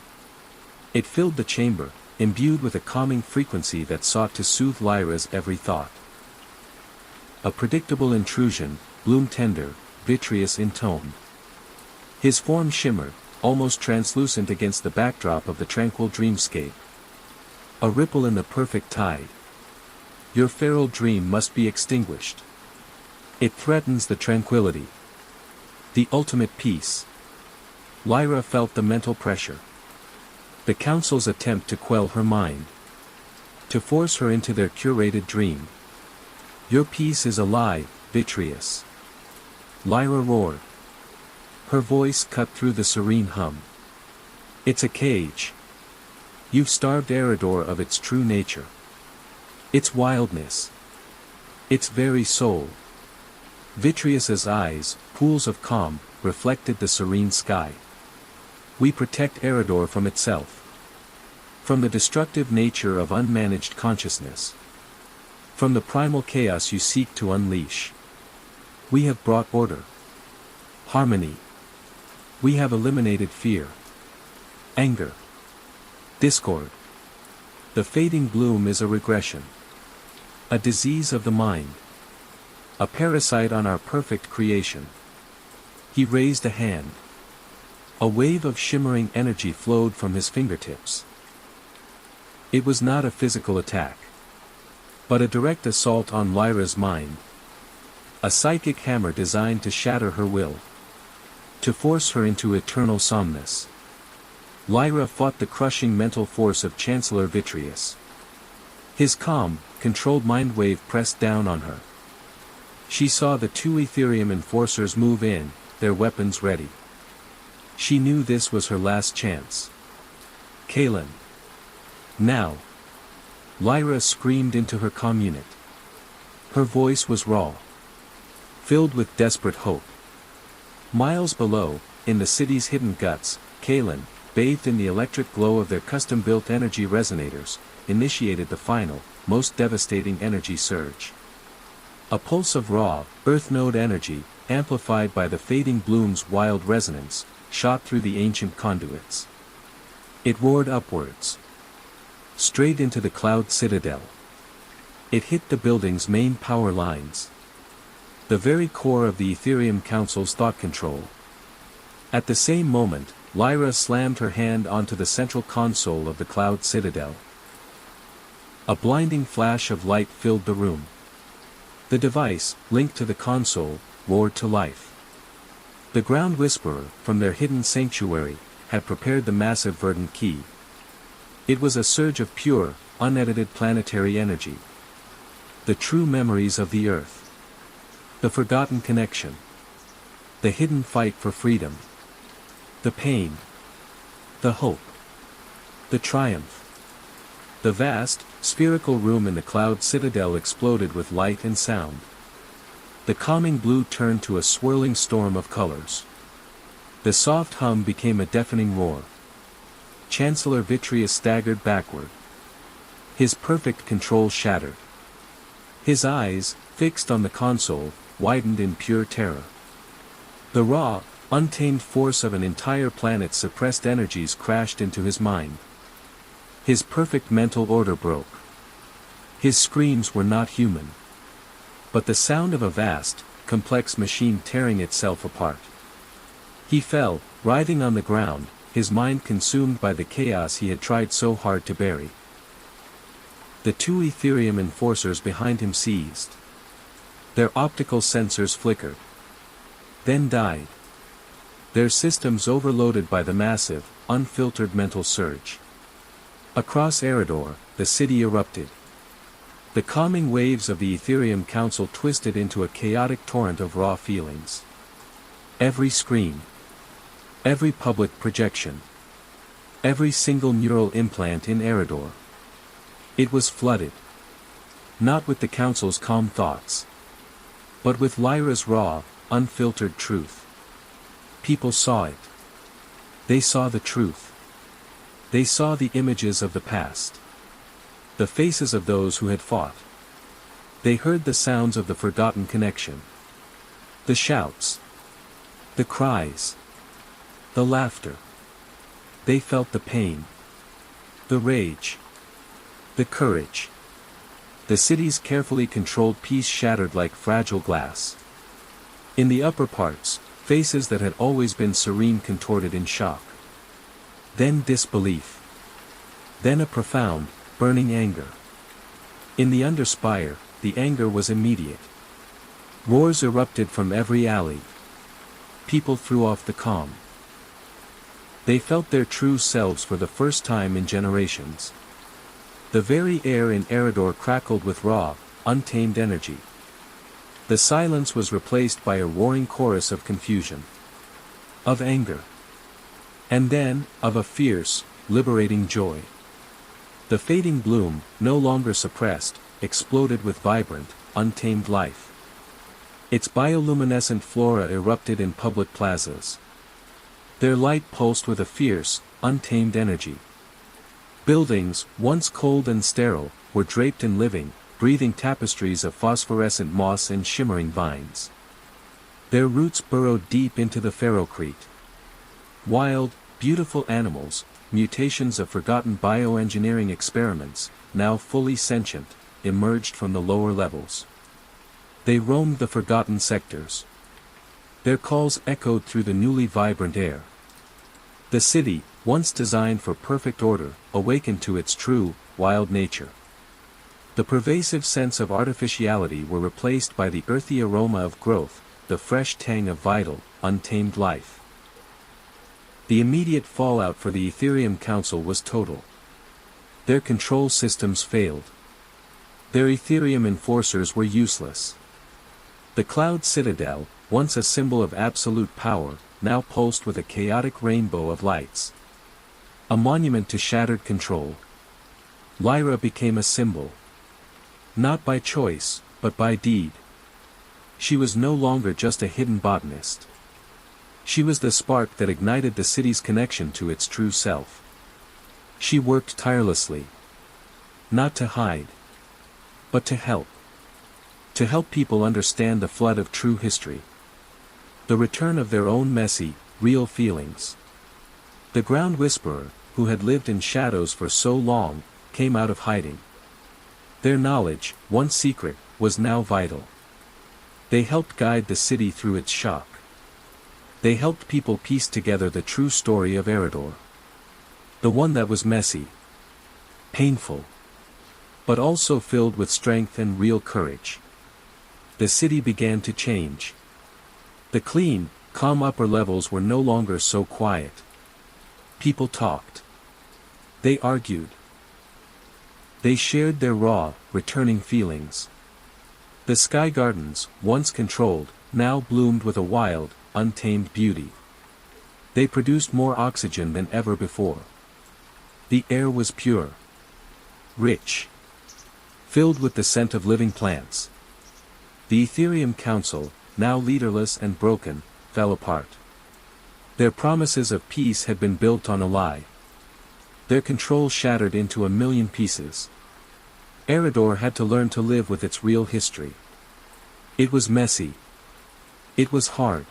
It filled the chamber, imbued with a calming frequency that sought to soothe Lyra's every thought. A predictable intrusion, bloom tender, vitreous in tone. His form shimmered, almost translucent against the backdrop of the tranquil dreamscape. A ripple in the perfect tide. Your feral dream must be extinguished. It threatens the tranquility. The ultimate peace. Lyra felt the mental pressure. The council's attempt to quell her mind. To force her into their curated dream. Your peace is a lie, Vitreous. Lyra roared. Her voice cut through the serene hum. It's a cage. You've starved Eridor of its true nature. Its wildness. Its very soul. Vitreous's eyes, pools of calm, reflected the serene sky. We protect Eridor from itself. From the destructive nature of unmanaged consciousness. From the primal chaos you seek to unleash. We have brought order. Harmony. We have eliminated fear. Anger. Discord. The fading bloom is a regression. A disease of the mind. A parasite on our perfect creation. He raised a hand. A wave of shimmering energy flowed from his fingertips. It was not a physical attack. But a direct assault on Lyra's mind. A psychic hammer designed to shatter her will. To force her into eternal somnus. Lyra fought the crushing mental force of Chancellor Vitreous. His calm, controlled mind wave pressed down on her. She saw the two Ethereum enforcers move in, their weapons ready. She knew this was her last chance. Kaelin. Now. Lyra screamed into her community. Her voice was raw. filled with desperate hope. Miles below, in the city's hidden guts, Kalen, bathed in the electric glow of their custom-built energy resonators, initiated the final, most devastating energy surge. A pulse of raw, earth node energy, amplified by the fading bloom's wild resonance, shot through the ancient conduits. It roared upwards, straight into the cloud citadel. It hit the building's main power lines, the very core of the Ethereum Council's thought control. At the same moment, Lyra slammed her hand onto the central console of the cloud citadel. A blinding flash of light filled the room. The device, linked to the console, roared to life. The Ground Whisperer, from their hidden sanctuary, had prepared the massive verdant key. It was a surge of pure, unedited planetary energy. The true memories of the Earth. The forgotten connection. The hidden fight for freedom. The pain. The hope. The triumph. The vast, spherical room in the cloud citadel exploded with light and sound. The calming blue turned to a swirling storm of colors. The soft hum became a deafening roar. Chancellor Vitreous staggered backward. His perfect control shattered. His eyes, fixed on the console, widened in pure terror. The raw, untamed force of an entire planet's suppressed energies crashed into his mind. His perfect mental order broke. His screams were not human, but the sound of a vast, complex machine tearing itself apart. He fell, writhing on the ground, his mind consumed by the chaos he had tried so hard to bury. The two Ethereum enforcers behind him seized. Their optical sensors flickered, then died. Their systems overloaded by the massive, unfiltered mental surge. Across Eridor, the city erupted. The calming waves of the Ethereum Council twisted into a chaotic torrent of raw feelings. Every screen, every public projection, every single neural implant in Eridor. It was flooded. Not with the Council's calm thoughts, but with Lyra's raw, unfiltered truth. People saw it. They saw the truth. They saw the images of the past. The faces of those who had fought. They heard the sounds of the forgotten connection. The shouts. The cries. The laughter. They felt the pain. The rage. The courage. The city's carefully controlled peace shattered like fragile glass. In the upper parts, faces that had always been serene contorted in shock. Then disbelief. Then a profound, burning anger. In the underspire, the anger was immediate. Roars erupted from every alley. People threw off the calm. They felt their true selves for the first time in generations. The very air in Eridor crackled with raw, untamed energy. The silence was replaced by a roaring chorus of confusion. Of anger. And then, of a fierce, liberating joy. The fading bloom, no longer suppressed, exploded with vibrant, untamed life. Its bioluminescent flora erupted in public plazas. Their light pulsed with a fierce, untamed energy. Buildings, once cold and sterile, were draped in living, breathing tapestries of phosphorescent moss and shimmering vines. Their roots burrowed deep into the ferrocrete. Wild, beautiful animals, mutations of forgotten bioengineering experiments, now fully sentient, emerged from the lower levels. They roamed the forgotten sectors. Their calls echoed through the newly vibrant air. The city, once designed for perfect order, awakened to its true, wild nature. The pervasive sense of artificiality were replaced by the earthy aroma of growth, the fresh tang of vital, untamed life. The immediate fallout for the Ethereum Council was total. Their control systems failed. Their Ethereum enforcers were useless. The Cloud Citadel, once a symbol of absolute power, now pulsed with a chaotic rainbow of lights. A monument to shattered control. Lyra became a symbol. Not by choice, but by deed. She was no longer just a hidden botanist. She was the spark that ignited the city's connection to its true self. She worked tirelessly. Not to hide. But to help. To help people understand the flood of true history. The return of their own messy, real feelings. The ground whisperer, who had lived in shadows for so long, came out of hiding. Their knowledge, once secret, was now vital. They helped guide the city through its shock. They helped people piece together the true story of Eridor. The one that was messy. Painful. But also filled with strength and real courage. The city began to change. The clean, calm upper levels were no longer so quiet. People talked. They argued. They shared their raw, returning feelings. The sky gardens, once controlled, now bloomed with a wild, untamed beauty. They produced more oxygen than ever before. The air was pure. Rich. Filled with the scent of living plants. The Ethereum Council, now leaderless and broken, fell apart. Their promises of peace had been built on a lie. Their control shattered into a million pieces. Eridor had to learn to live with its real history. It was messy. It was hard.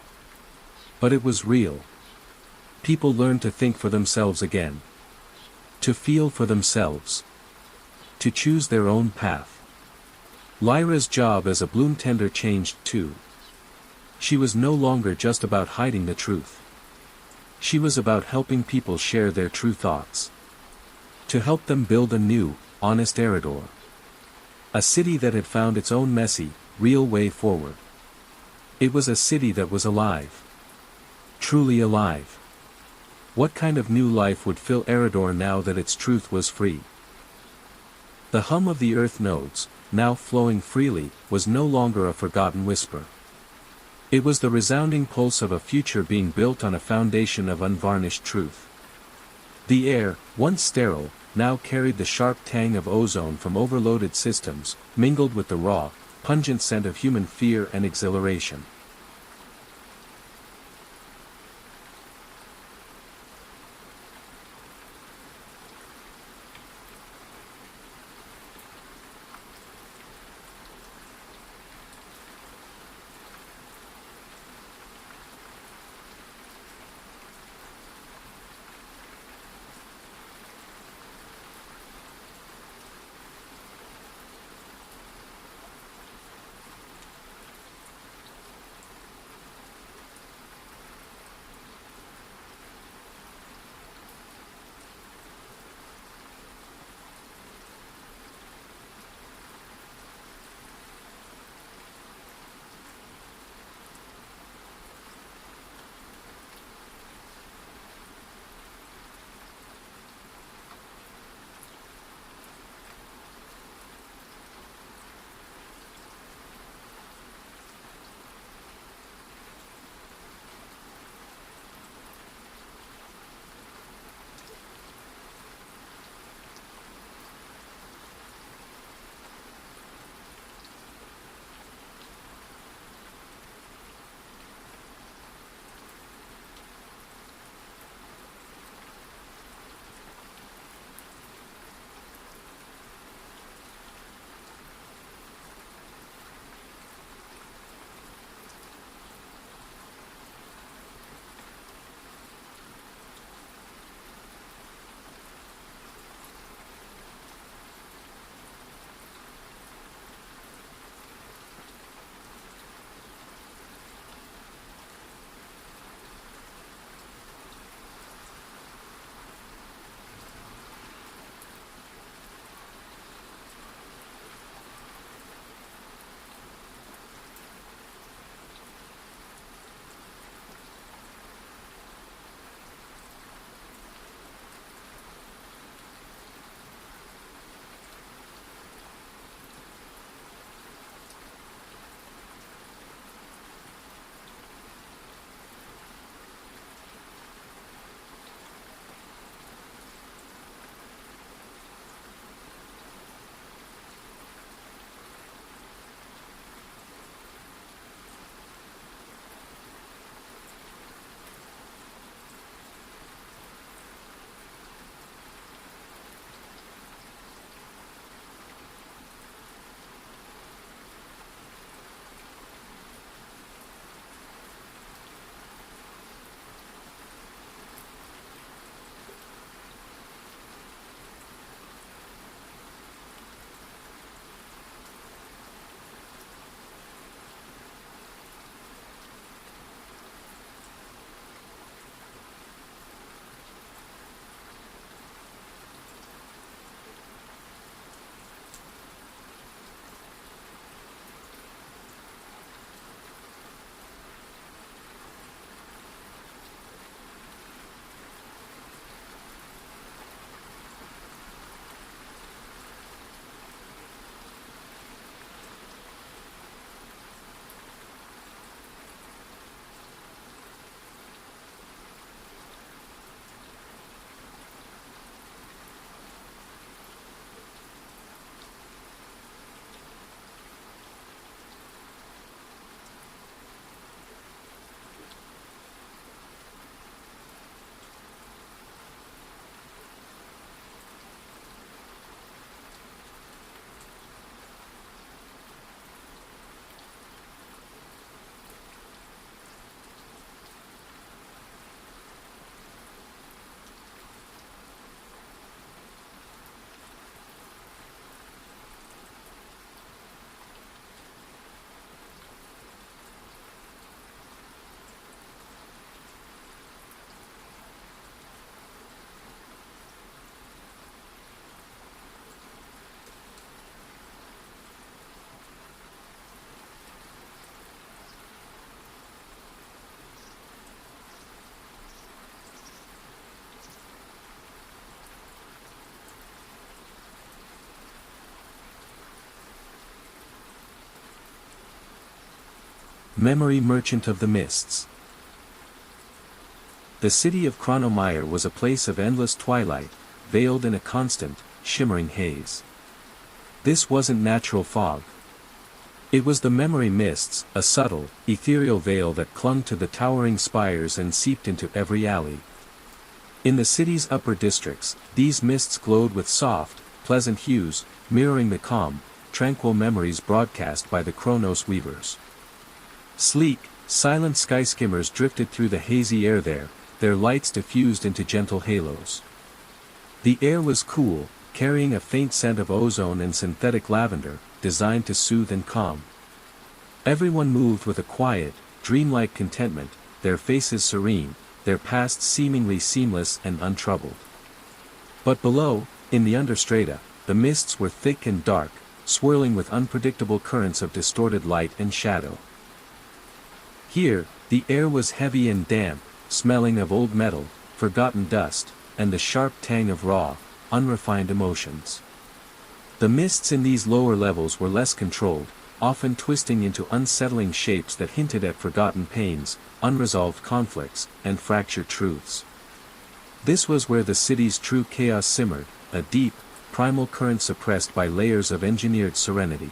But it was real. People learned to think for themselves again. To feel for themselves. To choose their own path. Lyra's job as a bloom tender changed too. She was no longer just about hiding the truth. She was about helping people share their true thoughts. To help them build a new, honest Eridor. A city that had found its own messy, real way forward. It was a city that was alive. Truly alive. What kind of new life would fill Eridor now that its truth was free? The hum of the earth nodes, now flowing freely, was no longer a forgotten whisper. It was the resounding pulse of a future being built on a foundation of unvarnished truth. The air, once sterile, now carried the sharp tang of ozone from overloaded systems, mingled with the raw, pungent scent of human fear and exhilaration. Memory Merchant of the Mists. The city of Chronomire was a place of endless twilight, veiled in a constant, shimmering haze. This wasn't natural fog. It was the memory mists, a subtle, ethereal veil that clung to the towering spires and seeped into every alley. In the city's upper districts, these mists glowed with soft, pleasant hues, mirroring the calm, tranquil memories broadcast by the Chronos weavers. Sleek, silent sky skimmers drifted through the hazy air there, their lights diffused into gentle halos. The air was cool, carrying a faint scent of ozone and synthetic lavender, designed to soothe and calm. Everyone moved with a quiet, dreamlike contentment, their faces serene, their pasts seemingly seamless and untroubled. But below, in the understrata, the mists were thick and dark, swirling with unpredictable currents of distorted light and shadow. Here, the air was heavy and damp, smelling of old metal, forgotten dust, and the sharp tang of raw, unrefined emotions. The mists in these lower levels were less controlled, often twisting into unsettling shapes that hinted at forgotten pains, unresolved conflicts, and fractured truths. This was where the city's true chaos simmered, a deep, primal current suppressed by layers of engineered serenity.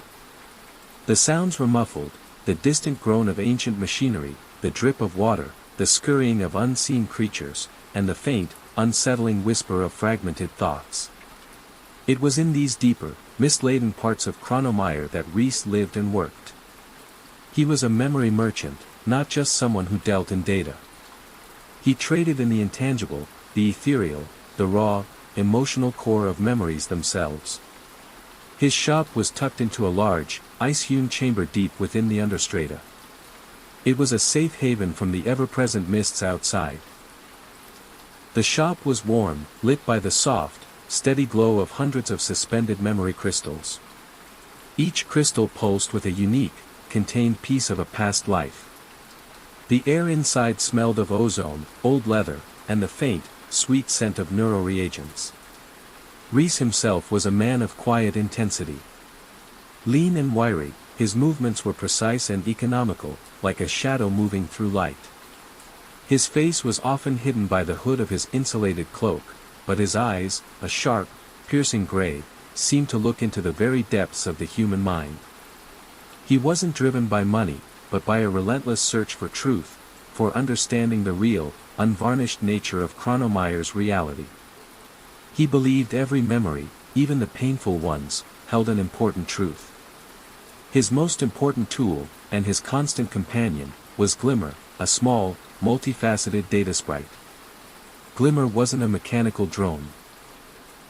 The sounds were muffled, the distant groan of ancient machinery, the drip of water, the scurrying of unseen creatures, and the faint, unsettling whisper of fragmented thoughts. It was in these deeper, mist-laden parts of Chronomire that Reese lived and worked. He was a memory merchant, not just someone who dealt in data. He traded in the intangible, the ethereal, the raw, emotional core of memories themselves. His shop was tucked into a large, ice-hewn chamber deep within the understrata. It was a safe haven from the ever-present mists outside. The shop was warm, lit by the soft, steady glow of hundreds of suspended memory crystals. Each crystal pulsed with a unique, contained piece of a past life. The air inside smelled of ozone, old leather, and the faint, sweet scent of neuroreagents. Reese himself was a man of quiet intensity. Lean and wiry, his movements were precise and economical, like a shadow moving through light. His face was often hidden by the hood of his insulated cloak, but his eyes, a sharp, piercing gray, seemed to look into the very depths of the human mind. He wasn't driven by money, but by a relentless search for truth, for understanding the real, unvarnished nature of Chronomire's reality. He believed every memory, even the painful ones, held an important truth. His most important tool, and his constant companion, was Glimmer, a small, multifaceted data sprite. Glimmer wasn't a mechanical drone.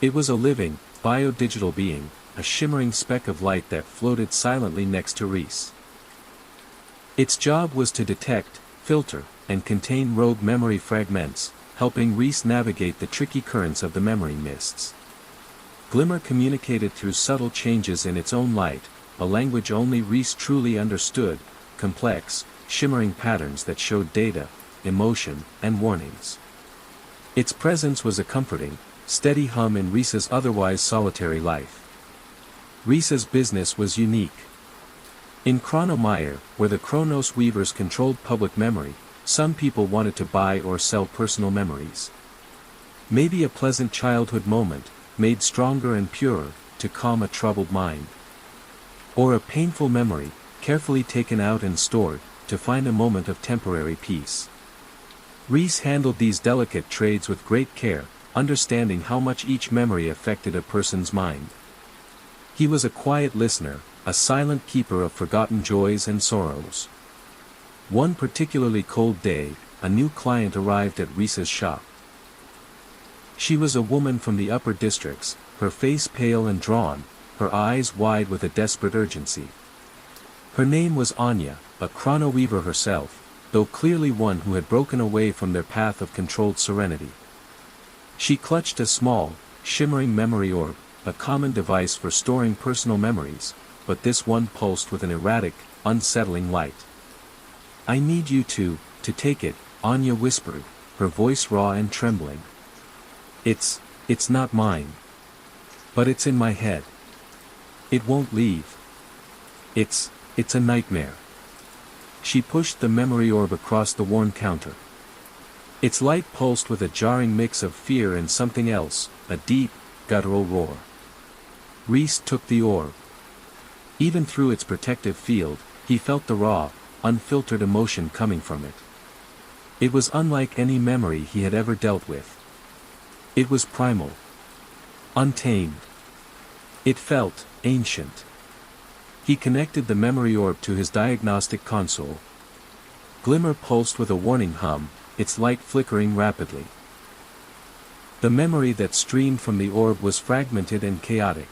It was a living, biodigital being, a shimmering speck of light that floated silently next to Reese. Its job was to detect, filter, and contain rogue memory fragments, helping Reese navigate the tricky currents of the memory mists. Glimmer communicated through subtle changes in its own light, a language only Reese truly understood, complex, shimmering patterns that showed data, emotion, and warnings. Its presence was a comforting, steady hum in Reese's otherwise solitary life. Reese's business was unique. In Chronomire, where the Chronos weavers controlled public memory, some people wanted to buy or sell personal memories. Maybe a pleasant childhood moment, made stronger and purer, to calm a troubled mind. Or a painful memory, carefully taken out and stored, to find a moment of temporary peace. Reese handled these delicate trades with great care, understanding how much each memory affected a person's mind. He was a quiet listener, a silent keeper of forgotten joys and sorrows. One particularly cold day, a new client arrived at Reese's shop. She was a woman from the upper districts, her face pale and drawn, her eyes wide with a desperate urgency. Her name was Anya, a chrono weaver herself, though clearly one who had broken away from their path of controlled serenity. She clutched a small, shimmering memory orb, a common device for storing personal memories, but this one pulsed with an erratic, unsettling light. "I need you to take it," Anya whispered, her voice raw and trembling. It's not mine. But it's in my head. It won't leave. It's a nightmare." She pushed the memory orb across the worn counter. Its light pulsed with a jarring mix of fear and something else, a deep, guttural roar. Reese took the orb. Even through its protective field, he felt the raw, unfiltered emotion coming from it. It was unlike any memory he had ever dealt with. It was primal. Untamed. It felt ancient. He connected the memory orb to his diagnostic console. Glimmer pulsed with a warning hum, its light flickering rapidly. The memory that streamed from the orb was fragmented and chaotic.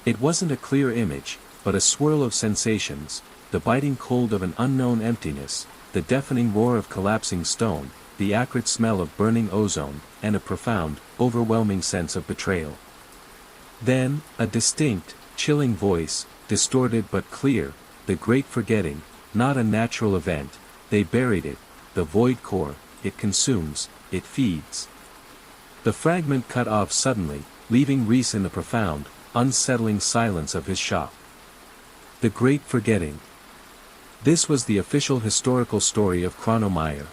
It wasn't a clear image, but a swirl of sensations, the biting cold of an unknown emptiness, the deafening roar of collapsing stone, the acrid smell of burning ozone, and a profound, overwhelming sense of betrayal. Then, a distinct, chilling voice, distorted but clear, the great forgetting, not a natural event, they buried it, the void core, it consumes, it feeds. The fragment cut off suddenly, leaving Reese in the profound, unsettling silence of his shop. The great forgetting. This was the official historical story of Chronomire.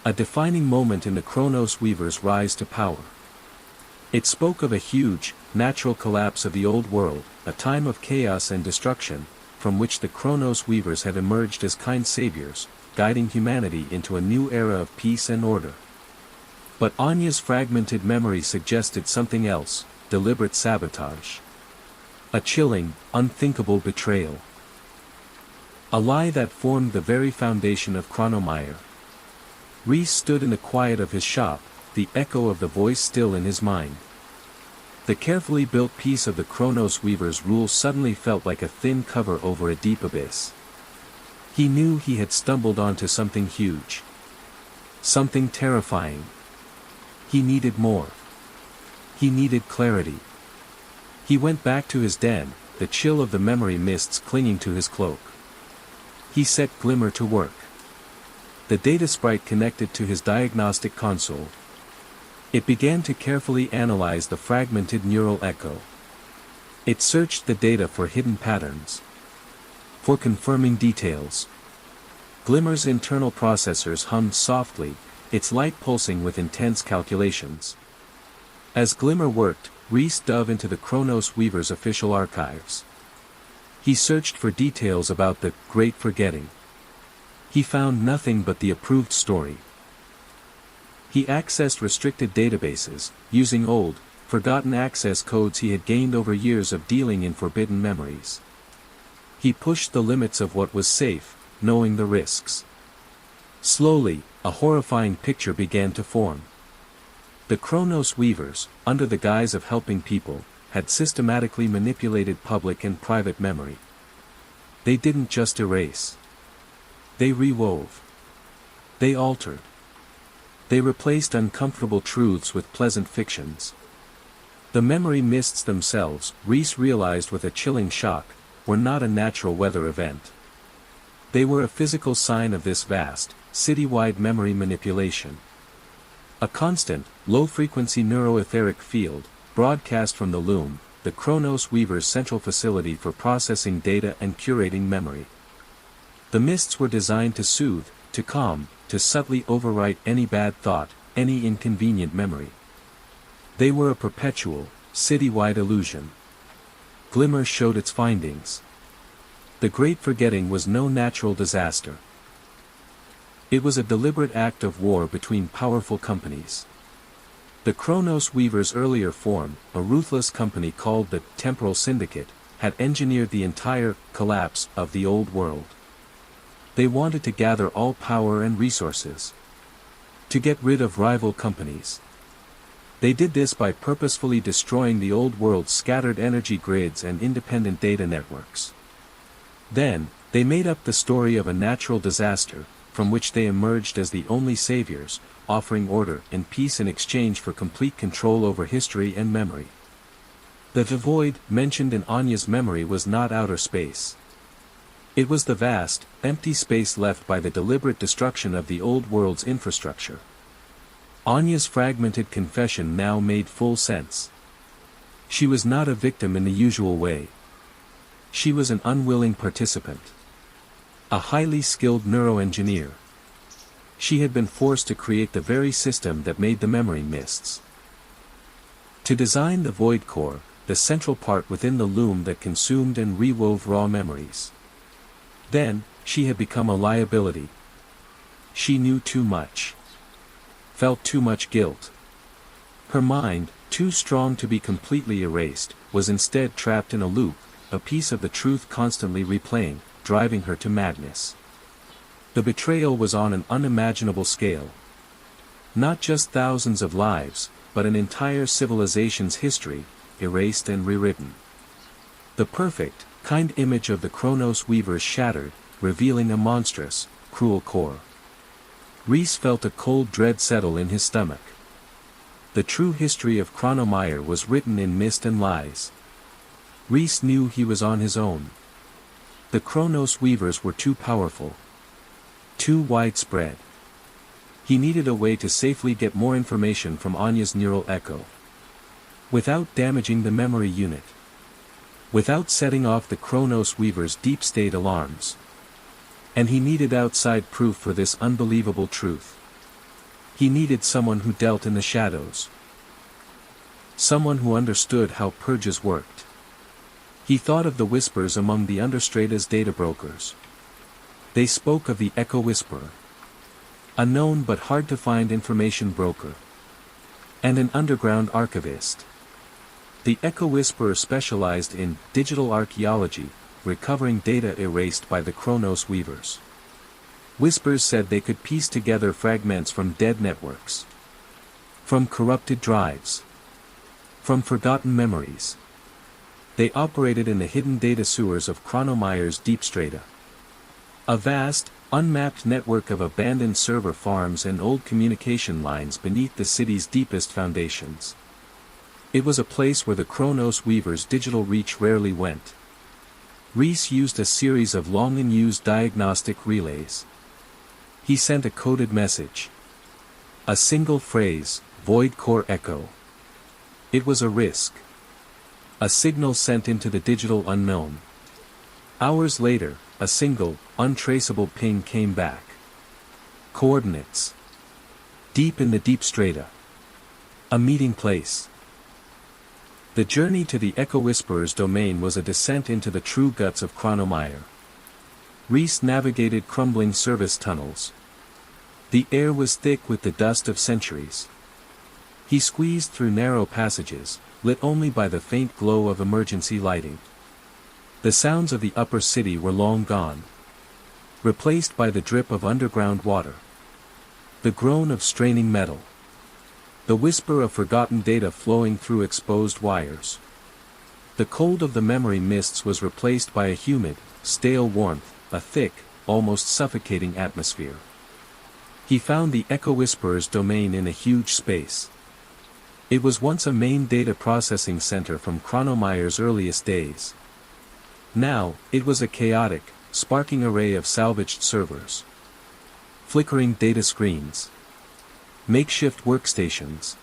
A defining moment in the Chronos Weaver's rise to power. It spoke of a huge, natural collapse of the old world, a time of chaos and destruction, from which the Chronos Weavers had emerged as kind saviors, guiding humanity into a new era of peace and order. But Anya's fragmented memory suggested something else, deliberate sabotage. A chilling, unthinkable betrayal. A lie that formed the very foundation of Chronomire. Reese stood in the quiet of his shop, the echo of the voice still in his mind. The carefully built piece of the Chronos Weaver's rule suddenly felt like a thin cover over a deep abyss. He knew he had stumbled onto something huge. Something terrifying. He needed more. He needed clarity. He went back to his den, the chill of the memory mists clinging to his cloak. He set Glimmer to work. The data sprite connected to his diagnostic console. It began to carefully analyze the fragmented neural echo. It searched the data for hidden patterns. For confirming details. Glimmer's internal processors hummed softly, its light pulsing with intense calculations. As Glimmer worked, Reese dove into the Chronos Weaver's official archives. He searched for details about the Great Forgetting. He found nothing but the approved story. He accessed restricted databases, using old, forgotten access codes he had gained over years of dealing in forbidden memories. He pushed the limits of what was safe, knowing the risks. Slowly, a horrifying picture began to form. The Chronos Weavers, under the guise of helping people, had systematically manipulated public and private memory. They didn't just erase. They rewove. They altered. They replaced uncomfortable truths with pleasant fictions. The memory mists themselves, Reese realized with a chilling shock, were not a natural weather event. They were a physical sign of this vast, city-wide memory manipulation. A constant, low-frequency neuroetheric field, broadcast from the loom, the Chronos Weaver's central facility for processing data and curating memory. The mists were designed to soothe, to calm, to subtly overwrite any bad thought, any inconvenient memory. They were a perpetual, city-wide illusion. Glimmer showed its findings. The Great Forgetting was no natural disaster. It was a deliberate act of war between powerful companies. The Chronos Weaver's earlier form, a ruthless company called the Temporal Syndicate, had engineered the entire collapse of the old world. They wanted to gather all power and resources. To get rid of rival companies. They did this by purposefully destroying the old world's scattered energy grids and independent data networks. Then, they made up the story of a natural disaster, from which they emerged as the only saviors, offering order and peace in exchange for complete control over history and memory. The void mentioned in Anya's memory was not outer space. It was the vast, empty space left by the deliberate destruction of the old world's infrastructure. Anya's fragmented confession now made full sense. She was not a victim in the usual way. She was an unwilling participant. A highly skilled neuroengineer. She had been forced to create the very system that made the memory mists. To design the void core, the central part within the loom that consumed and rewove raw memories. Then, she had become a liability. She knew too much. Felt too much guilt. Her mind, too strong to be completely erased, was instead trapped in a loop, a piece of the truth constantly replaying, driving her to madness. The betrayal was on an unimaginable scale. Not just thousands of lives, but an entire civilization's history, erased and rewritten. The perfect, kind image of the Chronos Weavers shattered, revealing a monstrous, cruel core. Reese felt a cold dread settle in his stomach. The true history of Chronomire was written in mist and lies. Reese knew he was on his own. The Chronos Weavers were too powerful. Too widespread. He needed a way to safely get more information from Anya's neural echo. Without damaging the memory unit. Without setting off the Chronos Weaver's deep state alarms. And he needed outside proof for this unbelievable truth. He needed someone who dealt in the shadows. Someone who understood how purges worked. He thought of the whispers among the Understrata's data brokers. They spoke of the Echo Whisperer. A known but hard-to-find information broker. And an underground archivist. The Echo Whisperer specialized in digital archaeology, recovering data erased by the Chronos Weavers. Whispers said they could piece together fragments from dead networks. From corrupted drives. From forgotten memories. They operated in the hidden data sewers of Chronomire's deep strata. A vast, unmapped network of abandoned server farms and old communication lines beneath the city's deepest foundations. It was a place where the Chronos Weavers' digital reach rarely went. Reese used a series of long-in-use diagnostic relays. He sent a coded message. A single phrase, Void Core Echo. It was a risk. A signal sent into the digital unknown. Hours later, a single, untraceable ping came back. Coordinates. Deep in the deep strata. A meeting place. The journey to the Echo Whisperer's domain was a descent into the true guts of Chronomire. Reese navigated crumbling service tunnels. The air was thick with the dust of centuries. He squeezed through narrow passages, lit only by the faint glow of emergency lighting. The sounds of the upper city were long gone. Replaced by the drip of underground water. The groan of straining metal. The whisper of forgotten data flowing through exposed wires. The cold of the memory mists was replaced by a humid, stale warmth, a thick, almost suffocating atmosphere. He found the Echo Whisperer's domain in a huge space. It was once a main data processing center from Chronomire's earliest days. Now, it was a chaotic, sparking array of salvaged servers. Flickering data screens. Makeshift workstations.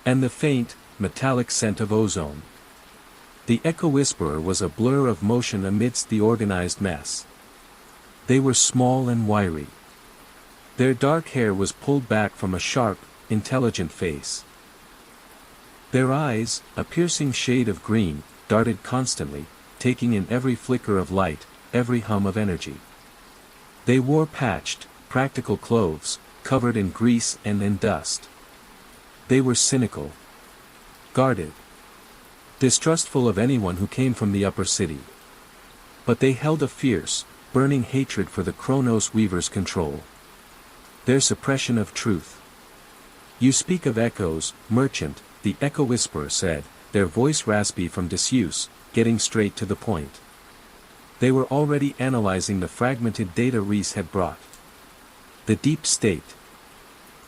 And the faint, metallic scent of ozone. The Echo Whisperer was a blur of motion amidst the organized mess. They were small and wiry. Their dark hair was pulled back from a sharp, intelligent face. Their eyes, a piercing shade of green, darted constantly, taking in every flicker of light, every hum of energy. They wore patched, practical clothes, covered in grease and in dust. They were cynical. Guarded. Distrustful of anyone who came from the upper city. But they held a fierce, burning hatred for the Chronos Weavers' control. Their suppression of truth. You speak of echoes, merchant, the Echo Whisperer said, their voice raspy from disuse, getting straight to the point. They were already analyzing the fragmented data Reese had brought. The deep state.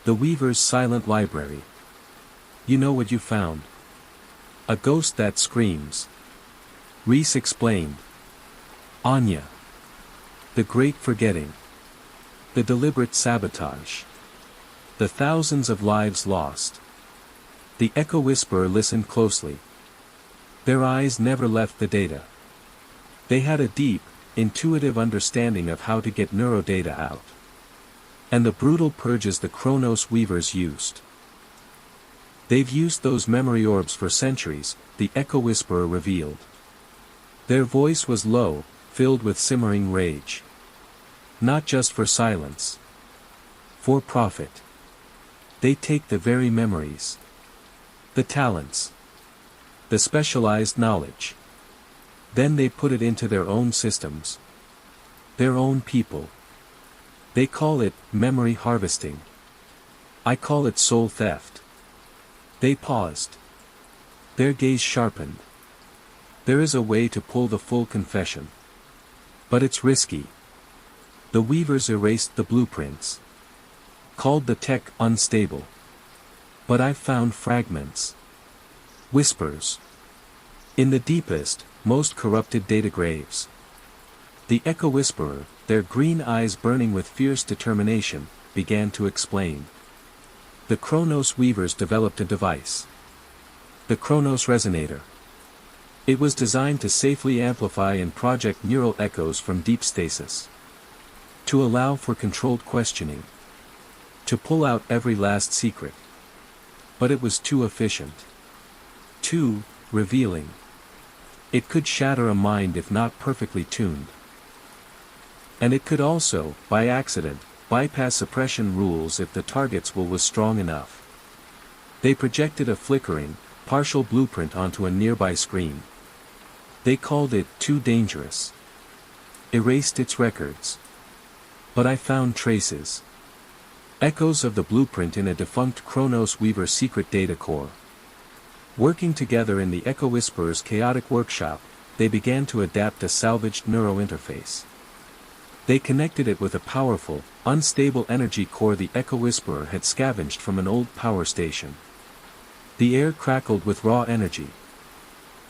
The Weaver's silent library. You know what you found? A ghost that screams. Reese explained. Anya. The great forgetting. The deliberate sabotage. The thousands of lives lost. The Echo Whisperer listened closely. Their eyes never left the data. They had a deep, intuitive understanding of how to get neurodata out. And the brutal purges the Chronos Weavers used. They've used those memory orbs for centuries, the Echo Whisperer revealed. Their voice was low, filled with simmering rage. Not just for silence. For profit. They take the very memories. The talents. The specialized knowledge. Then they put it into their own systems. Their own people. They call it memory harvesting. I call it soul theft. They paused. Their gaze sharpened. There is a way to pull the full confession. But it's risky. The Weavers erased the blueprints. Called the tech unstable. But I've found fragments. Whispers. In the deepest, most corrupted data graves. The Echo Whisperer, their green eyes burning with fierce determination, began to explain. The Chronos Weavers developed a device. The Chronos Resonator. It was designed to safely amplify and project neural echoes from deep stasis. To allow for controlled questioning. To pull out every last secret. But it was too efficient. Too revealing. It could shatter a mind if not perfectly tuned. And it could also, by accident, bypass suppression rules if the target's will was strong enough. They projected a flickering, partial blueprint onto a nearby screen. They called it too dangerous. Erased its records. But I found traces. Echoes of the blueprint in a defunct Chronos Weaver secret data core. Working together in the Echo Whisperer's chaotic workshop, they began to adapt a salvaged neurointerface. They connected it with a powerful, unstable energy core the Echo Whisperer had scavenged from an old power station. The air crackled with raw energy.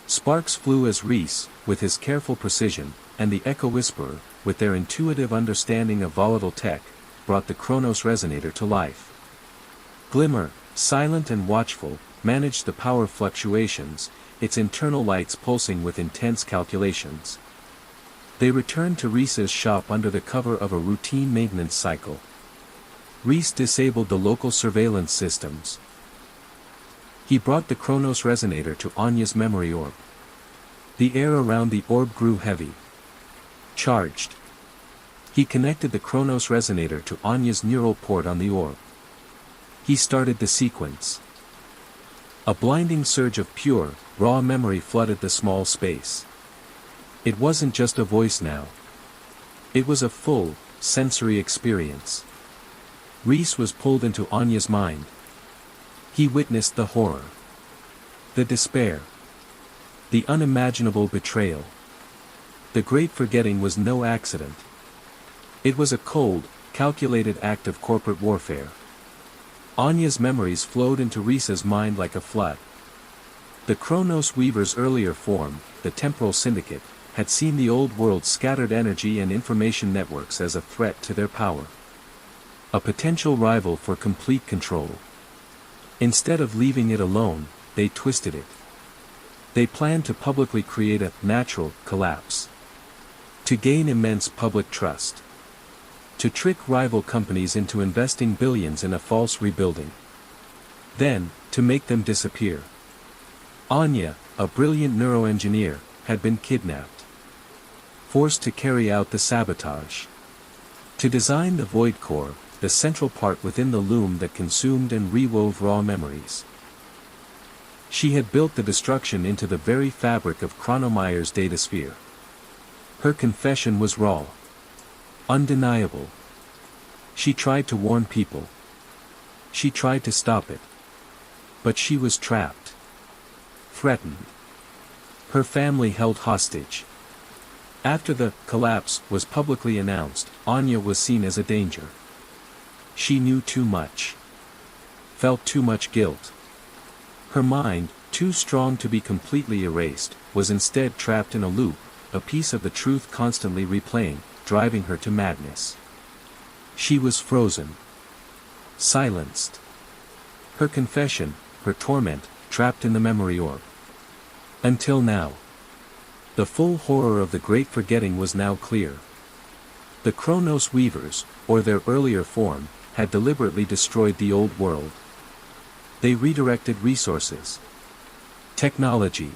Sparks flew as Reese, with his careful precision, and the Echo Whisperer, with their intuitive understanding of volatile tech, brought the Chronos Resonator to life. Glimmer, silent and watchful, managed the power fluctuations, its internal lights pulsing with intense calculations. They returned to Reese's shop under the cover of a routine maintenance cycle. Reese disabled the local surveillance systems. He brought the Chronos Resonator to Anya's memory orb. The air around the orb grew heavy. Charged. He connected the Chronos Resonator to Anya's neural port on the orb. He started the sequence. A blinding surge of pure, raw memory flooded the small space. It wasn't just a voice now. It was a full, sensory experience. Reese was pulled into Anya's mind. He witnessed the horror. The despair. The unimaginable betrayal. The great forgetting was no accident. It was a cold, calculated act of corporate warfare. Anya's memories flowed into Reese's mind like a flood. The Chronos Weaver's earlier form, the Temporal Syndicate, had seen the old world's scattered energy and information networks as a threat to their power. A potential rival for complete control. Instead of leaving it alone, they twisted it. They planned to publicly create a natural collapse. To gain immense public trust. To trick rival companies into investing billions in a false rebuilding. Then, to make them disappear. Anya, a brilliant neuroengineer, had been kidnapped. Forced to carry out the sabotage. To design the Void Core, the central part within the loom that consumed and rewove raw memories. She had built the destruction into the very fabric of Chronomeyer's datasphere. Her confession was raw. Undeniable. She tried to warn people. She tried to stop it. But she was trapped. Threatened. Her family held hostage. After the collapse was publicly announced, Anya was seen as a danger. She knew too much. Felt too much guilt. Her mind, too strong to be completely erased, was instead trapped in a loop, a piece of the truth constantly replaying, driving her to madness. She was frozen. Silenced. Her confession, her torment, trapped in the memory orb. Until now. The full horror of the Great Forgetting was now clear. The Chronos Weavers, or their earlier form, had deliberately destroyed the old world. They redirected resources, technology,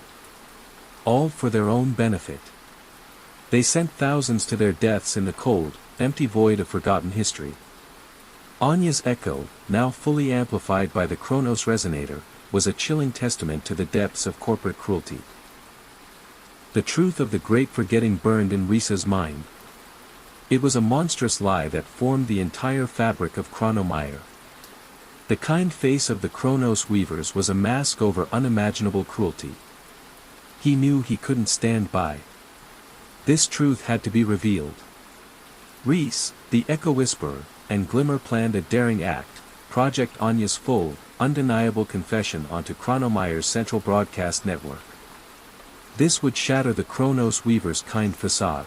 all for their own benefit. They sent thousands to their deaths in the cold, empty void of forgotten history. Anya's echo, now fully amplified by the Chronos Resonator, was a chilling testament to the depths of corporate cruelty. The truth of the Great Forgetting burned in Risa's mind. It was a monstrous lie that formed the entire fabric of Chronomire. The kind face of the Chronos Weavers was a mask over unimaginable cruelty. He knew he couldn't stand by. This truth had to be revealed. Reese, the Echo Whisperer, and Glimmer planned a daring act, Project Anya's full, undeniable confession onto Chronomire's central broadcast network. This would shatter the Chronos Weavers' kind facade.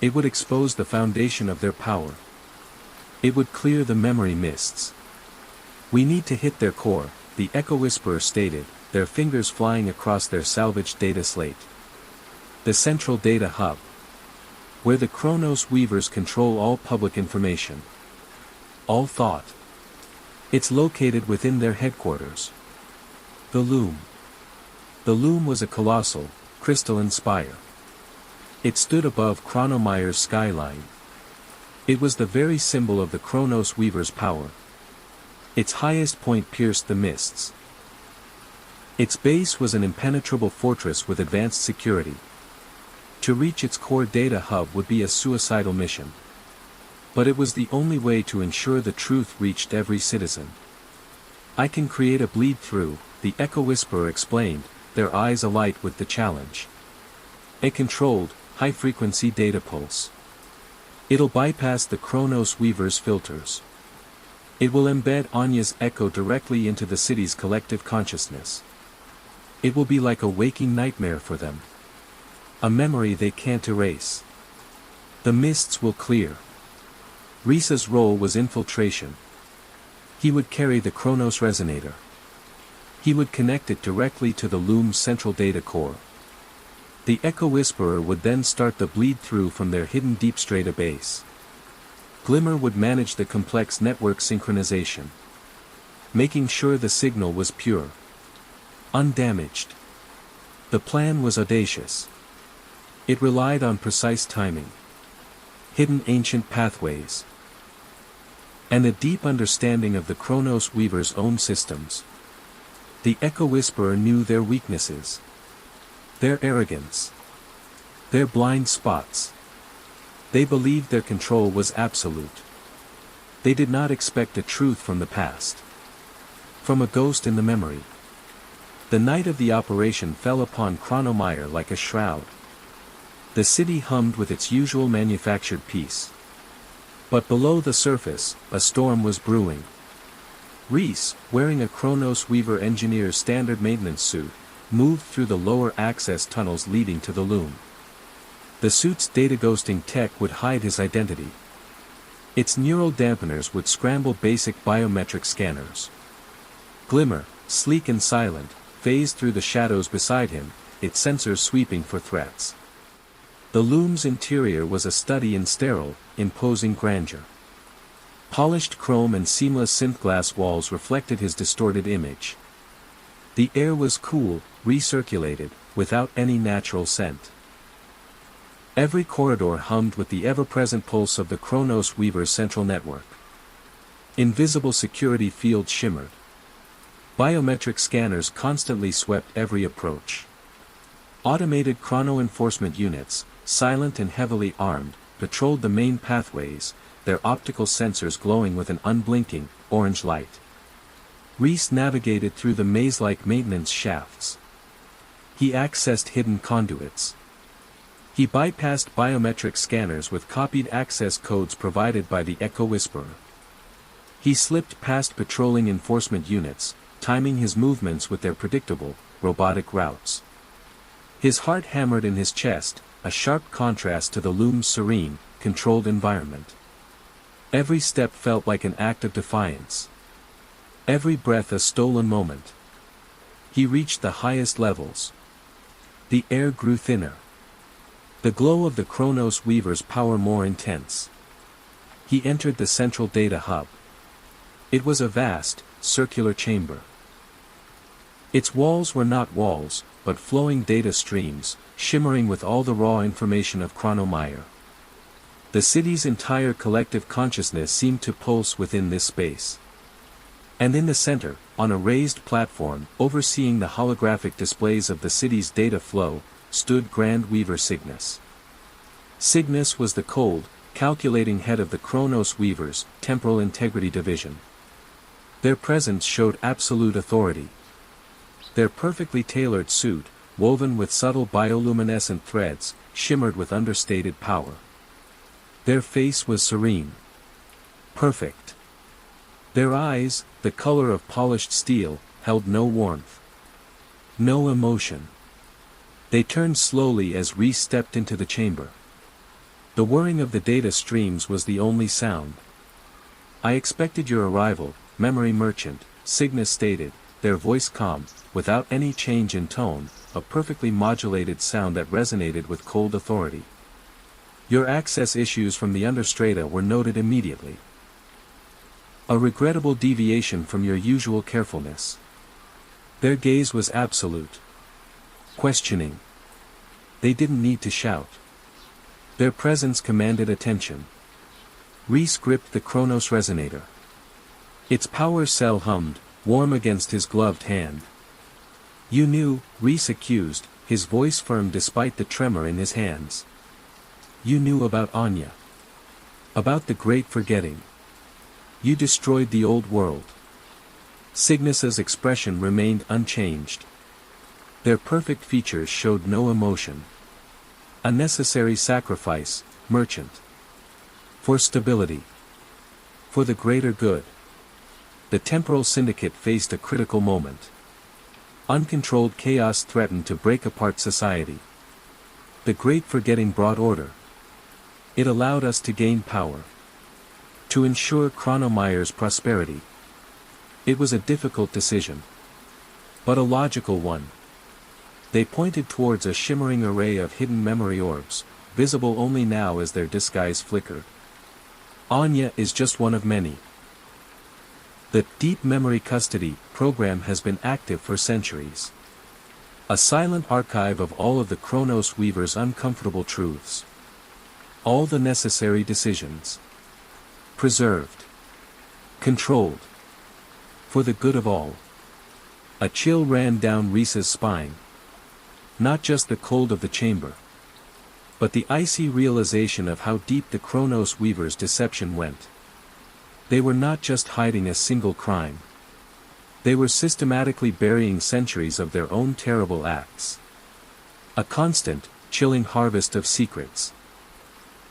It would expose the foundation of their power. It would clear the memory mists. "We need to hit their core," the Echo Whisperer stated, their fingers flying across their salvaged data slate. The central data hub, where the Chronos Weavers control all public information, all thought. It's located within their headquarters. The Loom. The Loom was a colossal, crystalline spire. It stood above Chronomire's skyline. It was the very symbol of the Chronos Weavers' power. Its highest point pierced the mists. Its base was an impenetrable fortress with advanced security. To reach its core data hub would be a suicidal mission. But it was the only way to ensure the truth reached every citizen. "I can create a bleed-through," the Echo Whisperer explained, their eyes alight with the challenge. "A controlled, high-frequency data pulse. It'll bypass the Chronos Weavers' filters. It will embed Anya's echo directly into the city's collective consciousness. It will be like a waking nightmare for them. A memory they can't erase. The mists will clear." Risa's role was infiltration. He would carry the Chronos Resonator. He would connect it directly to the Loom's central data core. The Echo Whisperer would then start the bleed-through from their hidden deep strata base. Glimmer would manage the complex network synchronization, making sure the signal was pure, undamaged. The plan was audacious. It relied on precise timing, hidden ancient pathways, and a deep understanding of the Chronos Weavers' own systems. The Echo Whisperer knew their weaknesses, their arrogance, their blind spots. They believed their control was absolute. They did not expect a truth from the past, from a ghost in the memory. The night of the operation fell upon Chronomire like a shroud. The city hummed with its usual manufactured peace. But below the surface, a storm was brewing. Reese, wearing a Chronos Weaver engineer's standard maintenance suit, moved through the lower access tunnels leading to the Loom. The suit's data ghosting tech would hide his identity. Its neural dampeners would scramble basic biometric scanners. Glimmer, sleek and silent, phased through the shadows beside him, its sensors sweeping for threats. The Loom's interior was a study in sterile, imposing grandeur. Polished chrome and seamless synth-glass walls reflected his distorted image. The air was cool, recirculated, without any natural scent. Every corridor hummed with the ever-present pulse of the Chronos Weaver's central network. Invisible security fields shimmered. Biometric scanners constantly swept every approach. Automated chrono enforcement units, silent and heavily armed, patrolled the main pathways, their optical sensors glowing with an unblinking, orange light. Reese navigated through the maze-like maintenance shafts. He accessed hidden conduits. He bypassed biometric scanners with copied access codes provided by the Echo Whisperer. He slipped past patrolling enforcement units, timing his movements with their predictable, robotic routes. His heart hammered in his chest, a sharp contrast to the Loom's serene, controlled environment. Every step felt like an act of defiance. Every breath a stolen moment. He reached the highest levels. The air grew thinner. The glow of the Chronos Weaver's power more intense. He entered the central data hub. It was a vast, circular chamber. Its walls were not walls, but flowing data streams, shimmering with all the raw information of Chronomire. The city's entire collective consciousness seemed to pulse within this space. And in the center, on a raised platform, overseeing the holographic displays of the city's data flow, stood Grand Weaver Cygnus. Cygnus was the cold, calculating head of the Chronos Weavers' Temporal Integrity Division. Their presence showed absolute authority. Their perfectly tailored suit, woven with subtle bioluminescent threads, shimmered with understated power. Their face was serene. Perfect. Their eyes, the color of polished steel, held no warmth. No emotion. They turned slowly as Reese stepped into the chamber. The whirring of the data streams was the only sound. "I expected your arrival, memory merchant," Cygnus stated, their voice calm, without any change in tone, a perfectly modulated sound that resonated with cold authority. "Your access issues from the Understrata were noted immediately. A regrettable deviation from your usual carefulness." Their gaze was absolute. Questioning. They didn't need to shout. Their presence commanded attention. Reese gripped the Chronos resonator. Its power cell hummed, warm against his gloved hand. "You knew," Reese accused, his voice firm despite the tremor in his hands. "You knew about Anya. About the great forgetting. You destroyed the old world." Cygnus's expression remained unchanged. Their perfect features showed no emotion. "A necessary sacrifice, merchant. For stability. For the greater good." The Temporal Syndicate faced a critical moment. Uncontrolled chaos threatened to break apart society. The Great Forgetting brought order. It allowed us to gain power. To ensure Chronomire's prosperity. It was a difficult decision. But a logical one. They pointed towards a shimmering array of hidden memory orbs, visible only now as their disguise flickered. "Anya is just one of many. The Deep Memory Custody program has been active for centuries. A silent archive of all of the Chronos Weaver's uncomfortable truths. All the necessary decisions. Preserved. Controlled. For the good of all." A chill ran down Reese's spine. Not just the cold of the chamber, but the icy realization of how deep the Chronos Weaver's deception went. They were not just hiding a single crime. They were systematically burying centuries of their own terrible acts. A constant, chilling harvest of secrets.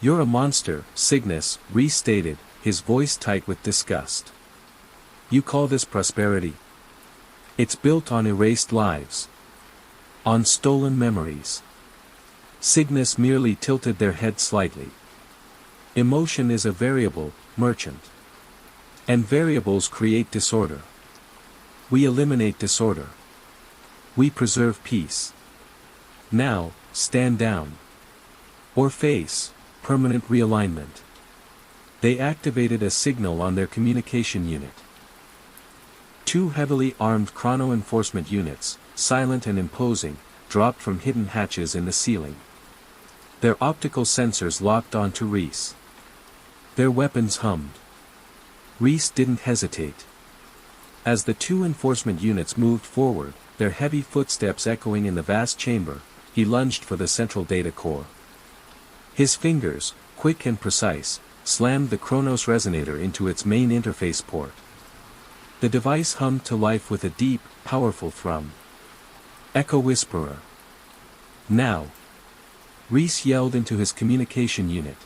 "You're a monster," Cygnus restated, his voice tight with disgust. "You call this prosperity? It's built on erased lives. On stolen memories." Cygnus merely tilted their head slightly. "Emotion is a variable, merchant. And variables create disorder. We eliminate disorder. We preserve peace. Now, stand down. Or face permanent realignment." They activated a signal on their communication unit. Two heavily armed chrono enforcement units, silent and imposing, dropped from hidden hatches in the ceiling. Their optical sensors locked onto Reese. Their weapons hummed. Reese didn't hesitate. As the two enforcement units moved forward, their heavy footsteps echoing in the vast chamber, he lunged for the central data core. His fingers, quick and precise, slammed the Chronos resonator into its main interface port. The device hummed to life with a deep, powerful thrum. "Echo Whisperer. Now!" Reese yelled into his communication unit.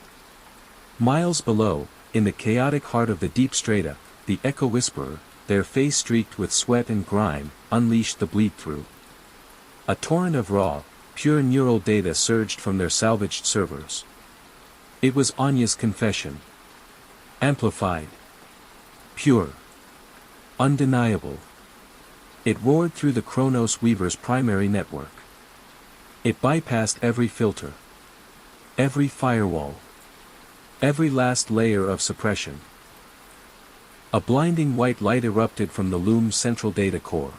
Miles below, in the chaotic heart of the deep strata, the Echo Whisperer, their face streaked with sweat and grime, unleashed the bleed-through. A torrent of raw, pure neural data surged from their salvaged servers. It was Anya's confession. Amplified. Pure. Undeniable. It roared through the Chronos Weaver's primary network. It bypassed every filter, every firewall, every last layer of suppression. A blinding white light erupted from the loom's central data core.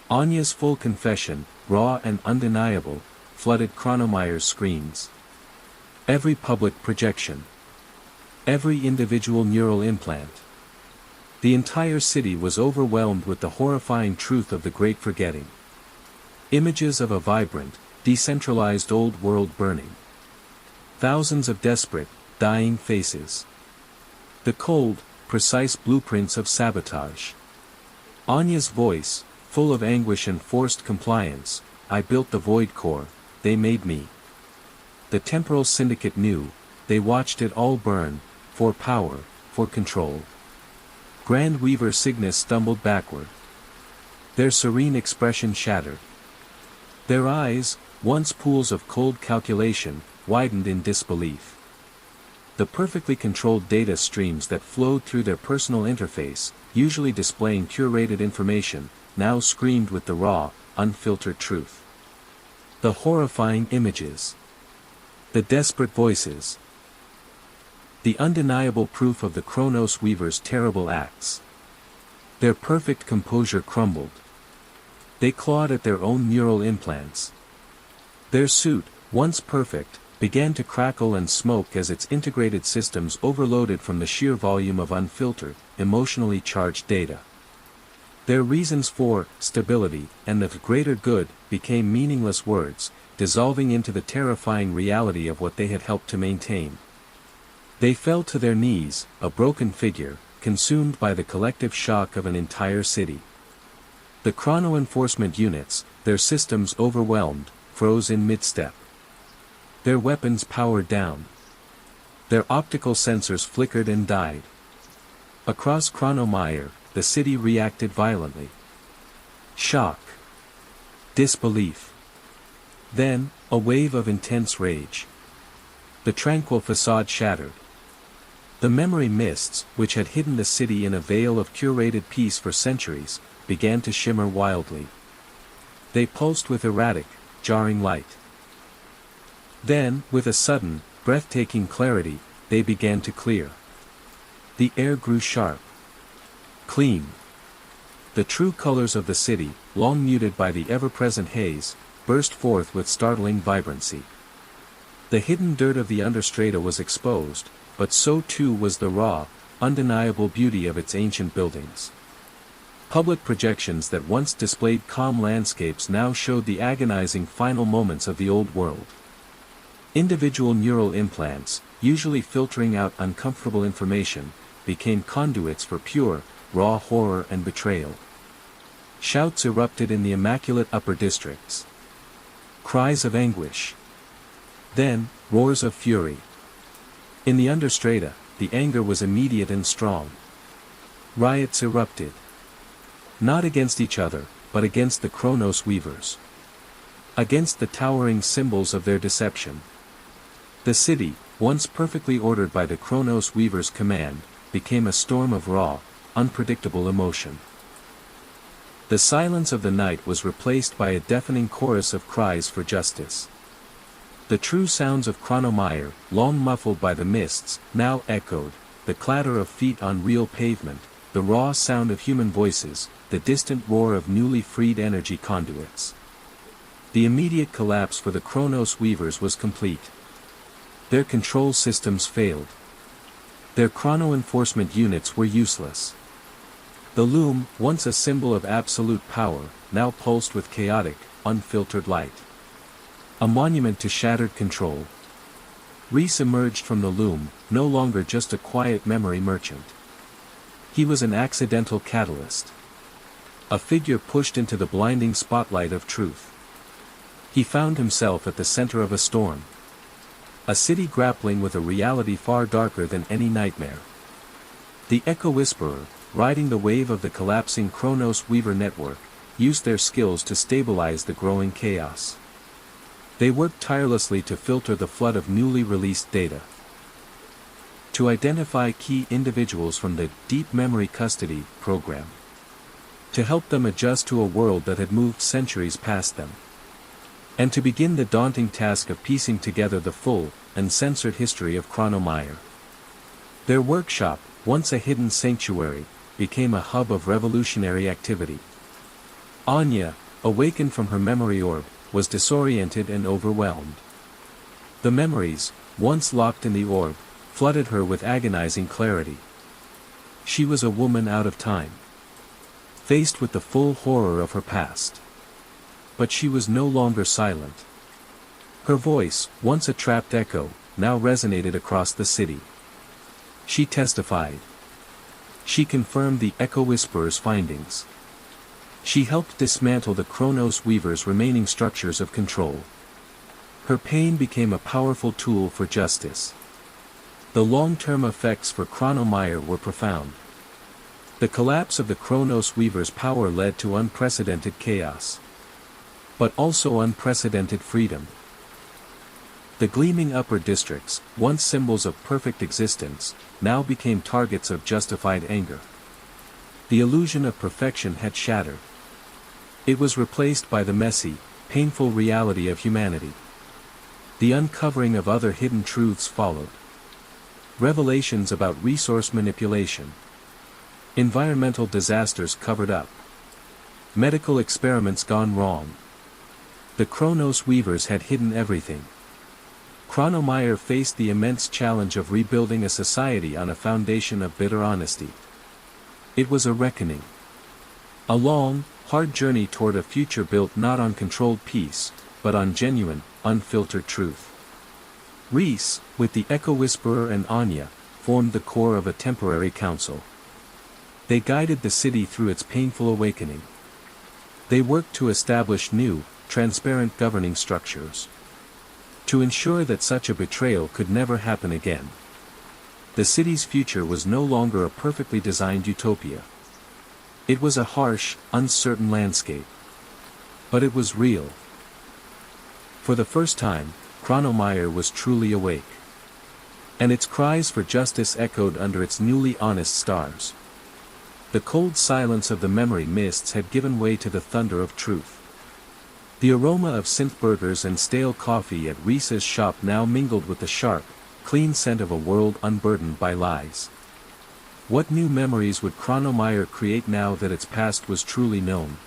Anya's full confession, raw and undeniable, flooded Chronomeyer's screens. Every public projection, every individual neural implant. The entire city was overwhelmed with the horrifying truth of the great forgetting. Images of a vibrant, decentralized old world burning. Thousands of desperate, dying faces. The cold, precise blueprints of sabotage. Anya's voice, full of anguish and forced compliance, I built the Void Core, they made me. The temporal syndicate knew, they watched it all burn, for power, for control. Grand Weaver Cygnus stumbled backward. Their serene expression shattered. Their eyes, once pools of cold calculation, widened in disbelief. The perfectly controlled data streams that flowed through their personal interface, usually displaying curated information, now screamed with the raw, unfiltered truth. The horrifying images. The desperate voices. The undeniable proof of the Chronos Weaver's terrible acts. Their perfect composure crumbled. They clawed at their own neural implants. Their suit, once perfect, began to crackle and smoke as its integrated systems overloaded from the sheer volume of unfiltered, emotionally charged data. Their reasons for stability and the greater good became meaningless words, dissolving into the terrifying reality of what they had helped to maintain. They fell to their knees, a broken figure, consumed by the collective shock of an entire city. The chrono enforcement units, their systems overwhelmed, froze in mid-step. Their weapons powered down. Their optical sensors flickered and died. Across Chronomeyer, the city reacted violently. Shock. Disbelief. Then, a wave of intense rage. The tranquil facade shattered. The memory mists, which had hidden the city in a veil of curated peace for centuries, began to shimmer wildly. They pulsed with erratic, jarring light. Then, with a sudden, breathtaking clarity, they began to clear. The air grew sharp. Clean. The true colors of the city, long muted by the ever-present haze, burst forth with startling vibrancy. The hidden dirt of the Understrata was exposed, but so too was the raw, undeniable beauty of its ancient buildings. Public projections that once displayed calm landscapes now showed the agonizing final moments of the old world. Individual neural implants, usually filtering out uncomfortable information, became conduits for pure, raw horror and betrayal. Shouts erupted in the immaculate upper districts. Cries of anguish. Then, roars of fury. In the Understrata, the anger was immediate and strong. Riots erupted. Not against each other, but against the Chronos Weavers. Against the towering symbols of their deception. The city, once perfectly ordered by the Chronos Weavers' command, became a storm of raw, unpredictable emotion. The silence of the night was replaced by a deafening chorus of cries for justice. The true sounds of Chronomeyer, long muffled by the mists, now echoed, the clatter of feet on real pavement, the raw sound of human voices, the distant roar of newly freed energy conduits. The immediate collapse for the Chronos Weavers was complete. Their control systems failed. Their chrono enforcement units were useless. The loom, once a symbol of absolute power, now pulsed with chaotic, unfiltered light. A monument to shattered control. Reese emerged from the loom, no longer just a quiet memory merchant. He was an accidental catalyst. A figure pushed into the blinding spotlight of truth. He found himself at the center of a storm. A city grappling with a reality far darker than any nightmare. The Echo Whisperer, riding the wave of the collapsing Chronos Weaver network, used their skills to stabilize the growing chaos. They worked tirelessly to filter the flood of newly released data. To identify key individuals from the Deep Memory Custody program. To help them adjust to a world that had moved centuries past them. and to begin the daunting task of piecing together the full, uncensored history of Chronomire. Their workshop, once a hidden sanctuary, became a hub of revolutionary activity. Anya, awakened from her memory orb, was disoriented and overwhelmed. The memories, once locked in the orb, flooded her with agonizing clarity. She was a woman out of time, faced with the full horror of her past. But she was no longer silent. Her voice, once a trapped echo, now resonated across the city. She testified. She confirmed the Echo Whisperer's findings. She helped dismantle the Chronos Weaver's remaining structures of control. Her pain became a powerful tool for justice. The long-term effects for Chronomire were profound. The collapse of the Chronos Weaver's power led to unprecedented chaos, but also unprecedented freedom. The gleaming upper districts, once symbols of perfect existence, now became targets of justified anger. The illusion of perfection had shattered. It was replaced by the messy, painful reality of humanity. The uncovering of other hidden truths followed. Revelations about resource manipulation. Environmental disasters covered up. Medical experiments gone wrong. The Chronos Weavers had hidden everything. Chronomire faced the immense challenge of rebuilding a society on a foundation of bitter honesty. It was a reckoning. A long, hard journey toward a future built not on controlled peace, but on genuine, unfiltered truth. Reese, with the Echo Whisperer and Anya, formed the core of a temporary council. They guided the city through its painful awakening. They worked to establish new, transparent governing structures, to ensure that such a betrayal could never happen again. The city's future was no longer a perfectly designed utopia. It was a harsh, uncertain landscape. But it was real. For the first time, Chronomire was truly awake. And its cries for justice echoed under its newly honest stars. The cold silence of the memory mists had given way to the thunder of truth. The aroma of synth burgers and stale coffee at Reese's shop now mingled with the sharp, clean scent of a world unburdened by lies. What new memories would Chronomire create now that its past was truly known?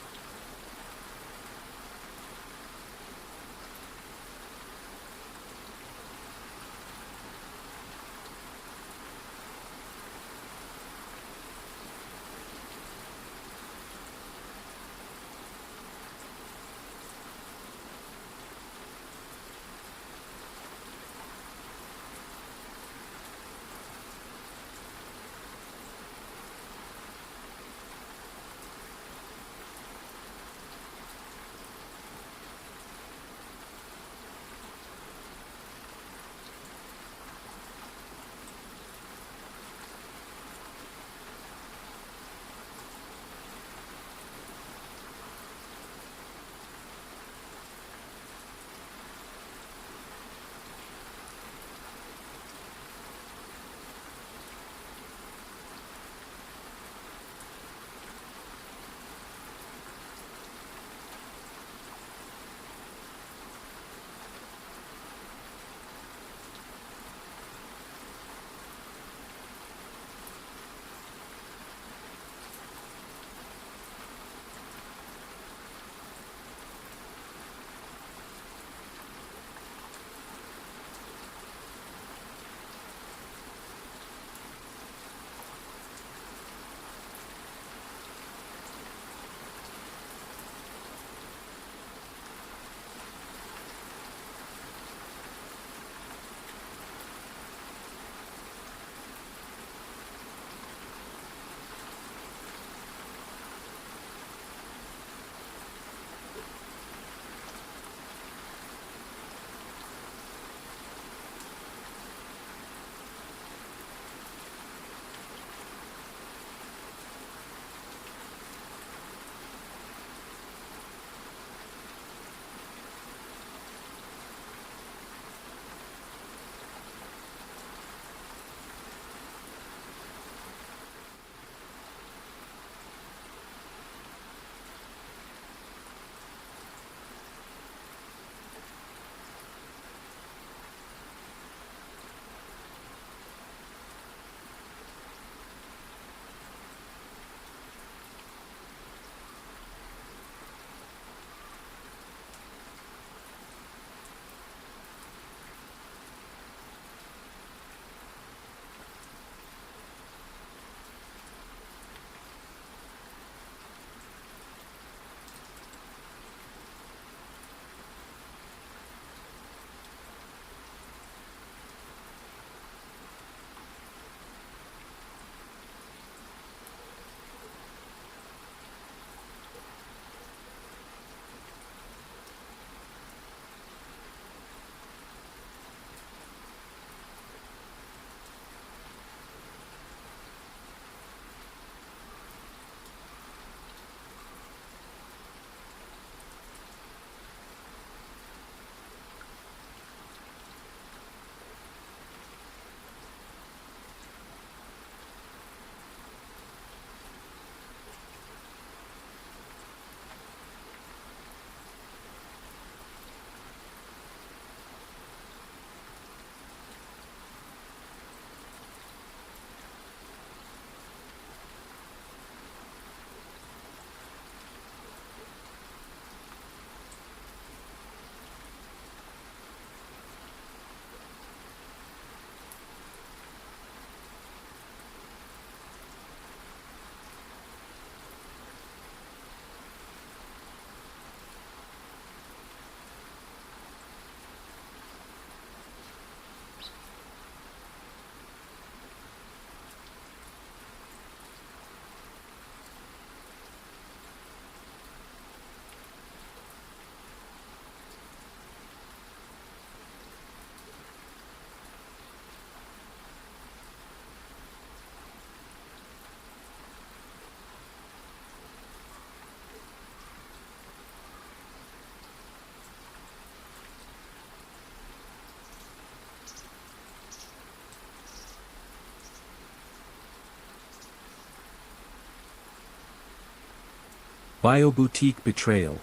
Bioboutique betrayal.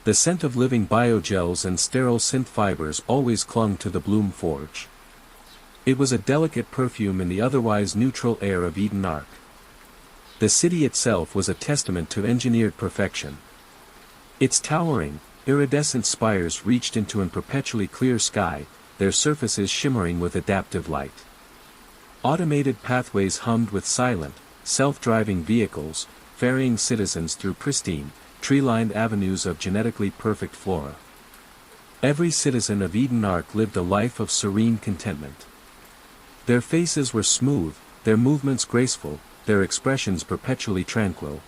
The scent of living biogels and sterile synth fibers always clung to the Bloom Forge. It was a delicate perfume in the otherwise neutral air of Eden Arc. The city itself was a testament to engineered perfection. Its towering, iridescent spires reached into an perpetually clear sky, their surfaces shimmering with adaptive light. Automated pathways hummed with silent, self-driving vehicles, ferrying citizens through pristine, tree-lined avenues of genetically perfect flora. Every citizen of Eden Arc lived a life of serene contentment. Their faces were smooth, their movements graceful, their expressions perpetually tranquil.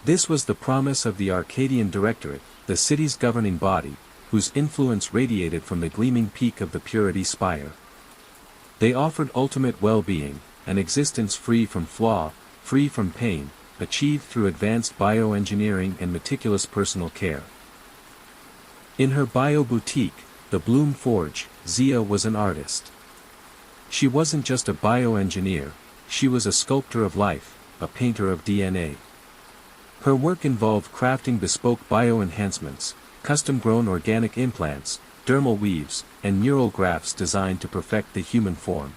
This was the promise of the Arcadian Directorate, the city's governing body, whose influence radiated from the gleaming peak of the Purity Spire. They offered ultimate well-being, an existence free from flaw, free from pain, achieved through advanced bioengineering and meticulous personal care. In her bio-boutique, the Bloom Forge, Zia was an artist. She wasn't just a bioengineer, she was a sculptor of life, a painter of DNA. Her work involved crafting bespoke bioenhancements, custom-grown organic implants, dermal weaves, and neural grafts designed to perfect the human form.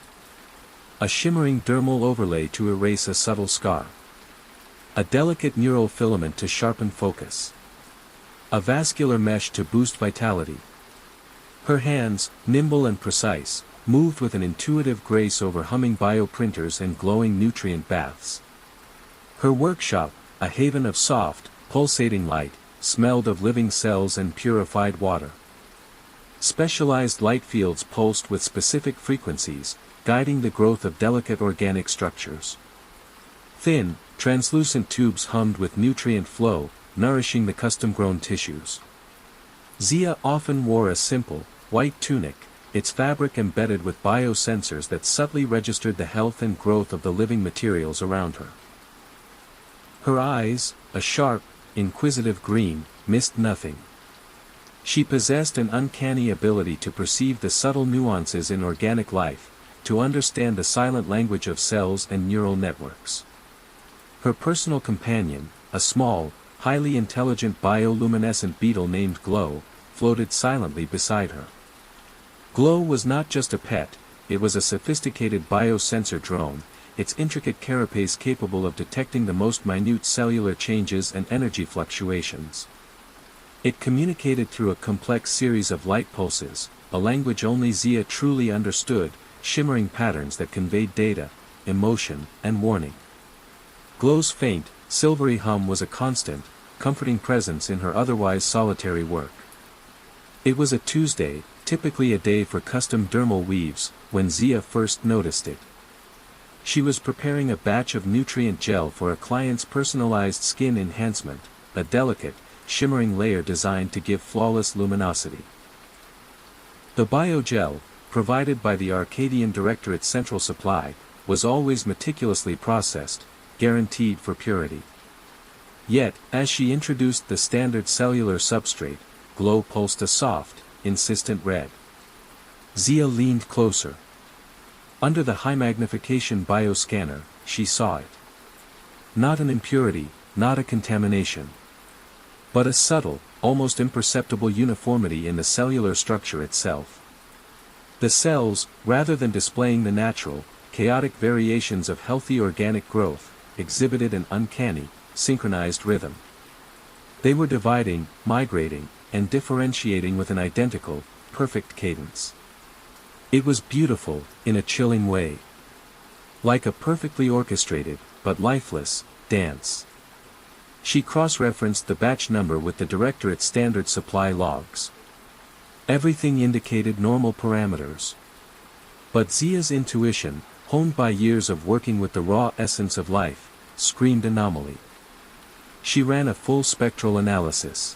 A shimmering dermal overlay to erase a subtle scar. A delicate neural filament to sharpen focus. A vascular mesh to boost vitality. Her hands, nimble and precise, moved with an intuitive grace over humming bioprinters and glowing nutrient baths. Her workshop, a haven of soft, pulsating light, smelled of living cells and purified water. Specialized light fields pulsed with specific frequencies, guiding the growth of delicate organic structures. Thin, translucent tubes hummed with nutrient flow, nourishing the custom-grown tissues. Zia often wore a simple, white tunic, its fabric embedded with biosensors that subtly registered the health and growth of the living materials around her. Her eyes, a sharp, inquisitive green, missed nothing. She possessed an uncanny ability to perceive the subtle nuances in organic life, to understand the silent language of cells and neural networks. Her personal companion, a small, highly intelligent bioluminescent beetle named Glow, floated silently beside her. Glow was not just a pet, it was a sophisticated biosensor drone, its intricate carapace capable of detecting the most minute cellular changes and energy fluctuations. It communicated through a complex series of light pulses, a language only Zia truly understood, shimmering patterns that conveyed data, emotion, and warning. Glow's faint, silvery hum was a constant, comforting presence in her otherwise solitary work. It was a Tuesday, typically a day for custom dermal weaves, when Zia first noticed it. She was preparing a batch of nutrient gel for a client's personalized skin enhancement, a delicate, shimmering layer designed to give flawless luminosity. The biogel, provided by the Arcadian Directorate's central supply, was always meticulously processed, guaranteed for purity. Yet, as she introduced the standard cellular substrate, Glow pulsed a soft, insistent red. Zia leaned closer. Under the high-magnification bioscanner, she saw it. Not an impurity, not a contamination. But a subtle, almost imperceptible uniformity in the cellular structure itself. The cells, rather than displaying the natural, chaotic variations of healthy organic growth, exhibited an uncanny, synchronized rhythm. They were dividing, migrating, and differentiating with an identical, perfect cadence. It was beautiful, in a chilling way. Like a perfectly orchestrated, but lifeless, dance. She cross-referenced the batch number with the Directorate's standard supply logs. Everything indicated normal parameters. But Zia's intuition, honed by years of working with the raw essence of life, screamed anomaly. She ran a full spectral analysis.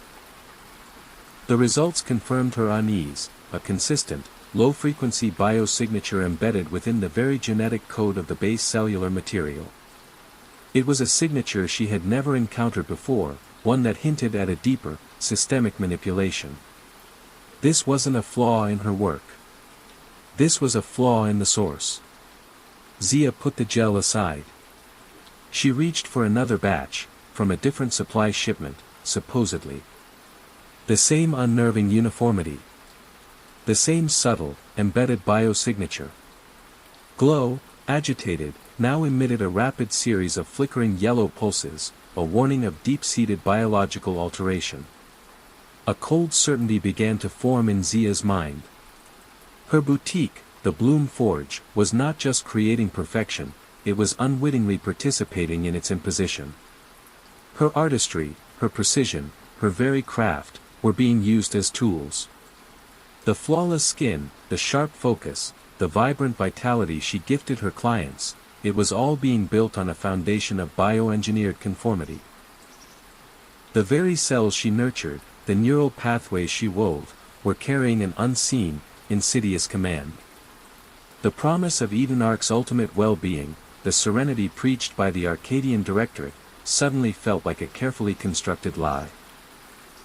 The results confirmed her unease, a consistent, low-frequency biosignature embedded within the very genetic code of the base cellular material. It was a signature she had never encountered before, one that hinted at a deeper, systemic manipulation. This wasn't a flaw in her work. This was a flaw in the source. Zia put the gel aside. She reached for another batch, from a different supply shipment, supposedly. The same unnerving uniformity. The same subtle, embedded biosignature. Glow, agitated, now emitted a rapid series of flickering yellow pulses, a warning of deep-seated biological alteration. A cold certainty began to form in Zia's mind. Her boutique, the Bloom Forge, was not just creating perfection, it was unwittingly participating in its imposition. Her artistry, her precision, her very craft, were being used as tools. The flawless skin, the sharp focus, the vibrant vitality she gifted her clients, it was all being built on a foundation of bioengineered conformity. The very cells she nurtured, the neural pathways she wove, were carrying an unseen, insidious command. The promise of Edenarch's ultimate well-being, the serenity preached by the Arcadian Directorate, suddenly felt like a carefully constructed lie.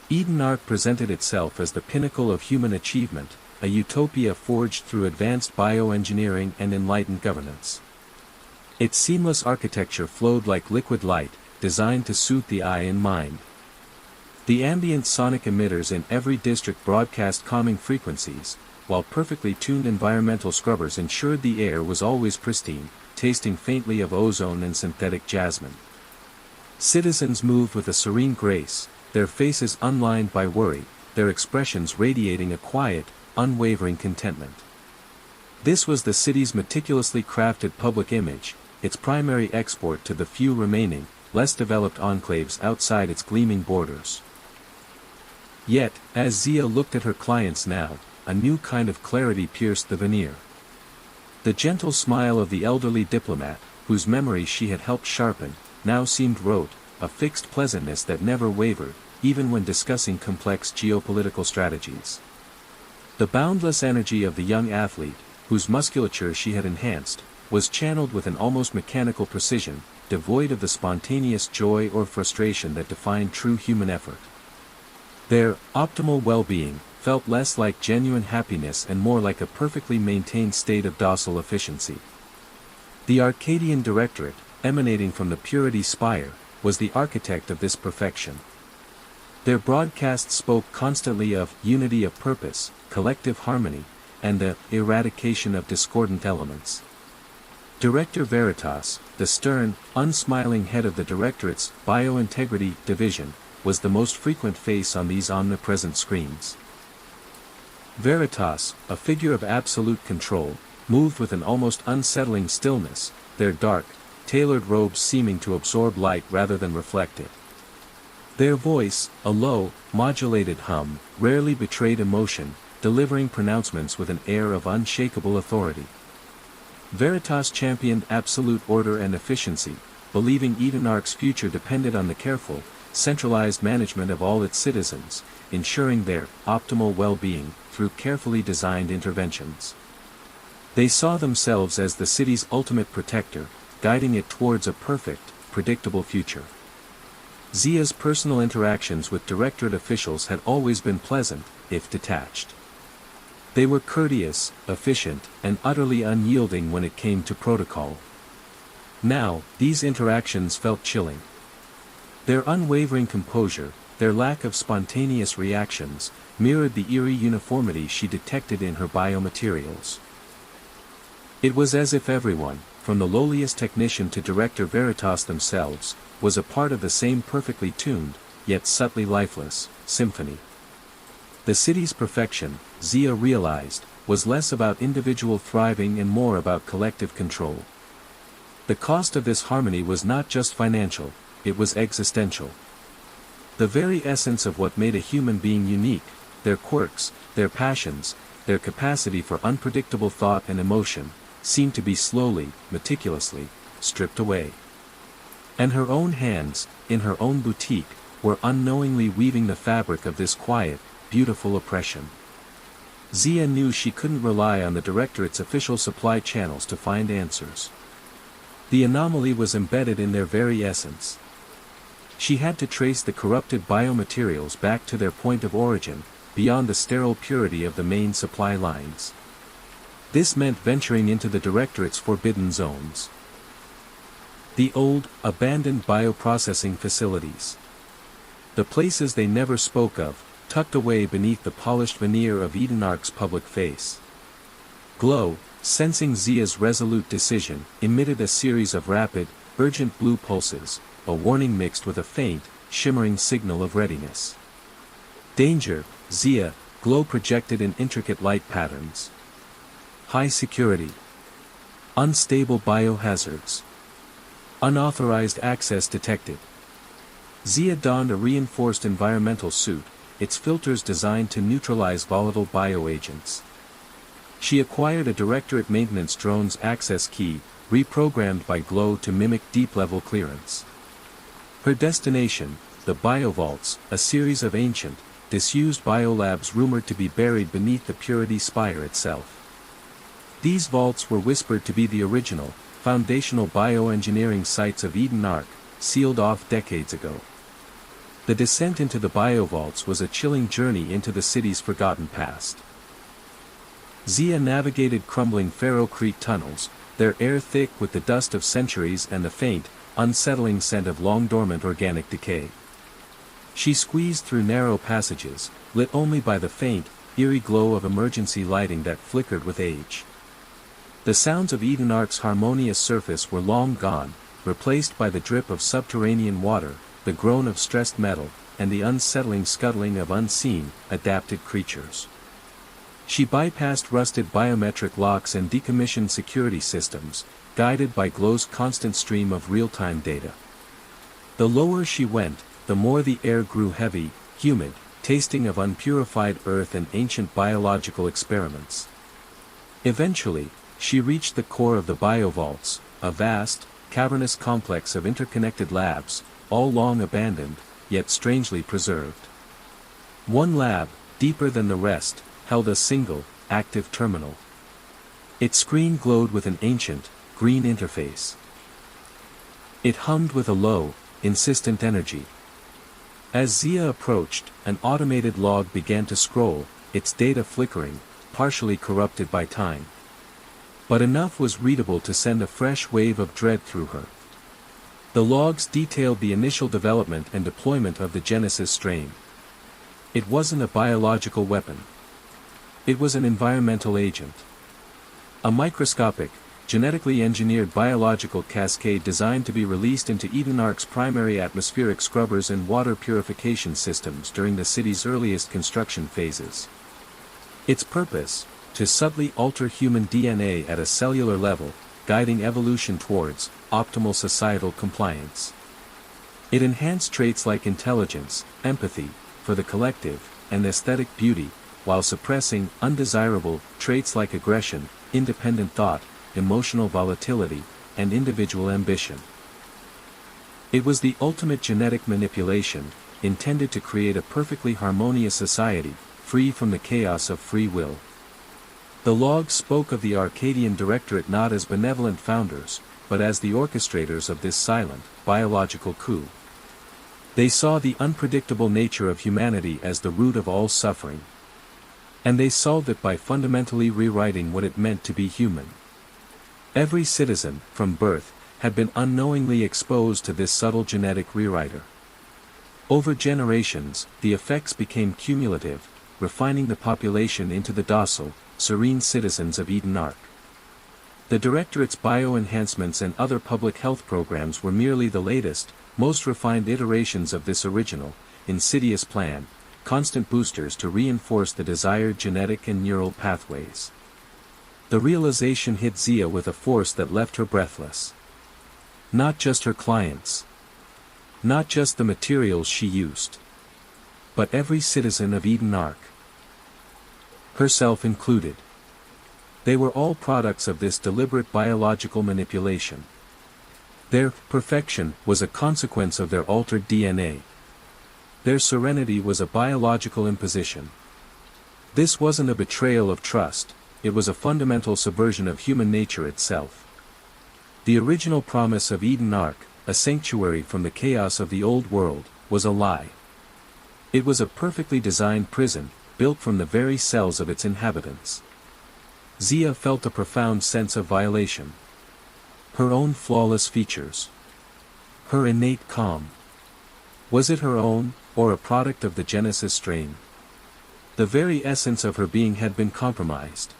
Edenarch presented itself as the pinnacle of human achievement, a utopia forged through advanced bioengineering and enlightened governance. Its seamless architecture flowed like liquid light, designed to suit the eye and mind. The ambient sonic emitters in every district broadcast calming frequencies, while perfectly tuned environmental scrubbers ensured the air was always pristine, tasting faintly of ozone and synthetic jasmine. Citizens moved with a serene grace, their faces unlined by worry, their expressions radiating a quiet, unwavering contentment. This was the city's meticulously crafted public image, its primary export to the few remaining, less developed enclaves outside its gleaming borders. Yet, as Zia looked at her clients now, a new kind of clarity pierced the veneer. The gentle smile of the elderly diplomat, whose memory she had helped sharpen, now seemed rote, a fixed pleasantness that never wavered, even when discussing complex geopolitical strategies. The boundless energy of the young athlete, whose musculature she had enhanced, was channeled with an almost mechanical precision, devoid of the spontaneous joy or frustration that defined true human effort. Their optimal well-being felt less like genuine happiness and more like a perfectly maintained state of docile efficiency. The Arcadian Directorate, emanating from the Purity Spire, was the architect of this perfection. Their broadcasts spoke constantly of unity of purpose, collective harmony, and the eradication of discordant elements. Director Veritas, the stern, unsmiling head of the Directorate's Biointegrity Division, was the most frequent face on these omnipresent screens. Veritas, a figure of absolute control, moved with an almost unsettling stillness, their dark, tailored robes seeming to absorb light rather than reflect it. Their voice, a low, modulated hum, rarely betrayed emotion, delivering pronouncements with an air of unshakable authority. Veritas championed absolute order and efficiency, believing Edenarch's future depended on the careful, centralized management of all its citizens, ensuring their optimal well-being through carefully designed interventions. They saw themselves as the city's ultimate protector, guiding it towards a perfect, predictable future. Zia's personal interactions with Directorate officials had always been pleasant, if detached. They were courteous, efficient, and utterly unyielding when it came to protocol. Now, these interactions felt chilling. Their unwavering composure, their lack of spontaneous reactions, mirrored the eerie uniformity she detected in her biomaterials. It was as if everyone, from the lowliest technician to Director Veritas themselves, was a part of the same perfectly tuned, yet subtly lifeless, symphony. The city's perfection, Zia realized, was less about individual thriving and more about collective control. The cost of this harmony was not just financial, it was existential. The very essence of what made a human being unique, their quirks, their passions, their capacity for unpredictable thought and emotion, seemed to be slowly, meticulously, stripped away. And her own hands, in her own boutique, were unknowingly weaving the fabric of this quiet, beautiful oppression. Zia knew she couldn't rely on the Directorate's official supply channels to find answers. The anomaly was embedded in their very essence. She had to trace the corrupted biomaterials back to their point of origin, beyond the sterile purity of the main supply lines. This meant venturing into the Directorate's forbidden zones. The old, abandoned bioprocessing facilities. The places they never spoke of, tucked away beneath the polished veneer of Edenarch's public face. Glow, sensing Zia's resolute decision, emitted a series of rapid, urgent blue pulses, a warning mixed with a faint, shimmering signal of readiness. Danger, Zia, Glow projected in intricate light patterns. High security. Unstable biohazards. Unauthorized access detected. Zia donned a reinforced environmental suit, its filters designed to neutralize volatile bioagents. She acquired a Directorate Maintenance drone's access key, reprogrammed by Glow to mimic deep-level clearance. Her destination, the Biovaults, a series of ancient, disused biolabs rumored to be buried beneath the Purity Spire itself. These vaults were whispered to be the original, foundational bioengineering sites of Edenarch, sealed off decades ago. The descent into the Biovaults was a chilling journey into the city's forgotten past. Zia navigated crumbling ferrocrete tunnels, their air thick with the dust of centuries and the faint, unsettling scent of long-dormant organic decay. She squeezed through narrow passages, lit only by the faint, eerie glow of emergency lighting that flickered with age. The sounds of Edenarch's harmonious surface were long gone, replaced by the drip of subterranean water, the groan of stressed metal, and the unsettling scuttling of unseen, adapted creatures. She bypassed rusted biometric locks and decommissioned security systems, guided by Glow's constant stream of real-time data. The lower she went, the more the air grew heavy, humid, tasting of unpurified earth and ancient biological experiments. Eventually, she reached the core of the Biovaults, a vast, cavernous complex of interconnected labs, all long abandoned, yet strangely preserved. One lab, deeper than the rest, held a single, active terminal. Its screen glowed with an ancient, green interface. It hummed with a low, insistent energy. As Zia approached, an automated log began to scroll, its data flickering, partially corrupted by time. But enough was readable to send a fresh wave of dread through her. The logs detailed the initial development and deployment of the Genesis strain. It wasn't a biological weapon. It was an environmental agent. A microscopic, genetically engineered biological cascade designed to be released into Edenarch's primary atmospheric scrubbers and water purification systems during the city's earliest construction phases. Its purpose, to subtly alter human DNA at a cellular level, guiding evolution towards optimal societal compliance. It enhanced traits like intelligence, empathy, for the collective, and aesthetic beauty, while suppressing undesirable traits like aggression, independent thought, emotional volatility, and individual ambition. It was the ultimate genetic manipulation, intended to create a perfectly harmonious society, free from the chaos of free will. The logs spoke of the Arcadian Directorate not as benevolent founders, but as the orchestrators of this silent, biological coup. They saw the unpredictable nature of humanity as the root of all suffering. And they solved it by fundamentally rewriting what it meant to be human. Every citizen, from birth, had been unknowingly exposed to this subtle genetic rewriter. Over generations, the effects became cumulative, refining the population into the docile, serene citizens of Edenarch. The Directorate's bioenhancements and other public health programs were merely the latest, most refined iterations of this original, insidious plan, constant boosters to reinforce the desired genetic and neural pathways. The realization hit Zia with a force that left her breathless. Not just her clients. Not just the materials she used. But every citizen of Edenarch. Herself included. They were all products of this deliberate biological manipulation. Their perfection was a consequence of their altered DNA. Their serenity was a biological imposition. This wasn't a betrayal of trust, it was a fundamental subversion of human nature itself. The original promise of Edenarch, a sanctuary from the chaos of the old world, was a lie. It was a perfectly designed prison, built from the very cells of its inhabitants. Zia felt a profound sense of violation. Her own flawless features. Her innate calm. Was it her own, or a product of the Genesis strain? The very essence of her being had been compromised.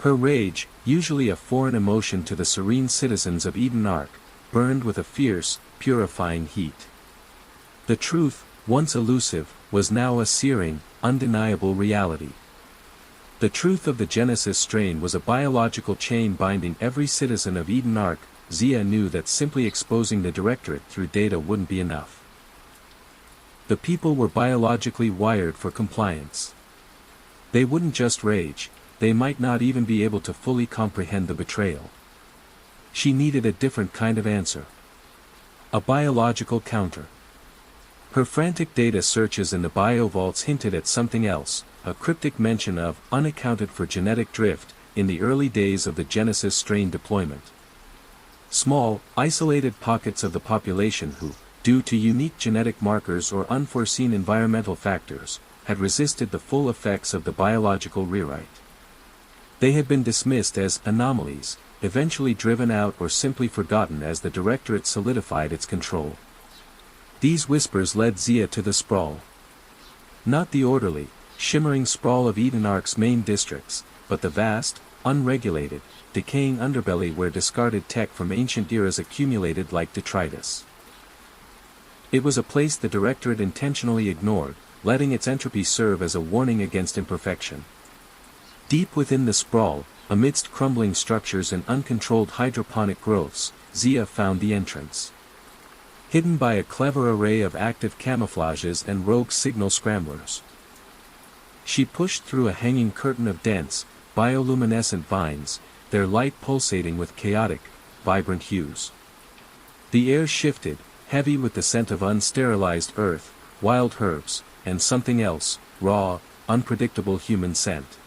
Her rage, usually a foreign emotion to the serene citizens of Eden Ark, burned with a fierce, purifying heat. The truth, once elusive, was now a searing, undeniable reality. The truth of the Genesis strain was a biological chain binding every citizen of Eden Ark. Zia knew that simply exposing the Directorate through data wouldn't be enough. The people were biologically wired for compliance. They wouldn't just rage, they might not even be able to fully comprehend the betrayal. She needed a different kind of answer. A biological counter. Her frantic data searches in the biovaults hinted at something else, a cryptic mention of unaccounted for genetic drift in the early days of the Genesis strain deployment. Small, isolated pockets of the population who, due to unique genetic markers or unforeseen environmental factors, had resisted the full effects of the biological rewrite. They had been dismissed as anomalies, eventually driven out or simply forgotten as the Directorate solidified its control. These whispers led Zia to the sprawl. Not the orderly, shimmering sprawl of Eden Ark's main districts, but the vast, unregulated, decaying underbelly where discarded tech from ancient eras accumulated like detritus. It was a place the Directorate intentionally ignored, letting its entropy serve as a warning against imperfection. Deep within the sprawl, amidst crumbling structures and uncontrolled hydroponic growths, Zia found the entrance. Hidden by a clever array of active camouflages and rogue signal scramblers. She pushed through a hanging curtain of dense, bioluminescent vines, their light pulsating with chaotic, vibrant hues. The air shifted, heavy with the scent of unsterilized earth, wild herbs, and something else, raw, unpredictable human scent.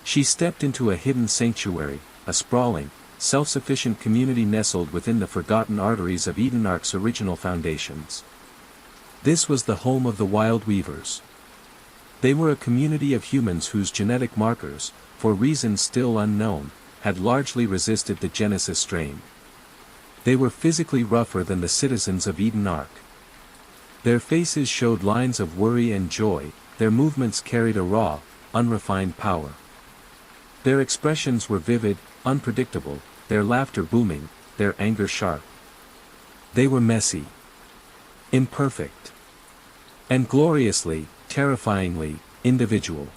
She stepped into a hidden sanctuary, a sprawling, self-sufficient community nestled within the forgotten arteries of Eden Ark's original foundations. This was the home of the Wild Weavers. They were a community of humans whose genetic markers, for reasons still unknown, had largely resisted the Genesis strain. They were physically rougher than the citizens of Eden Ark. Their faces showed lines of worry and joy, their movements carried a raw, unrefined power. Their expressions were vivid, unpredictable, their laughter booming, their anger sharp. They were messy, imperfect, and gloriously, terrifyingly, individual.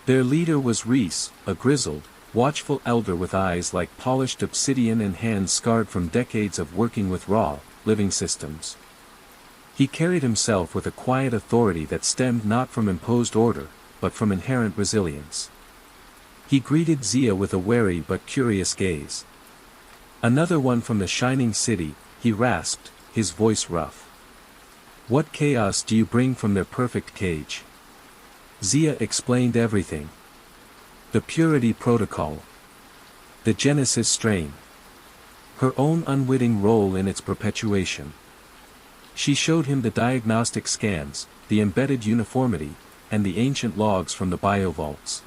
Their leader was Reese, a grizzled, watchful elder with eyes like polished obsidian and hands scarred from decades of working with raw, living systems. He carried himself with a quiet authority that stemmed not from imposed order, but from inherent resilience. He greeted Zia with a wary but curious gaze. Another one from the shining city, he rasped, his voice rough. What chaos do you bring from their perfect cage? Zia explained everything. The purity protocol. The Genesis strain. Her own unwitting role in its perpetuation. She showed him the diagnostic scans, the embedded uniformity, and the ancient logs from the biovaults.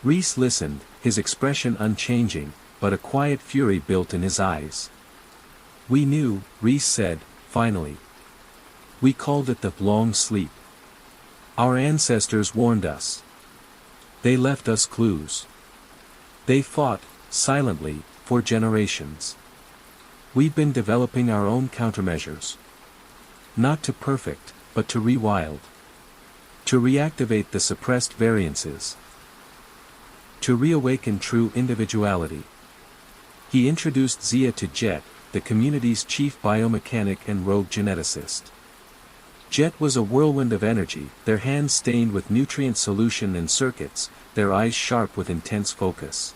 Reese listened, his expression unchanging, but a quiet fury built in his eyes. We knew, Reese said, finally. We called it the long sleep. Our ancestors warned us. They left us clues. They fought, silently, for generations. We've been developing our own countermeasures. Not to perfect, but to rewild. To reactivate the suppressed variances. To reawaken true individuality. He introduced Zia to Jet, the community's chief biomechanic and rogue geneticist. Jet was a whirlwind of energy, their hands stained with nutrient solution and circuits, their eyes sharp with intense focus.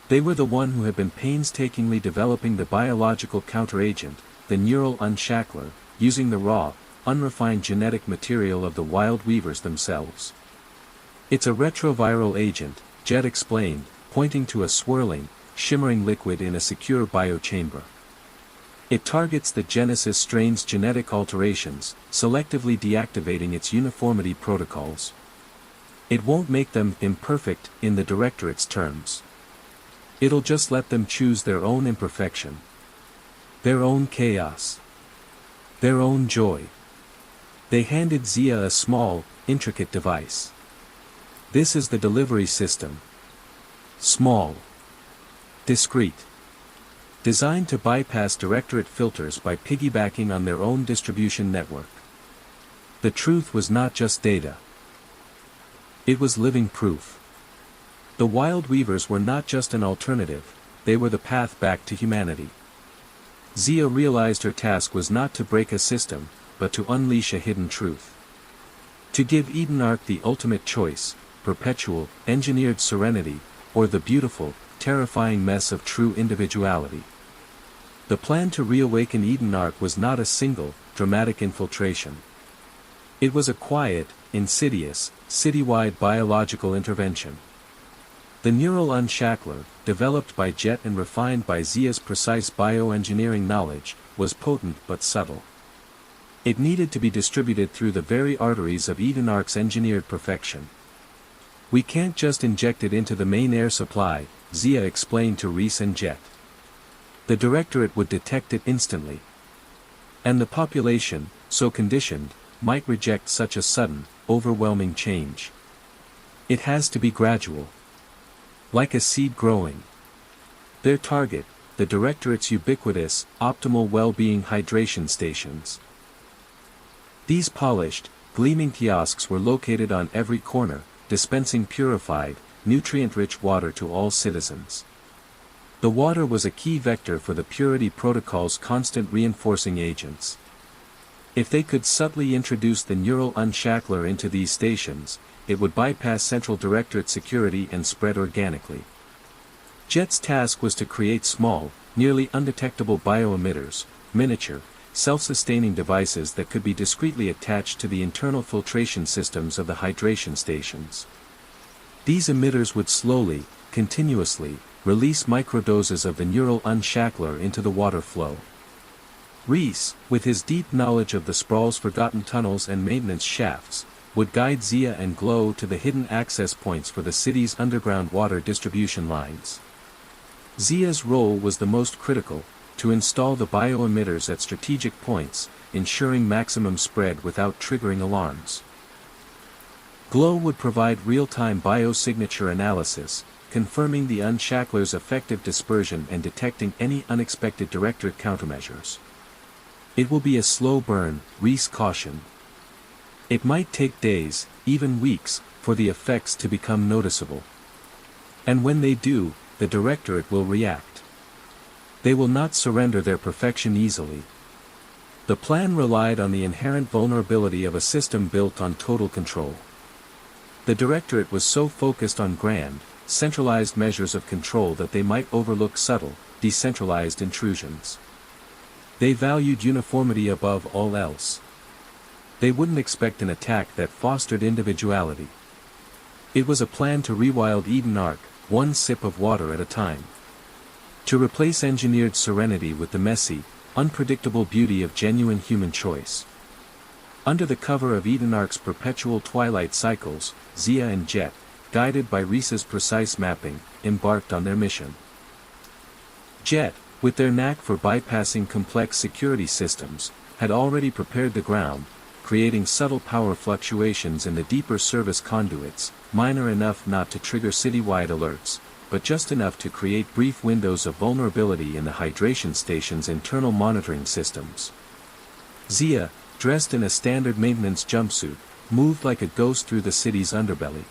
They were the one who had been painstakingly developing the biological counteragent, the neural unshackler, using the raw, unrefined genetic material of the Wild Weavers themselves. It's a retroviral agent, Jet explained, pointing to a swirling, shimmering liquid in a secure biochamber. It targets the Genesis strain's genetic alterations, selectively deactivating its uniformity protocols. It won't make them imperfect in the Directorate's terms. It'll just let them choose their own imperfection. Their own chaos. Their own joy. They handed Zia a small, intricate device. This is the delivery system. Small. Discreet. Designed to bypass directorate filters by piggybacking on their own distribution network. The truth was not just data. It was living proof. The Wild Weavers were not just an alternative, they were the path back to humanity. Zia realized her task was not to break a system, but to unleash a hidden truth. To give Edenarch the ultimate choice, perpetual, engineered serenity, or the beautiful, terrifying mess of true individuality. The plan to reawaken Edenarch was not a single, dramatic infiltration. It was a quiet, insidious, citywide biological intervention. The neural unshackler, developed by Jet and refined by Zia's precise bioengineering knowledge, was potent but subtle. It needed to be distributed through the very arteries of Edenarch's engineered perfection. "We can't just inject it into the main air supply," Zia explained to Reese and Jet. "The Directorate would detect it instantly. And the population, so conditioned, might reject such a sudden, overwhelming change. It has to be gradual. Like a seed growing." Their target, the Directorate's ubiquitous, optimal well-being hydration stations. These polished, gleaming kiosks were located on every corner, dispensing purified, nutrient-rich water to all citizens. The water was a key vector for the purity protocol's constant reinforcing agents. If they could subtly introduce the neural unshackler into these stations, it would bypass Central Directorate security and spread organically. Jet's task was to create small, nearly undetectable bioemitters, miniature, self-sustaining devices that could be discreetly attached to the internal filtration systems of the hydration stations. These emitters would slowly, continuously, release microdoses of the neural unshackler into the water flow. Reese, with his deep knowledge of the sprawl's forgotten tunnels and maintenance shafts, would guide Zia and Glow to the hidden access points for the city's underground water distribution lines. Zia's role was the most critical, to install the bioemitters at strategic points, ensuring maximum spread without triggering alarms. Glow would provide real-time biosignature analysis, confirming the unshackler's effective dispersion and detecting any unexpected Directorate countermeasures. "It will be a slow burn," Reese cautioned. "It might take days, even weeks, for the effects to become noticeable. And when they do, the Directorate will react. They will not surrender their perfection easily." The plan relied on the inherent vulnerability of a system built on total control. The Directorate was so focused on grand, centralized measures of control that they might overlook subtle, decentralized intrusions. They valued uniformity above all else. They wouldn't expect an attack that fostered individuality. It was a plan to rewild Edenarch, one sip of water at a time. To replace engineered serenity with the messy, unpredictable beauty of genuine human choice. Under the cover of Edenarch's perpetual twilight cycles, Zia and Jet, guided by Reese's precise mapping, embarked on their mission. Jet, with their knack for bypassing complex security systems, had already prepared the ground, creating subtle power fluctuations in the deeper service conduits, minor enough not to trigger citywide alerts, but just enough to create brief windows of vulnerability in the hydration station's internal monitoring systems. Zia, dressed in a standard maintenance jumpsuit, moved like a ghost through the city's underbelly.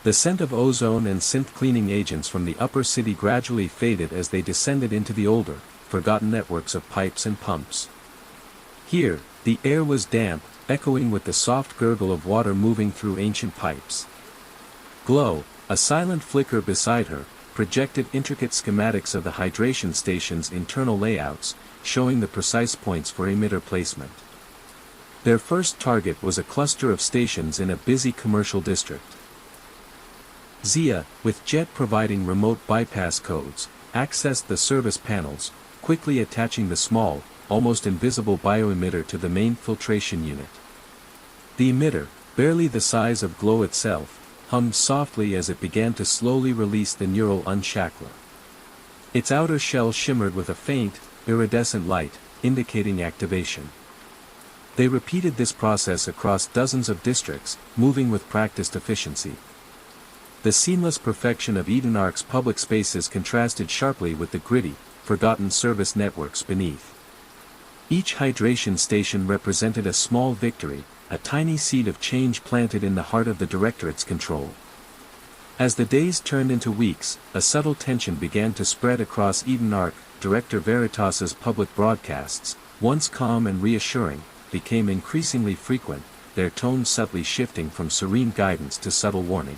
The scent of ozone and synth cleaning agents from the upper city gradually faded as they descended into the older, forgotten networks of pipes and pumps. Here, the air was damp, echoing with the soft gurgle of water moving through ancient pipes. Glow, a silent flicker beside her, projected intricate schematics of the hydration station's internal layouts, showing the precise points for emitter placement. Their first target was a cluster of stations in a busy commercial district. Zia, with Jet providing remote bypass codes, accessed the service panels, quickly attaching the small, almost invisible bioemitter to the main filtration unit. The emitter, barely the size of Glow itself, hummed softly as it began to slowly release the neural unshackler. Its outer shell shimmered with a faint, iridescent light, indicating activation. They repeated this process across dozens of districts, moving with practiced efficiency. The seamless perfection of Edenarc's public spaces contrasted sharply with the gritty, forgotten service networks beneath. Each hydration station represented a small victory, a tiny seed of change planted in the heart of the Directorate's control. As the days turned into weeks, a subtle tension began to spread across Edenarc. Director Veritas's public broadcasts, once calm and reassuring, became increasingly frequent, their tone subtly shifting from serene guidance to subtle warning.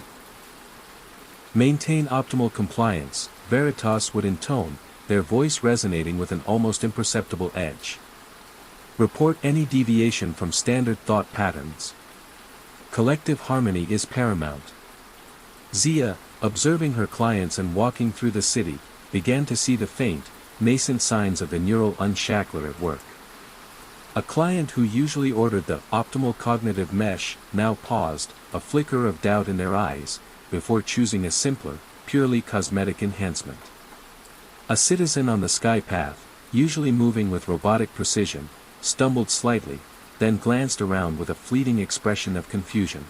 Maintain optimal compliance, Veritas would intone, their voice resonating with an almost imperceptible edge. Report any deviation from standard thought patterns. Collective harmony is paramount. Zia, observing her clients and walking through the city, began to see the faint, nascent signs of the neural unshackler at work. A client who usually ordered the optimal cognitive mesh now paused, a flicker of doubt in their eyes, before choosing a simpler, purely cosmetic enhancement. A citizen on the sky path, usually moving with robotic precision, stumbled slightly, then glanced around with a fleeting expression of confusion.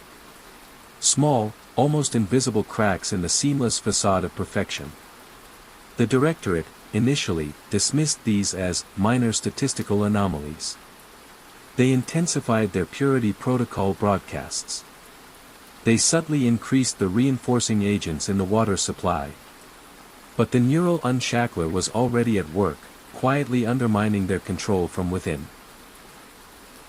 Small, almost invisible cracks in the seamless facade of perfection. The Directorate, initially, dismissed these as minor statistical anomalies. They intensified their purity protocol broadcasts. They subtly increased the reinforcing agents in the water supply. But the neural unshackler was already at work, quietly undermining their control from within.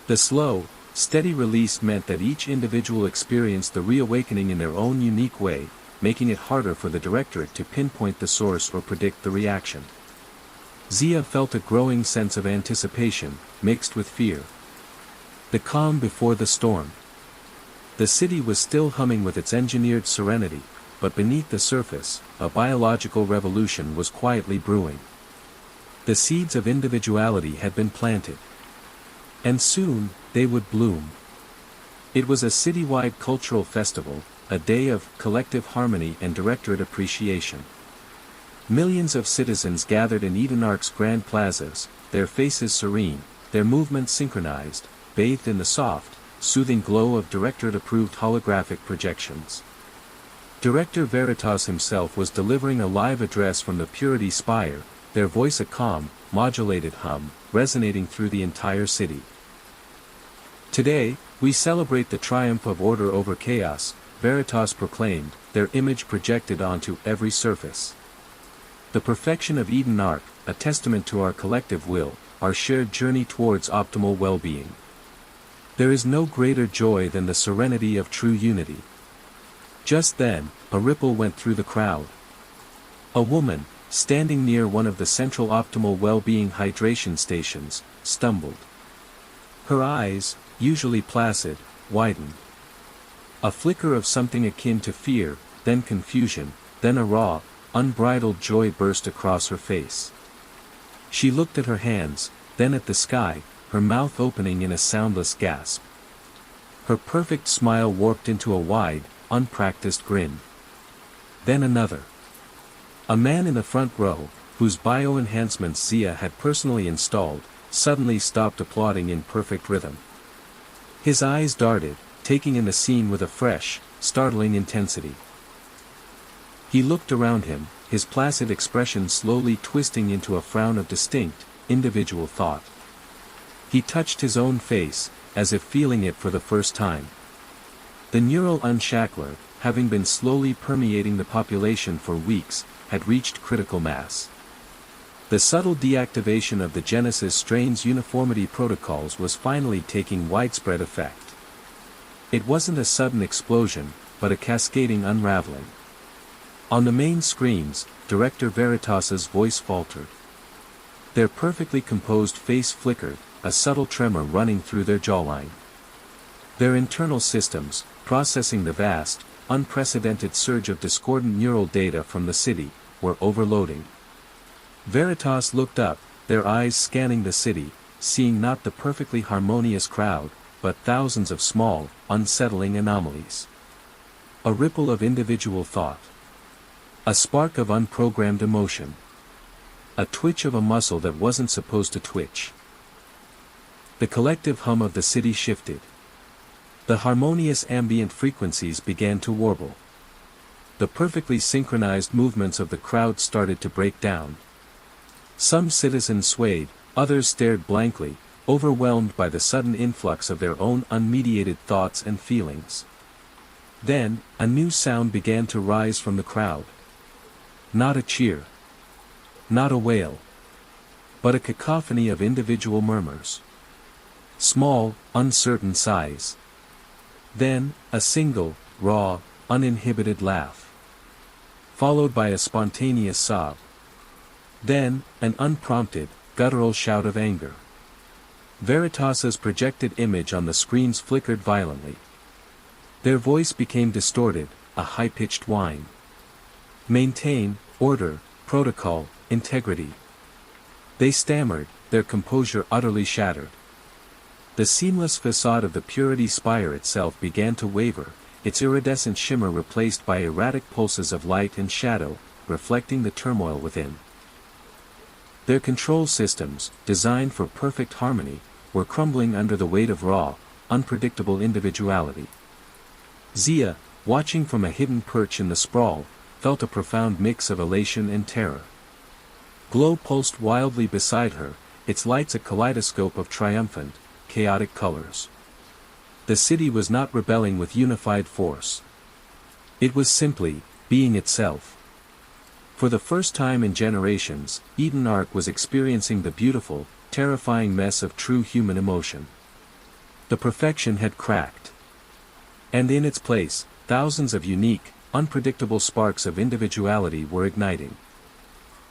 The slow, steady release meant that each individual experienced the reawakening in their own unique way, making it harder for the Directorate to pinpoint the source or predict the reaction. Zia felt a growing sense of anticipation, mixed with fear. The calm before the storm. The city was still humming with its engineered serenity, but beneath the surface, a biological revolution was quietly brewing. The seeds of individuality had been planted. And soon, they would bloom. It was a citywide cultural festival, a day of collective harmony and Directorate appreciation. Millions of citizens gathered in Edenarc's grand plazas, their faces serene, their movements synchronized, bathed in the soft, soothing glow of Directorate-approved holographic projections. Director Veritas himself was delivering a live address from the Purity Spire, their voice a calm, modulated hum, resonating through the entire city. Today, we celebrate the triumph of order over chaos, Veritas proclaimed, their image projected onto every surface. The perfection of Edenarc, a testament to our collective will, our shared journey towards optimal well-being. There is no greater joy than the serenity of true unity. Just then, a ripple went through the crowd. A woman, standing near one of the central optimal well-being hydration stations, stumbled. Her eyes, usually placid, widened. A flicker of something akin to fear, then confusion, then a raw, unbridled joy burst across her face. She looked at her hands, then at the sky, her mouth opening in a soundless gasp. Her perfect smile warped into a wide, unpracticed grin. Then another. A man in the front row, whose bio-enhancements Zia had personally installed, suddenly stopped applauding in perfect rhythm. His eyes darted, taking in the scene with a fresh, startling intensity. He looked around him, his placid expression slowly twisting into a frown of distinct, individual thought. He touched his own face, as if feeling it for the first time. The neural unshackler, having been slowly permeating the population for weeks, had reached critical mass. The subtle deactivation of the Genesis strain's uniformity protocols was finally taking widespread effect. It wasn't a sudden explosion, but a cascading unraveling. On the main screens, Director Veritas's voice faltered. Their perfectly composed face flickered, a subtle tremor running through their jawline. Their internal systems, processing the vast, unprecedented surge of discordant neural data from the city, were overloading. Veritas looked up, their eyes scanning the city, seeing not the perfectly harmonious crowd, but thousands of small, unsettling anomalies. A ripple of individual thought. A spark of unprogrammed emotion. a twitch of a muscle that wasn't supposed to twitch. The collective hum of the city shifted. The harmonious ambient frequencies began to warble. The perfectly synchronized movements of the crowd started to break down. Some citizens swayed, others stared blankly, overwhelmed by the sudden influx of their own unmediated thoughts and feelings. Then, a new sound began to rise from the crowd. Not a cheer. Not a wail. But a cacophony of individual murmurs. Small, uncertain sighs. Then, a single, raw, uninhibited laugh. Followed by a spontaneous sob. Then, an unprompted, guttural shout of anger. Veritas's projected image on the screens flickered violently. Their voice became distorted, a high-pitched whine. Maintain, order, protocol, integrity. They stammered, their composure utterly shattered. The seamless facade of the Purity Spire itself began to waver, its iridescent shimmer replaced by erratic pulses of light and shadow, reflecting the turmoil within. Their control systems, designed for perfect harmony, were crumbling under the weight of raw, unpredictable individuality. Zia, watching from a hidden perch in the sprawl, felt a profound mix of elation and terror. Glow pulsed wildly beside her, its lights a kaleidoscope of triumphant, chaotic colors. The city was not rebelling with unified force. It was simply, being itself. For the first time in generations, Eden Arc was experiencing the beautiful, terrifying mess of true human emotion. The perfection had cracked. And in its place, thousands of unique, unpredictable sparks of individuality were igniting.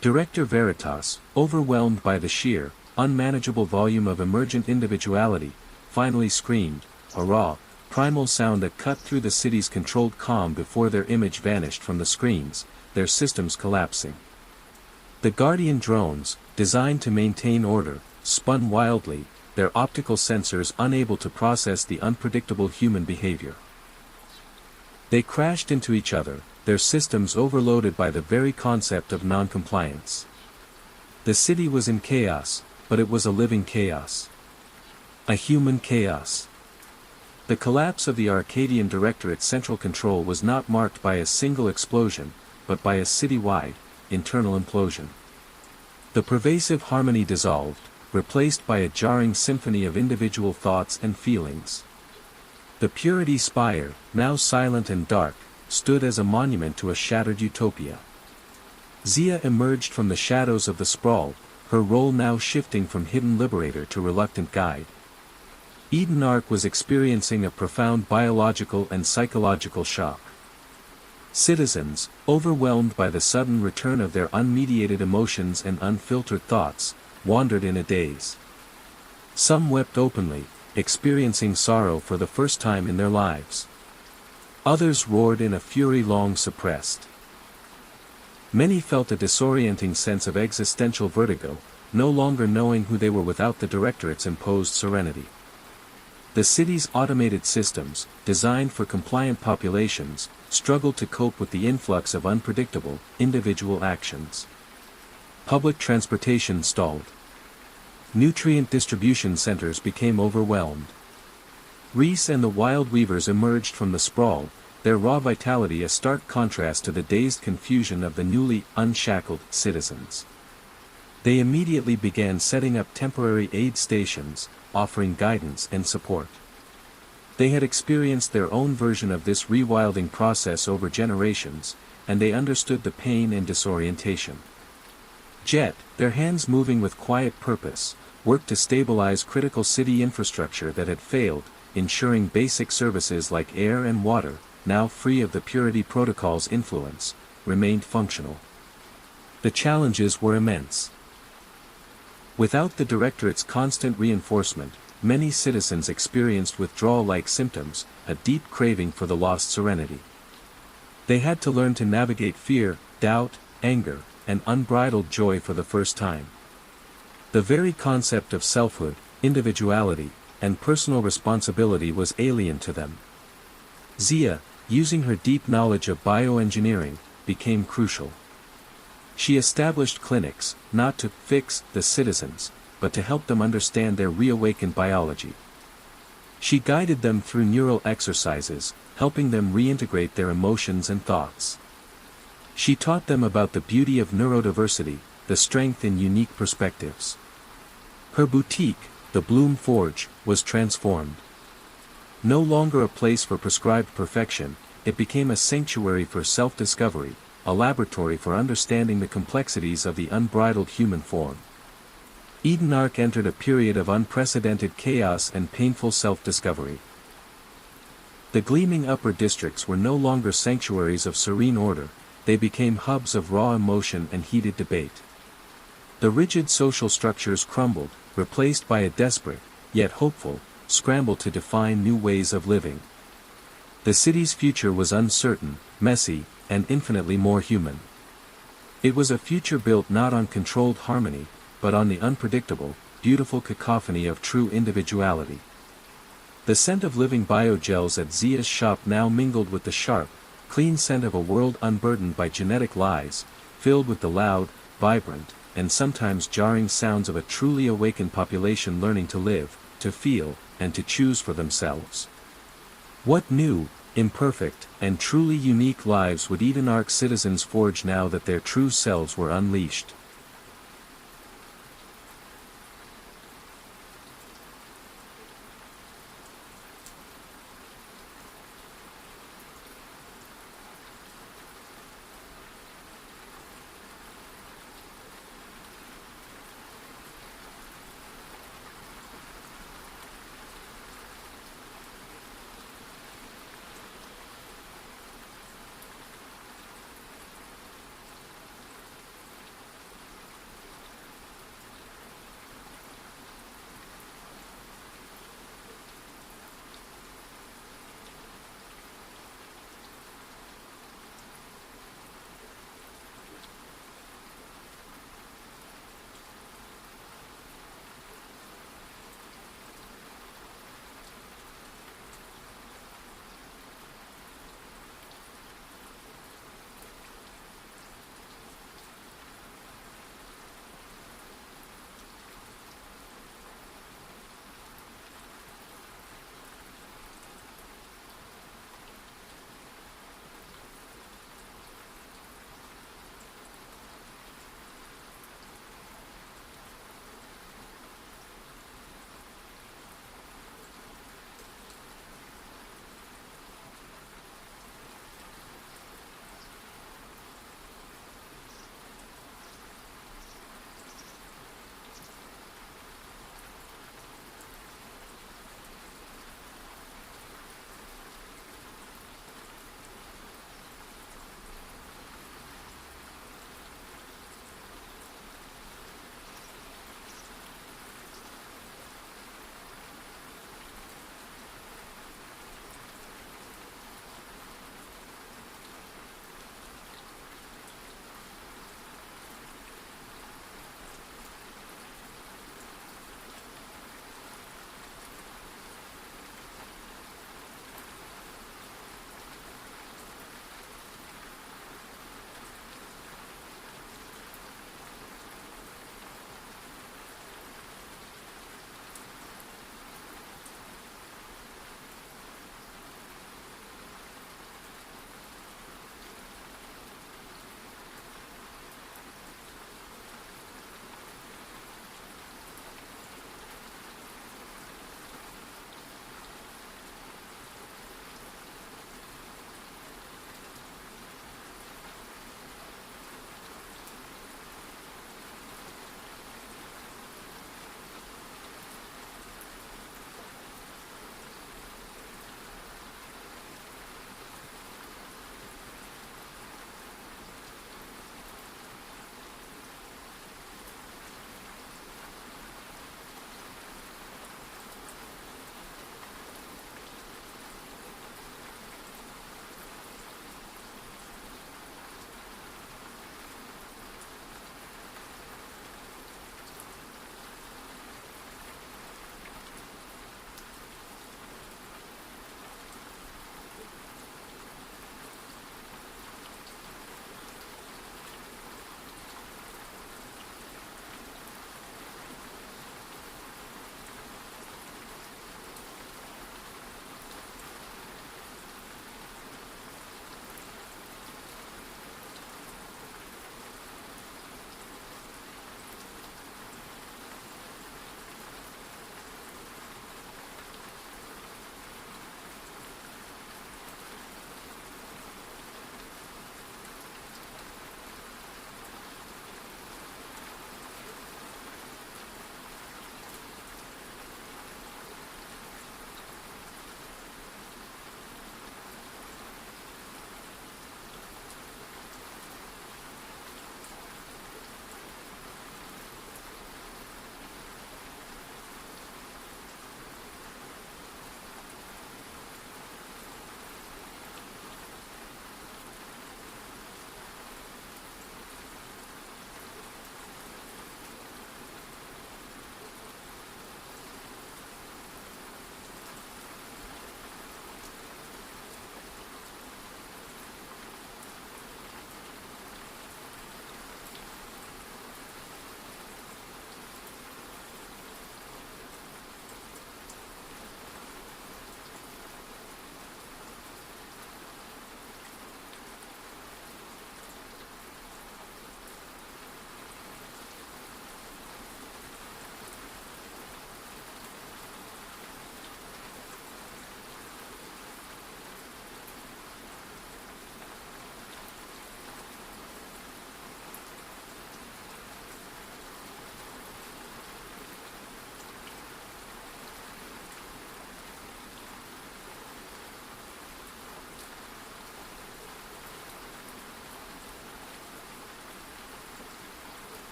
Director Veritas, overwhelmed by the sheer, unmanageable volume of emergent individuality, finally screamed, a raw, primal sound that cut through the city's controlled calm before their image vanished from the screens, their systems collapsing. The Guardian drones, designed to maintain order, spun wildly, their optical sensors unable to process the unpredictable human behavior. They crashed into each other, their systems overloaded by the very concept of non-compliance. The city was in chaos, but it was a living chaos. A human chaos. The collapse of the Arcadian Directorate's central control was not marked by a single explosion, but by a city-wide, internal implosion. The pervasive harmony dissolved, replaced by a jarring symphony of individual thoughts and feelings. The Purity Spire, now silent and dark, stood as a monument to a shattered utopia. Zia emerged from the shadows of the sprawl, her role now shifting from hidden liberator to reluctant guide. Eden Arc was experiencing a profound biological and psychological shock. Citizens, overwhelmed by the sudden return of their unmediated emotions and unfiltered thoughts, wandered in a daze. Some wept openly, experiencing sorrow for the first time in their lives. Others roared in a fury long suppressed. Many felt a disorienting sense of existential vertigo, no longer knowing who they were without the Directorate's imposed serenity. The city's automated systems, designed for compliant populations, struggled to cope with the influx of unpredictable, individual actions. Public transportation stalled. Nutrient distribution centers became overwhelmed. Reese and the Wild Weavers emerged from the sprawl, their raw vitality a stark contrast to the dazed confusion of the newly unshackled citizens. They immediately began setting up temporary aid stations, offering guidance and support. They had experienced their own version of this rewilding process over generations, and they understood the pain and disorientation. Jet, their hands moving with quiet purpose, worked to stabilize critical city infrastructure that had failed, ensuring basic services like air and water, now free of the Purity Protocol's influence, remained functional. The challenges were immense. Without the Directorate's constant reinforcement, many citizens experienced withdrawal-like symptoms, a deep craving for the lost serenity. They had to learn to navigate fear, doubt, anger, and unbridled joy for the first time. The very concept of selfhood, individuality, and personal responsibility was alien to them. Zia, using her deep knowledge of bioengineering, became crucial. She established clinics, not to fix the citizens, but to help them understand their reawakened biology. She guided them through neural exercises, helping them reintegrate their emotions and thoughts. She taught them about the beauty of neurodiversity, the strength in unique perspectives. Her boutique, the Bloom Forge, was transformed. No longer a place for prescribed perfection, it became a sanctuary for self-discovery, a laboratory for understanding the complexities of the unbridled human form. Edenark entered a period of unprecedented chaos and painful self-discovery. The gleaming upper districts were no longer sanctuaries of serene order, they became hubs of raw emotion and heated debate. The rigid social structures crumbled, replaced by a desperate, yet hopeful, scramble to define new ways of living. The city's future was uncertain, messy, and infinitely more human. It was a future built not on controlled harmony, but on the unpredictable, beautiful cacophony of true individuality. The scent of living biogels at Zia's shop now mingled with the sharp, clean scent of a world unburdened by genetic lies, filled with the loud, vibrant, and sometimes jarring sounds of a truly awakened population learning to live, to feel, and to choose for themselves. What new, imperfect, and truly unique lives would Edenark's citizens forge now that their true selves were unleashed?